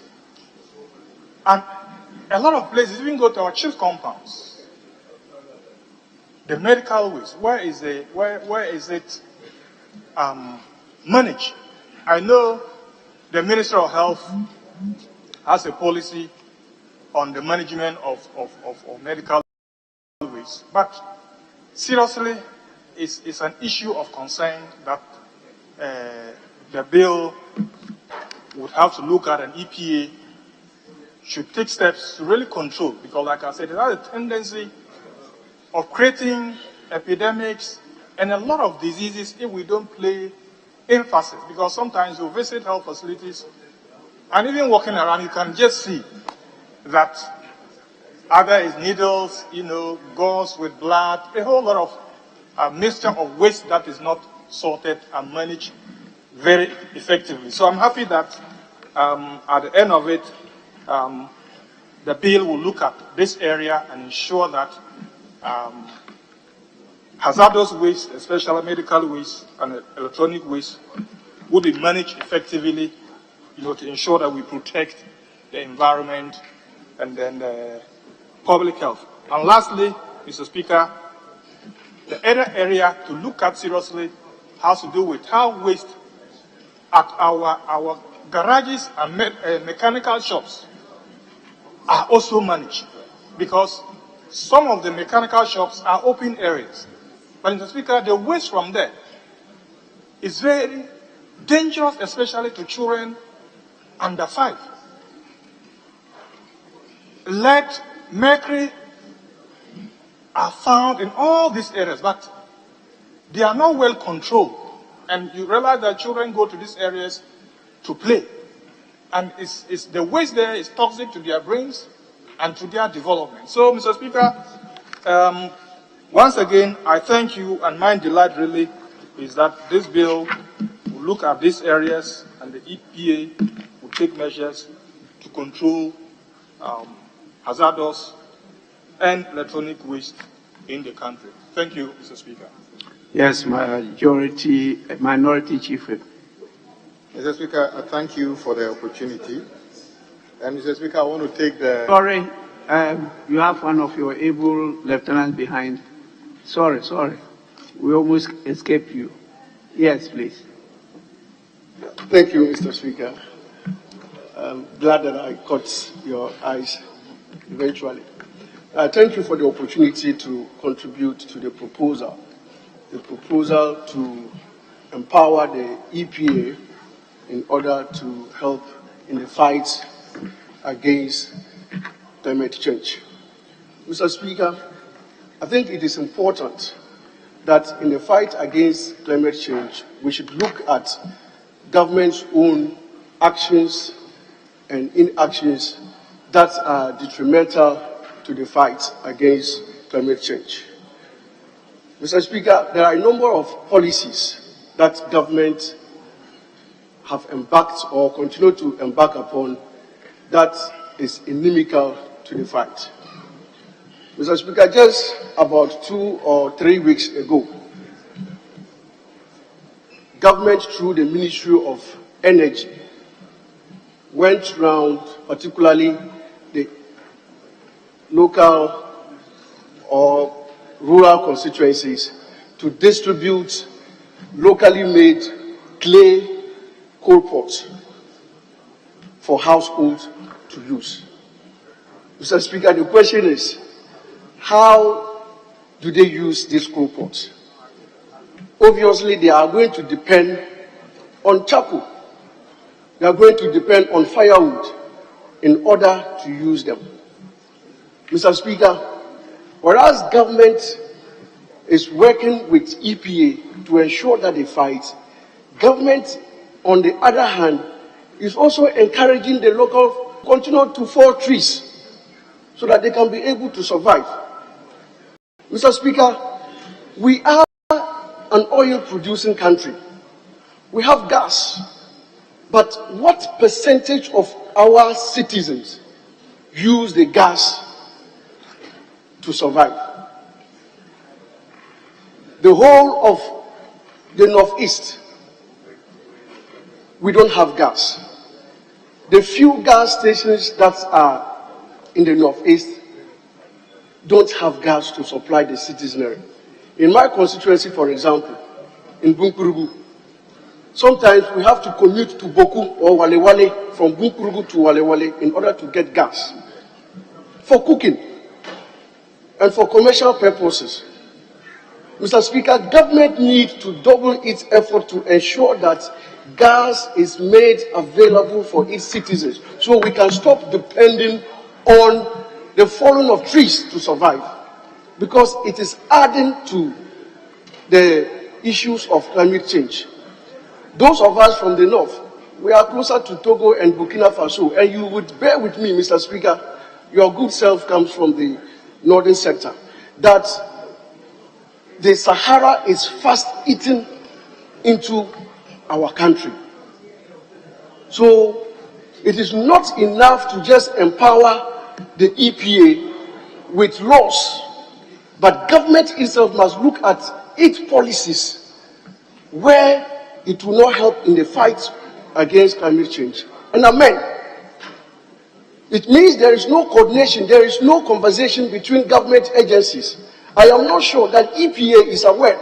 and a lot of places, even go to our chief compounds. The medical waste, where is it managed? I know the Ministry of Health has a policy on the management of medical waste, but seriously, it's an issue of concern that the bill would have to look at, and EPA should take steps to really control, because like I said, it has a tendency of creating epidemics and a lot of diseases if we don't play emphasis, because sometimes you visit health facilities and even walking around, you can just see that either is needles, gauze with blood, a whole lot of mixture of waste that is not sorted and managed very effectively. So I'm happy that at the end of it, the bill will look at this area and ensure that hazardous waste, especially medical waste and electronic waste, will be managed effectively, to ensure that we protect the environment and then the public health. And lastly, Mr. Speaker, the other area to look at seriously has to do with how waste at our garages and mechanical shops are also managed, because some of the mechanical shops are open areas. But Mr. Speaker, the waste from there is very dangerous, especially to children under 5. Lead, mercury are found in all these areas, but they are not well controlled. And you realize that children go to these areas to play. And it's the waste there is toxic to their brains and to their development. So, Mr. Speaker, once again, I thank you, and my delight really is that this bill will look at these areas and the EPA will take measures to control hazardous and electronic waste in the country. Thank you, Mr. Speaker. Yes, Minority Chief Whip. Mr. Speaker, I thank you for the opportunity. And Mr. Speaker, I want to take the... Sorry, you have one of your able lieutenants behind. Sorry. We almost escaped you. Yes, please. Thank you, Mr. Speaker. I'm glad that I caught your eyes eventually. Thank you for the opportunity to contribute to the proposal to empower the EPA in order to help in the fight against climate change. Mr. Speaker, I think it is important that in the fight against climate change, we should look at government's own actions and inactions that are detrimental to the fight against climate change. Mr. Speaker, there are a number of policies that government have embarked or continue to embark upon that is inimical to the fight. Mr. Speaker, just about 2 or 3 weeks ago, government through the Ministry of Energy went round, particularly the local or rural constituencies, to distribute locally made clay coal pots for households to use. Mr. Speaker, the question is, how do they use these coal pots? Obviously, they are going to depend on charcoal. They are going to depend on firewood in order to use them. Mr. Speaker, whereas government is working with EPA to ensure that they fight, government, on the other hand, is also encouraging the local to continue to fall trees so that they can be able to survive. Mr. Speaker, we are an oil-producing country. We have gas. But what percentage of our citizens use the gas to survive? The whole of the Northeast, we don't have gas. The few gas stations that are in the Northeast don't have gas to supply the citizenry. In my constituency, for example, in Bunkurugu, sometimes we have to commute to Boku or Walewale, from Bunkurugu to Walewale, in order to get gas for cooking and for commercial purposes. Mr. Speaker, government needs to double its effort to ensure that gas is made available for its citizens so we can stop depending on the falling of trees to survive, because it is adding to the issues of climate change. Those of us from the north, we are closer to Togo and Burkina Faso, and you would bear with me, Mr. Speaker, your good self comes from the northern sector, that the Sahara is fast eating into our country. So it is not enough to just empower the EPA with laws, but government itself must look at its policies where it will not help in the fight against climate change. And amen. It means there is no coordination, there is no conversation between government agencies. I am not sure that EPA is aware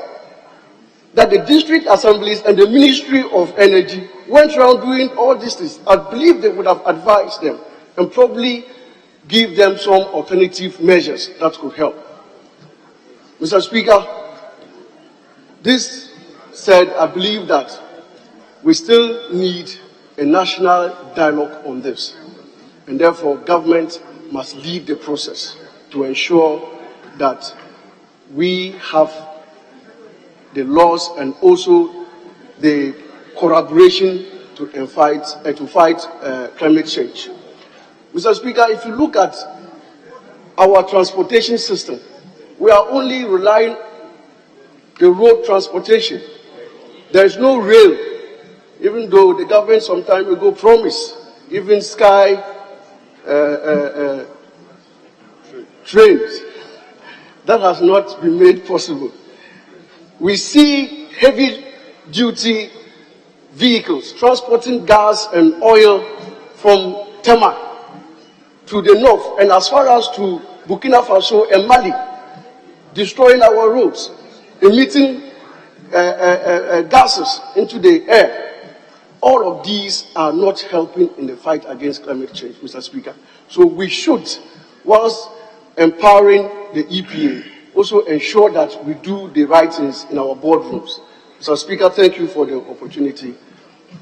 that the district assemblies and the Ministry of Energy went around doing all these things. I believe they would have advised them and probably give them some alternative measures that could help. Mr. Speaker, this said, I believe that we still need a national dialogue on this, and therefore government must lead the process to ensure that we have the laws and also the collaboration to fight climate change. Mr. Speaker, if you look at our transportation system, we are only relying on the road transportation. There is no rail, even though the government some time ago promised even sky trains. That has not been made possible. We see heavy-duty vehicles transporting gas and oil from Tema to the north and as far as to Burkina Faso and Mali, destroying our roads, emitting gases into the air. All of these are not helping in the fight against climate change, Mr. Speaker. So we should, whilst empowering the EPA, also ensure that we do the right things in our boardrooms. Mr. Speaker, thank you for the opportunity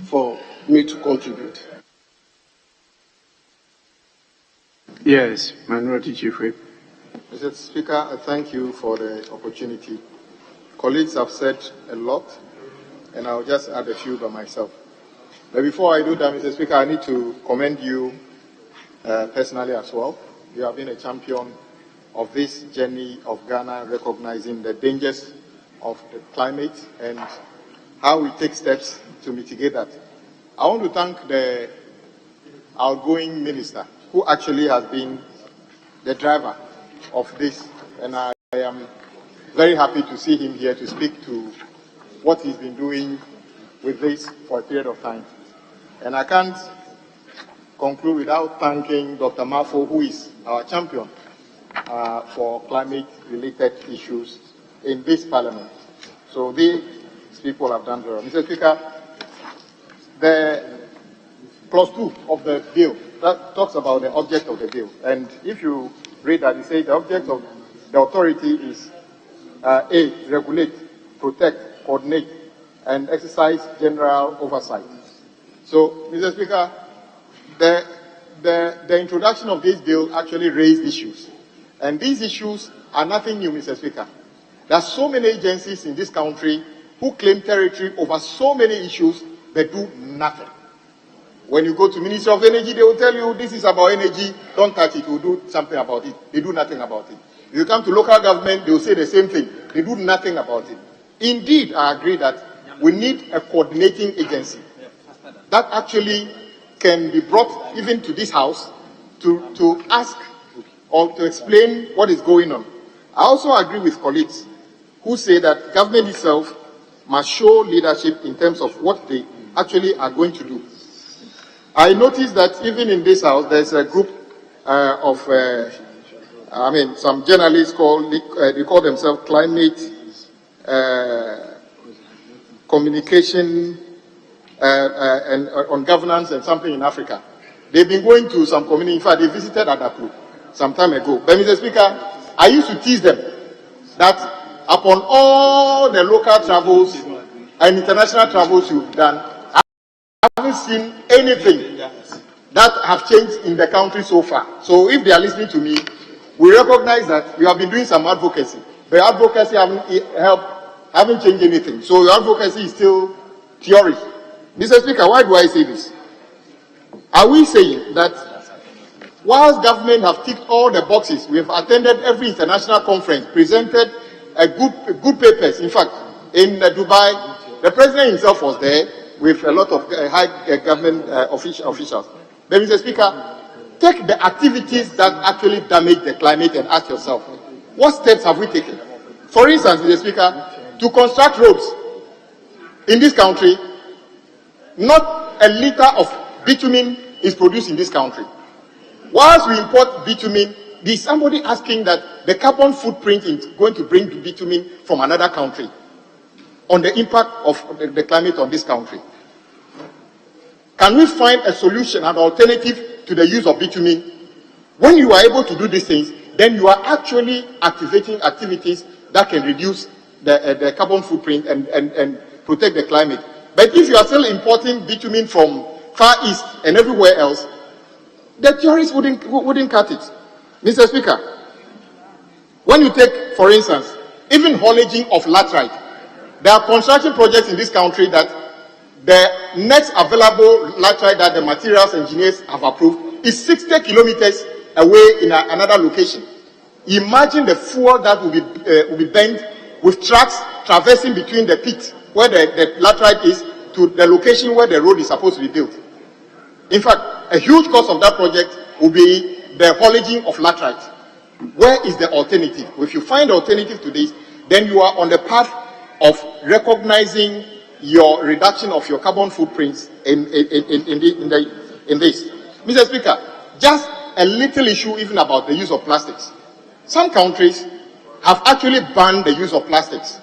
for me to contribute. Yes, Minority Chief Whip. Mr. Speaker, I thank you for the opportunity. Colleagues have said a lot, and I'll just add a few by myself. But before I do that, Mr. Speaker, I need to commend you personally as well. You have been a champion of this journey of Ghana recognizing the dangers of the climate and how we take steps to mitigate that. I want to thank the outgoing minister, who actually has been the driver of this, and I am very happy to see him here to speak to what he's been doing with this for a period of time. And I can't conclude without thanking Dr. Mafo, who is our champion for climate-related issues in this parliament. So these people have done very well. Mr. Speaker, the clause 2 of the bill that talks about the object of the bill, and if you read that, it says the object of the authority is A, regulate, protect, coordinate, and exercise general oversight. So, Mr. Speaker, the introduction of this bill actually raised issues. And these issues are nothing new, Mr. Speaker. There are so many agencies in this country who claim territory over so many issues but do nothing. When you go to Ministry of Energy, they will tell you this is about energy, don't touch it, we'll do something about it. They do nothing about it. If you come to local government, they will say the same thing. They do nothing about it. Indeed, I agree that we need a coordinating agency that actually can be brought even to this house to ask or to explain what is going on. I also agree with colleagues who say that government itself must show leadership in terms of what they actually are going to do. I noticed that even in this house, there's a group of some journalists they call themselves climate communication and on governance and something in Africa. They've been going to some community. In fact, they visited Adapu some time ago. But Mr. Speaker, I used to tease them that upon all the local travels and international travels you've done, I haven't seen anything that have changed in the country so far. So if they are listening to me, we recognize that you have been doing some advocacy. The advocacy haven't changed anything. So your advocacy is still theory. Mr. Speaker, why do I say this? Are we saying that whilst government have ticked all the boxes, we have attended every international conference, presented good papers. In fact, in Dubai, the president himself was there with a lot of high government officials. But Mr. Speaker, take the activities that actually damage the climate and ask yourself, what steps have we taken? For instance, Mr. Speaker, to construct roads in this country, not a liter of bitumen is produced in this country. Whilst we import bitumen, there's somebody asking that the carbon footprint is going to bring bitumen from another country on the impact of the climate on this country. Can we find a solution, an alternative to the use of bitumen? When you are able to do these things, then you are actually activating activities that can reduce the carbon footprint and protect the climate. But if you are still importing bitumen from Far East and everywhere else, the theories wouldn't cut it. Mr. Speaker, when you take, for instance, even haulaging of laterite, there are construction projects in this country that the next available laterite that the materials engineers have approved is 60 kilometers away in another location. Imagine the fuel that will be burnt with trucks traversing between the pit where the laterite is to the location where the road is supposed to be built. In fact, a huge cost of that project will be the haulaging of laterite. Where is the alternative? If you find the alternative to this, then you are on the path of recognizing your reduction of your carbon footprints in this. Mr. Speaker, just a little issue even about the use of plastics. Some countries have actually banned the use of plastics.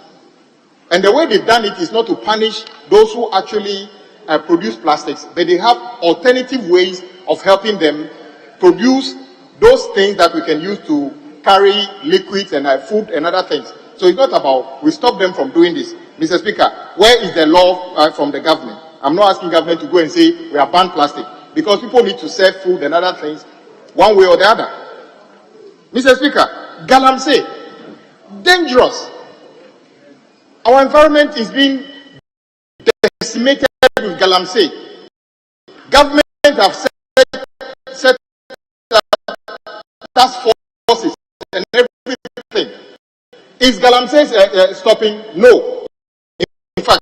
And the way they've done it is not to punish those who actually produce plastics, but they have alternative ways of helping them produce those things that we can use to carry liquids and food and other things. So it's not about we stop them from doing this. Mr. Speaker, where is the law from the government? I'm not asking government to go and say we have banned plastic, because people need to serve food and other things one way or the other. Mr. Speaker, galamsey, dangerous. Our environment is being decimated with galamsey. Government have set task forces and everything. Is galamsey stopping? No. In fact,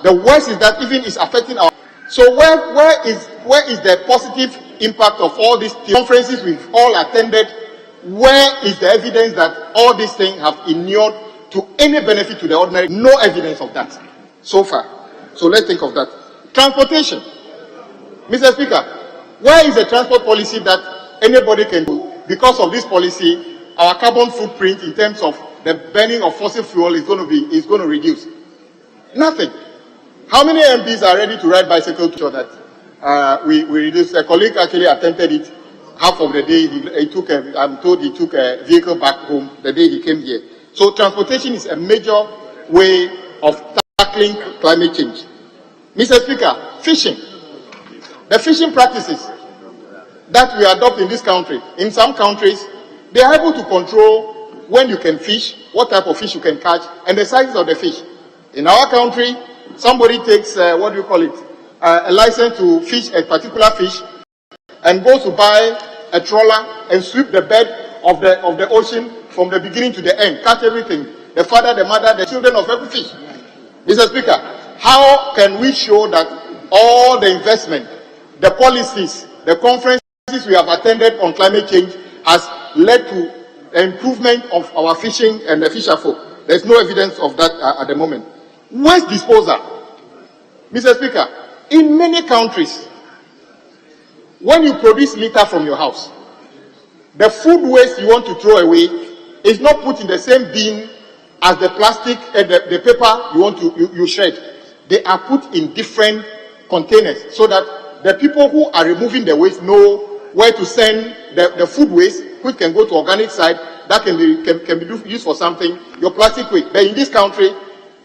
the worst is that even it's affecting our. So where is the positive impact of all these conferences we've all attended? Where is the evidence that all these things have inured to any benefit to the ordinary? No evidence of that so far. So let's think of that. Transportation. Mr. Speaker, where is the transport policy that anybody can do? Because of this policy, our carbon footprint in terms of the burning of fossil fuel is going to reduce. Nothing. How many MPs are ready to ride bicycle to show that we reduce? A colleague actually attempted it half of the day. I'm told he took a vehicle back home the day he came here. So transportation is a major way of tackling climate change. Mr. Speaker, fishing. The fishing practices that we adopt in this country, in some countries, they are able to control when you can fish, what type of fish you can catch, and the size of the fish. In our country, somebody takes, a license to fish a particular fish and goes to buy a trawler and sweep the bed of the ocean from the beginning to the end, catch everything, the father, the mother, the children of every fish. Mr. Speaker, how can we show that all the investment, the policies, the conferences we have attended on climate change has led to improvement of our fishing and the fisher folk? There's no evidence of that at the moment. Waste disposal. Mr. Speaker, in many countries, when you produce litter from your house, the food waste you want to throw away is not put in the same bin as the plastic and the paper you want to you shred. They are put in different containers so that the people who are removing the waste know where to send the food waste, which can go to organic side, that can be used for something, your plastic waste. But in this country,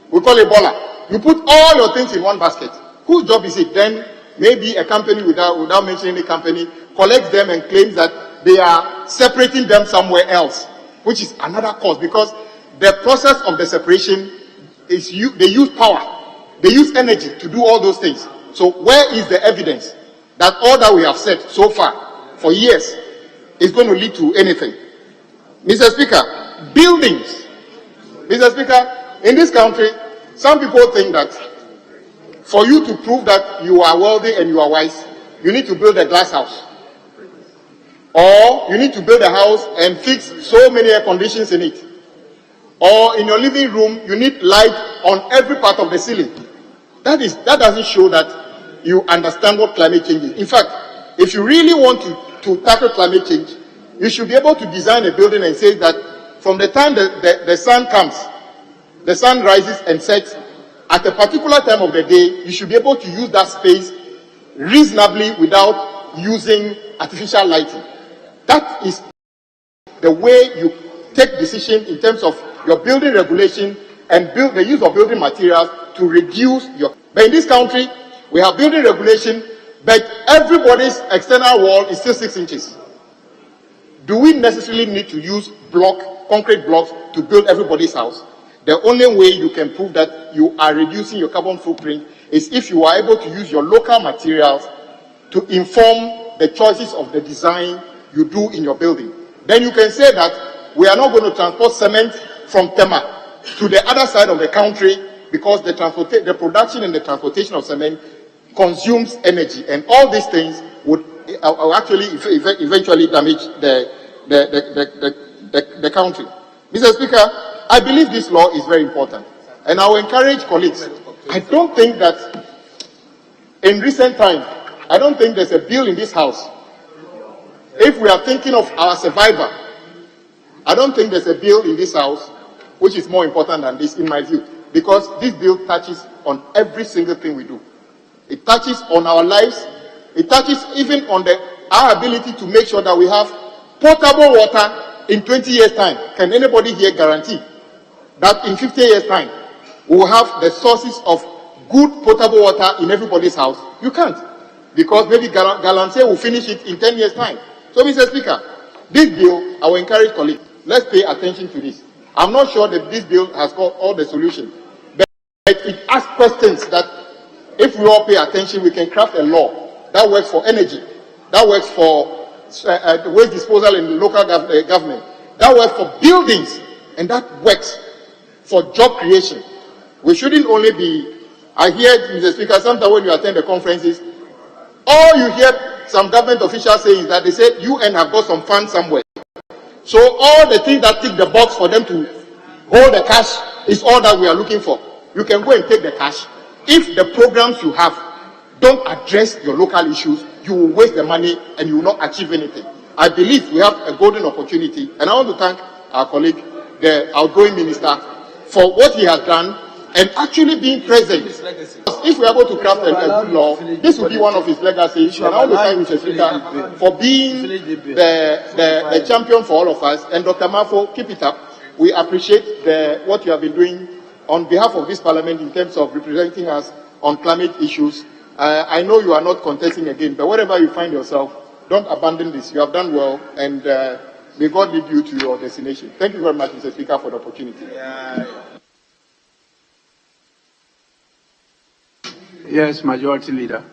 we call it Ebola. You put all your things in one basket. Whose job is it? Then maybe a company, without mentioning the company, collects them and claims that they are separating them somewhere else, which is another cause, because the process of the separation is they use power, they use energy to do all those things. So where is the evidence that all that we have said so far for years is going to lead to anything? Mr. Speaker, buildings. Mr. Speaker, in this country, some people think that for you to prove that you are wealthy and you are wise, you need to build a glass house. Or you need to build a house and fix so many air conditions in it. Or in your living room, you need light on every part of the ceiling. That doesn't show that you understand what climate change is. In fact, if you really want to tackle climate change, you should be able to design a building and say that from the time the sun comes, the sun rises and sets, at a particular time of the day, you should be able to use that space reasonably without using artificial lighting. That is the way you take decision in terms of your building regulation and the use of building materials to reduce your. But in this country, we have building regulation, but everybody's external wall is still 6 inches. Do we necessarily need to use concrete blocks to build everybody's house? The only way you can prove that you are reducing your carbon footprint is if you are able to use your local materials to inform the choices of the design you do in your building. Then you can say that we are not going to transport cement from Tema to the other side of the country because the production and the transportation of cement consumes energy, and all these things would actually eventually damage the country. Mr. Speaker, I believe this law is very important, and I will encourage colleagues. I don't think that in recent times, I don't think there's a bill in this House. If we are thinking of our survival, I don't think there's a bill in this House which is more important than this, in my view, because this bill touches on every single thing we do. It touches on our lives. It touches even on our ability to make sure that we have potable water in 20 years' time. Can anybody here guarantee that in 50 years' time we will have the sources of good potable water in everybody's house? You can't, because maybe Galamsey will finish it in 10 years' time. So, Mr. Speaker, this bill, I will encourage colleagues, let's pay attention to this. I'm not sure that this bill has got all the solutions, but it asks questions that, if we all pay attention, we can craft a law that works for energy, that works for waste disposal in the local government, that works for buildings, and that works for job creation. We shouldn't only be, I hear, Mr. Speaker, sometimes when you attend the conferences, all you hear some government officials saying is that they said UN have got some funds somewhere. So all the things that tick the box for them to hold the cash is all that we are looking for. You can go and take the cash. If the programs you have don't address your local issues, you will waste the money and you will not achieve anything. I believe we have a golden opportunity, and I want to thank our colleague, the outgoing minister, for what he has done and actually being present. If we are able to craft a good law, this will be one of his legacies. And I want to thank Mr. Speaker for being the champion for all of us. And Dr. Mafo, keep it up. We appreciate what you have been doing on behalf of this parliament in terms of representing us on climate issues. I know you are not contesting again, but wherever you find yourself, don't abandon this. You have done well, and may God lead you to your destination. Thank you very much, Mr. Speaker, for the opportunity. Yes, Majority Leader.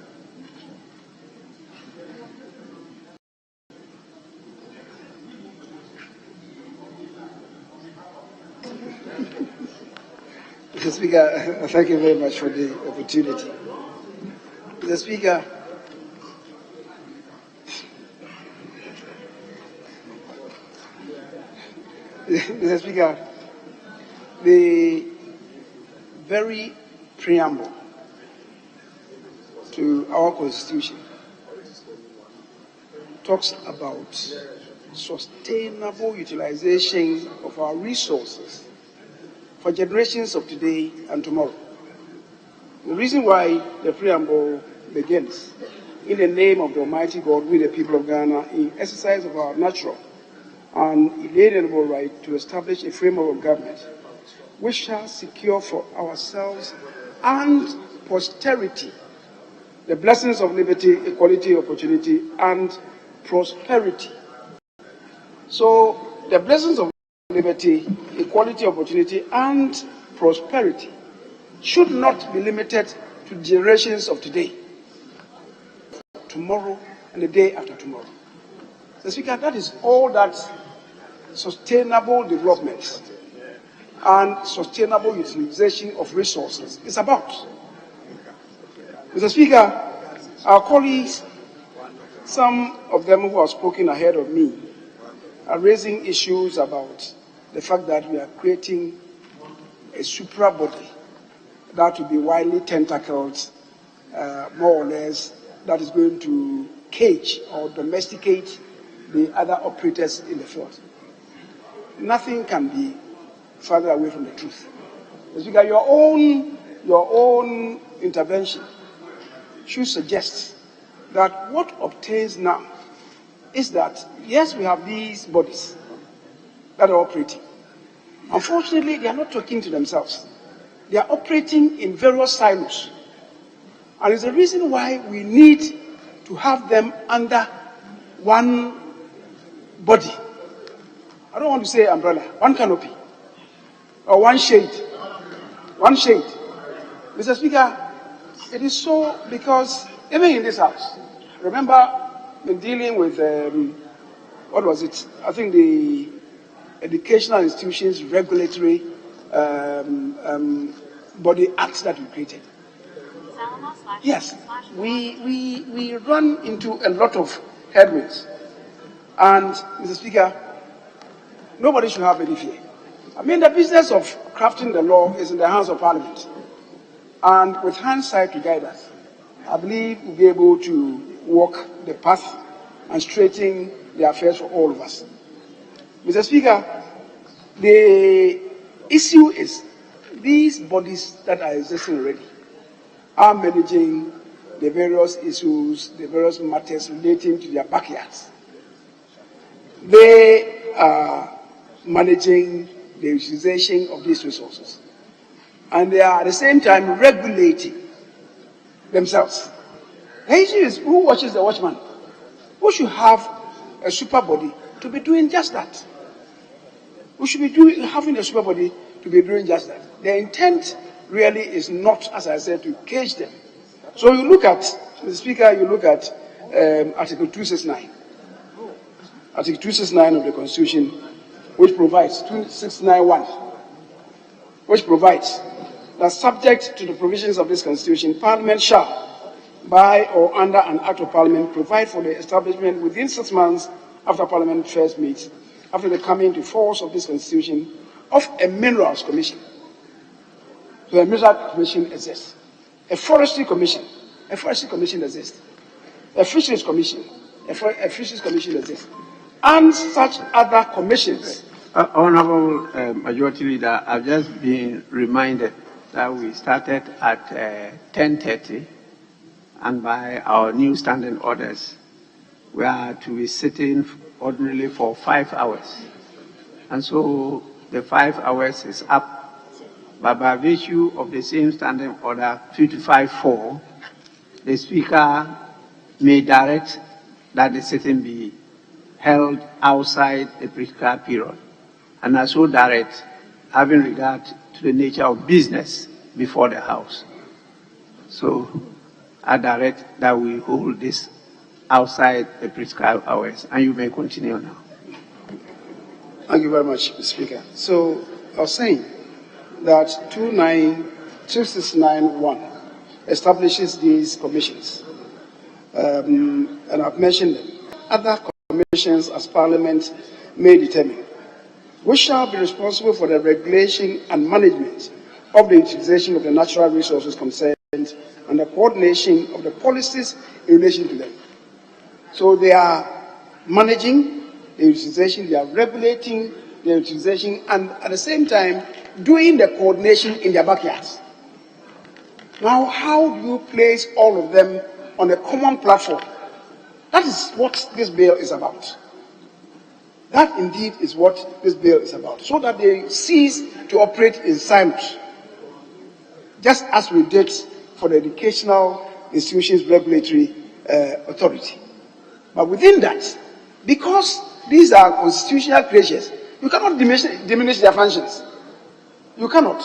Mr. Speaker, thank you very much for the opportunity. Mr. Speaker, Mr. Speaker, the very preamble to our Constitution talks about sustainable utilization of our resources for generations of today and tomorrow. The reason why the preamble begins, in the name of the Almighty God, we the people of Ghana, in exercise of our natural and inalienable right to establish a framework of government which shall secure for ourselves and posterity the blessings of liberty, equality, opportunity, and prosperity. So, the blessings of liberty, equality, opportunity, and prosperity should not be limited to generations of today, tomorrow, and the day after tomorrow. Mr. Speaker, that is all that sustainable development and sustainable utilization of resources is about. Mr. Speaker, our colleagues, some of them who have spoken ahead of me, are raising issues about the fact that we are creating a supra body that will be widely tentacled, more or less, that is going to cage or domesticate the other operators in the field. Nothing can be further away from the truth. Mr. Speaker, your own intervention should suggest that what obtains now is that, yes, we have these bodies that are operating. Unfortunately, they are not talking to themselves. They are operating in various silos. And it's the reason why we need to have them under one body. I don't want to say umbrella, one canopy, or one shade. One shade. Mr. Speaker, It is so because even in this house, remember, in dealing with, what was it? I think the Educational Institutions Regulatory Body Act that we created. Yes, we run into a lot of headwinds. And, Mr. Speaker, nobody should have any fear. I mean, the business of crafting the law is in the hands of Parliament. And with hindsight to guide us, I believe we'll be able to walk the path and straighten the affairs for all of us. Mr. Speaker, the issue is these bodies that are existing already are managing the various issues, the various matters relating to their backyards. They are managing the utilization of these resources. And they are at the same time regulating themselves. The issue is who watches the watchman? Who should have a super body to be doing just that? Who should be having a super body to be doing just that? The intent really is not, as I said, to cage them. So you look at, Mr. Speaker, you look at Article 269. Article 269 of the Constitution, which provides, 2691, which provides that subject to the provisions of this Constitution, Parliament shall, by or under an Act of Parliament, provide for the establishment within 6 months after Parliament first meets, after the coming into force of this Constitution, of a Minerals Commission. So a Minerals Commission exists. A Forestry Commission exists. A Fisheries Commission exists. And such other commissions. Honorable Majority Leader, I've just been reminded that we started at 10:30, and by our new standing orders, we are to be sitting ordinarily for 5 hours. And so the 5 hours is up, but by virtue of the same standing order 55-4, the Speaker may direct that the sitting be held outside a prescribed period, and I so direct, having regard to the nature of business before the House. So I direct that we hold this outside the prescribed hours, and you may continue now. Thank you very much, Mr. Speaker. So I was saying that 2691 establishes these commissions, and I've mentioned them. Other commissions, as Parliament may determine, which shall be responsible for the regulation and management of the utilization of the natural resources concerned and the coordination of the policies in relation to them. So they are managing the utilization, they are regulating the utilization, and at the same time doing the coordination in their backyards. Now, how do you place all of them on a common platform? That is what this bill is about. That indeed is what this bill is about, so that they cease to operate in silos, just as we did for the Educational Institutions Regulatory Authority. But within that, because these are constitutional creatures, you cannot diminish their functions. You cannot.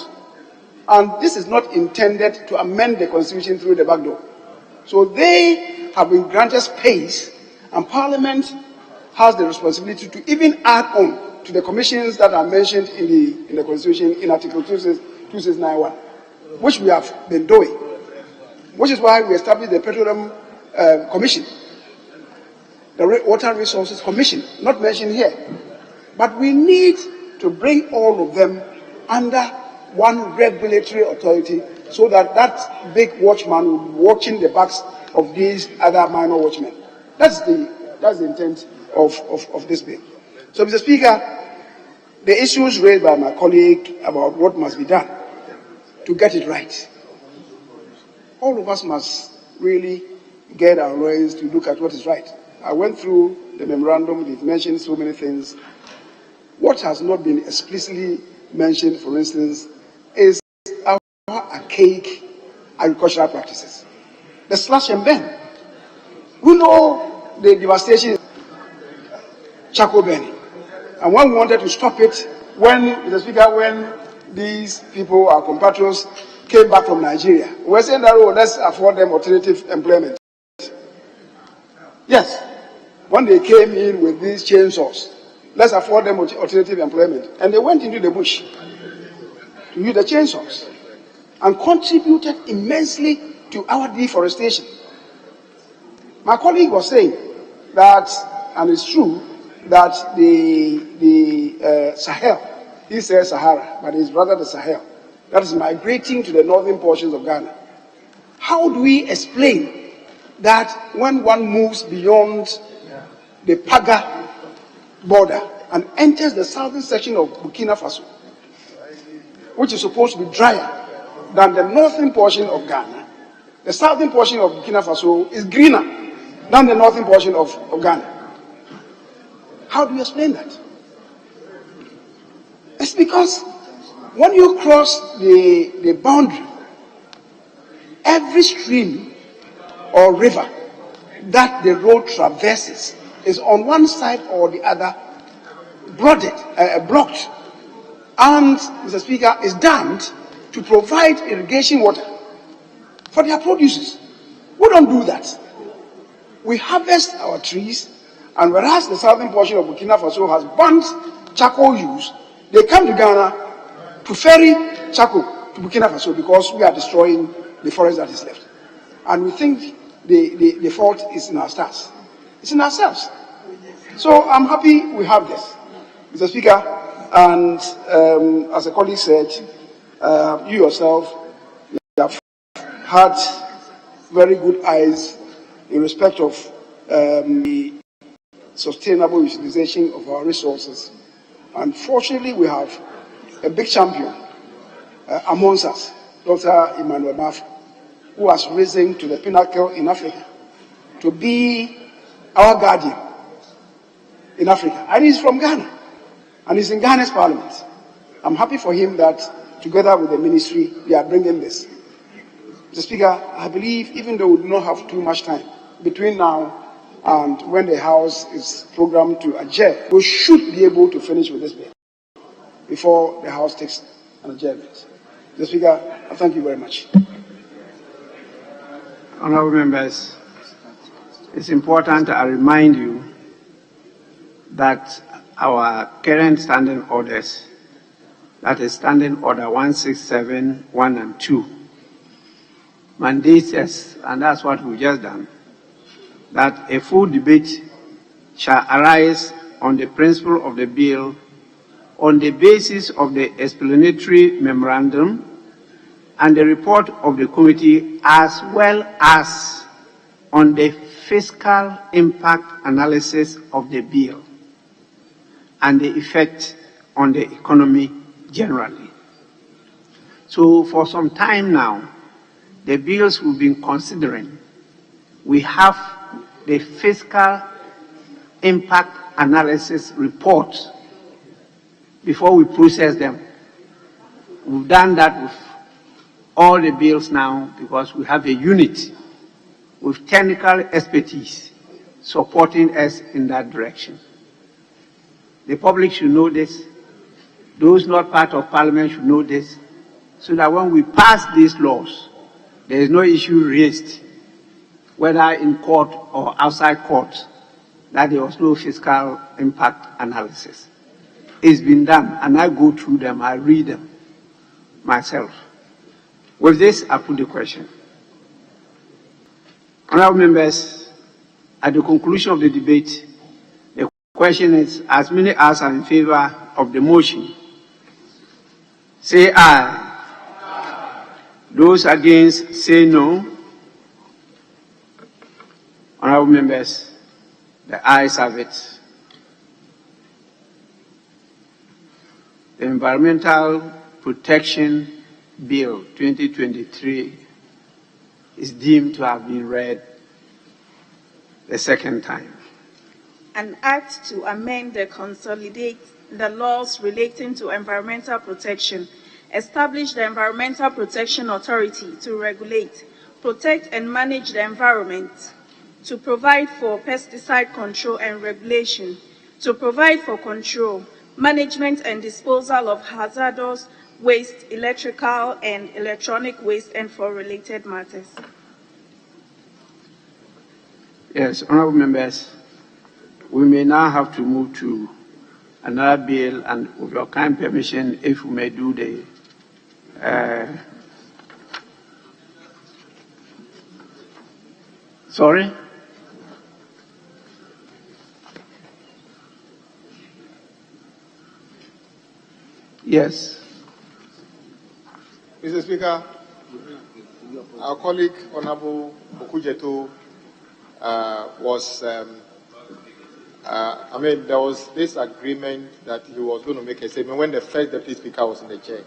And this is not intended to amend the Constitution through the back door. So they have been granted space, and Parliament has the responsibility to even add on to the commissions that are mentioned in the Constitution in Article 2691, which we have been doing, which is why we established the Petroleum Commission, the Water Resources Commission, not mentioned here. But we need to bring all of them under one regulatory authority, so that that big watchman will be watching the backs of these other minor watchmen. That's the intent of this bill. So, Mr. Speaker, the issues raised by my colleague about what must be done to get it right, all of us must really get our lawyers to look at what is right. I went through the memorandum, they've mentioned so many things. What has not been explicitly mentioned, for instance, is our archaic agricultural practices. The slash and burn. We know the devastation, charcoal burning. And when we wanted to stop it, when, Mr. Speaker, when these people, our compatriots, came back from Nigeria. We were saying that, oh, let's afford them alternative employment. Yes, when they came in with these chainsaws, let's afford them alternative employment. And they went into the bush to use the chainsaws and contributed immensely to our deforestation. My colleague was saying that, and it's true, that the Sahel, he says Sahara, but it's rather the Sahel, that is migrating to the northern portions of Ghana. How do we explain that when one moves beyond the Paga border and enters the southern section of Burkina Faso, which is supposed to be drier than the northern portion of Ghana, the southern portion of Burkina Faso is greener than the northern portion of Ghana? How do you explain that? It's because when you cross the boundary, every stream or river that the road traverses is on one side or the other blocked, and, Mr. Speaker, is dammed to provide irrigation water for their producers. We don't do that. We harvest our trees, and whereas the southern portion of Burkina Faso has banned charcoal use, they come to Ghana to ferry charcoal to Burkina Faso because we are destroying the forest that is left. And we think the fault is in our stars. It's in ourselves. So I'm happy we have this, Mr. Speaker, and as a colleague said, you yourself have had very good eyes in respect of the sustainable utilization of our resources. Unfortunately, we have a big champion amongst us, Dr. Emmanuel Maf, who has risen to the pinnacle in Africa to be our guardian in Africa. And he's from Ghana, and he's in Ghana's parliament. I'm happy for him that together with the ministry, they are bringing this. Mr. Speaker, I believe even though we do not have too much time between now and when the House is programmed to adjourn, we should be able to finish with this bill before the House takes an adjournment. Mr. Speaker, I thank you very much. Honourable members, it's important I remind you that our current standing orders, that is Standing Order 167, 1 and 2, mandates us, and that's what we've just done, that a full debate shall arise on the principle of the bill on the basis of the explanatory memorandum and the report of the committee, as well as on the fiscal impact analysis of the bill and the effect on the economy generally. So for some time now, the bills we've been considering, we have the fiscal impact analysis report before we process them. We've done that with all the bills now because we have a unit with technical expertise supporting us in that direction. The public should know this. Those not part of Parliament should know this, so that when we pass these laws, there is no issue raised, whether in court or outside court, that there was no fiscal impact analysis. It's been done, and I go through them, I read them myself. With this, I put the question. Honourable members, at the conclusion of the debate, the question is, as many as are in favour of the motion, say aye. Those against, say no. Honourable members, the ayes have it. The Environmental Protection Bill 2023 is deemed to have been read the second time. An act to amend and consolidate the laws relating to environmental protection, establish the Environmental Protection Authority to regulate, protect and manage the environment, to provide for pesticide control and regulation, to provide for control, management and disposal of hazardous waste, electrical and electronic waste, and for related matters. Yes, honorable members, we may now have to move to another bill, and with your kind permission, if we may do the sorry? Yes. Mr. Speaker, our colleague, Honorable Okujeto, was, there was this agreement that he was going to make a statement when the first Deputy Speaker was in the chair.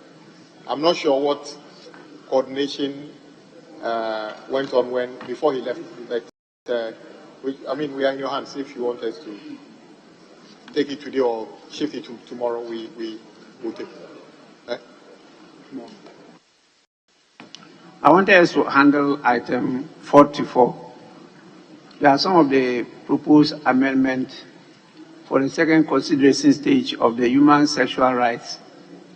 I'm not sure what coordination went on before he left, but we are in your hands. If you want us to take it today or shift it to tomorrow, we will take it. I want us to handle item 44. There are some of the proposed amendments for the second consideration stage of the Human Sexual Rights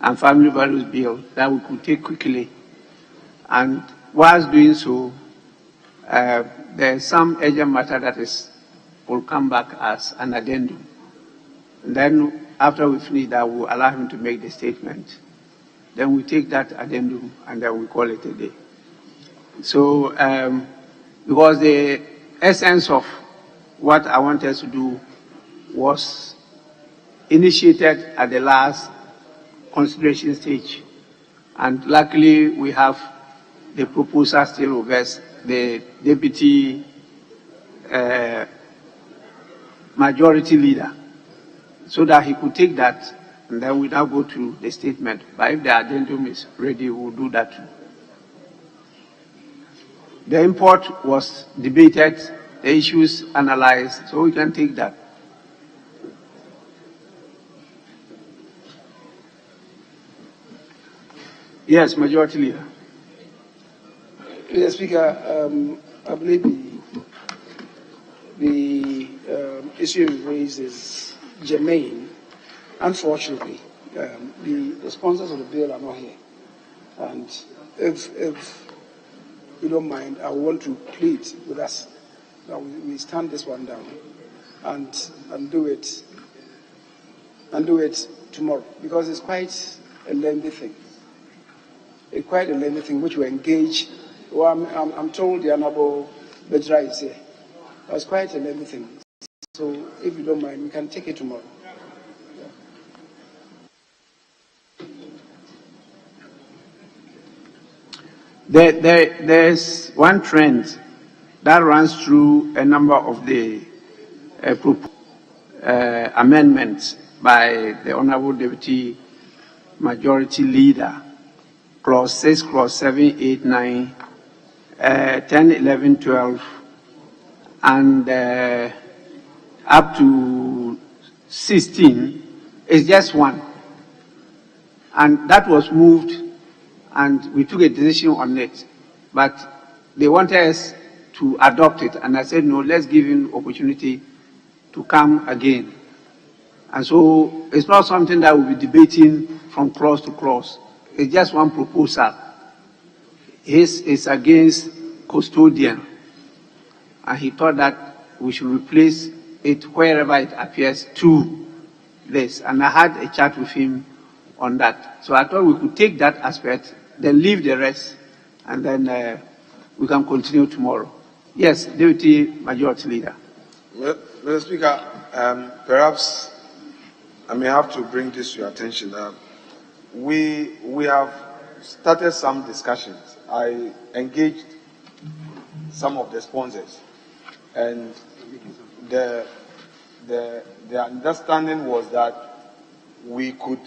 and Family Values Bill that we could take quickly. And whilst doing so, there's some urgent matter that will come back as an addendum. And then after we finish that, we'll allow him to make the statement. Then we take that addendum and then we call it a day. So, because the essence of what I wanted to do was initiated at the last consideration stage. And luckily, we have the proposal still with us, the deputy majority leader, so that he could take that, and then we now go to the statement. But if the addendum is ready, we'll do that too. The import was debated, the issues analyzed, so we can take that. Yes, majority leader. Mr. Speaker, I believe the issue you raised is germane. Unfortunately, the sponsors of the bill are not here. And if you don't mind, I want to plead with us that we stand this one down and do it tomorrow, because it's quite a lengthy thing. It's quite a lengthy thing which will engage. Well, I'm told the Honorable Bejra is here. It's quite a lengthy thing. So if you don't mind, we can take it tomorrow. There's one trend that runs through a number of the amendments by the Honorable Deputy Majority Leader. Clause 6, Clause 7, 8, 9, 10, 11, 12, and up to 16 is just one. And that was moved, and we took a decision on it. But they wanted us to adopt it, and I said, no, let's give him opportunity to come again. And so it's not something that we'll be debating from clause to clause. It's just one proposal. His is against custodian. And he thought that we should replace it wherever it appears to this. And I had a chat with him on that. So I thought we could take that aspect, then leave the rest, and then we can continue tomorrow. Yes, Deputy Majority Leader. Well, Mr. Speaker, perhaps I may have to bring this to your attention. We have started some discussions. I engaged some of the sponsors, and the understanding was that we could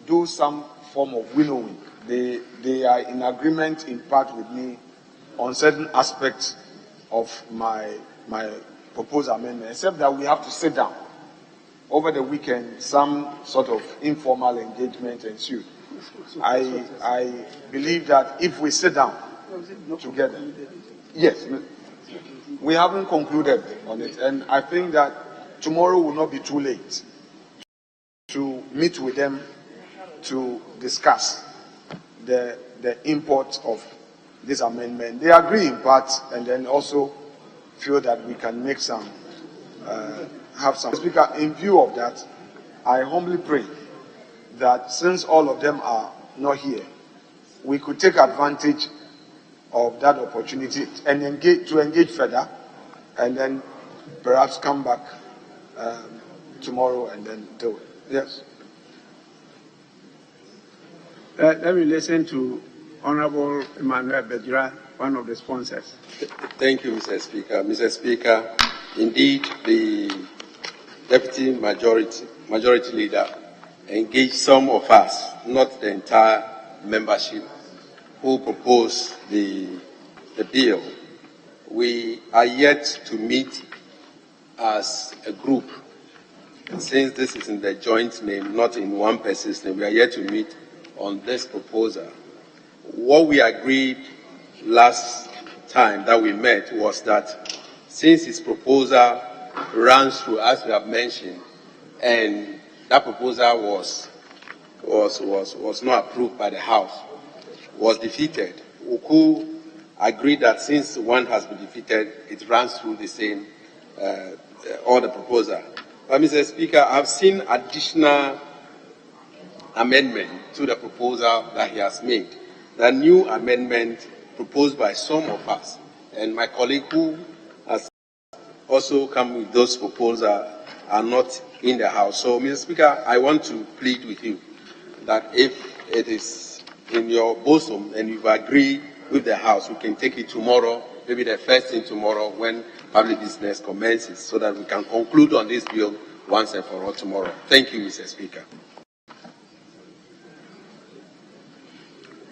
do some form of winnowing. They are in agreement in part with me on certain aspects of my proposed amendment, except that we have to sit down. Over the weekend, some sort of informal engagement ensued. I believe that if we sit down together, yes, we haven't concluded on it, and I think that tomorrow will not be too late to meet with them to discuss. the import of this amendment. They agree in part, and then also feel that we can make some, have some. Speaker, in view of that, I humbly pray that since all of them are not here, we could take advantage of that opportunity and engage further, and then perhaps come back tomorrow and then do it. Yes. Let me listen to Honorable Emmanuel Bedra, one of the sponsors. Thank you, Mr. Speaker. Mr. Speaker, indeed, the Deputy Majority Leader engaged some of us, not the entire membership, who proposed the bill. We are yet to meet as a group. And since this is in the joint name, not in one person's name, we are yet to meet on this proposal. What we agreed last time that we met was that since his proposal runs through, as we have mentioned, and that proposal was not approved by the House, was defeated, we could agree that since one has been defeated, it runs through the same, all the proposal. But Mr. Speaker, I've seen additional amendment to the proposal that he has made. The new amendment proposed by some of us, and my colleague who has also come with those proposals are not in the House. So, Mr. Speaker, I want to plead with you that if it is in your bosom and you've agreed with the House, we can take it tomorrow, maybe the first thing tomorrow when public business commences, so that we can conclude on this bill once and for all tomorrow. Thank you, Mr. Speaker.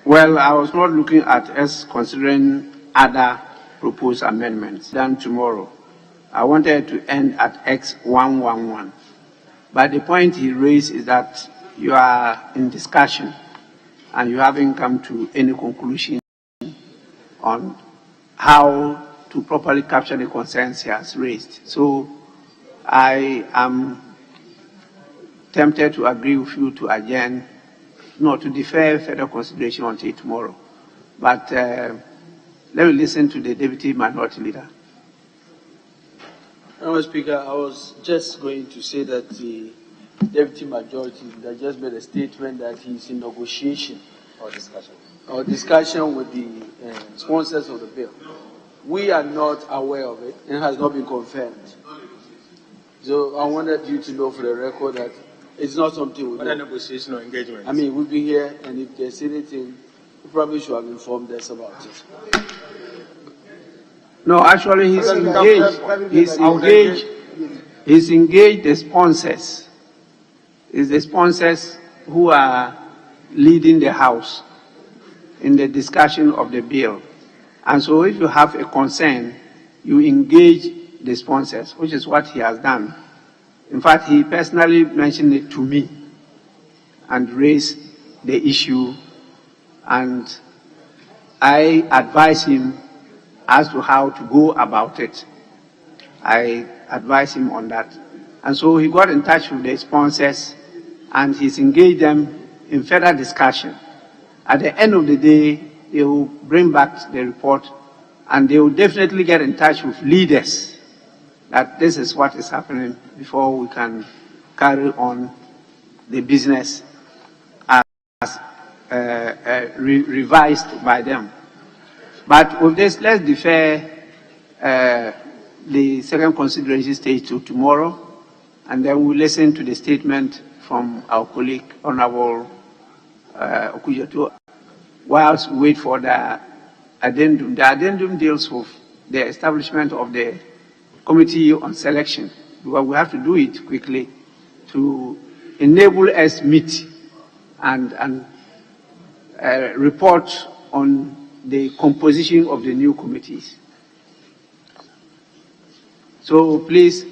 Well, I was not looking at us considering other proposed amendments done tomorrow. I wanted to end at X111. But the point he raised is that you are in discussion and you haven't come to any conclusion on how to properly capture the concerns he has raised. So I am tempted to agree with you to adjourn, not to defer further consideration until tomorrow. But let me listen to the Deputy Minority Leader. Mr. Speaker, I was just going to say that the Deputy Majority Leader just made a statement that he's in negotiation or discussion with the sponsors of the bill. We are not aware of it and it has not been confirmed. So I wanted you to know for the record that it's not something we Other negotiation or engagement. I mean, we'll be here, and if there's anything, we probably should have informed us about it. No, actually, he's engaged. He's engaged the sponsors. It's the sponsors who are leading the House in the discussion of the bill. And so if you have a concern, you engage the sponsors, which is what he has done. In fact, he personally mentioned it to me and raised the issue, and I advised him as to how to go about it. I advised him on that. And so he got in touch with the sponsors and he's engaged them in further discussion. At the end of the day, they will bring back the report and they will definitely get in touch with leaders that this is what is happening before we can carry on the business as revised by them. But with this, let's defer the second consideration stage to tomorrow, and then we'll listen to the statement from our colleague, Honorable Okujeto, whilst we wait for the addendum. The addendum deals with the establishment of the Committee on Selection, because we have to do it quickly to enable us meet and report on the composition of the new committees. So please,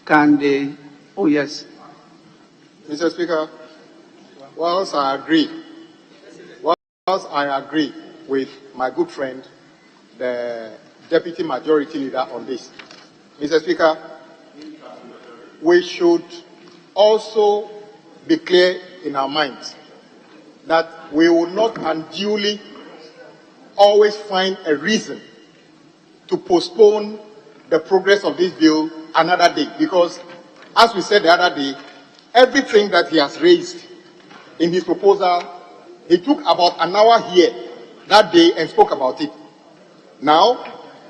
can they, oh yes. Mr. Speaker, whilst I agree with my good friend, the Deputy Majority Leader on this, Mr. Speaker, we should also be clear in our minds that we will not unduly always find a reason to postpone the progress of this bill another day, because as we said the other day, everything that he has raised in his proposal, he took about an hour here that day and spoke about it. Now,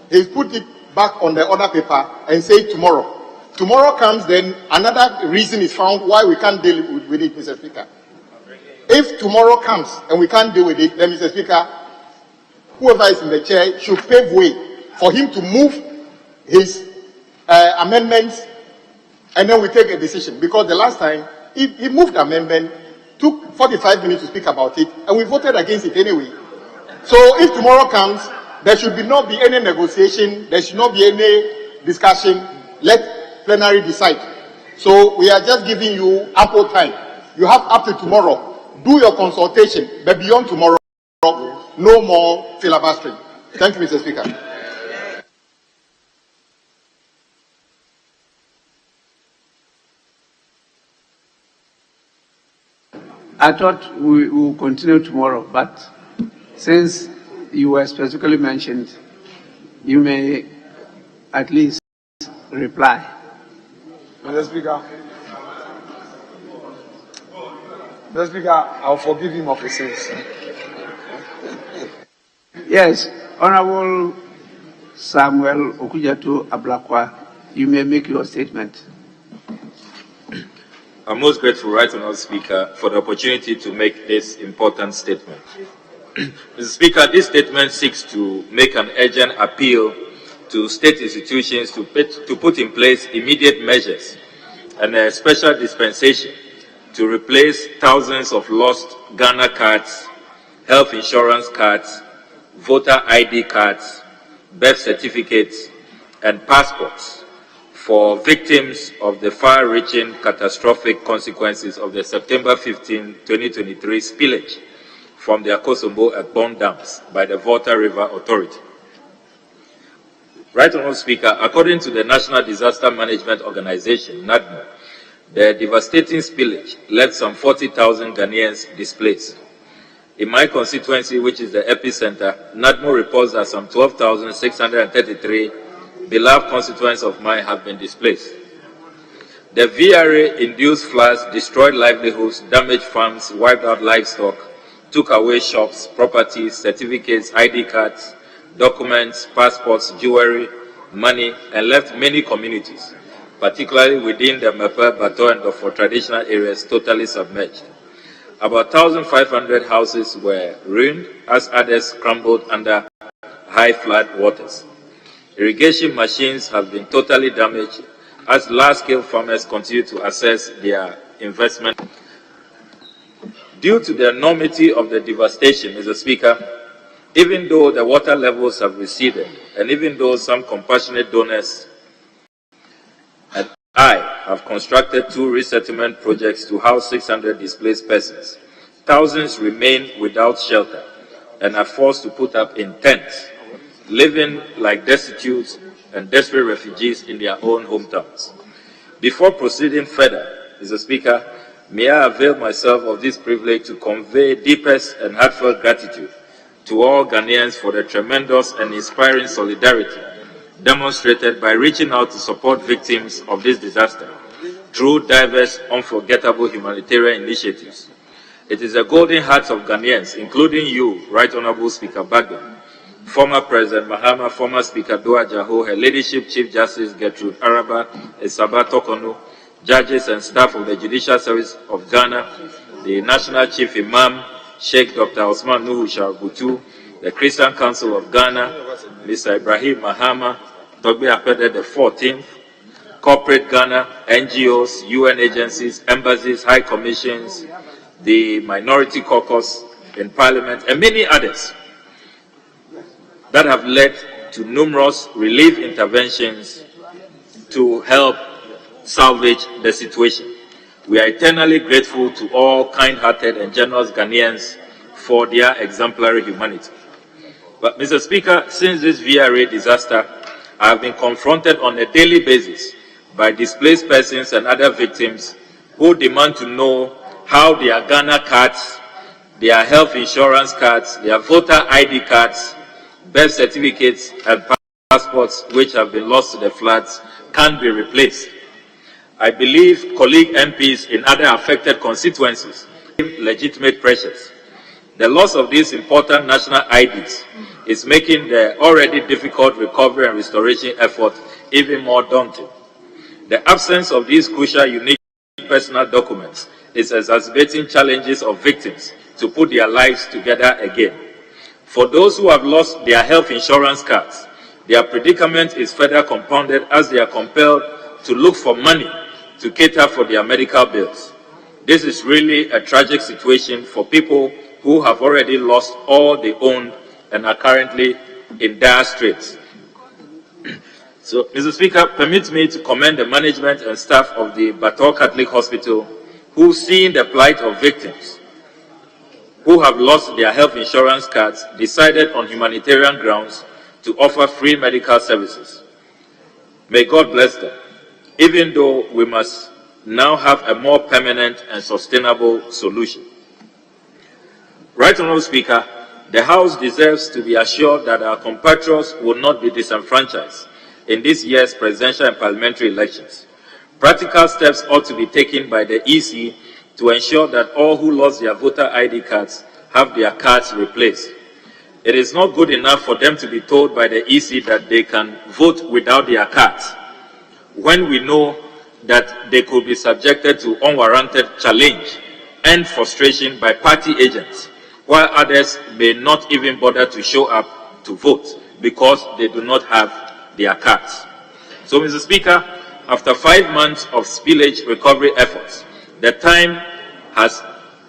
he's put it back on the other paper and say tomorrow. Tomorrow comes, then another reason is found why we can't deal with it, Mr. Speaker. If tomorrow comes and we can't deal with it, then, Mr. Speaker, whoever is in the chair should pave way for him to move his amendments, and then we take a decision. Because the last time, he moved the amendment, took 45 minutes to speak about it, and we voted against it anyway. So if tomorrow comes, there should not be any negotiation, there should not be any discussion. Let plenary decide. So we are just giving you ample time. You have up to tomorrow. Do your consultation, but beyond tomorrow, no more filibustering. Thank you, Mr. Speaker. I thought we will continue tomorrow, but since you were specifically mentioned, you may at least reply. Mr. Speaker, I'll forgive him of his sins. Yes, Honorable Samuel Okudzeto Ablakwa, you may make your statement. I'm most grateful, Right Honourable Speaker, for the opportunity to make this important statement. Mr. Speaker, this statement seeks to make an urgent appeal to state institutions to put in place immediate measures and a special dispensation to replace thousands of lost Ghana cards, health insurance cards, voter ID cards, birth certificates, and passports for victims of the far-reaching catastrophic consequences of the September 15, 2023 spillage from the Akosombo and Bond dams by the Volta River Authority. Right Honourable Speaker, according to the National Disaster Management Organization, NADMO, the devastating spillage left some 40,000 Ghanaians displaced. In my constituency, which is the epicenter, NADMO reports that some 12,633 beloved constituents of mine have been displaced. The VRA-induced floods destroyed livelihoods, damaged farms, wiped out livestock, took away shops, properties, certificates, ID cards, documents, passports, jewelry, money, and left many communities, particularly within the Mepe, Bato, and Dofo traditional areas, totally submerged. About 1,500 houses were ruined as others crumbled under high flood waters. Irrigation machines have been totally damaged as large-scale farmers continue to assess their investment. Due to the enormity of the devastation, Mr. Speaker, even though the water levels have receded, and even though some compassionate donors and I have constructed 2 resettlement projects to house 600 displaced persons, thousands remain without shelter and are forced to put up in tents, living like destitute and desperate refugees in their own hometowns. Before proceeding further, Mr. Speaker, may I avail myself of this privilege to convey deepest and heartfelt gratitude to all Ghanaians for the tremendous and inspiring solidarity demonstrated by reaching out to support victims of this disaster through diverse, unforgettable humanitarian initiatives. It is the golden hearts of Ghanaians, including you, Right Honourable Speaker Bagdon, former President Mahama, former Speaker Doa Jaho, Her Ladyship Chief Justice Gertrude Araba, Esaba Tokonu, judges and staff of the Judicial Service of Ghana, the National Chief Imam, Sheikh Dr. Osman Nuhu Sharabutu, the Christian Council of Ghana, Mr. Ibrahim Mahama, Dogbe Apede the 14th, Corporate Ghana, NGOs, UN agencies, embassies, high commissions, the Minority Caucus in Parliament, and many others that have led to numerous relief interventions to help salvage the situation. We are eternally grateful to all kind-hearted and generous Ghanaians for their exemplary humanity. But, Mr. Speaker, since this VRA disaster, I have been confronted on a daily basis by displaced persons and other victims who demand to know how their Ghana cards, their health insurance cards, their voter ID cards, birth certificates, and passports which have been lost to the floods can be replaced. I believe colleague MPs in other affected constituencies legitimate pressures. The loss of these important national IDs is making the already difficult recovery and restoration effort even more daunting. The absence of these crucial, unique personal documents is exacerbating challenges of victims to put their lives together again. For those who have lost their health insurance cards, their predicament is further compounded as they are compelled to look for money to cater for their medical bills. This is really a tragic situation for people who have already lost all they owned and are currently in dire straits. So, Mr. Speaker, permit me to commend the management and staff of the Bator Catholic Hospital who, seeing the plight of victims who have lost their health insurance cards, decided on humanitarian grounds to offer free medical services. May God bless them, even though we must now have a more permanent and sustainable solution. Right Honourable Speaker, the House deserves to be assured that our compatriots will not be disenfranchised in this year's presidential and parliamentary elections. Practical steps ought to be taken by the EC to ensure that all who lost their voter ID cards have their cards replaced. It is not good enough for them to be told by the EC that they can vote without their cards, when we know that they could be subjected to unwarranted challenge and frustration by party agents, while others may not even bother to show up to vote because they do not have their cards. So, Mr. Speaker, after 5 months of spillage recovery efforts, the time has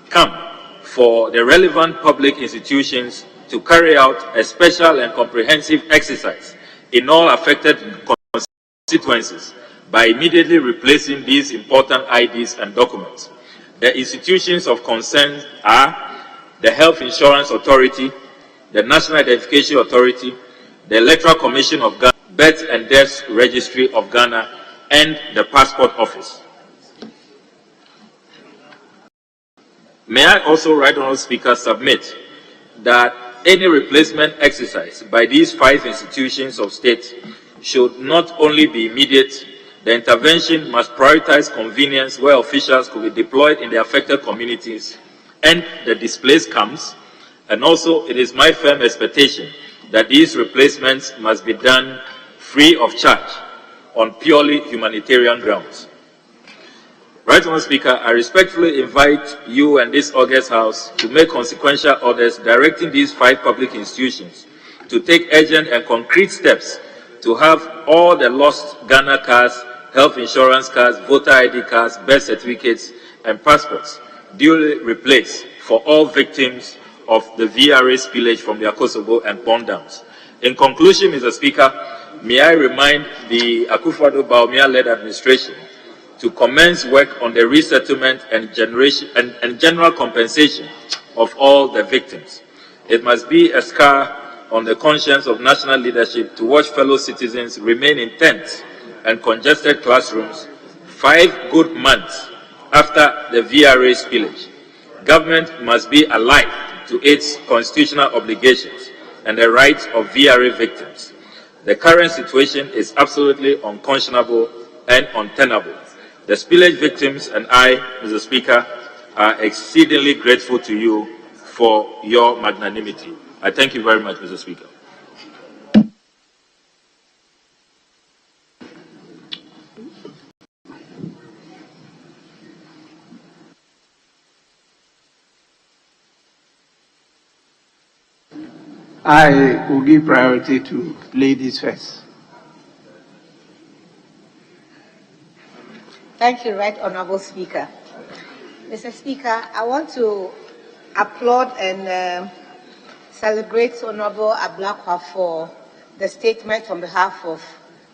come for the relevant public institutions to carry out a special and comprehensive exercise in all affected constituencies by immediately replacing these important IDs and documents. The institutions of concern are the Health Insurance Authority, the National Identification Authority, the Electoral Commission of Ghana, Birth and Deaths Registry of Ghana, and the Passport Office. May I also, Right Honourable Speaker, submit that any replacement exercise by these 5 institutions of state should not only be immediate, the intervention must prioritize convenience where officials could be deployed in the affected communities and the displaced camps, and also it is my firm expectation that these replacements must be done free of charge on purely humanitarian grounds. Right Honourable Speaker, I respectfully invite you and this August House to make consequential orders directing these 5 public institutions to take urgent and concrete steps to have all the lost Ghana cards, health insurance cards, voter ID cards, birth certificates, and passports duly replaced for all victims of the VRA spillage from the Kosovo and Pond dams. In conclusion, Mr. Speaker, may I remind the Akufo-Addo-Bawumia-led administration to commence work on the resettlement and general compensation of all the victims. It must be a scar on the conscience of national leadership to watch fellow citizens remain in tents and congested classrooms 5 good months after the VRA spillage. Government must be alive to its constitutional obligations and the rights of VRA victims. The current situation is absolutely unconscionable and untenable. The spillage victims and I, Mr. Speaker, are exceedingly grateful to you for your magnanimity. I thank you very much, Mr. Speaker. I will give priority to ladies first. Thank you, Right Honourable Speaker. Mr. Speaker, I want to applaud and celebrate Honourable Ablakwa for the statement on behalf of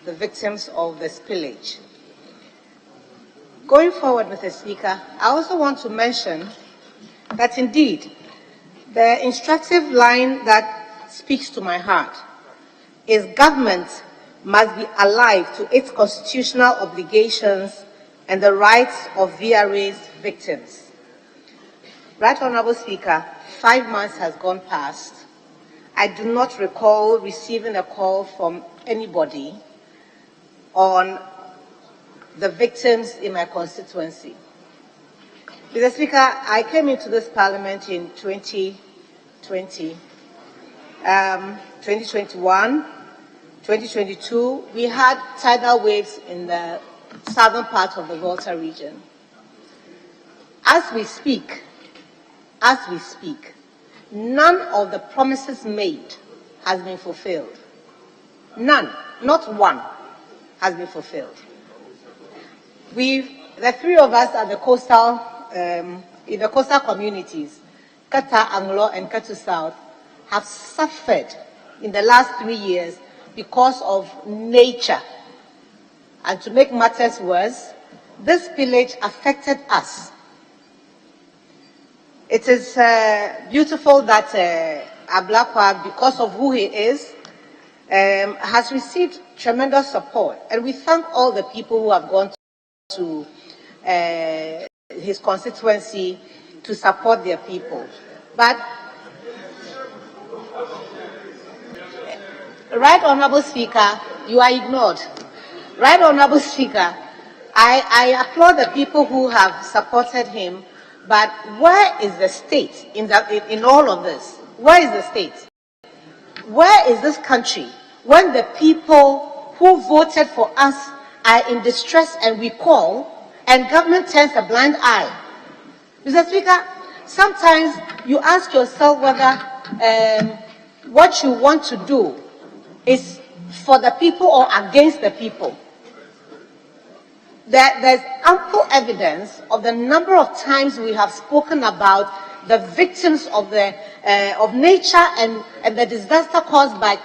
the victims of the spillage. Going forward, Mr. Speaker, I also want to mention that indeed the instructive line that speaks to my heart is government must be alive to its constitutional obligations and the rights of VRA's victims. Right Honourable Speaker, 5 months has gone past, I do not recall receiving a call from anybody on the victims in my constituency. Mr. Speaker, I came into this parliament in 2020, 2021, 2022. We had tidal waves in the southern part of the Volta region. As we speak, none of the promises made has been fulfilled. None, not one, has been fulfilled. The three of us at the coastal, in the coastal communities, Kata, Anglo, and Katu South, have suffered in the last 3 years because of nature. And to make matters worse, this spillage affected us. It is beautiful that Ablakwa, because of who he is, has received tremendous support. And we thank all the people who have gone to his constituency to support their people. But, Right Honourable Speaker, you are ignored. Right Honourable Speaker, I applaud the people who have supported him, but where is the state in all of this? Where is the state? Where is this country when the people who voted for us are in distress and we call, and government turns a blind eye? Mr. Speaker, sometimes you ask yourself whether what you want to do is for the people or against the people. There's ample evidence of the number of times we have spoken about the victims of nature and the disaster caused by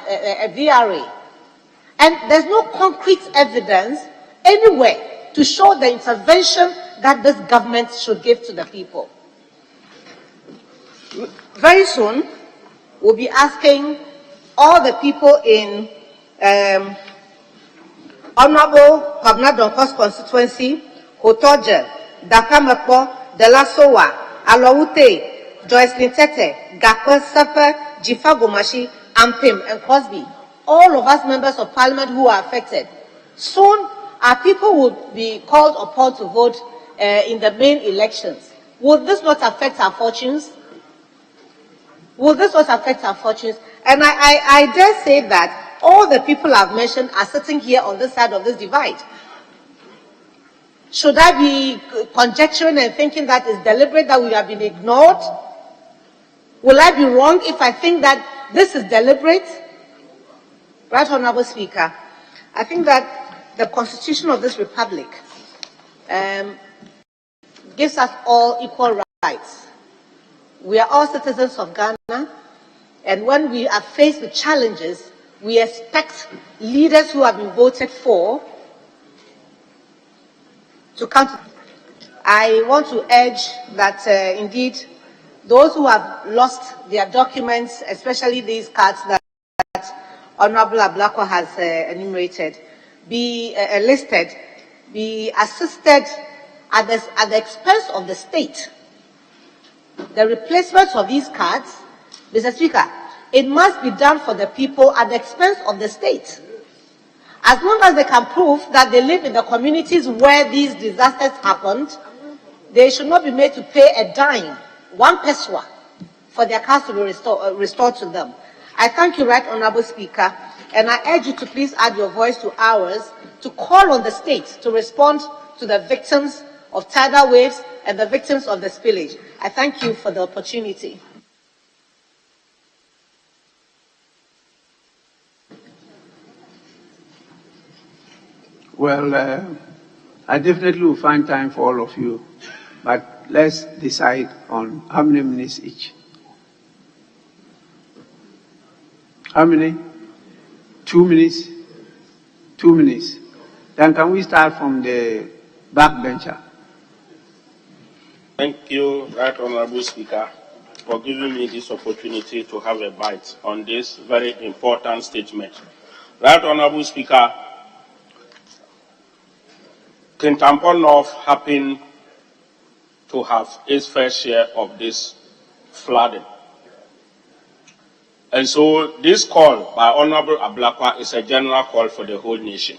VRA. And there's no concrete evidence anywhere to show the intervention that this government should give to the people. Very soon, we'll be asking all the people in Honorable Pabna Donko's constituency, Hotoje, Dakamepo, Delasowa, Alawute, Joyce Lintete, Gakwe, Sepe, Jifa Gomashi, Ampim, and Cosby. All of us members of parliament who are affected. Soon, our people will be called upon to vote in the main elections. Will this not affect our fortunes? Will this not affect our fortunes? And I dare say that all the people I've mentioned are sitting here on this side of this divide. Should I be conjecturing and thinking that it's deliberate that we have been ignored? Will I be wrong if I think that this is deliberate? Right, Honourable Speaker, I think that the Constitution of this Republic gives us all equal rights. We are all citizens of Ghana, and when we are faced with challenges, we expect leaders who have been voted for to come to. I want to urge that indeed those who have lost their documents, especially these cards that Honourable Ablakwa has enumerated, be listed, be assisted at the expense of the state. The replacement of these cards, Mr. Speaker, it must be done for the people at the expense of the state. As long as they can prove that they live in the communities where these disasters happened, they should not be made to pay a dime, 1 peswa, for their cars to be restored to them. I thank you, Right Honourable Speaker, and I urge you to please add your voice to ours to call on the state to respond to the victims of tidal waves and the victims of the spillage. I thank you for the opportunity. Well, I definitely will find time for all of you, but let's decide on how many minutes each. How many? 2 minutes? 2 minutes. Then can we start from the backbencher? Thank you, Right Honourable Speaker, for giving me this opportunity to have a bite on this very important statement. Right Honourable Speaker, Kintampo North happened to have its fair share of this flooding And so this call by Honorable Ablakwa is a general call for the whole nation.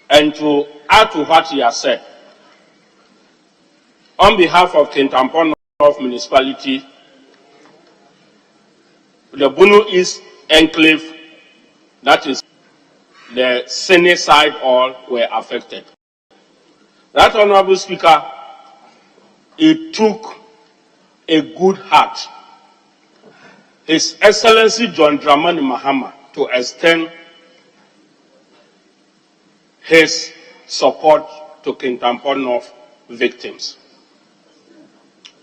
And to add to what he has said, on behalf of Kintampo North Municipality, the Bunu East Enclave, that is the Senate side, all were affected. That Honorable Speaker, it took a good heart, His Excellency John Dramani Mahama, to extend his support to Kintampo North victims.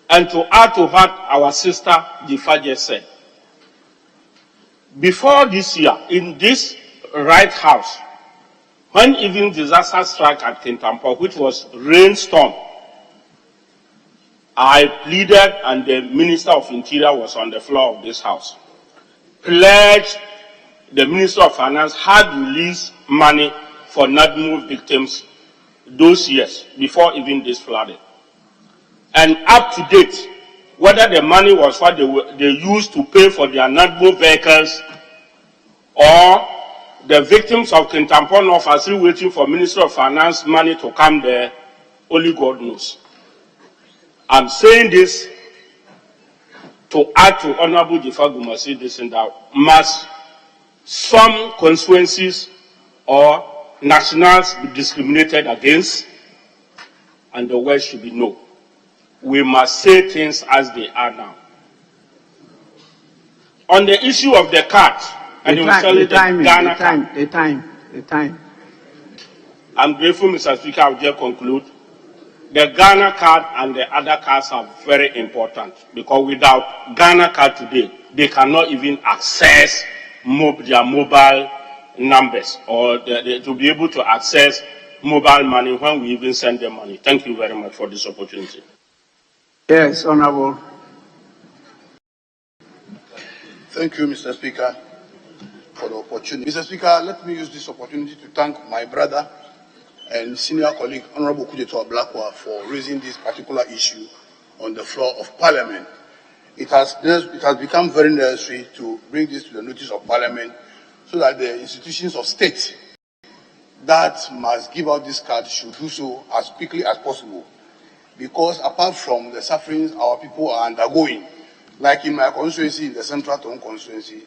And to add to what our sister Jifa said, before this year, in this right house, when even disaster struck at Kintampo, which was rainstorm, I pleaded, and the Minister of Interior was on the floor of this house, pledged the Minister of Finance had released money for NADMO victims those years, before even this flooding. And up to date, whether the money was what they used to pay for their NADMO vehicles, or the victims of Kintampo North are still waiting for Ministry of Finance money to come there, only God knows. I'm saying this to add to Honorable Jifa Gumasi this and that must some constituencies or nationals be discriminated against, and the word should be no. We must say things as they are now. On the issue of the card, and the time. I'm grateful, Mr. Speaker, I will just conclude. The Ghana card and the other cards are very important, because without Ghana card today, they cannot even access their mobile numbers, or to be able to access mobile money when we even send them money. Thank you very much for this opportunity. Yes, Honorable. Thank you, Mr. Speaker, for the opportunity. Mr. Speaker, let me use this opportunity to thank my brother and senior colleague, Honorable Kujeto Ablakwa, for raising this particular issue on the floor of Parliament. It has become very necessary to bring this to the notice of Parliament, so that the institutions of state that must give out this card should do so as quickly as possible. Because apart from the sufferings our people are undergoing, like in my constituency, in the Central Town constituency,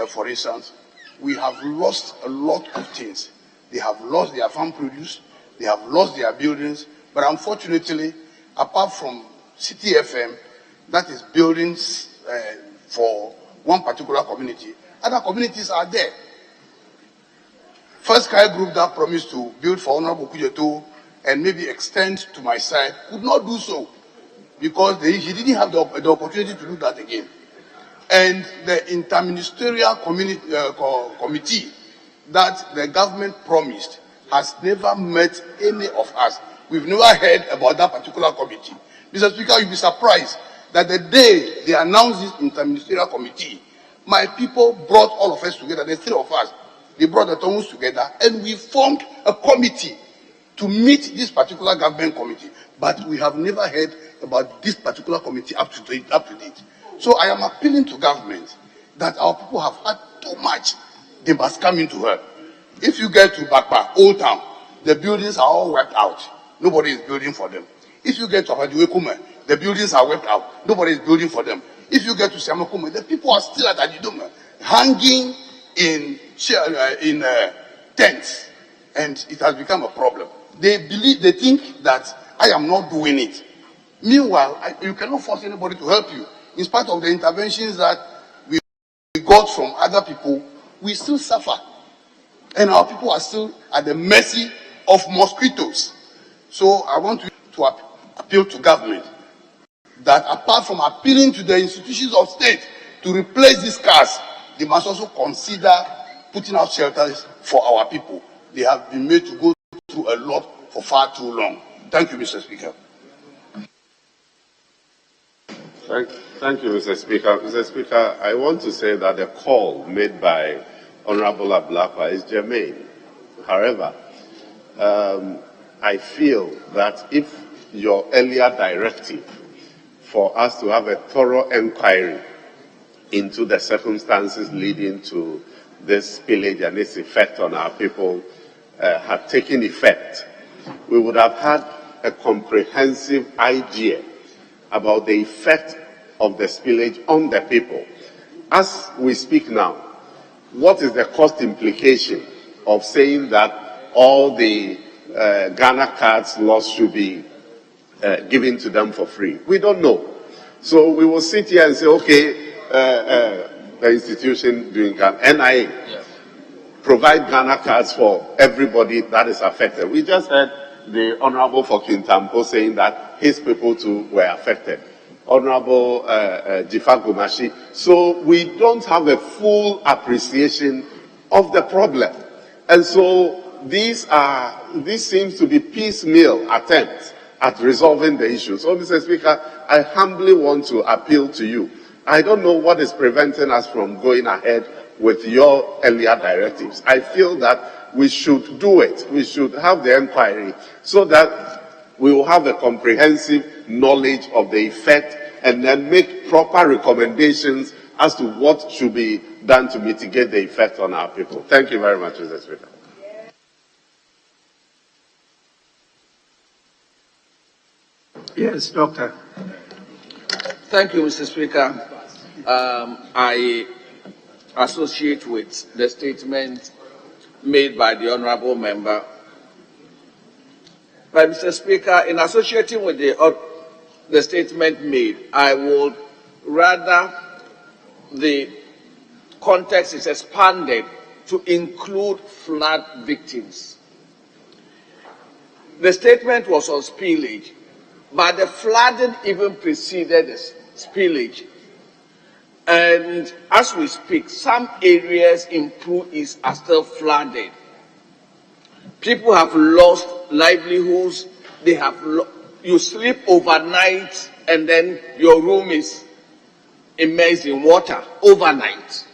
for instance, we have lost a lot of things. They have lost their farm produce, they have lost their buildings, but unfortunately, apart from City FM, that is buildings for one particular community, other communities are there. First Sky Group that promised to build for Honorable Kujeto and maybe extend to my side could not do so, because he didn't have the opportunity to do that again. And the interministerial committee that the government promised has never met any of us. We've never heard about that particular committee. Mr. Speaker, you'll be surprised that the day they announced this interministerial committee, my people brought all of us together, the three of us. They brought the Tongues together, and we formed a committee to meet this particular government committee. But we have never heard about this particular committee up to date. So I am appealing to government that our people have had too much. They must come into her. If you get to Bakpa, Old Town, the buildings are all wiped out. Nobody is building for them. If you get to Apajuekume, the buildings are wiped out. Nobody is building for them. If you get to Siamakume, the people are still at Ajidume, hanging in tents, and it has become a problem. They think that I am not doing it. Meanwhile, you cannot force anybody to help you. In spite of the interventions that we got from other people, we still suffer. And our people are still at the mercy of mosquitoes. So I want to appeal to government that apart from appealing to the institutions of state to replace these cars, they must also consider putting out shelters for our people. They have been made to go through a lot for far too long. Thank you, Mr. Speaker. Thank you, Mr. Speaker. Mr. Speaker, I want to say that the call made by Honorable Ablakwa is germane. However, I feel that if your earlier directive for us to have a thorough inquiry into the circumstances leading to this spillage and its effect on our people had taken effect, we would have had a comprehensive idea about the effect of the spillage on the people. As we speak now, what is the cost implication of saying that all the Ghana cards lost should be given to them for free? We don't know. So we will sit here and say, okay, the institution doing Ghana, NIA, provide Ghana cards for everybody that is affected. We just heard the Honorable Fokintampo saying that his people too were affected. Honorable Jifa Gomashi. So we don't have a full appreciation of the problem. And so this seems to be piecemeal attempts at resolving the issue. So, Mr. Speaker, I humbly want to appeal to you. I don't know what is preventing us from going ahead with your earlier directives. I feel that we should do it. We should have the inquiry so that we will have a comprehensive knowledge of the effect and then make proper recommendations as to what should be done to mitigate the effect on our people. Thank you very much, Mr. Speaker. Yes, Doctor. Thank you, Mr. Speaker. I associate with the statement made by the Honourable Member. But, Mr. Speaker, in associating with the statement made, I would rather the context is expanded to include flood victims. The statement was on spillage, but the flooding even preceded the spillage. And as we speak, some areas in Pru East are still flooded. People have lost livelihoods. They have you sleep overnight and then your room is immersed in water overnight.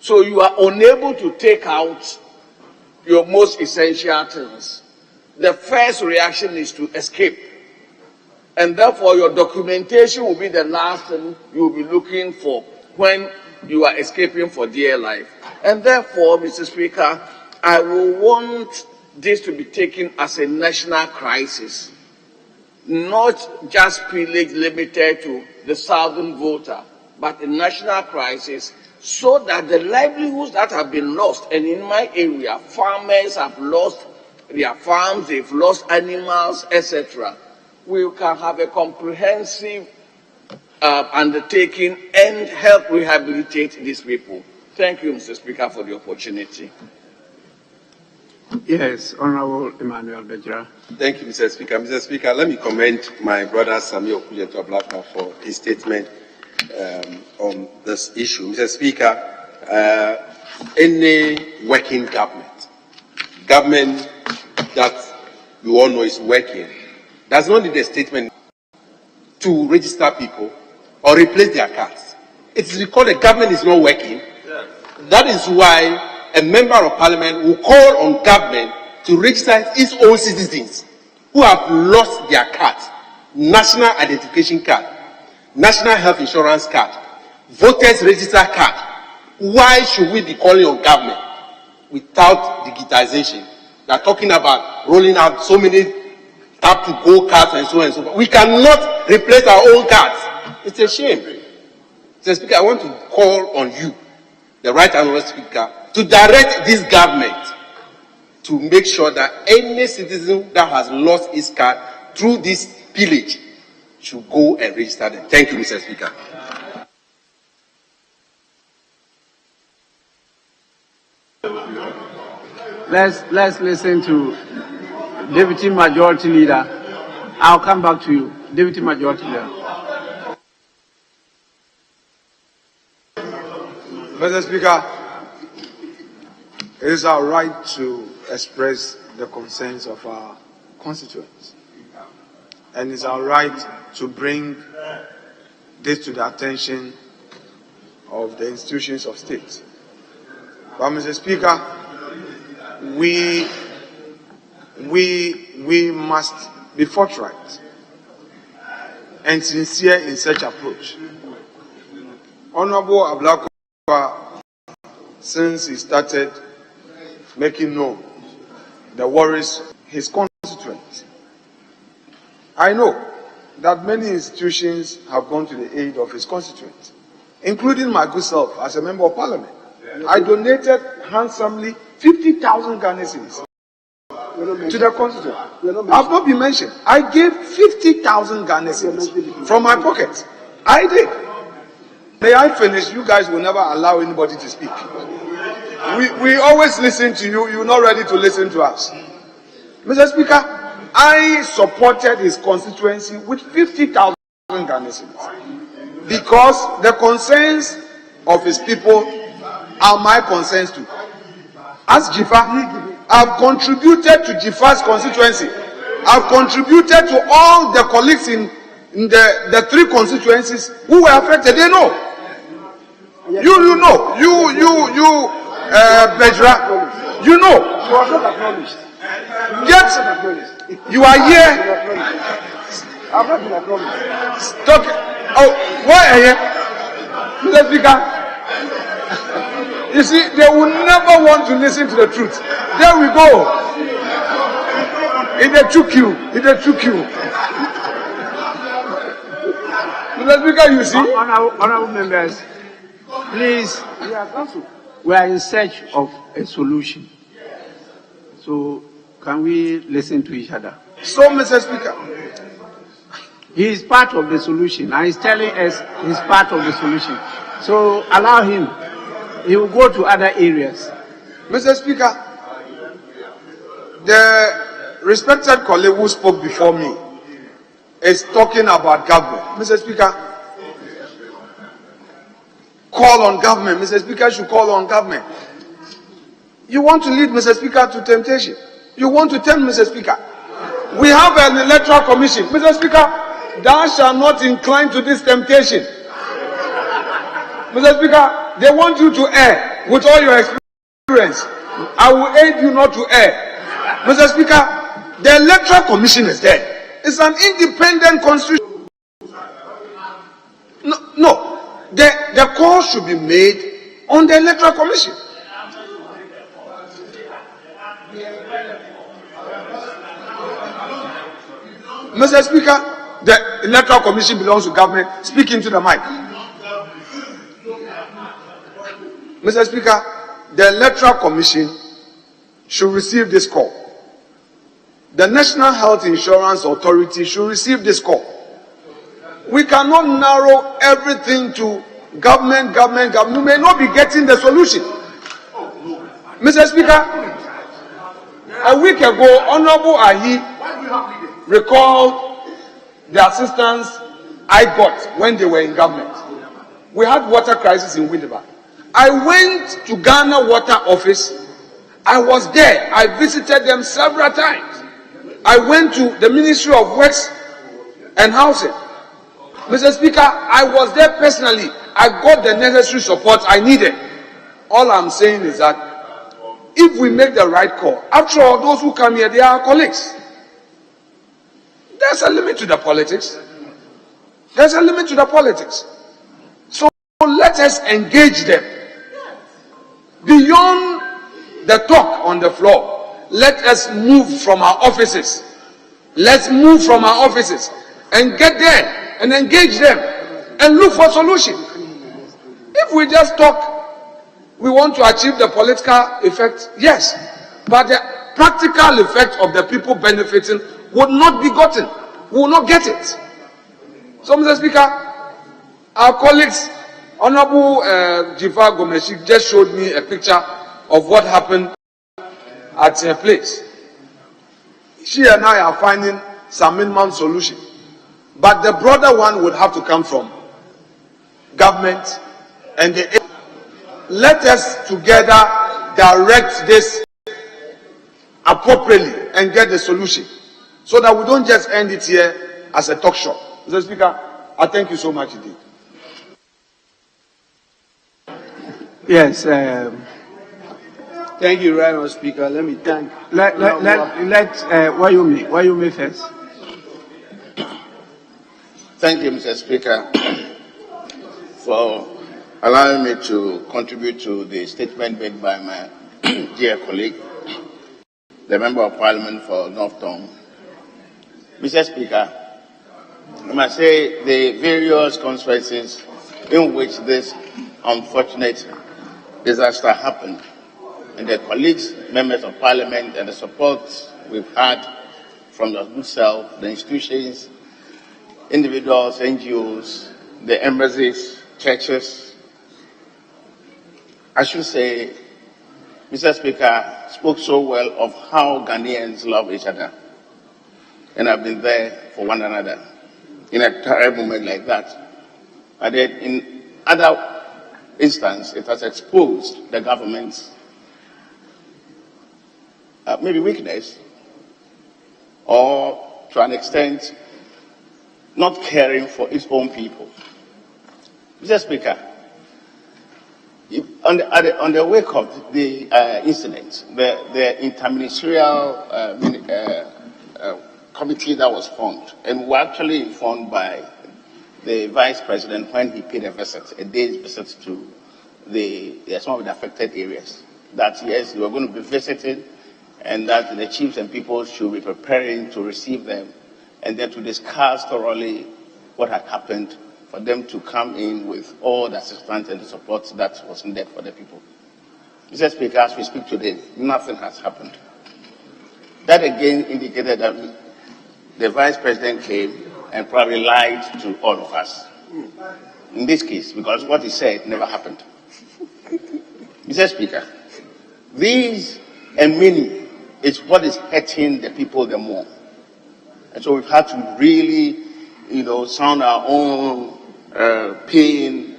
So you are unable to take out your most essential things. The first reaction is to escape. And therefore your documentation will be the last thing you will be looking for when you are escaping for dear life. And therefore, Mr. Speaker, I will want this to be taken as a national crisis, not just privilege limited to the southern voter, but a national crisis, so that the livelihoods that have been lost, and in my area, farmers have lost their farms, they've lost animals, etc., we can have a comprehensive undertaking and help rehabilitate these people. Thank you, Mr. Speaker, for the opportunity. Yes, Honorable Emmanuel Bejra. Thank you, Mr. Speaker. Mr. Speaker, let me commend my brother Samuel Kujeto Ablaka for his statement on this issue. Mr. Speaker, any working government that you all know is working, does not need a statement to register people or replace their cards. It's because the government is not working. That is why a member of parliament will call on government to register its own citizens who have lost their cards, national identification card, national health insurance card, voters register card. Why should we be calling on government without digitization? They are talking about rolling out so many tap-to-go cards and so on and so forth. We cannot replace our own cards. It's a shame. Mr. Speaker, I want to call on you, the Right Honourable Speaker, to direct this government to make sure that any citizen that has lost his card through this pillage should go and register them. Thank you, Mr. Speaker. Let's listen to Deputy Majority Leader. I'll come back to you. Deputy Majority Leader. Mr. Speaker, it is our right to express the concerns of our constituents. And it's our right to bring this to the attention of the institutions of state. But, Mr. Speaker, we must be forthright and sincere in such approach. Honorable Ablakwa, since he started making known the worries his constituents, I know that many institutions have gone to the aid of his constituents, including my good self as a member of parliament. I donated handsomely 50,000 Ghana cedis to the constituent. I've not been mentioned. I gave 50,000 Ghana cedis from my pocket. I did. May I finish? You guys will never allow anybody to speak. We always listen to you. You're not ready to listen to us. Mr. Speaker, I supported his constituency with 50,000 Ghana cedis because the concerns of his people are my concerns too. As Jifa, I've contributed to Jifa's constituency. I've contributed to all the colleagues in the three constituencies who were affected. They know. You know. You Bejra. You know. Yet, you are here. I've not been acknowledged. Stop. Oh, why are you? Mr. Speaker. You see, they will never want to listen to the truth. There we go. It took you. Mr. Speaker, you see. Honorable members, please, we are in search of a solution. So, can we listen to each other? So, Mr. Speaker, he is part of the solution, and he's telling us he's part of the solution. So, allow him. He will go to other areas. Mr. Speaker, the respected colleague who spoke before me is talking about government. Mr. Speaker, call on government. Mr. Speaker should call on government. You want to lead, Mr. Speaker, to temptation. You want to tempt, Mr. Speaker. We have an electoral commission. Mr. Speaker, thou shalt not incline to this temptation. Mr. Speaker, they want you to err with all your experience. I will aid you not to err. Mr. Speaker, the electoral commission is there. It's an independent constitution. No. The call should be made on the electoral commission. Mr. Speaker, the electoral commission belongs to government. Speak into the mic. Mr. Speaker, the electoral commission should receive this call. The National Health Insurance Authority should receive this call. We cannot narrow everything to government. We may not be getting the solution. Mr. Speaker, a week ago, Honorable Ahi recalled the assistance I got when they were in government. We had water crisis in Winneba. I went to Ghana Water Office. I was there. I visited them several times. I went to the Ministry of Works and Housing. Mr. Speaker, I was there personally. I got the necessary support I needed. All I'm saying is that if we make the right call, after all, those who come here, they are our colleagues. There's a limit to the politics. There's a limit to the politics. So let us engage them. Beyond the talk on the floor, let us move from our offices. Let's move from our offices and get there and engage them and look for solutions. If we just talk, we want to achieve the political effect, yes, but the practical effect of the people benefiting would not be gotten. We will not get it. So, Mr. Speaker, our colleagues, Honorable Jifa Gomeshik just showed me a picture of what happened at her place. She and I are finding some minimum solution. But the broader one would have to come from government and the... Let us together direct this appropriately and get the solution, so that we don't just end it here as a talk show. Mr. Speaker, I thank you so much indeed. Yes. Thank you very much, Speaker. Let me thank. Let Wayumi first. Thank you, Mr. Speaker, for allowing me to contribute to the statement made by my dear colleague, the Member of Parliament for North Tongue. Mr. Speaker, I must say the various consequences in which this unfortunate disaster happened, and the colleagues, members of Parliament, and the support we've had from the good self, the institutions, individuals, NGOs, the embassies, churches. I should say, Mr. Speaker spoke so well of how Ghanaians love each other, and have been there for one another in a terrible moment like that. And then in other instances, it has exposed the government's maybe weakness, or to an extent, not caring for its own people. Mr. Speaker, on the wake of the incident, the interministerial committee that was formed, and were actually informed by the Vice President when he paid a day's visit to some of the affected areas, that yes, we were going to be visited, and that the chiefs and people should be preparing to receive them, and then to discuss thoroughly what had happened, for them to come in with all the assistance and the support that was needed for the people. Mr. Speaker, as we speak today, nothing has happened. That again indicated that the Vice President came and probably lied to all of us. In this case, because what he said never happened. Mr. Speaker, these and many is what is hurting the people the more. And so we've had to really, sound our own pain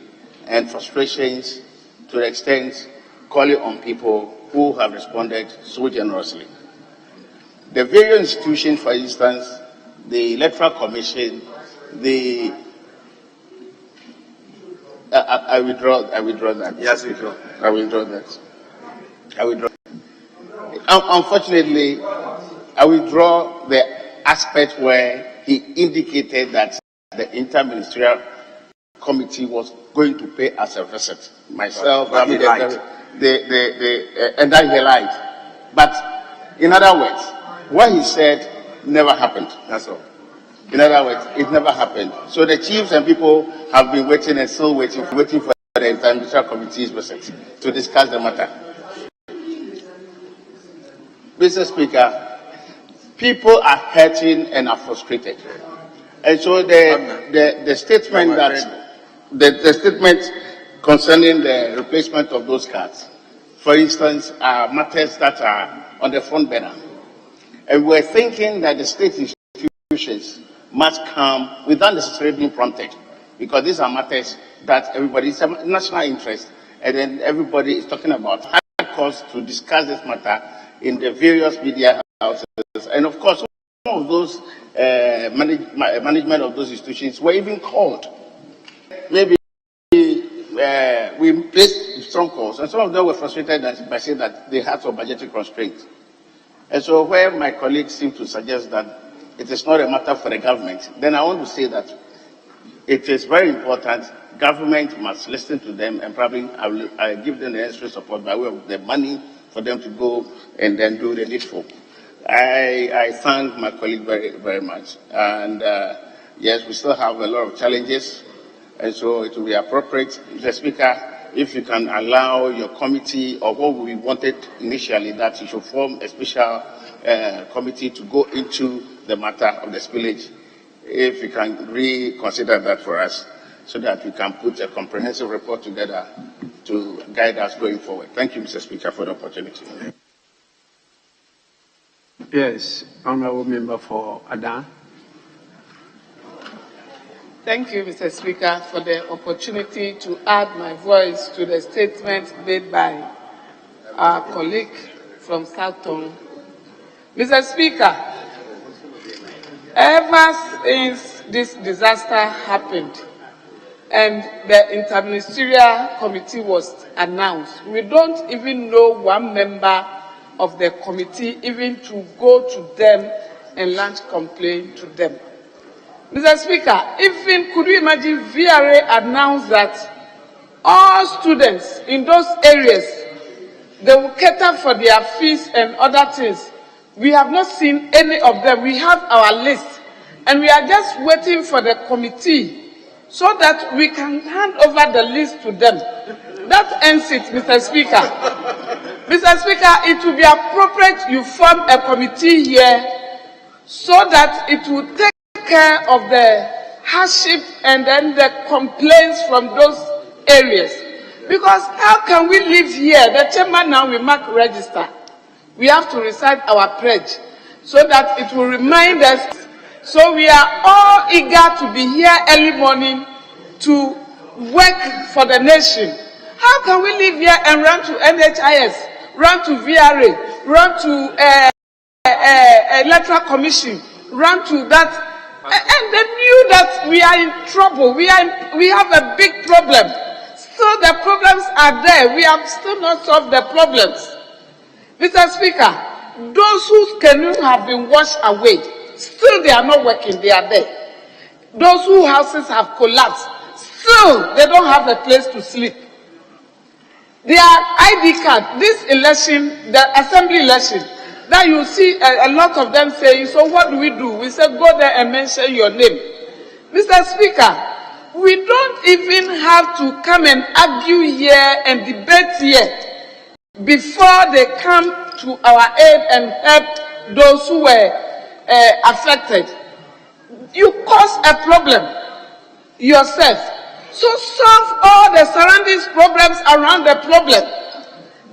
and frustrations to the extent calling on people who have responded so generously. The various institutions, for instance, the Electoral Commission, I withdraw that. Yes, withdraw. I withdraw that. Unfortunately, I withdraw the aspect where he indicated that the interministerial committee was going to pay us a visit. Myself, and that he lied. But in other words, what he said never happened. That's all. In other words, it never happened. So the chiefs and people have been waiting and still waiting for the interministerial committee's visit to discuss the matter. Mr. Speaker, people are hurting and are frustrated. And so the statement the statement concerning the replacement of those cards, for instance, are matters that are on the front burner. And we're thinking that the state institutions must come without necessarily being prompted, because these are matters that everybody's a national interest, and then everybody is talking about high cost to discuss this matter in the various media houses. And of course, some of those management of those institutions were even called. Maybe we placed strong calls, and some of them were frustrated by saying that they had some budgetary constraints. And so where my colleagues seem to suggest that it is not a matter for the government, then I want to say that it is very important. Government must listen to them, and probably I give them the necessary support by way of the money for them to go and then do the needful. I thank my colleague very, very much. And yes, we still have a lot of challenges, and so it will be appropriate, Mr. Speaker, if you can allow your committee, or what we wanted initially, that you should form a special committee to go into the matter of the spillage, if you can reconsider that for us, so that we can put a comprehensive report together to guide us going forward. Thank you, Mr. Speaker, for the opportunity. Yes, Honourable Member for Adan. Thank you, Mr. Speaker, for the opportunity to add my voice to the statement made by our colleague from Southern. Mr. Speaker, ever since this disaster happened and the interministerial committee was announced, we don't even know one member of the committee even to go to them and launch complaint to them. Mr. Speaker, even could you imagine VRA announced that all students in those areas, they will cater for their fees and other things. We have not seen any of them. We have our list, and we are just waiting for the committee so that we can hand over the list to them. That ends it, Mr. Speaker. Mr. Speaker, it will be appropriate you form a committee here so that it will take care of the hardship and then the complaints from those areas. Because how can we live here? The chairman now will mark register. We have to recite our pledge so that it will remind us. So we are all eager to be here early morning to work for the nation. How can we live here and run to NHIS, run to VRA, run to Electoral Commission, run to that, and they knew that we are in trouble. We have a big problem. Still the problems are there. We have still not solved the problems. Mr. Speaker, those whose canoes have been washed away, still they are not working, they are there. Those whose houses have collapsed, still they don't have a place to sleep. Their ID card, this election, the assembly election, that you see a lot of them saying, so what do? We say, go there and mention your name. Mr. Speaker, we don't even have to come and argue here and debate here before they come to our aid and help those who were affected. You cause a problem yourself. So solve all the surroundings problems around the problem.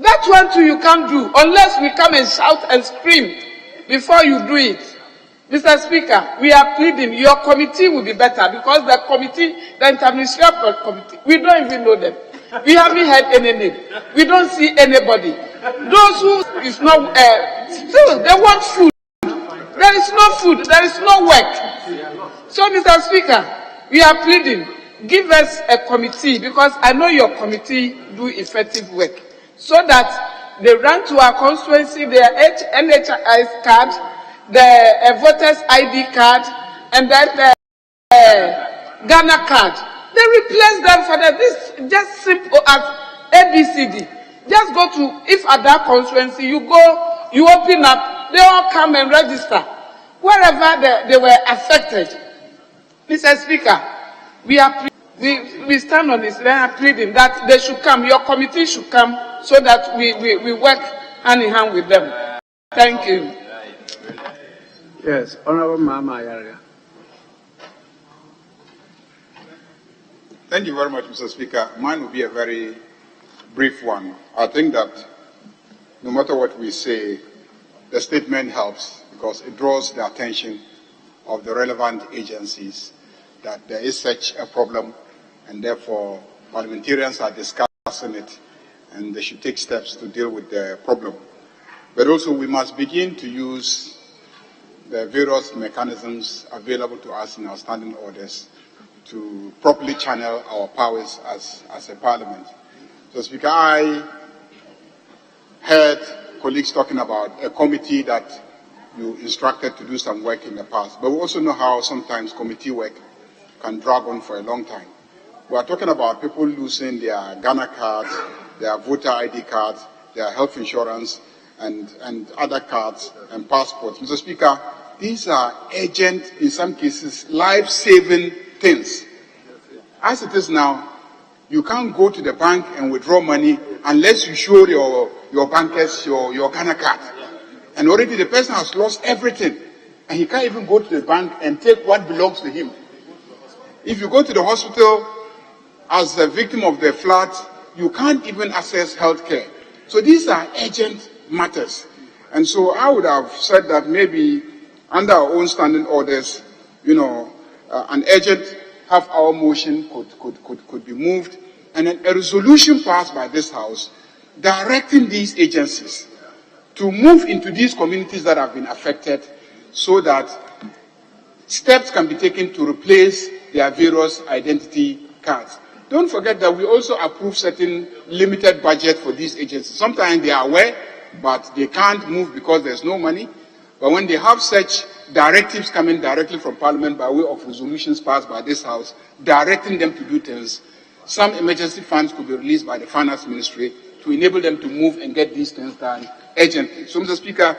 That one too you can't do unless we come and shout and scream before you do it. Mr. Speaker, we are pleading your committee will be better because the committee, the interministerial committee, we don't even know them. We haven't heard any name. We don't see anybody. Those who is not, still they want food. There is no food. There is no work. So, Mr. Speaker, we are pleading. Give us a committee because I know your committee do effective work so that they run to our constituency, their NHIS card, the voters ID card, and then the Ghana card. They replace them for this just simple as ABCD. Just go to, if at that constituency you go, you open up, they all come and register wherever they were affected. Mr. Speaker, we stand on this line pleading that they should come, your committee should come so that we work hand in hand with them. Thank you. Yes, Honorable Mama Ayaria. Thank you very much, Mr. Speaker. Mine will be a very brief one. I think that no matter what we say, the statement helps because it draws the attention of the relevant agencies that there is such a problem and therefore parliamentarians are discussing it and they should take steps to deal with the problem. But also we must begin to use the various mechanisms available to us in our standing orders to properly channel our powers as a parliament. So, Speaker, I heard colleagues talking about a committee that you instructed to do some work in the past, but we also know how sometimes committee work can drag on for a long time. We are talking about people losing their Ghana cards, their voter ID cards, their health insurance, and other cards and passports. Mr. Speaker, these are urgent, in some cases, life-saving things. As it is now, you can't go to the bank and withdraw money unless you show your bankers your Ghana card. And already the person has lost everything. And he can't even go to the bank and take what belongs to him. If you go to the hospital as a victim of the flood, you can't even access health care. So these are urgent matters. And so I would have said that maybe under our own standing orders, an urgent half-hour motion could be moved, and then a resolution passed by this House directing these agencies to move into these communities that have been affected so that steps can be taken to replace their various identity cards. Don't forget that we also approve certain limited budget for these agencies. Sometimes they are aware, but they can't move because there's no money. But when they have such directives coming directly from Parliament by way of resolutions passed by this House, directing them to do things, some emergency funds could be released by the Finance Ministry to enable them to move and get these things done urgently. So, Mr. Speaker,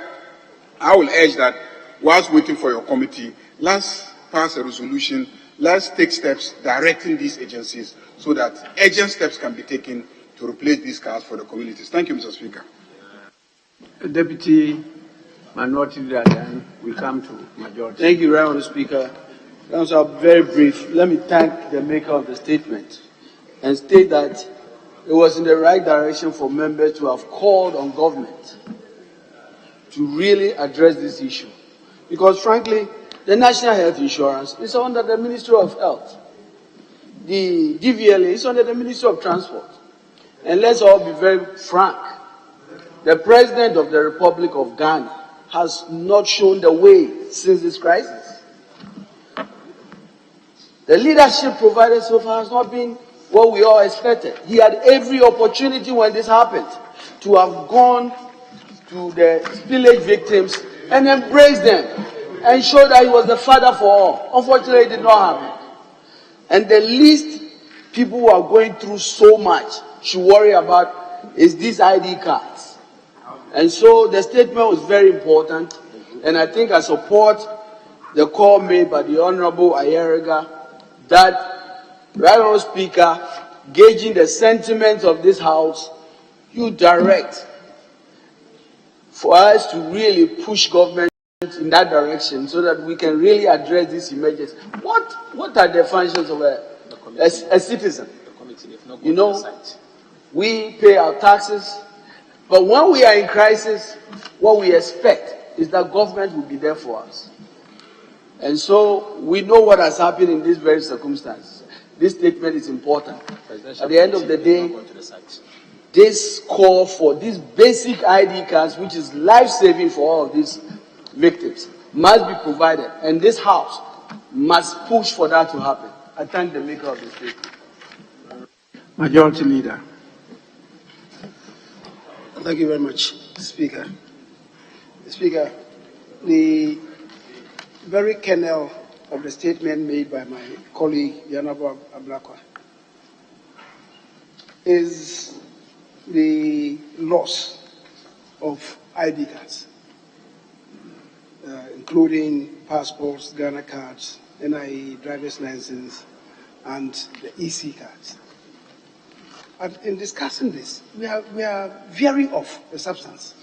I will urge that whilst waiting for your committee, let's pass a resolution, let's take steps directing these agencies so that urgent steps can be taken to replace these cars for the communities. Thank you, Mr. Speaker. Deputy Minority Leader, then we come to Majority. Thank you, Honourable Speaker. Council, I'll be very brief. Let me thank the maker of the statement and state that it was in the right direction for members to have called on government to really address this issue. Because frankly, the National Health Insurance is under the Ministry of Health. The DVLA is under the Ministry of Transport. And let's all be very frank. The President of the Republic of Ghana has not shown the way since this crisis. The leadership provided so far has not been what we all expected. He had every opportunity when this happened to have gone to the spillage victims and embraced them and showed that he was the father for all. Unfortunately, it did not happen. And the least people who are going through so much should worry about is these ID cards. And so the statement was very important, and I think I support the call made by the Honorable Ayerega that, Right Honourable Speaker, gauging the sentiments of this House, you direct for us to really push government in that direction so that we can really address this emergency. What are the functions of a citizen? You know, we pay our taxes, but when we are in crisis, what we expect is that government will be there for us. And so we know what has happened in these very circumstances. This statement is important. At the end of the day, this call for these basic ID cards, which is life-saving for all of these victims, must be provided. And this House must push for that to happen. I thank the maker of the statement. Majority Leader. Thank you very much, Speaker. Speaker, the very kernel of the statement made by my colleague, Yanabo Ablakwa, is the loss of ID cards, including passports, Ghana cards, NIE, driver's license, and the EC cards. And in discussing this, we are veering off the substance.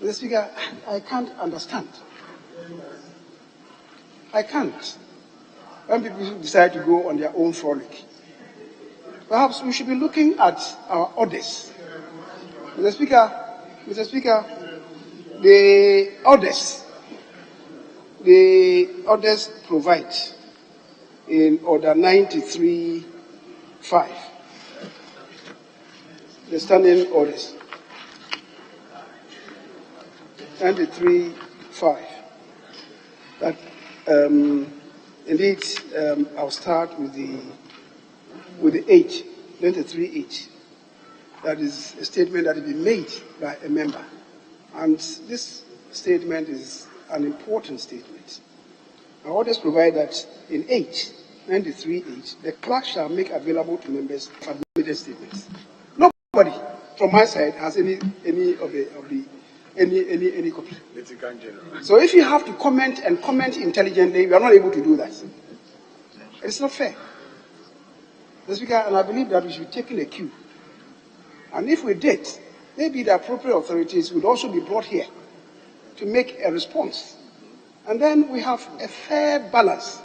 Mr. Speaker, I can't understand. I can't. When people decide to go on their own frolic, perhaps we should be looking at our orders. Mr. Speaker, the orders provide in Order 93.5. The standing orders. 93.5. That indeed, I'll start with the 8, 93.8. That is a statement that has been made by a member, and this statement is an important statement. Our orders provide that in 8, 93.8, the clerk shall make available to members admitted statements. Nobody from my side has any copy. So if you have to comment and comment intelligently, we are not able to do that. It's not fair. Mr. Speaker, and I believe that we should be taking a cue. And if we did, maybe the appropriate authorities would also be brought here to make a response. And then we have a fair balance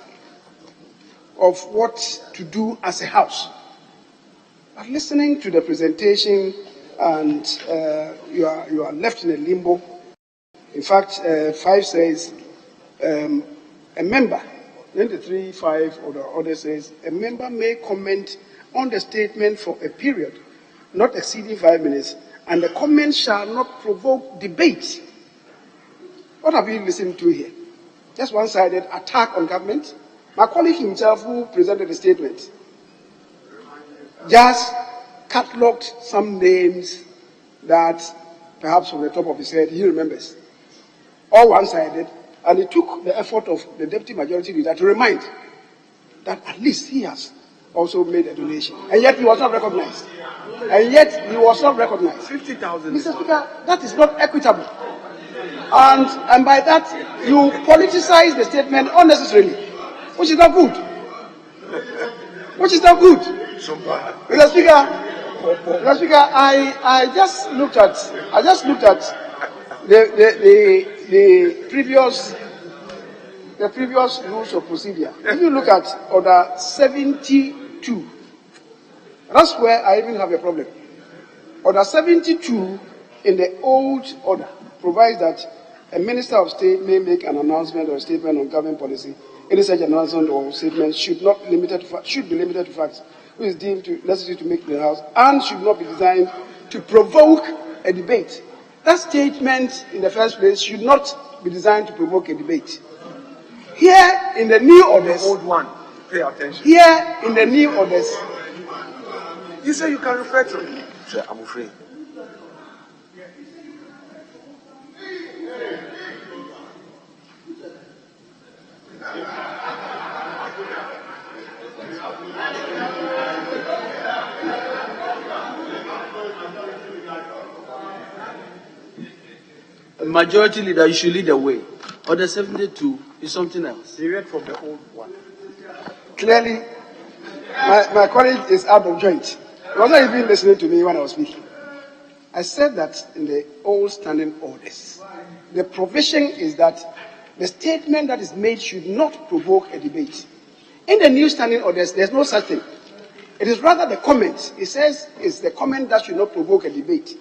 of what to do as a House. But listening to the presentation, and you are left in a limbo. In fact, 5 says a member, 93.5 or the order says a member may comment on the statement for a period not exceeding 5 minutes, and the comment shall not provoke debate. What have you listened to here? Just one-sided attack on government. My colleague himself, who presented the statement, just catalogued some names that perhaps from the top of his head he remembers. All one-sided, and he took the effort of the Deputy Majority Leader to remind that at least he has also made a donation. And yet he was not recognized. 50,000. Mr. Speaker, that is not equitable. And by that, you politicize the statement unnecessarily, which is not good. Mr. Speaker, I just looked at the previous rules of procedure. If you look at Order 72, that's where I even have a problem. Order 72 in the old order provides that a minister of state may make an announcement or statement on government policy. Any such announcement or statement should be limited to facts which is deemed necessary to make in the House and should not be designed to provoke a debate. That statement, in the first place, should not be designed to provoke a debate. Here in the new orders, the old one, pay attention. Here in the new orders, you say you can refer to it. Sir, I'm afraid. Majority leader, you should lead the way. Order 72 is something else. He read from the old one. Clearly, my colleague is out of joint. He was not even listening to me when I was speaking. I said that in the old standing orders, the provision is that the statement that is made should not provoke a debate. In the new standing orders, there's no such thing. It is rather the comment. It says it's the comment that should not provoke a debate.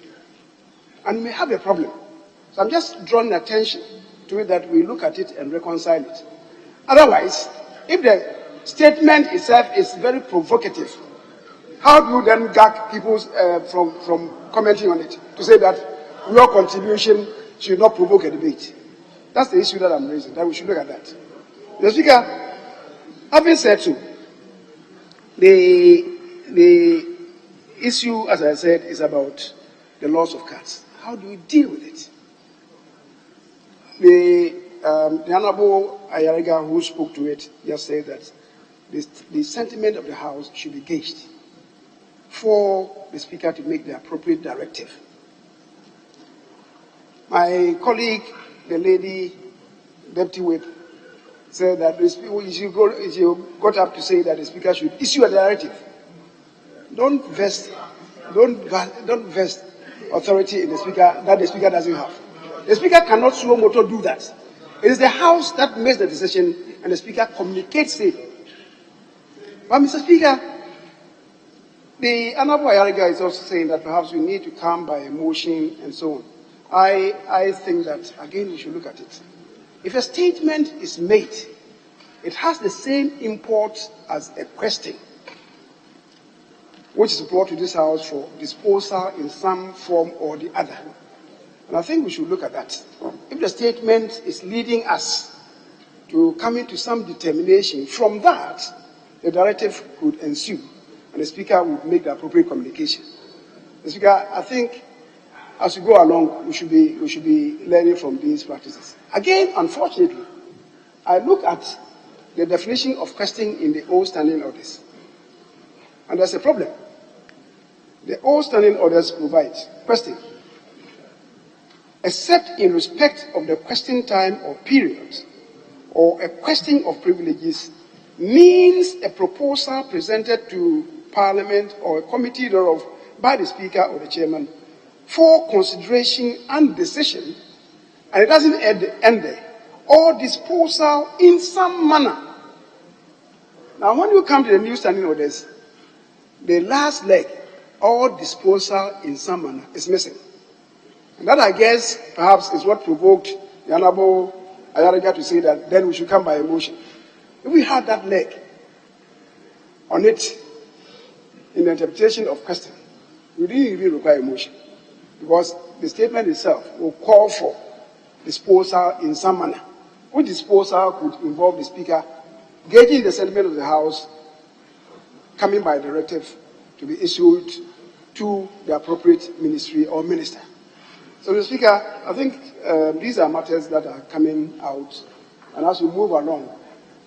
And we may have a problem. So I'm just drawing attention to it that we look at it and reconcile it. Otherwise, if the statement itself is very provocative, how do you then gag people from commenting on it to say that your contribution should not provoke a debate? That's the issue that I'm raising, that we should look at that. Mr. Speaker, having said so, the issue, as I said, is about the loss of cats. How do we deal with it? The Honorable Ayariga, who spoke to it, just said that the sentiment of the House should be gauged for the Speaker to make the appropriate directive. My colleague, the lady Deputy Whip, said that she got up to say that the Speaker should issue a directive. Don't vest authority in the Speaker that the Speaker doesn't have. The Speaker cannot suo moto do that. It is the House that makes the decision and the Speaker communicates it. But Mr. Speaker, the Honorable Ayariga is also saying that perhaps we need to come by a motion and so on. I think that, again, we should look at it. If a statement is made, it has the same import as a question, which is brought to this House for disposal in some form or the other. And I think we should look at that. If the statement is leading us to coming to some determination, from that, the directive could ensue, and the Speaker would make the appropriate communication. The Speaker, I think, as we go along, we should be learning from these practices. Again, unfortunately, I look at the definition of question in the old standing orders, and there's a problem. The old standing orders provide question, except in respect of the question time or period, or a question of privileges, means a proposal presented to Parliament or a committee thereof by the Speaker or the Chairman for consideration and decision, and it doesn't end there, or disposal in some manner. Now, when you come to the new standing orders, the last leg, or disposal in some manner, is missing. And that, I guess, perhaps is what provoked the Honorable Ayariga to say that then we should come by a motion. If we had that leg on it in the interpretation of question, we didn't even require a motion, because the statement itself will call for disposal in some manner, which disposal could involve the Speaker gauging the sentiment of the House, coming by directive to be issued to the appropriate ministry or minister. So, Mr. Speaker, I think these are matters that are coming out, and as we move along,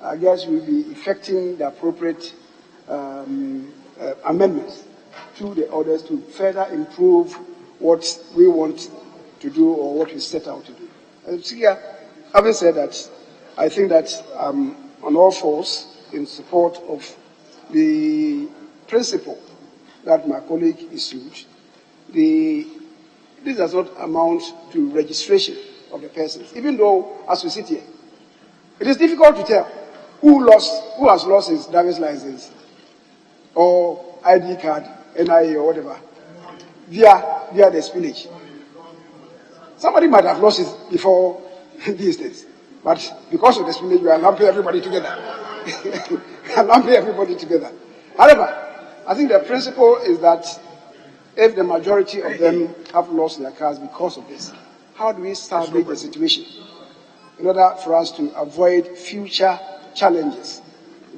I guess we'll be effecting the appropriate amendments to the orders to further improve what we want to do or what we set out to do. And here, having said that, I think that I'm on all fours in support of the principle that my colleague issued. This does not amount to registration of the persons, even though, as we sit here, it is difficult to tell who has lost his driver's license or ID card, NIA or whatever, via the spillage. Somebody might have lost it before these days, but because of the spillage, we are lumping everybody together. We are lumping everybody together. However, I think the principle is that if the majority of them have lost their cars because of this, how do we salvage the situation in order for us to avoid future challenges,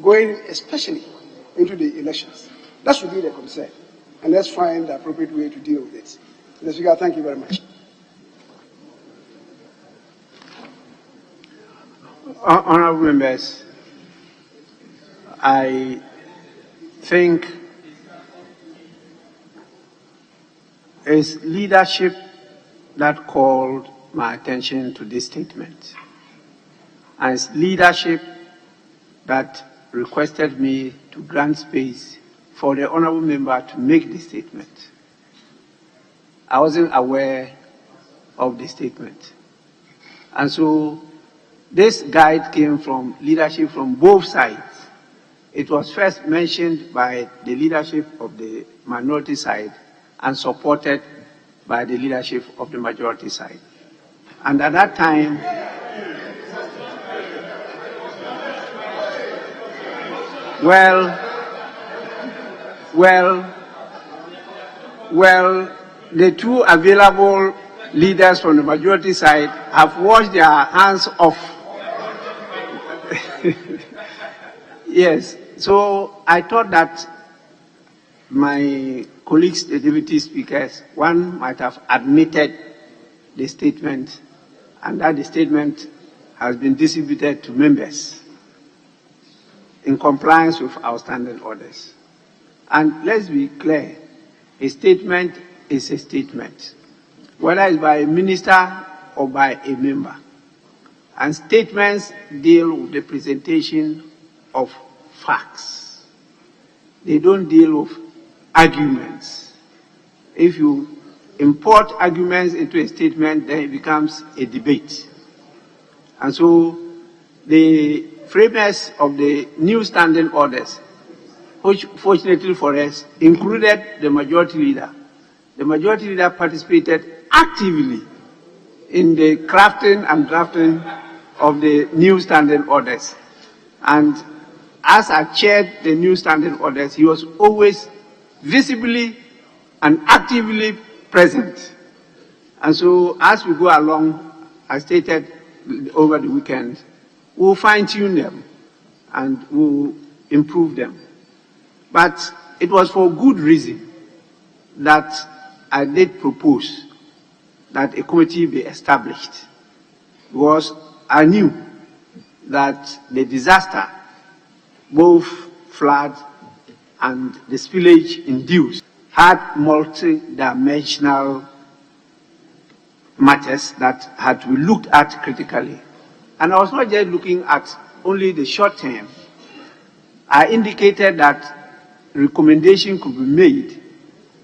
going especially into the elections? That should be the concern. And let's find the appropriate way to deal with it. Mr. Speaker, thank you very much. Honourable members, I think it's leadership that called my attention to this statement. And it's leadership that requested me to grant space for the honourable member to make the statement. I wasn't aware of the statement. And so this guide came from leadership from both sides. It was first mentioned by the leadership of the minority side and supported by the leadership of the majority side. And at that time, the two available leaders from the majority side have washed their hands off. Yes, so I thought that my colleagues, the deputy speakers, one might have admitted the statement and that the statement has been distributed to members in compliance with our standing orders. And let's be clear, a statement is a statement, whether it's by a minister or by a member. And statements deal with the presentation of facts. They don't deal with arguments. If you import arguments into a statement, then it becomes a debate. And so the framers of the new standing orders, which fortunately for us included the majority leader. The majority leader participated actively in the crafting and drafting of the new standing orders. And as I chaired the new standing orders, he was always visibly and actively present. And so as we go along, I stated over the weekend, we'll fine-tune them and we'll improve them. But it was for good reason that I did propose that a committee be established, because I knew that the disaster, both flood and the spillage induced, had multi-dimensional matters that had to be looked at critically. And I was not just looking at only the short term. I indicated that recommendation could be made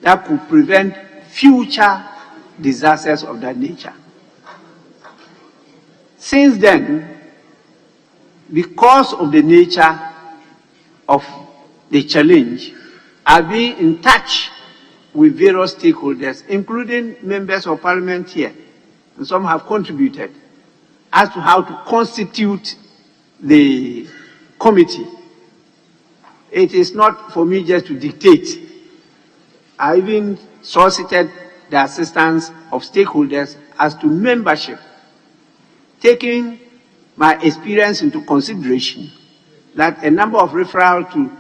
that could prevent future disasters of that nature. Since then, because of the nature of the challenge, I've been in touch with various stakeholders, including members of parliament here, and some have contributed, as to how to constitute the committee. It is not for me just to dictate. I even solicited the assistance of stakeholders as to membership, taking my experience into consideration that a number of referrals to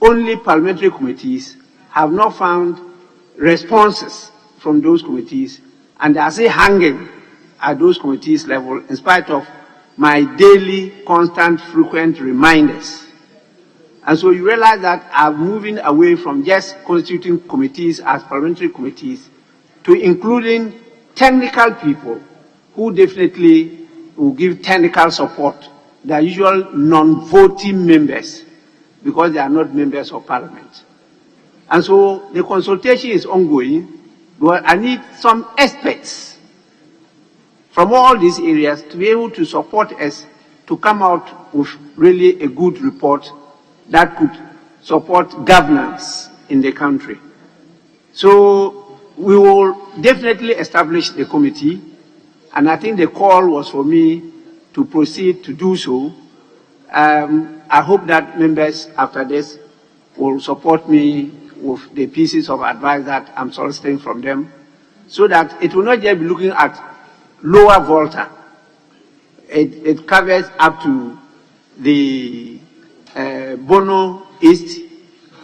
only parliamentary committees have not found responses from those committees, and they are still hanging at those committees level in spite of my daily, constant, frequent reminders. And so you realize that I'm moving away from just constituting committees as parliamentary committees to including technical people who definitely will give technical support. They are usual non-voting members because they are not members of parliament. And so the consultation is ongoing, but I need some experts from all these areas to be able to support us to come out with really a good report that could support governance in the country. So we will definitely establish the committee, and I think the call was for me to proceed to do so. I hope that members after this will support me with the pieces of advice that I'm soliciting from them, so that it will not just be looking at lower Volta. It covers up to the Bono East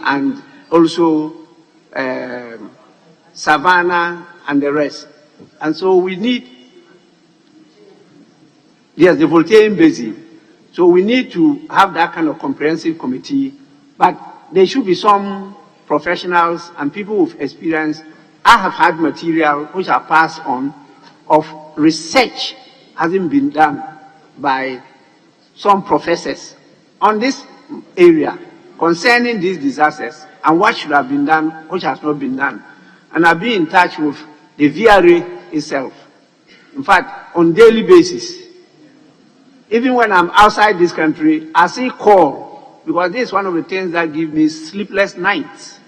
and also Savannah and the rest. And so we need, yes, the Voltairean Basin. So we need to have that kind of comprehensive committee, but there should be some professionals and people with experience. I have had material which are passed on of research hasn't been done by some professors on this area concerning these disasters and what should have been done, which has not been done. And I've been in touch with the VRA itself. In fact, on daily basis, even when I'm outside this country, I see call, because this is one of the things that give me sleepless nights.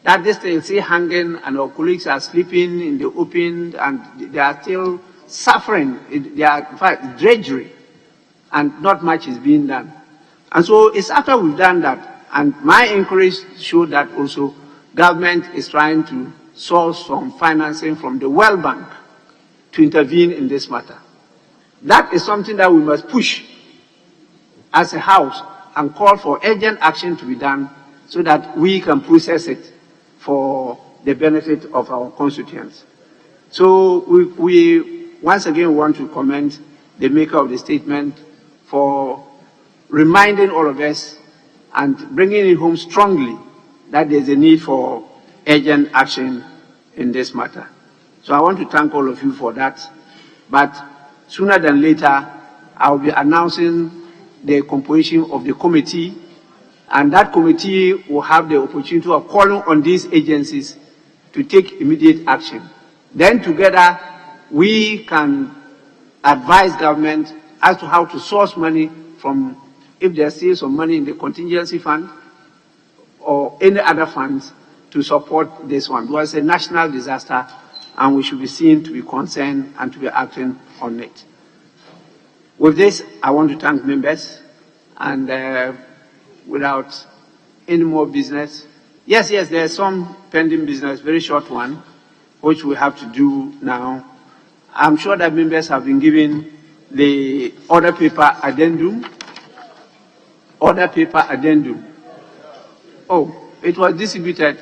That this thing is still hanging and our colleagues are sleeping in the open and they are still suffering. They are, in fact, drudgery, and not much is being done. And so it's after we've done that, and my inquiries show that also government is trying to source some financing from the World Bank to intervene in this matter. That is something that we must push as a house and call for urgent action to be done so that we can process it for the benefit of our constituents. So we once again want to commend the maker of the statement for reminding all of us and bringing it home strongly that there's a need for urgent action in this matter. So I want to thank all of you for that. But sooner than later, I'll be announcing the composition of the committee, and that committee will have the opportunity of calling on these agencies to take immediate action. Then together, we can advise government as to how to source money from, if there's still some money in the contingency fund or any other funds to support this one. Because it's a national disaster and we should be seen to be concerned and to be acting on it. With this, I want to thank members, and without any more business, yes, there's some pending business, very short one, which we have to do now. I'm sure that members have been given the order paper addendum. Order paper addendum. Oh, it was distributed.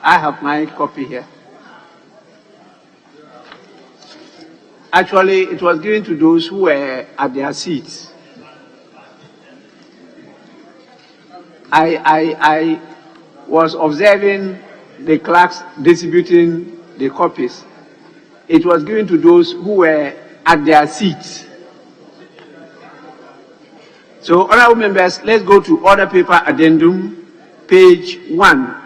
I have my copy here. Actually, it was given to those who were at their seats. I was observing the clerks distributing the copies. It was given to those who were at their seats. So, honorable members, let's go to order paper addendum, page 1.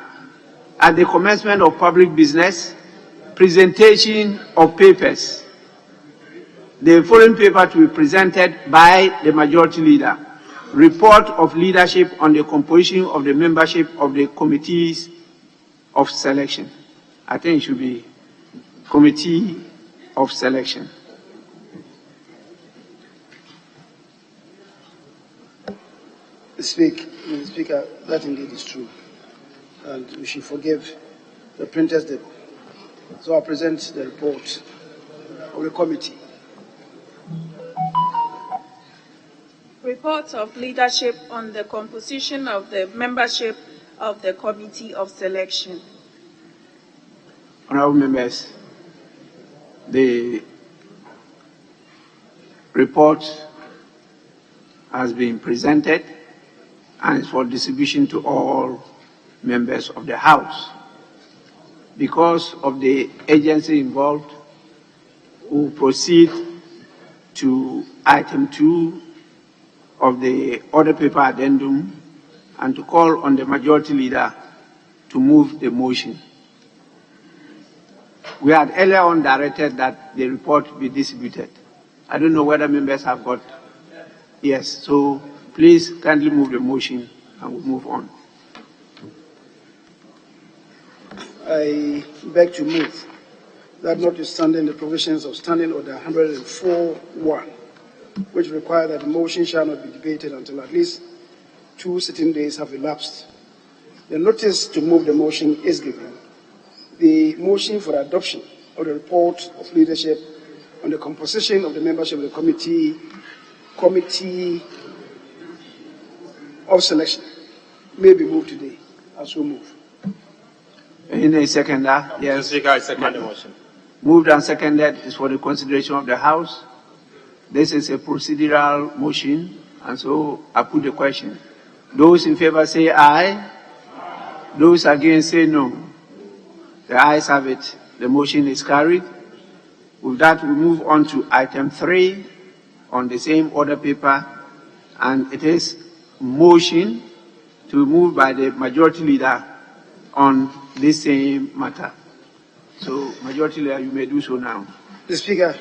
At the commencement of public business, presentation of papers. The following paper to be presented by the majority leader. Report of leadership on the composition of the membership of the committees of selection. I think it should be committee of selection. Mr. Speaker, that indeed is true. And we should forgive the printers did. So I present the report of the committee. Report of leadership on the composition of the membership of the Committee of Selection. Honorable members, the report has been presented and it's for distribution to all members of the House. Because of the agency involved, we'll proceed to item 2 of the order paper addendum and to call on the majority leader to move the motion. We had earlier on directed that the report be distributed. I don't know whether members have got. Yes, so please kindly move the motion and we'll move on. I beg to move that notwithstanding the provisions of Standing Order 104.1, which require that the motion shall not be debated until at least 2 sitting days have elapsed, the notice to move the motion is given. The motion for adoption of the report of leadership on the composition of the membership of the committee of selection may be moved today. I so move. In a seconder, yes. Speaker, I second the motion. Moved and seconded is for the consideration of the House. This is a procedural motion, and so I put the question. Those in favor say aye. Those against say no. The ayes have it. The motion is carried. With that, we move on to item 3 on the same order paper, and it is motion to move by the majority leader on this same matter. So, majority leader, you may do so now. Mr. Speaker,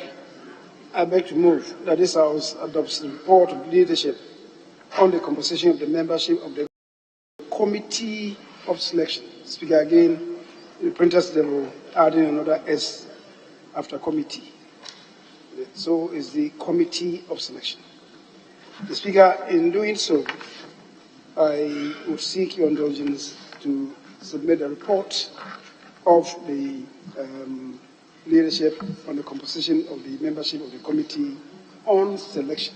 I beg to move that this House adopts the report of leadership on the composition of the membership of the Committee of Selection. Speaker, again, the printers will add in another S after committee. So is the Committee of Selection. The Speaker, in doing so, I would seek your indulgence to submit a report of the leadership on the composition of the membership of the Committee on Selection.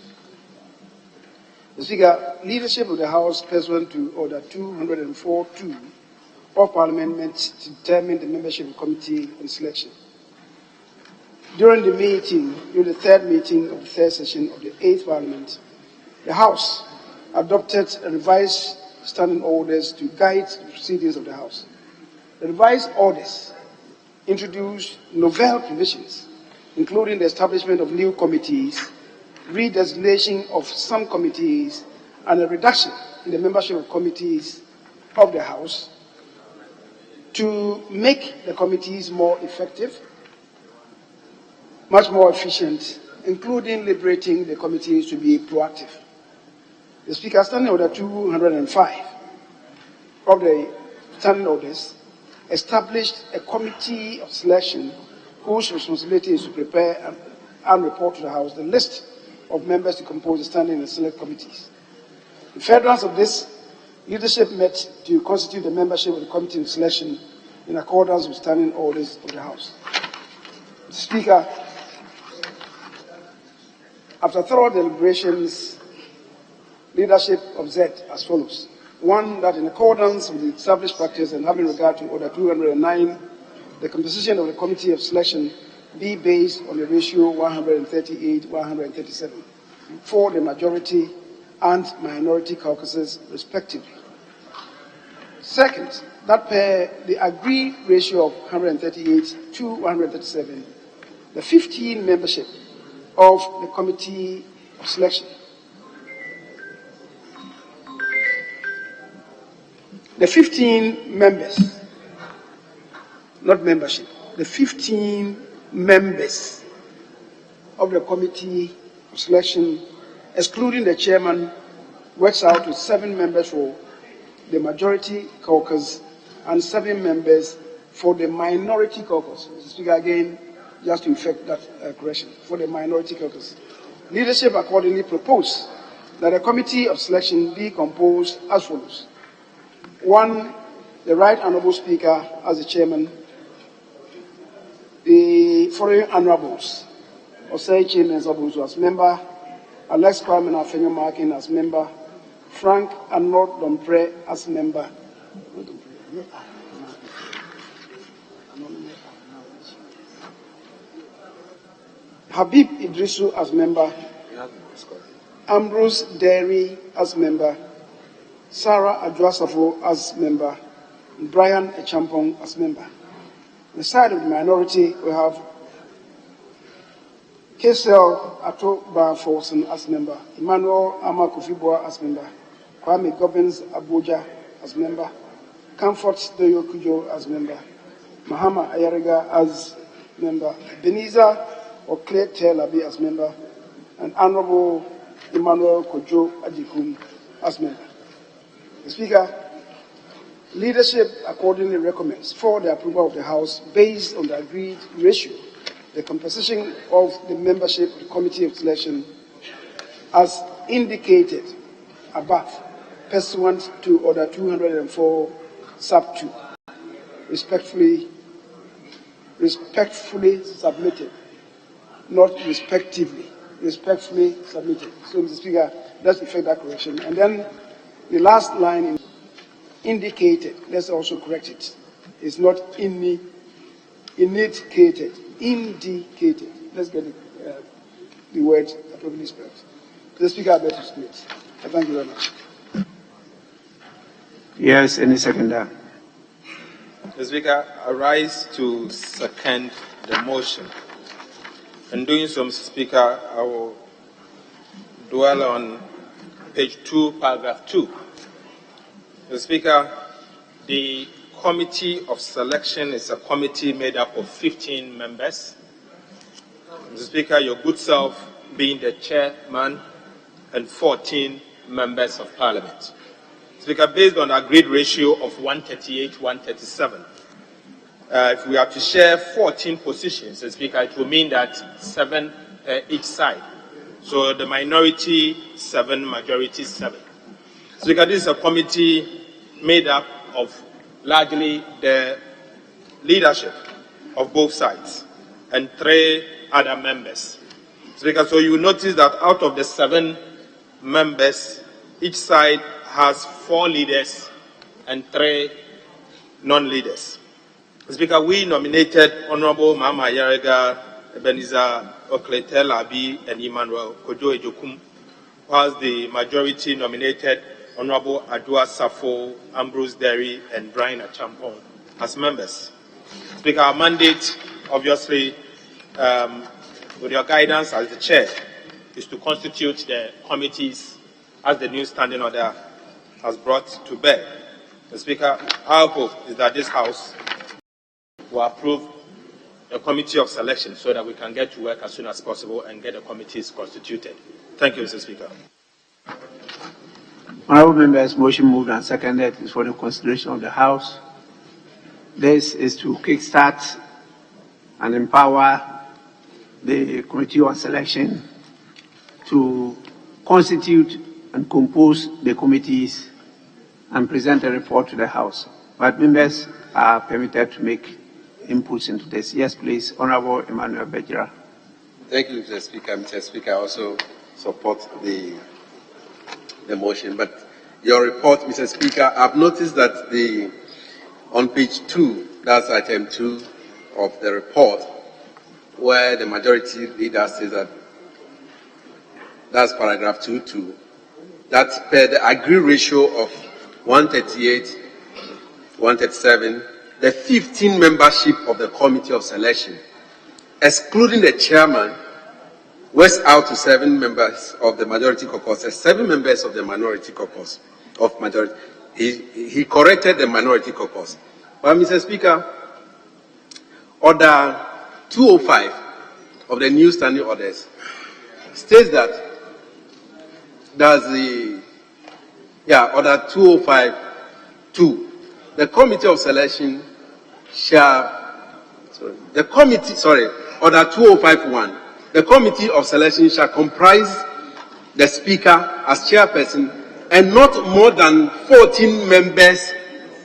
The Speaker, leadership of the House pursuant to Order 204.2 of Parliament met to determine the membership of the Committee on Selection. During the third meeting of the third session of the 8th Parliament, the House adopted a revised standing orders to guide the proceedings of the House. The revised orders introduced novel provisions, including the establishment of new committees, redesignation of some committees, and a reduction in the membership of committees of the House to make the committees more effective, much more efficient, including liberating the committees to be proactive. The Speaker, Standing Order 205 of the Standing Orders established a committee of selection whose responsibility is to prepare and report to the House the list of members to compose the standing and select committees. In furtherance of this, leadership met to constitute the membership of the committee of selection in accordance with standing orders of the House. Mr. Speaker, after thorough deliberations, leadership observed as follows. 1, that in accordance with the established practice and having regard to Order 209, the composition of the Committee of Selection be based on the ratio 138-137 for the majority and minority caucuses, respectively. Second, that per the agreed ratio of 138-137, the 15 membership of the Committee of Selection, the 15 members, not membership, the 15 members of the Committee of Selection, excluding the chairman, works out to 7 members for the majority caucus and 7 members for the minority caucus. Mr. Speaker, again, just to effect that correction, for the minority caucus. Leadership accordingly proposed that a Committee of Selection be composed as follows. 1, the Right Honourable Speaker as the chairman, the following honourables: Osei Chinenz Obuzu as member, Alex Kwame Afenyo Markin as member, Frank Arnold Dompre as member, Habib Idrisu as member, Ambrose Derry as member, Sarah Adwasafo as member, and Brian Echampong as member. On the side of the minority, we have Kesel Ato Barforson as member, Emmanuel Ama Kofibwa as member, Kwame Gobbins Abuja as member, Comfort Doyo Kujo as member, Mahama Ayariga as member, Beniza Okle Telabi as member, and Honorable Emmanuel Kojo Ajikum as member. The Speaker, leadership accordingly recommends for the approval of the House, based on the agreed ratio, the composition of the membership of the Committee of Selection as indicated above, pursuant to Order 204, Sub 2. Respectfully submitted, not respectively. Respectfully submitted. So, Mr. Speaker, let's effect that correction. And then the last line indicated, let's also correct it. It's not indicated. Indicated. Let's get the word appropriately spelled. Mr. Speaker, I beg to submit. Thank you very much. Yes, any seconder? Mr. Speaker, I rise to second the motion. In doing so, Mr. Speaker, I will dwell on page 2, paragraph 2. Mr. Speaker, the Committee of Selection is a committee made up of 15 members. Mr. Speaker, your good self being the chairman and 14 members of Parliament. Speaker, based on the agreed ratio of 138-137, if we are to share 14 positions, Speaker, it will mean that 7 each side. So the minority 7, majority 7. Speaker, this is a committee made up of largely the leadership of both sides and 3 other members. Speaker, so you notice that out of the 7 members, each side has 4 leaders and 3 non-leaders. Speaker, we nominated Honorable Mama Yarega, Ebenezer Okletel Abi, and Emmanuel Kojo Ejokum, whilst the majority nominated Honorable Adua Safo, Ambrose Derry, and Brian Achampong as members. Speaker, our mandate, obviously, with your guidance as the chair, is to constitute the committees as the new standing order has brought to bear. Mr. Speaker, our hope is that this House will approve a committee of selection so that we can get to work as soon as possible and get the committees constituted. Thank you, Mr. Speaker. Honourable members, motion moved and seconded is for the consideration of the House. This is to kickstart and empower the Committee on Selection to constitute and compose the committees and present a report to the House. But members are permitted to make inputs into this. Yes, please. Honourable Emmanuel Bejira. Thank you, Mr. Speaker. Mr. Speaker, I also support the motion. But your report, Mr. Speaker, I've noticed that on page 2, that's item 2 of the report, where the majority leader says that's paragraph 2.2, that per the agreed ratio of 138, 137, the 15 membership of the Committee of Selection, excluding the chairman, works out to 7 members of the majority caucus, 7 members of the minority caucus of majority. He corrected the minority caucus. But Mr. Speaker, Order 205 of the new standing orders states that Order 205-2, the Committee of Selection Order 205-1, the Committee of Selection shall comprise the Speaker as chairperson and not more than 14 members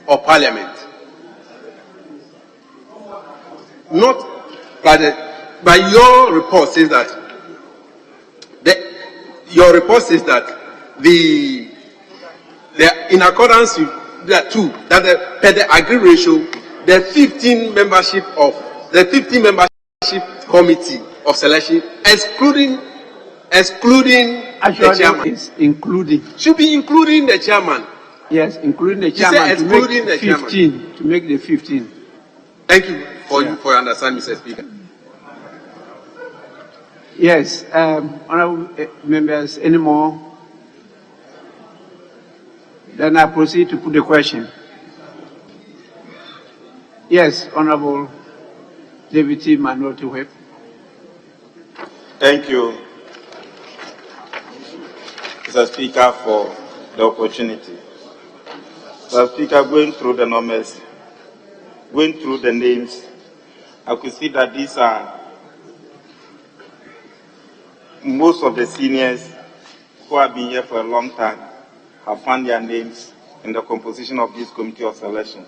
of Parliament. Not by your report says that in accordance with that too, that per the agreed ratio, the 15 membership committee of selection, excluding the chairman, including should be including the chairman. Yes, including the You said chairman. excluding the 15, chairman. to make the 15. Thank you for your understanding, Mr. Speaker. Yes, honorable members, any more? Then I proceed to put the question. Yes, Honorable Deputy Minority Whip. Thank you, Mr. Speaker, for the opportunity. Mr. Speaker, going through the numbers, going through the names, I could see that these are most of the seniors who have been here for a long time have found their names in the composition of this committee of selection.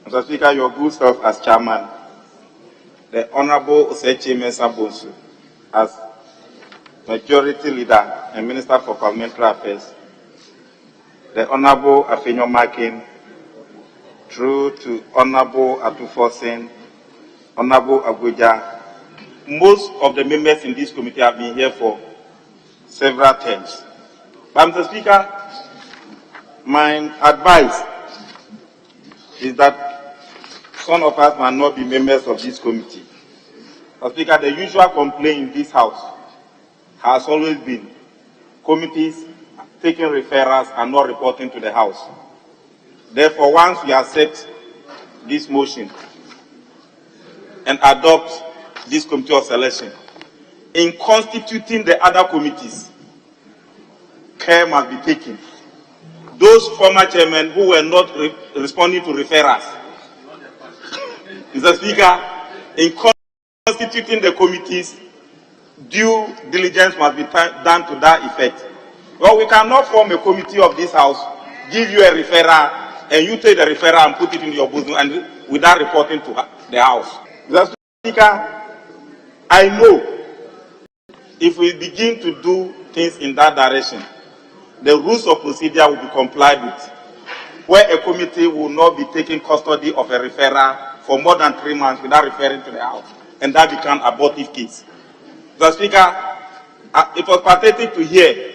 Mr. Speaker, your good self as chairman, the Honorable Osechi Mensah Bonsu as majority leader and Minister for Parliamentary Affairs, the Honorable Afenyo Makin, through to Honorable Atufosin, Honorable Abuja. Most of the members in this committee have been here for several terms. But Mr. Speaker, my advice is that some of us might not be members of this committee. Mr. Speaker, the usual complaint in this House has always been committees taking referrals and not reporting to the House. Therefore, once we accept this motion and adopt this committee of selection, in constituting the other committees, care must be taken. Those former chairmen who were not responding to referrals, Mr. Speaker, in constituting the committees, due diligence must be done to that effect. Well, we cannot form a committee of this House, give you a referral, and you take the referral and put it in your bosom and without reporting to the House. Mr. Speaker, I know if we begin to do things in that direction, the rules of procedure will be complied with, where a committee will not be taking custody of a referral for more than 3 months without referring to the House, and that becomes an abortive case. Mr. Speaker, it was pathetic to hear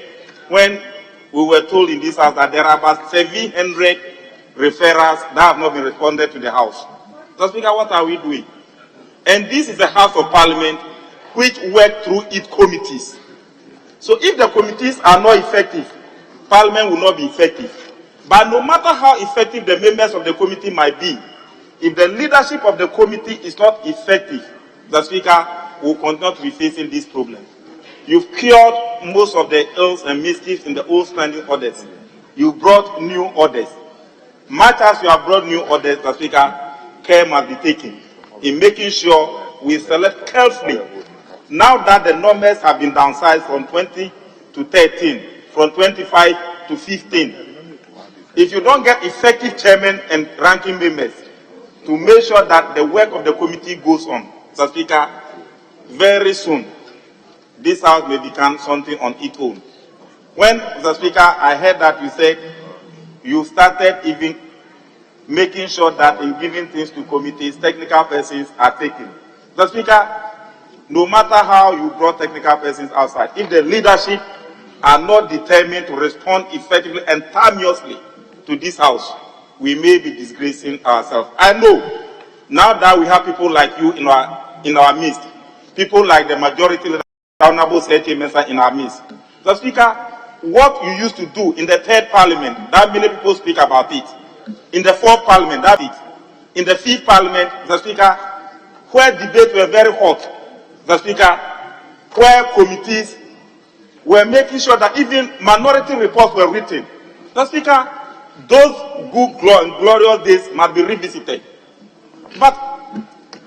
when we were told in this House that there are about 700 referrals that have not been responded to the House. Mr. Speaker, what are we doing? And this is a House of Parliament which work through its committees. So if the committees are not effective, Parliament will not be effective. But no matter how effective the members of the committee might be, if the leadership of the committee is not effective, the Speaker will continue to be facing this problem. You've cured most of the ills and mischiefs in the old standing orders. You brought new orders. Much as you have brought new orders, the Speaker, care must be taken in making sure we select carefully. Now that the numbers have been downsized from 20 to 13, from 25 to 15, if you don't get effective chairmen and ranking members to make sure that the work of the committee goes on, Mr. Speaker, very soon this House may become something on its own. When, Mr. Speaker, I heard that you said you started even making sure that in giving things to committees, technical persons are taken. Mr. Speaker, no matter how you brought technical persons outside, if the leadership are not determined to respond effectively and timeously to this House, we may be disgracing ourselves. I know, now that we have people like you in our midst, people like the majority leader, Honorable Osechi Mensah, in our midst. So, Speaker, what you used to do in the third Parliament, that many people speak about it. In the fourth Parliament, that's it. In the fifth Parliament, the Speaker, where debates were very hot, the Speaker, where committees were making sure that even minority reports were written. The Speaker, those good and glorious days must be revisited. But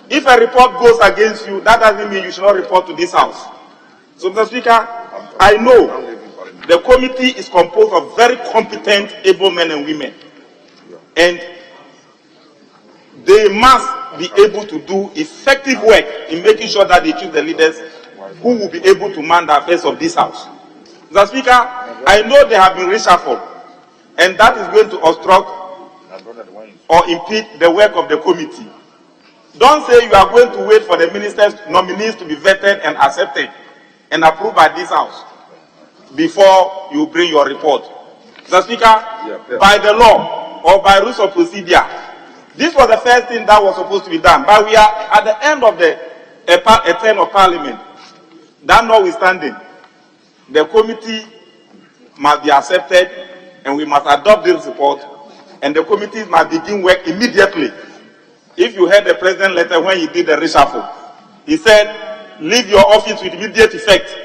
if a report goes against you, that doesn't mean you should not report to this House. So, Mr. Speaker, I know the committee is composed of very competent, able men and women. And they must be able to do effective work in making sure that they choose the leaders who will be able to man the affairs of this House. Mr. Speaker, I know they have been reshuffled, and that is going to obstruct or impede the work of the committee. Don't say you are going to wait for the ministers' nominees to be vetted and accepted and approved by this House before you bring your report. Mr. Speaker, by the law or by rules of procedure, this was the first thing that was supposed to be done. But we are at the end of a term of parliament. That notwithstanding, the committee must be accepted and we must adopt this report and the committee must begin work immediately. If you heard the president's letter when he did the reshuffle, he said, leave your office with immediate effect.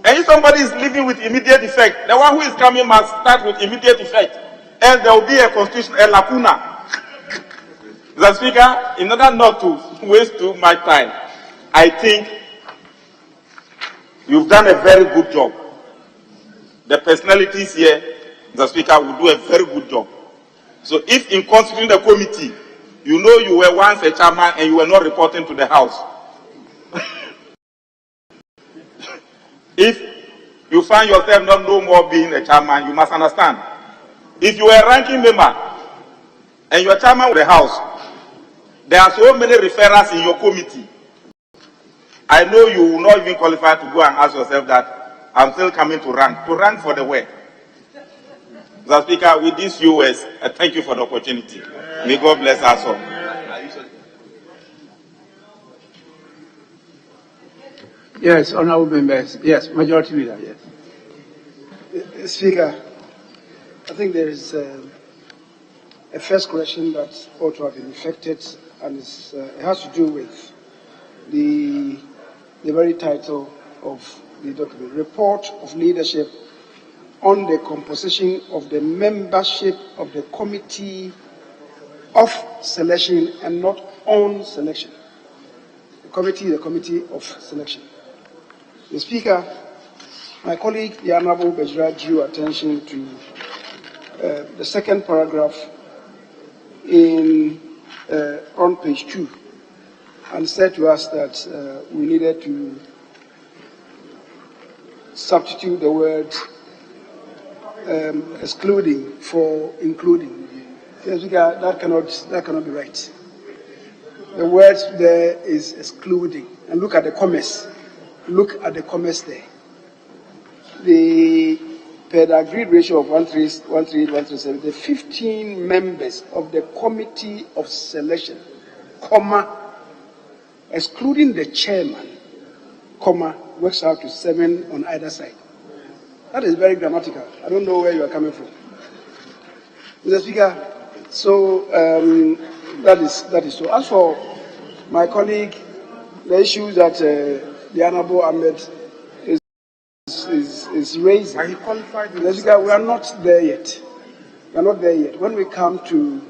And if somebody is leaving with immediate effect, the one who is coming must start with immediate effect. Else there will be a constitutional lacuna. Mr. Speaker, in order not to waste too much time, I think you've done a very good job. The personalities here, Mr. Speaker, will do a very good job. So if in constituting the committee, you know you were once a chairman and you were not reporting to the House, if you find yourself not no more being a chairman, you must understand. If you are a ranking member and you are chairman of the House, there are so many referrals in your committee. I know you will not even qualify to go and ask yourself that I'm still coming to rank for the way. Mr. Speaker, with these few words, I thank you for the opportunity. May God bless us all. Yes, honorable members. Yes, majority leader. Yes. Speaker, I think there is a first question that ought to have been effected, and it has to do with the very title of the document, Report of Leadership on the Composition of the Membership of the Committee of Selection and not on Selection. The Committee of Selection. The Speaker, my colleague, the Honorable Bejra, drew attention to the second paragraph on page 2 and said to us that we needed to substitute the word excluding for including. Yes, that cannot be right. The word there is excluding. And look at the commas. Look at the commas there. Per the agreed ratio of 138,137, the 15 members of the Committee of Selection, comma, excluding the chairman, comma, works out to 7 on either side. That is very grammatical. I don't know where you are coming from. Mr. Speaker, so that is so. As for my colleague, the issue that the Honorable Ahmed is raising, Mr. Speaker, we are not there yet. We are not there yet. When we come to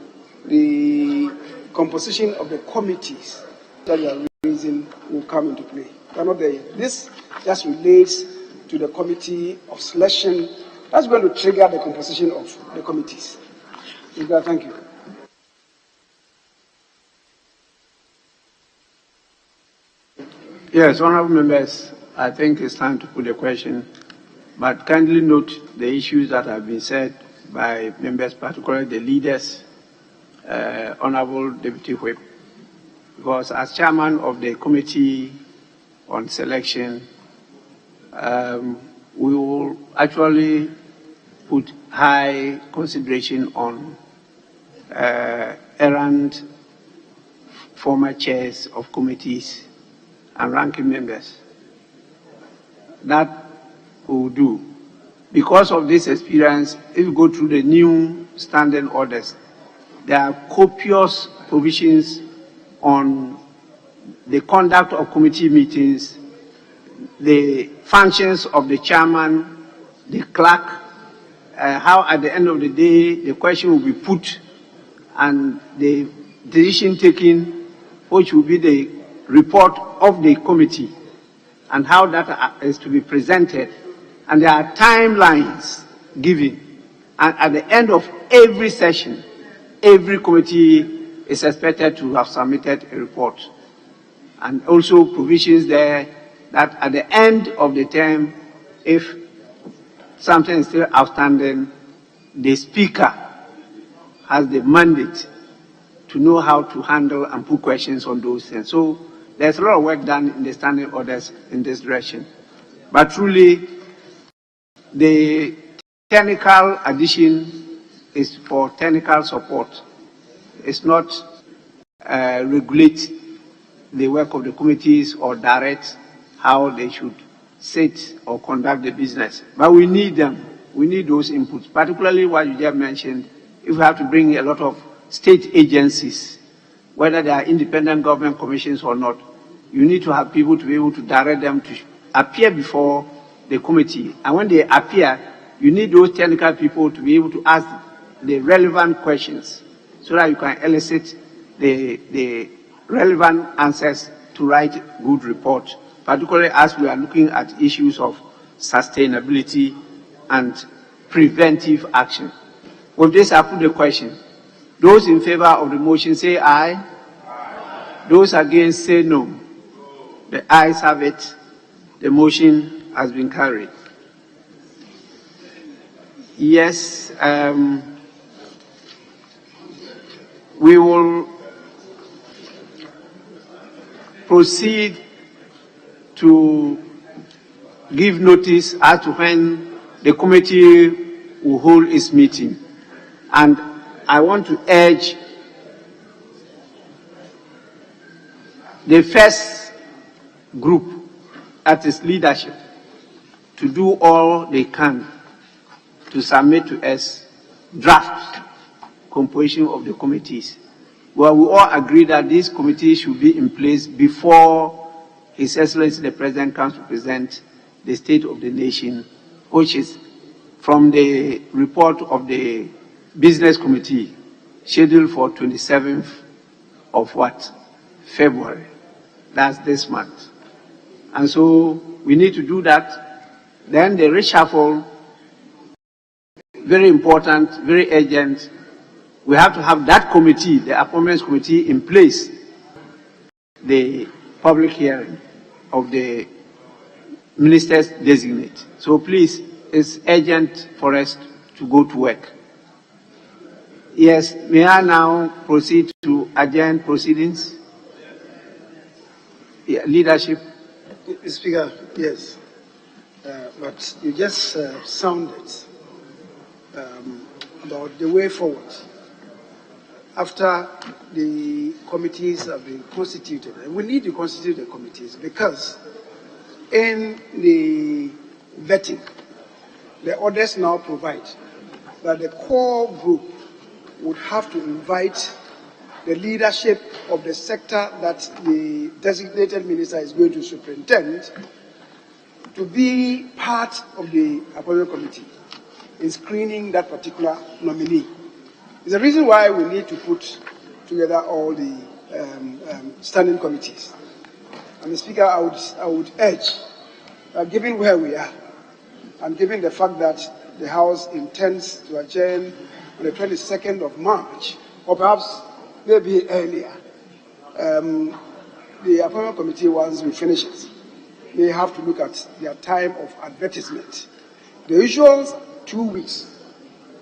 the composition of the committees that we are raising, will come into play. We are not there yet. This just relates to the Committee of Selection. That's going to trigger the composition of the committees. Thank you. Yes, honorable members, I think it's time to put a question, but kindly note the issues that have been said by members, particularly the leaders, Honorable Deputy Whip, because as chairman of the Committee on Selection, we will actually put high consideration on errant former chairs of committees and ranking members. That will do. Because of this experience, if you go through the new standing orders, there are copious provisions on the conduct of committee meetings, the functions of the chairman, the clerk, how at the end of the day the question will be put and the decision taken, which will be the report of the committee, and how that is to be presented. And there are timelines given. And at the end of every session, every committee is expected to have submitted a report. And also provisions there that at the end of the term, if something is still outstanding, the Speaker has the mandate to know how to handle and put questions on those things. So there's a lot of work done in the standing orders in this direction. But truly, the technical addition is for technical support. It's not regulate the work of the committees or direct how they should sit or conduct the business. But we need them. We need those inputs, particularly what you just mentioned. If we have to bring a lot of state agencies, whether they are independent government commissions or not, you need to have people to be able to direct them to appear before the committee. And when they appear, you need those technical people to be able to ask the relevant questions so that you can elicit the relevant answers to write good report, particularly as we are looking at issues of sustainability and preventive action. With this, I put the question. Those in favor of the motion say aye. Aye. Those against say no. The ayes have it. The motion has been carried. Yes, we will proceed to give notice as to when the committee will hold its meeting. And I want to urge the first group, that is leadership, to do all they can to submit to us draft composition of the committees. Well, we all agree that these committees should be in place before His Excellency the President comes to present the State of the Nation, which is from the report of the Business Committee, scheduled for 27th of what? February. That's this month. And so we need to do that. Then the reshuffle, very important, very urgent. We have to have that committee, the appointments committee, in place. The public hearing of the ministers designate. So please, it's urgent for us to go to work. Yes, may I now proceed to adjourn proceedings? Yeah, leadership. Speaker, yes. But you just sounded about the way forward. After the committees have been constituted, and we need to constitute the committees because in the vetting, the orders now provide that the core group would have to invite the leadership of the sector that the designated minister is going to superintend to be part of the appointment committee in screening that particular nominee. It's the reason why we need to put together all the standing committees. And the Speaker, I would urge, given where we are, and given the fact that the House intends to adjourn on the 22nd of March, or perhaps maybe earlier, the appointment committee, once we finish it, may have to look at their time of advertisement. The usual 2 weeks.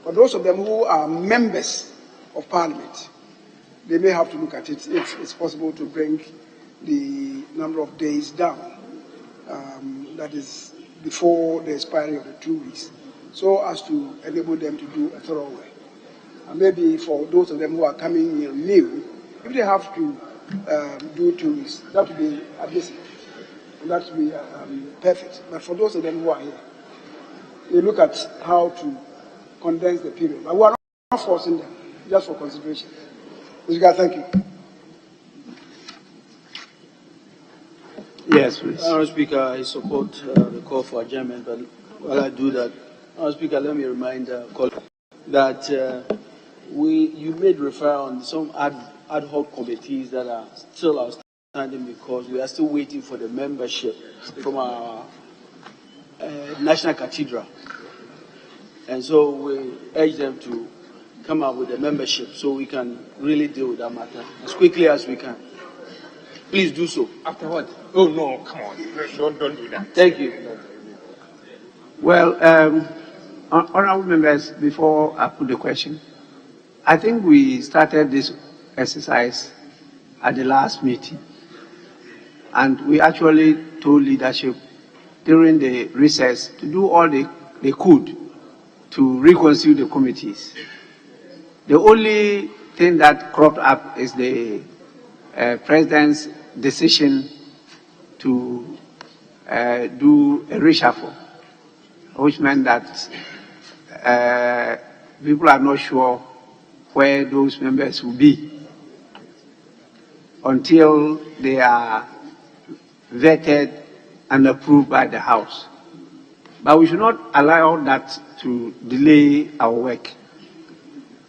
For those of them who are members of Parliament, they may have to look at it if it's possible to bring the number of days down. That is before the expiry of the 2 weeks, so as to enable them to do a thorough work. And maybe for those of them who are coming in new, if they have to do 2 weeks, that would be admissible. And that would be perfect. But for those of them who are here, they look at how to condense the period. But we are not forcing them, just for consideration. Mr. Speaker, thank you. Yes, please. Mr. Speaker, I support the call for adjournment, but while I do that, Mr. Speaker, let me remind colleagues that you made reference on some ad hoc committees that are still outstanding because we are still waiting for the membership from our National Cathedral. And so we urge them to come up with a membership so we can really deal with that matter as quickly as we can. Please do so. After what? Oh, no, come on. Don't do that. Thank you. Well, honorable members, before I put the question, I think we started this exercise at the last meeting. And we actually told leadership during the recess to do all they could to reconstitute the committees. The only thing that cropped up is the President's decision to do a reshuffle, which meant that people are not sure where those members will be until they are vetted and approved by the House. But we should not allow that to delay our work.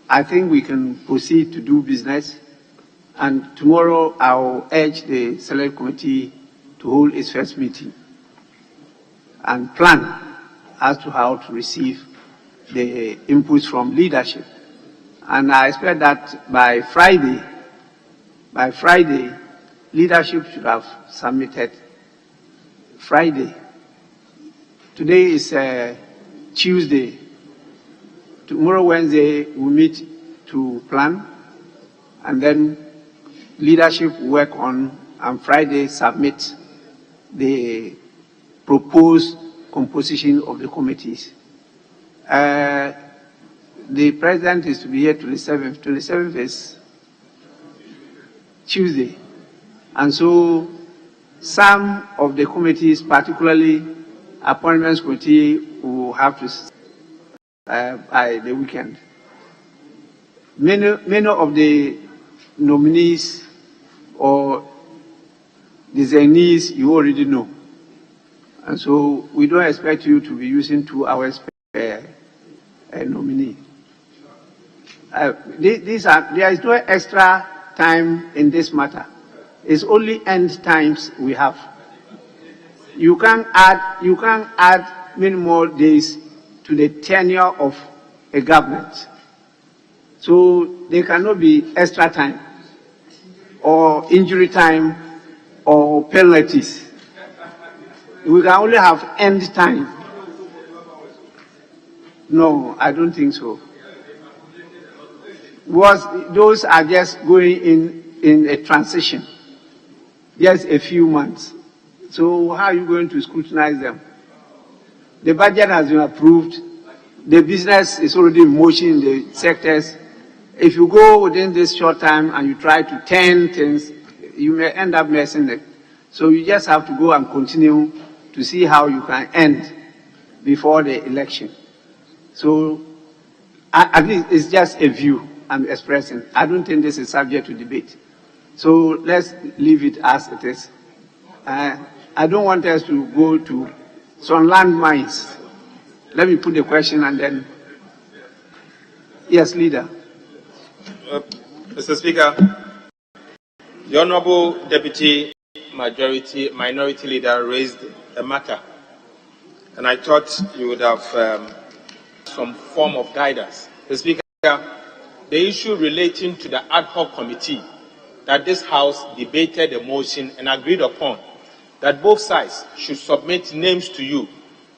I think we can proceed to do business, and tomorrow I'll urge the Select Committee to hold its first meeting and plan as to how to receive the inputs from leadership. And I expect that by Friday, leadership should have submitted. Friday. Today is Tuesday. Tomorrow, Wednesday, we'll meet to plan, and then leadership work on Friday submit the proposed composition of the committees. The President is to be here 27th. 27th is Tuesday. And so some of the committees, particularly Appointments Committee, will have to by the weekend. Many of the nominees or designees you already know. And so we don't expect you to be using 2 hours per nominee. There is no extra time in this matter. It's only end times we have. You can't add many more days to the tenure of a government. So there cannot be extra time or injury time or penalties. We can only have end time. No, I don't think so. Those are just going in a transition, just a few months. So how are you going to scrutinize them? The budget has been approved. The business is already in motion in the sectors. If you go within this short time and you try to turn things, you may end up messing it. So you just have to go and continue to see how you can end before the election. So at least it's just a view I'm expressing. I don't think this is subject to debate. So let's leave it as it is. I don't want us to go to some landmines. Let me put the question and then. Yes, Leader. Mr. Speaker, the Honorable Deputy Minority Leader raised a matter, and I thought you would have some form of guidance. Mr. Speaker, the issue relating to the ad hoc committee that this House debated a motion and agreed upon that both sides should submit names to you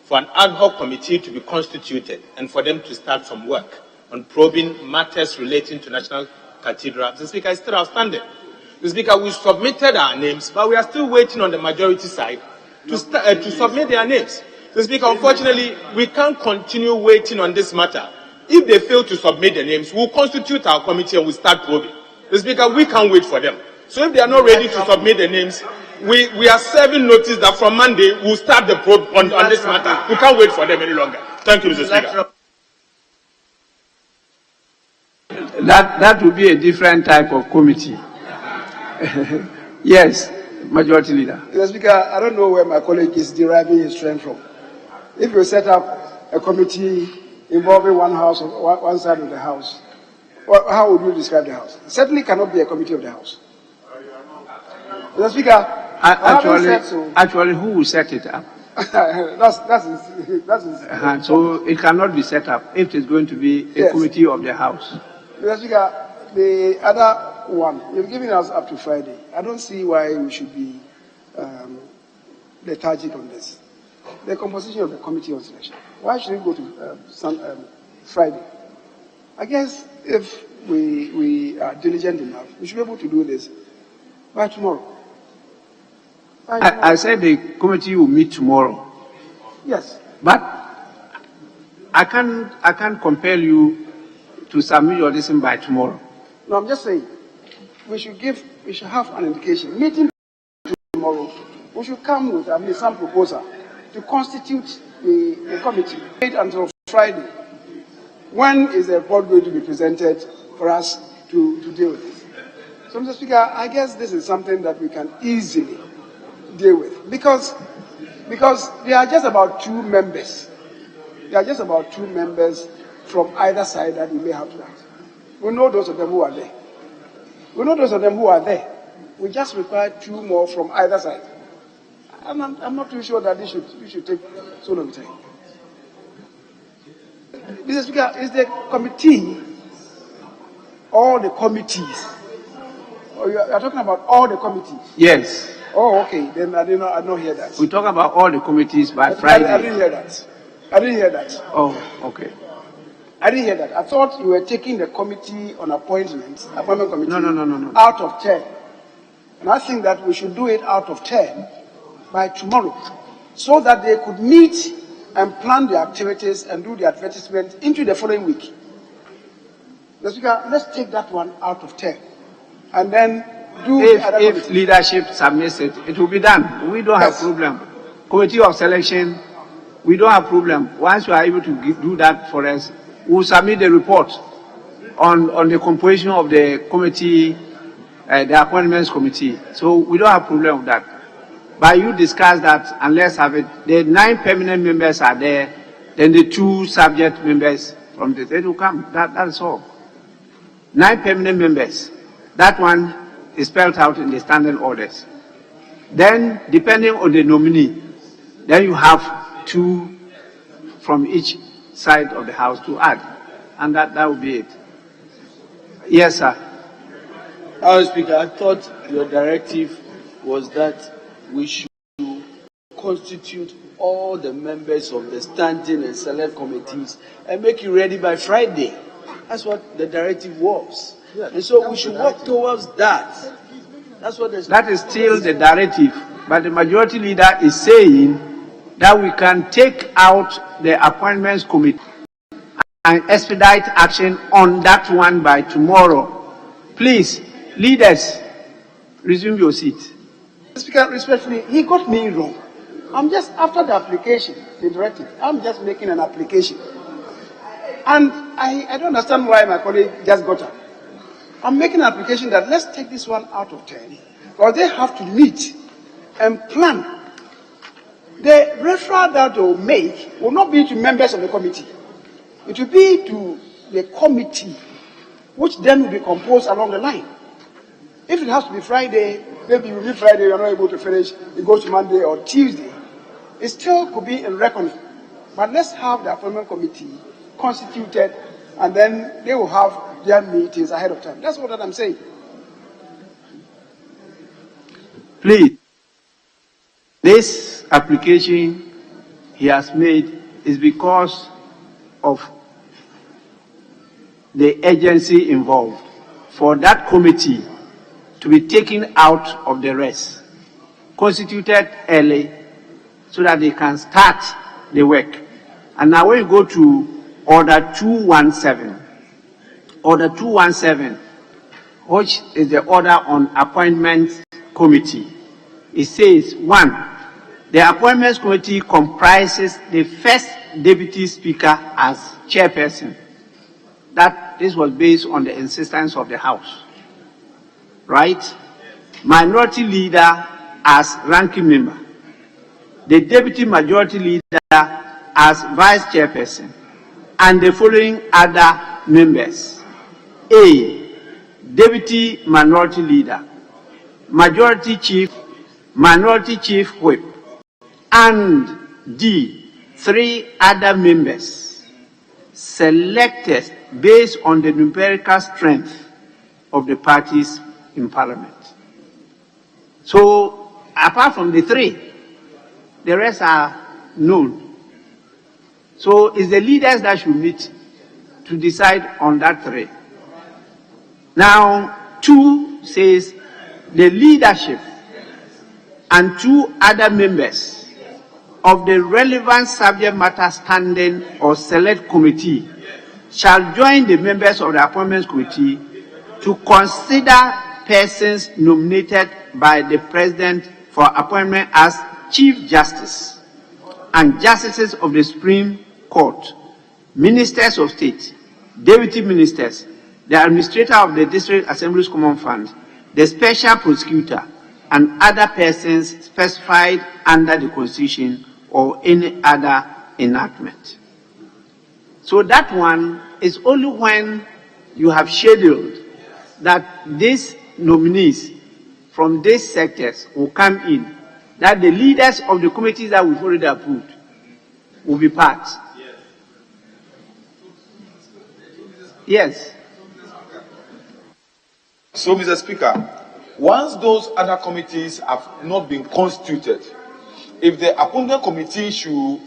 for an ad hoc committee to be constituted and for them to start some work on probing matters relating to National Cathedral. The Speaker is still outstanding. The Speaker, we submitted our names, but we are still waiting on the majority side to submit their names. The Speaker, unfortunately, we can't continue waiting on this matter. If they fail to submit the names, we'll constitute our committee and we'll start probing. The Speaker, we can't wait for them. So if they are not ready to submit the names, we are serving notice that from Monday we'll start the probe on this matter. We can't wait for them any longer. Thank you, Mr. Speaker. That would be a different type of committee. Yes, Majority Leader. Mr. Speaker, I don't know where my colleague is deriving his strength from. If you set up a committee involving one house, one side of the house, how would you describe the house? It certainly cannot be a committee of the house. Mr. Speaker, actually, who will set it up? So it cannot be set up if it's going to be a committee of the House. Mr. Speaker, the other one, you've given us up to Friday. I don't see why we should be lethargic on this. The composition of the committee on selection. Why should we go to Friday? I guess if we are diligent enough, we should be able to do this by tomorrow. I said the committee will meet tomorrow. Yes. But I can't compel you to submit your decision by tomorrow. No, I'm just saying, we should have an indication. Meeting tomorrow, we should come with some proposal to constitute the committee. Wait until Friday. When is the report going to be presented for us to deal with it? So, Mr. Speaker, I guess this is something that we can easily deal with because there are just about 2 members. There are just about 2 members from either side that we may have to that. We know those of them who are there. We know those of them who are there. We just require 2 more from either side. I'm not too sure that we should take so long time. Mr. Speaker, is the committee all the committees? Or you are talking about all the committees? Yes. Oh, okay. Then I don't hear that. We talk about all the committees by Friday. I didn't hear that. I didn't hear that. Oh, okay. I didn't hear that. I thought you were taking the committee on appointment committee No. out of 10. And I think that we should do it out of 10 by tomorrow so that they could meet and plan the activities and do the advertisement into the following week. Mr. Speaker, let's take that one out of 10 and then do the other if leadership submits it, it will be done. We don't have problem. Committee of selection, we don't have problem. Once you are able to do that for us, we'll submit the report on the composition of the committee, the appointments committee. So we don't have problem with that. But you discuss that and let's have it. The 9 permanent members are there, then the 2 subject members from the state will come. That's all. 9 permanent members. That one is spelled out in the standing orders. Then, depending on the nominee, then you have 2 from each side of the house to add. And that will be it. Yes, sir. Mr. Speaker, I thought your directive was that we should constitute all the members of the standing and select committees and make it ready by Friday. That's what the directive was. And so we should work towards that. That's what that is still the directive, but the majority leader is saying that we can take out the appointments committee and expedite action on that one by tomorrow. Please, leaders, resume your seat. Speaker, respectfully, he got me wrong. I'm just, after the application, the directive, I'm just making an application. And I don't understand why my colleague just got up. I'm making an application that let's take this one out of 10, because they have to meet and plan. The referral that they will make will not be to members of the committee. It will be to the committee, which then will be composed along the line. If it has to be Friday, maybe you meet Friday, you're not able to finish, it goes to Monday or Tuesday. It still could be in reckoning. But let's have the appointment committee constituted, and then they will have their meetings ahead of time. That's what I'm saying. Please, this application he has made is because of the agency involved. For that committee to be taken out of the rest, constituted early, so that they can start the work. And now when you go to Order 217, Order 217, which is the order on appointment committee, it says, 1, the appointments committee comprises the first deputy speaker as chairperson. This was based on the insistence of the House. Right? Minority leader as ranking member. The deputy majority leader as vice chairperson. And the following other members. A, deputy minority leader, majority chief, minority chief whip, and D, 3 other members selected based on the numerical strength of the parties in Parliament. So, apart from the 3, the rest are known. So, it's the leaders that should meet to decide on that 3. Now, 2 says the leadership and 2 other members of the relevant subject matter standing or select committee shall join the members of the appointments committee to consider persons nominated by the President for appointment as Chief Justice and Justices of the Supreme Court, Ministers of State, Deputy Ministers, the Administrator of the District Assembly's Common Fund, the Special Prosecutor, and other persons specified under the Constitution or any other enactment. So that one is only when you have scheduled that these nominees from these sectors will come in, that the leaders of the committees that we've already approved will be part. Yes. So, Mr. Speaker, once those other committees have not been constituted, if the appointment committee should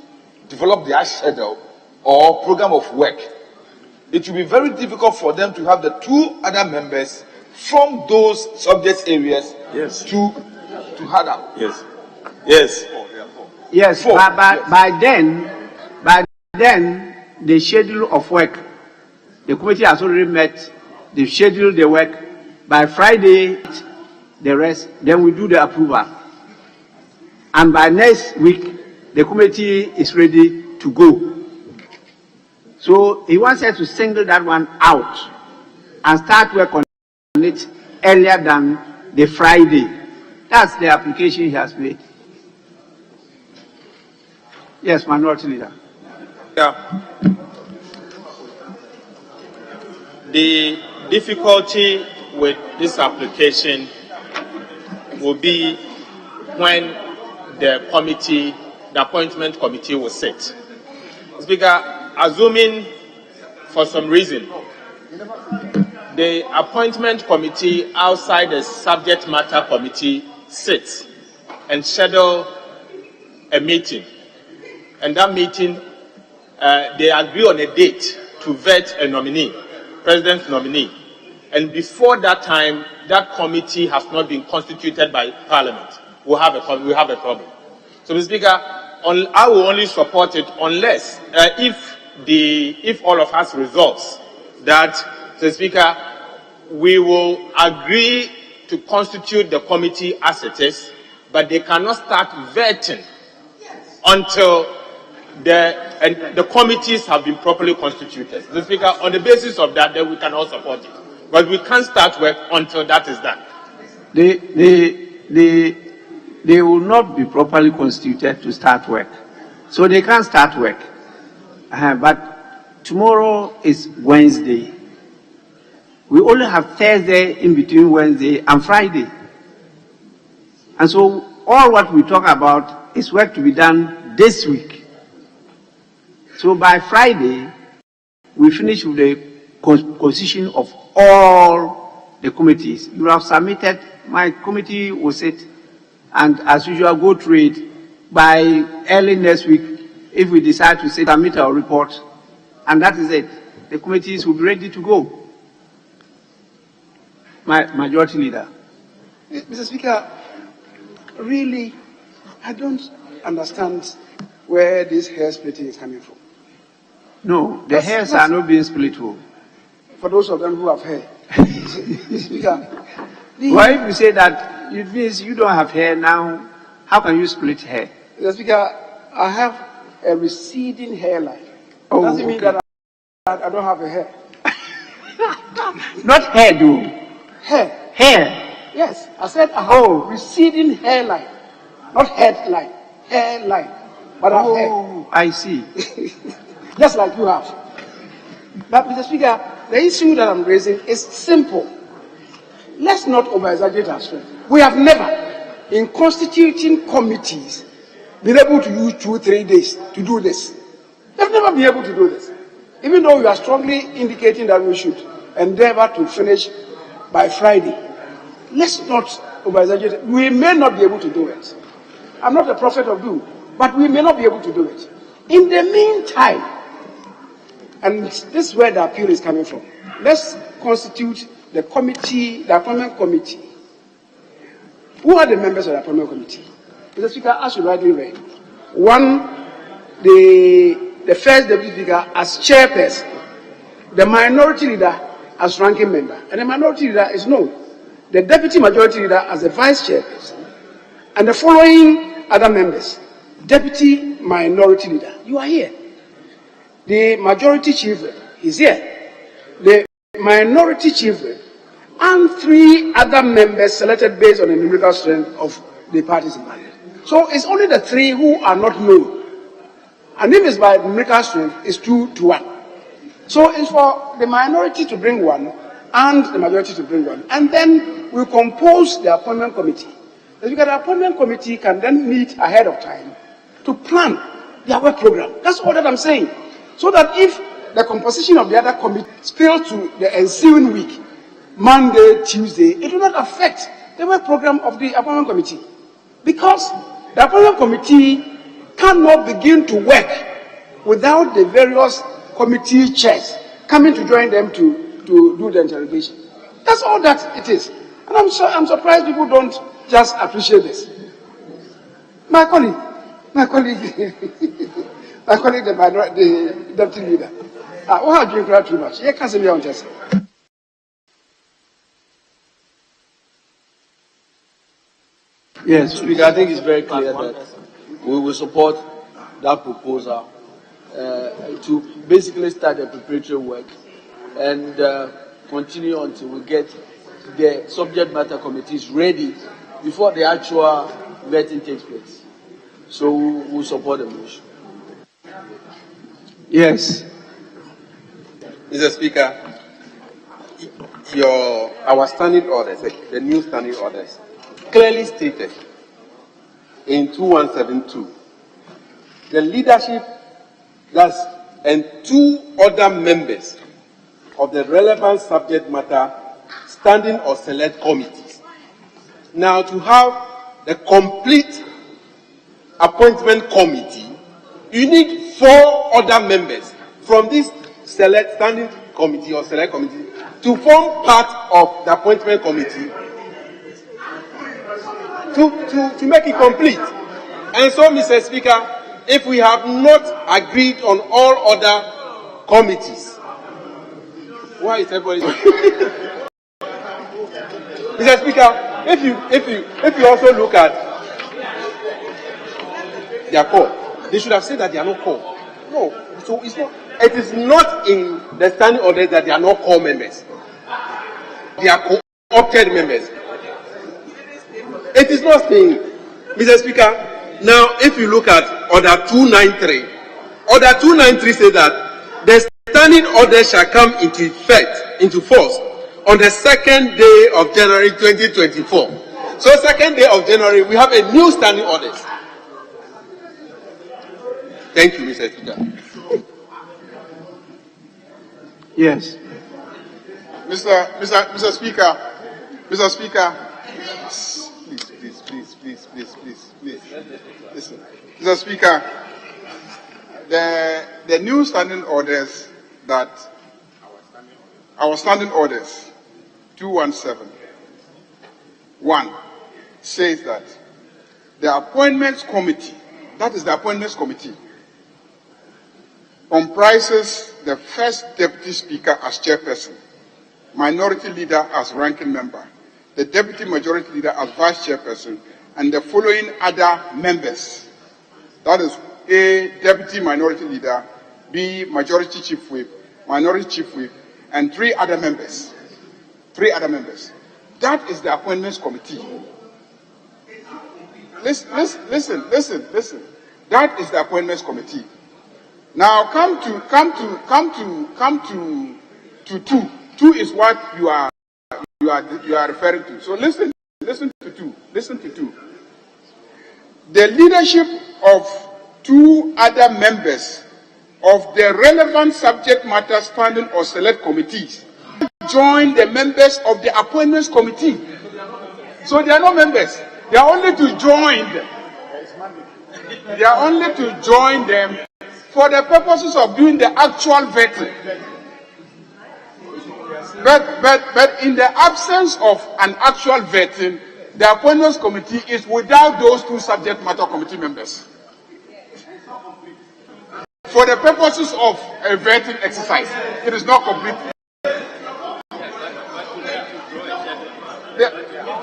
develop their schedule or program of work, it will be very difficult for them to have the two other members from those subject areas to handle. Yes. Yes. Yes, by then, the schedule of work, the committee has already met, they've scheduled the work. By Friday, the rest, then we do the approval. And by next week, the committee is ready to go. So he wants us to single that one out and start work on it earlier than the Friday. That's the application he has made. Yes, Minority Leader. Yeah. The difficulty with this application will be when the committee, the appointment committee will sit. Speaker, assuming for some reason the appointment committee outside the subject matter committee sits and schedule a meeting, and that meeting they agree on a date to vet a nominee, president's nominee, and before that time that committee has not been constituted by Parliament, we have a problem. So, Mr. Speaker, I will only support it unless if all of us resolves that, Mr. Speaker, we will agree to constitute the committee as it is, but they cannot start vetting until the committees have been properly constituted. Mr. Speaker, on the basis of that, then we can all support it. But we can't start work until that is done. They will not be properly constituted to start work. So they can't start work. But tomorrow is Wednesday. We only have Thursday in between Wednesday and Friday. And so all what we talk about is work to be done this week. So by Friday, we finish with the constitution of all the committees. You have submitted, my committee will sit, and as usual go through it. By early next week, if we decide to submit our report, and that is it, the committees will be ready to go. My Majority Leader. Mr. Speaker, really, I don't understand where this hair splitting is coming from. No, the hairs are not being split. For those of them who have hair. Speaker, why if you say that, it means you don't have hair now, how can you split hair? Mr. Speaker, I have a receding hairline. Oh, doesn't mean that I don't have a hair. Not hair, though. Hair. Hair. Yes, I said I have receding hairline, not headline, hairline. But I have hair. I see. Just like you have. But Mr. Speaker, the issue that I'm raising is simple. Let's not over-exaggerate our strength. We have never, in constituting committees, been able to use 2-3 days to do this. We've never been able to do this. Even though you are strongly indicating that we should endeavor to finish by Friday. Let's not over-exaggerate. We may not be able to do it. I'm not a prophet of doom, but we may not be able to do it. In the meantime, and this is where the appeal is coming from, let's constitute the committee, the appointment committee. Who are the members of the appointment committee? Mr. Speaker, as you rightly read, One, the first deputy speaker as chairperson, the minority leader as ranking member, and the minority leader is known, the deputy majority leader as the vice chairperson, and the following other members: deputy minority leader, you are here. The majority chief is here. The minority chief and 3 other members selected based on the numerical strength of the parties in Parliament. So it's only the 3 who are not known. And if it's by numerical strength, it's 2 to 1. So it's for the minority to bring 1 and the majority to bring 1. And then we compose the appointment committee. Because the appointment committee can then meet ahead of time to plan their work program. That's all that I'm saying. So that if the composition of the other committee spills to the ensuing week, Monday, Tuesday, it will not affect the work program of the appointment committee. Because the appointment committee cannot begin to work without the various committee chairs coming to join them to do the interrogation. That's all that it is. And I'm surprised people don't just appreciate this. My colleague, the deputy leader. Why are you crying too much? You can't say me on just. Yes, Speaker, I think it's very clear that we will support that proposal to basically start the preparatory work and continue until we get the subject matter committees ready before the actual vetting takes place. So we'll support the motion. Yes. Mr. Speaker, our standing orders, the new standing orders, clearly stated in 2172, the leadership and 2 other members of the relevant subject matter standing or select committees. Now, to have the complete appointment committee, you need 4 other members from this standing committee or select committee to form part of the appointment committee to make it complete. And so, Mr. Speaker, if we have not agreed on all other committees, why is everybody? Mr. Speaker, if you also look at their core, they should have said that they are not core. No, so it's not. It is not in the standing orders that they are not core members. They are co-opted members. It is not saying, Mr. Speaker. Now, if you look at Order 293, Order 293 says that the standing order shall come into force on the 2nd day of January 2024. So, 2nd day of January, we have a new standing orders. Thank you, Mr. Speaker. Yes. Mr. Speaker, please. Listen. Mr. Speaker, the new standing orders that our standing orders 2171 says that the appointments committee, that is the appointments committee, comprises the first deputy speaker as chairperson, minority leader as ranking member, the deputy majority leader as vice chairperson, and the following other members. That is A, deputy minority leader, B, majority chief whip, minority chief whip, and 3 other members. 3 other members. That is the appointments committee. Listen. That is the appointments committee. Now come to 2. 2 is what you are referring to. So listen to 2. Listen to 2. The leadership of 2 other members of the relevant subject matter standing or select committees join the members of the appointments committee. So they are not members. They are only to join them. They are only to join them for the purposes of doing the actual vetting. But in the absence of an actual vetting, the appointments committee is without those 2 subject matter committee members. for the purposes of a vetting exercise, it is not complete.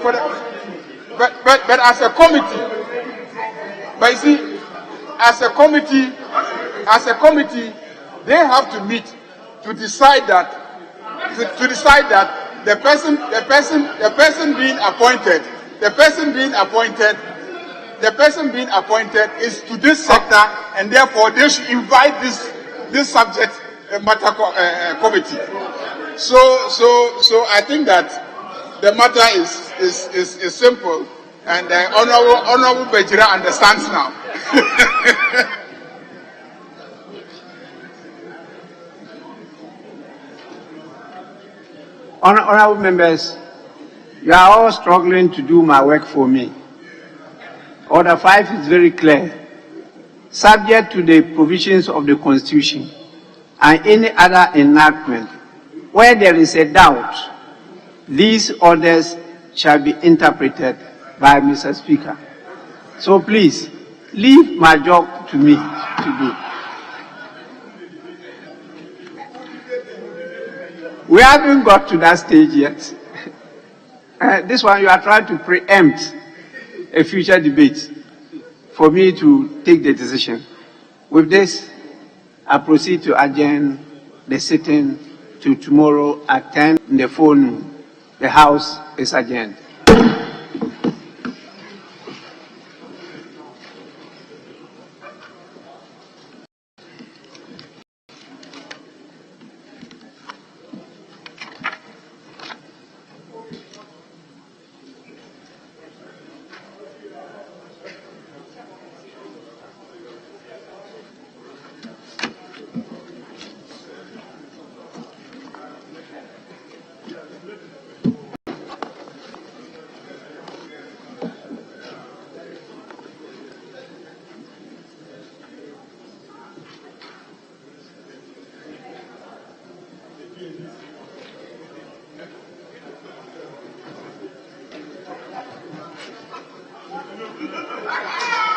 But as a committee, but you see, as a committee, they have to meet to decide that the person being appointed is to this sector, and therefore they should invite this subject matter committee. So I think that the matter is simple, and Honorable Bejira understands now. Honorable members, you are all struggling to do my work for me. Order 5 is very clear. Subject to the provisions of the Constitution and any other enactment, where there is a doubt, these orders shall be interpreted by Mr. Speaker. So please, leave my job to me to do. We haven't got to that stage yet. This one, you are trying to preempt a future debate for me to take the decision. With this, I proceed to adjourn the sitting to tomorrow at 10 in the forenoon. The House is adjourned.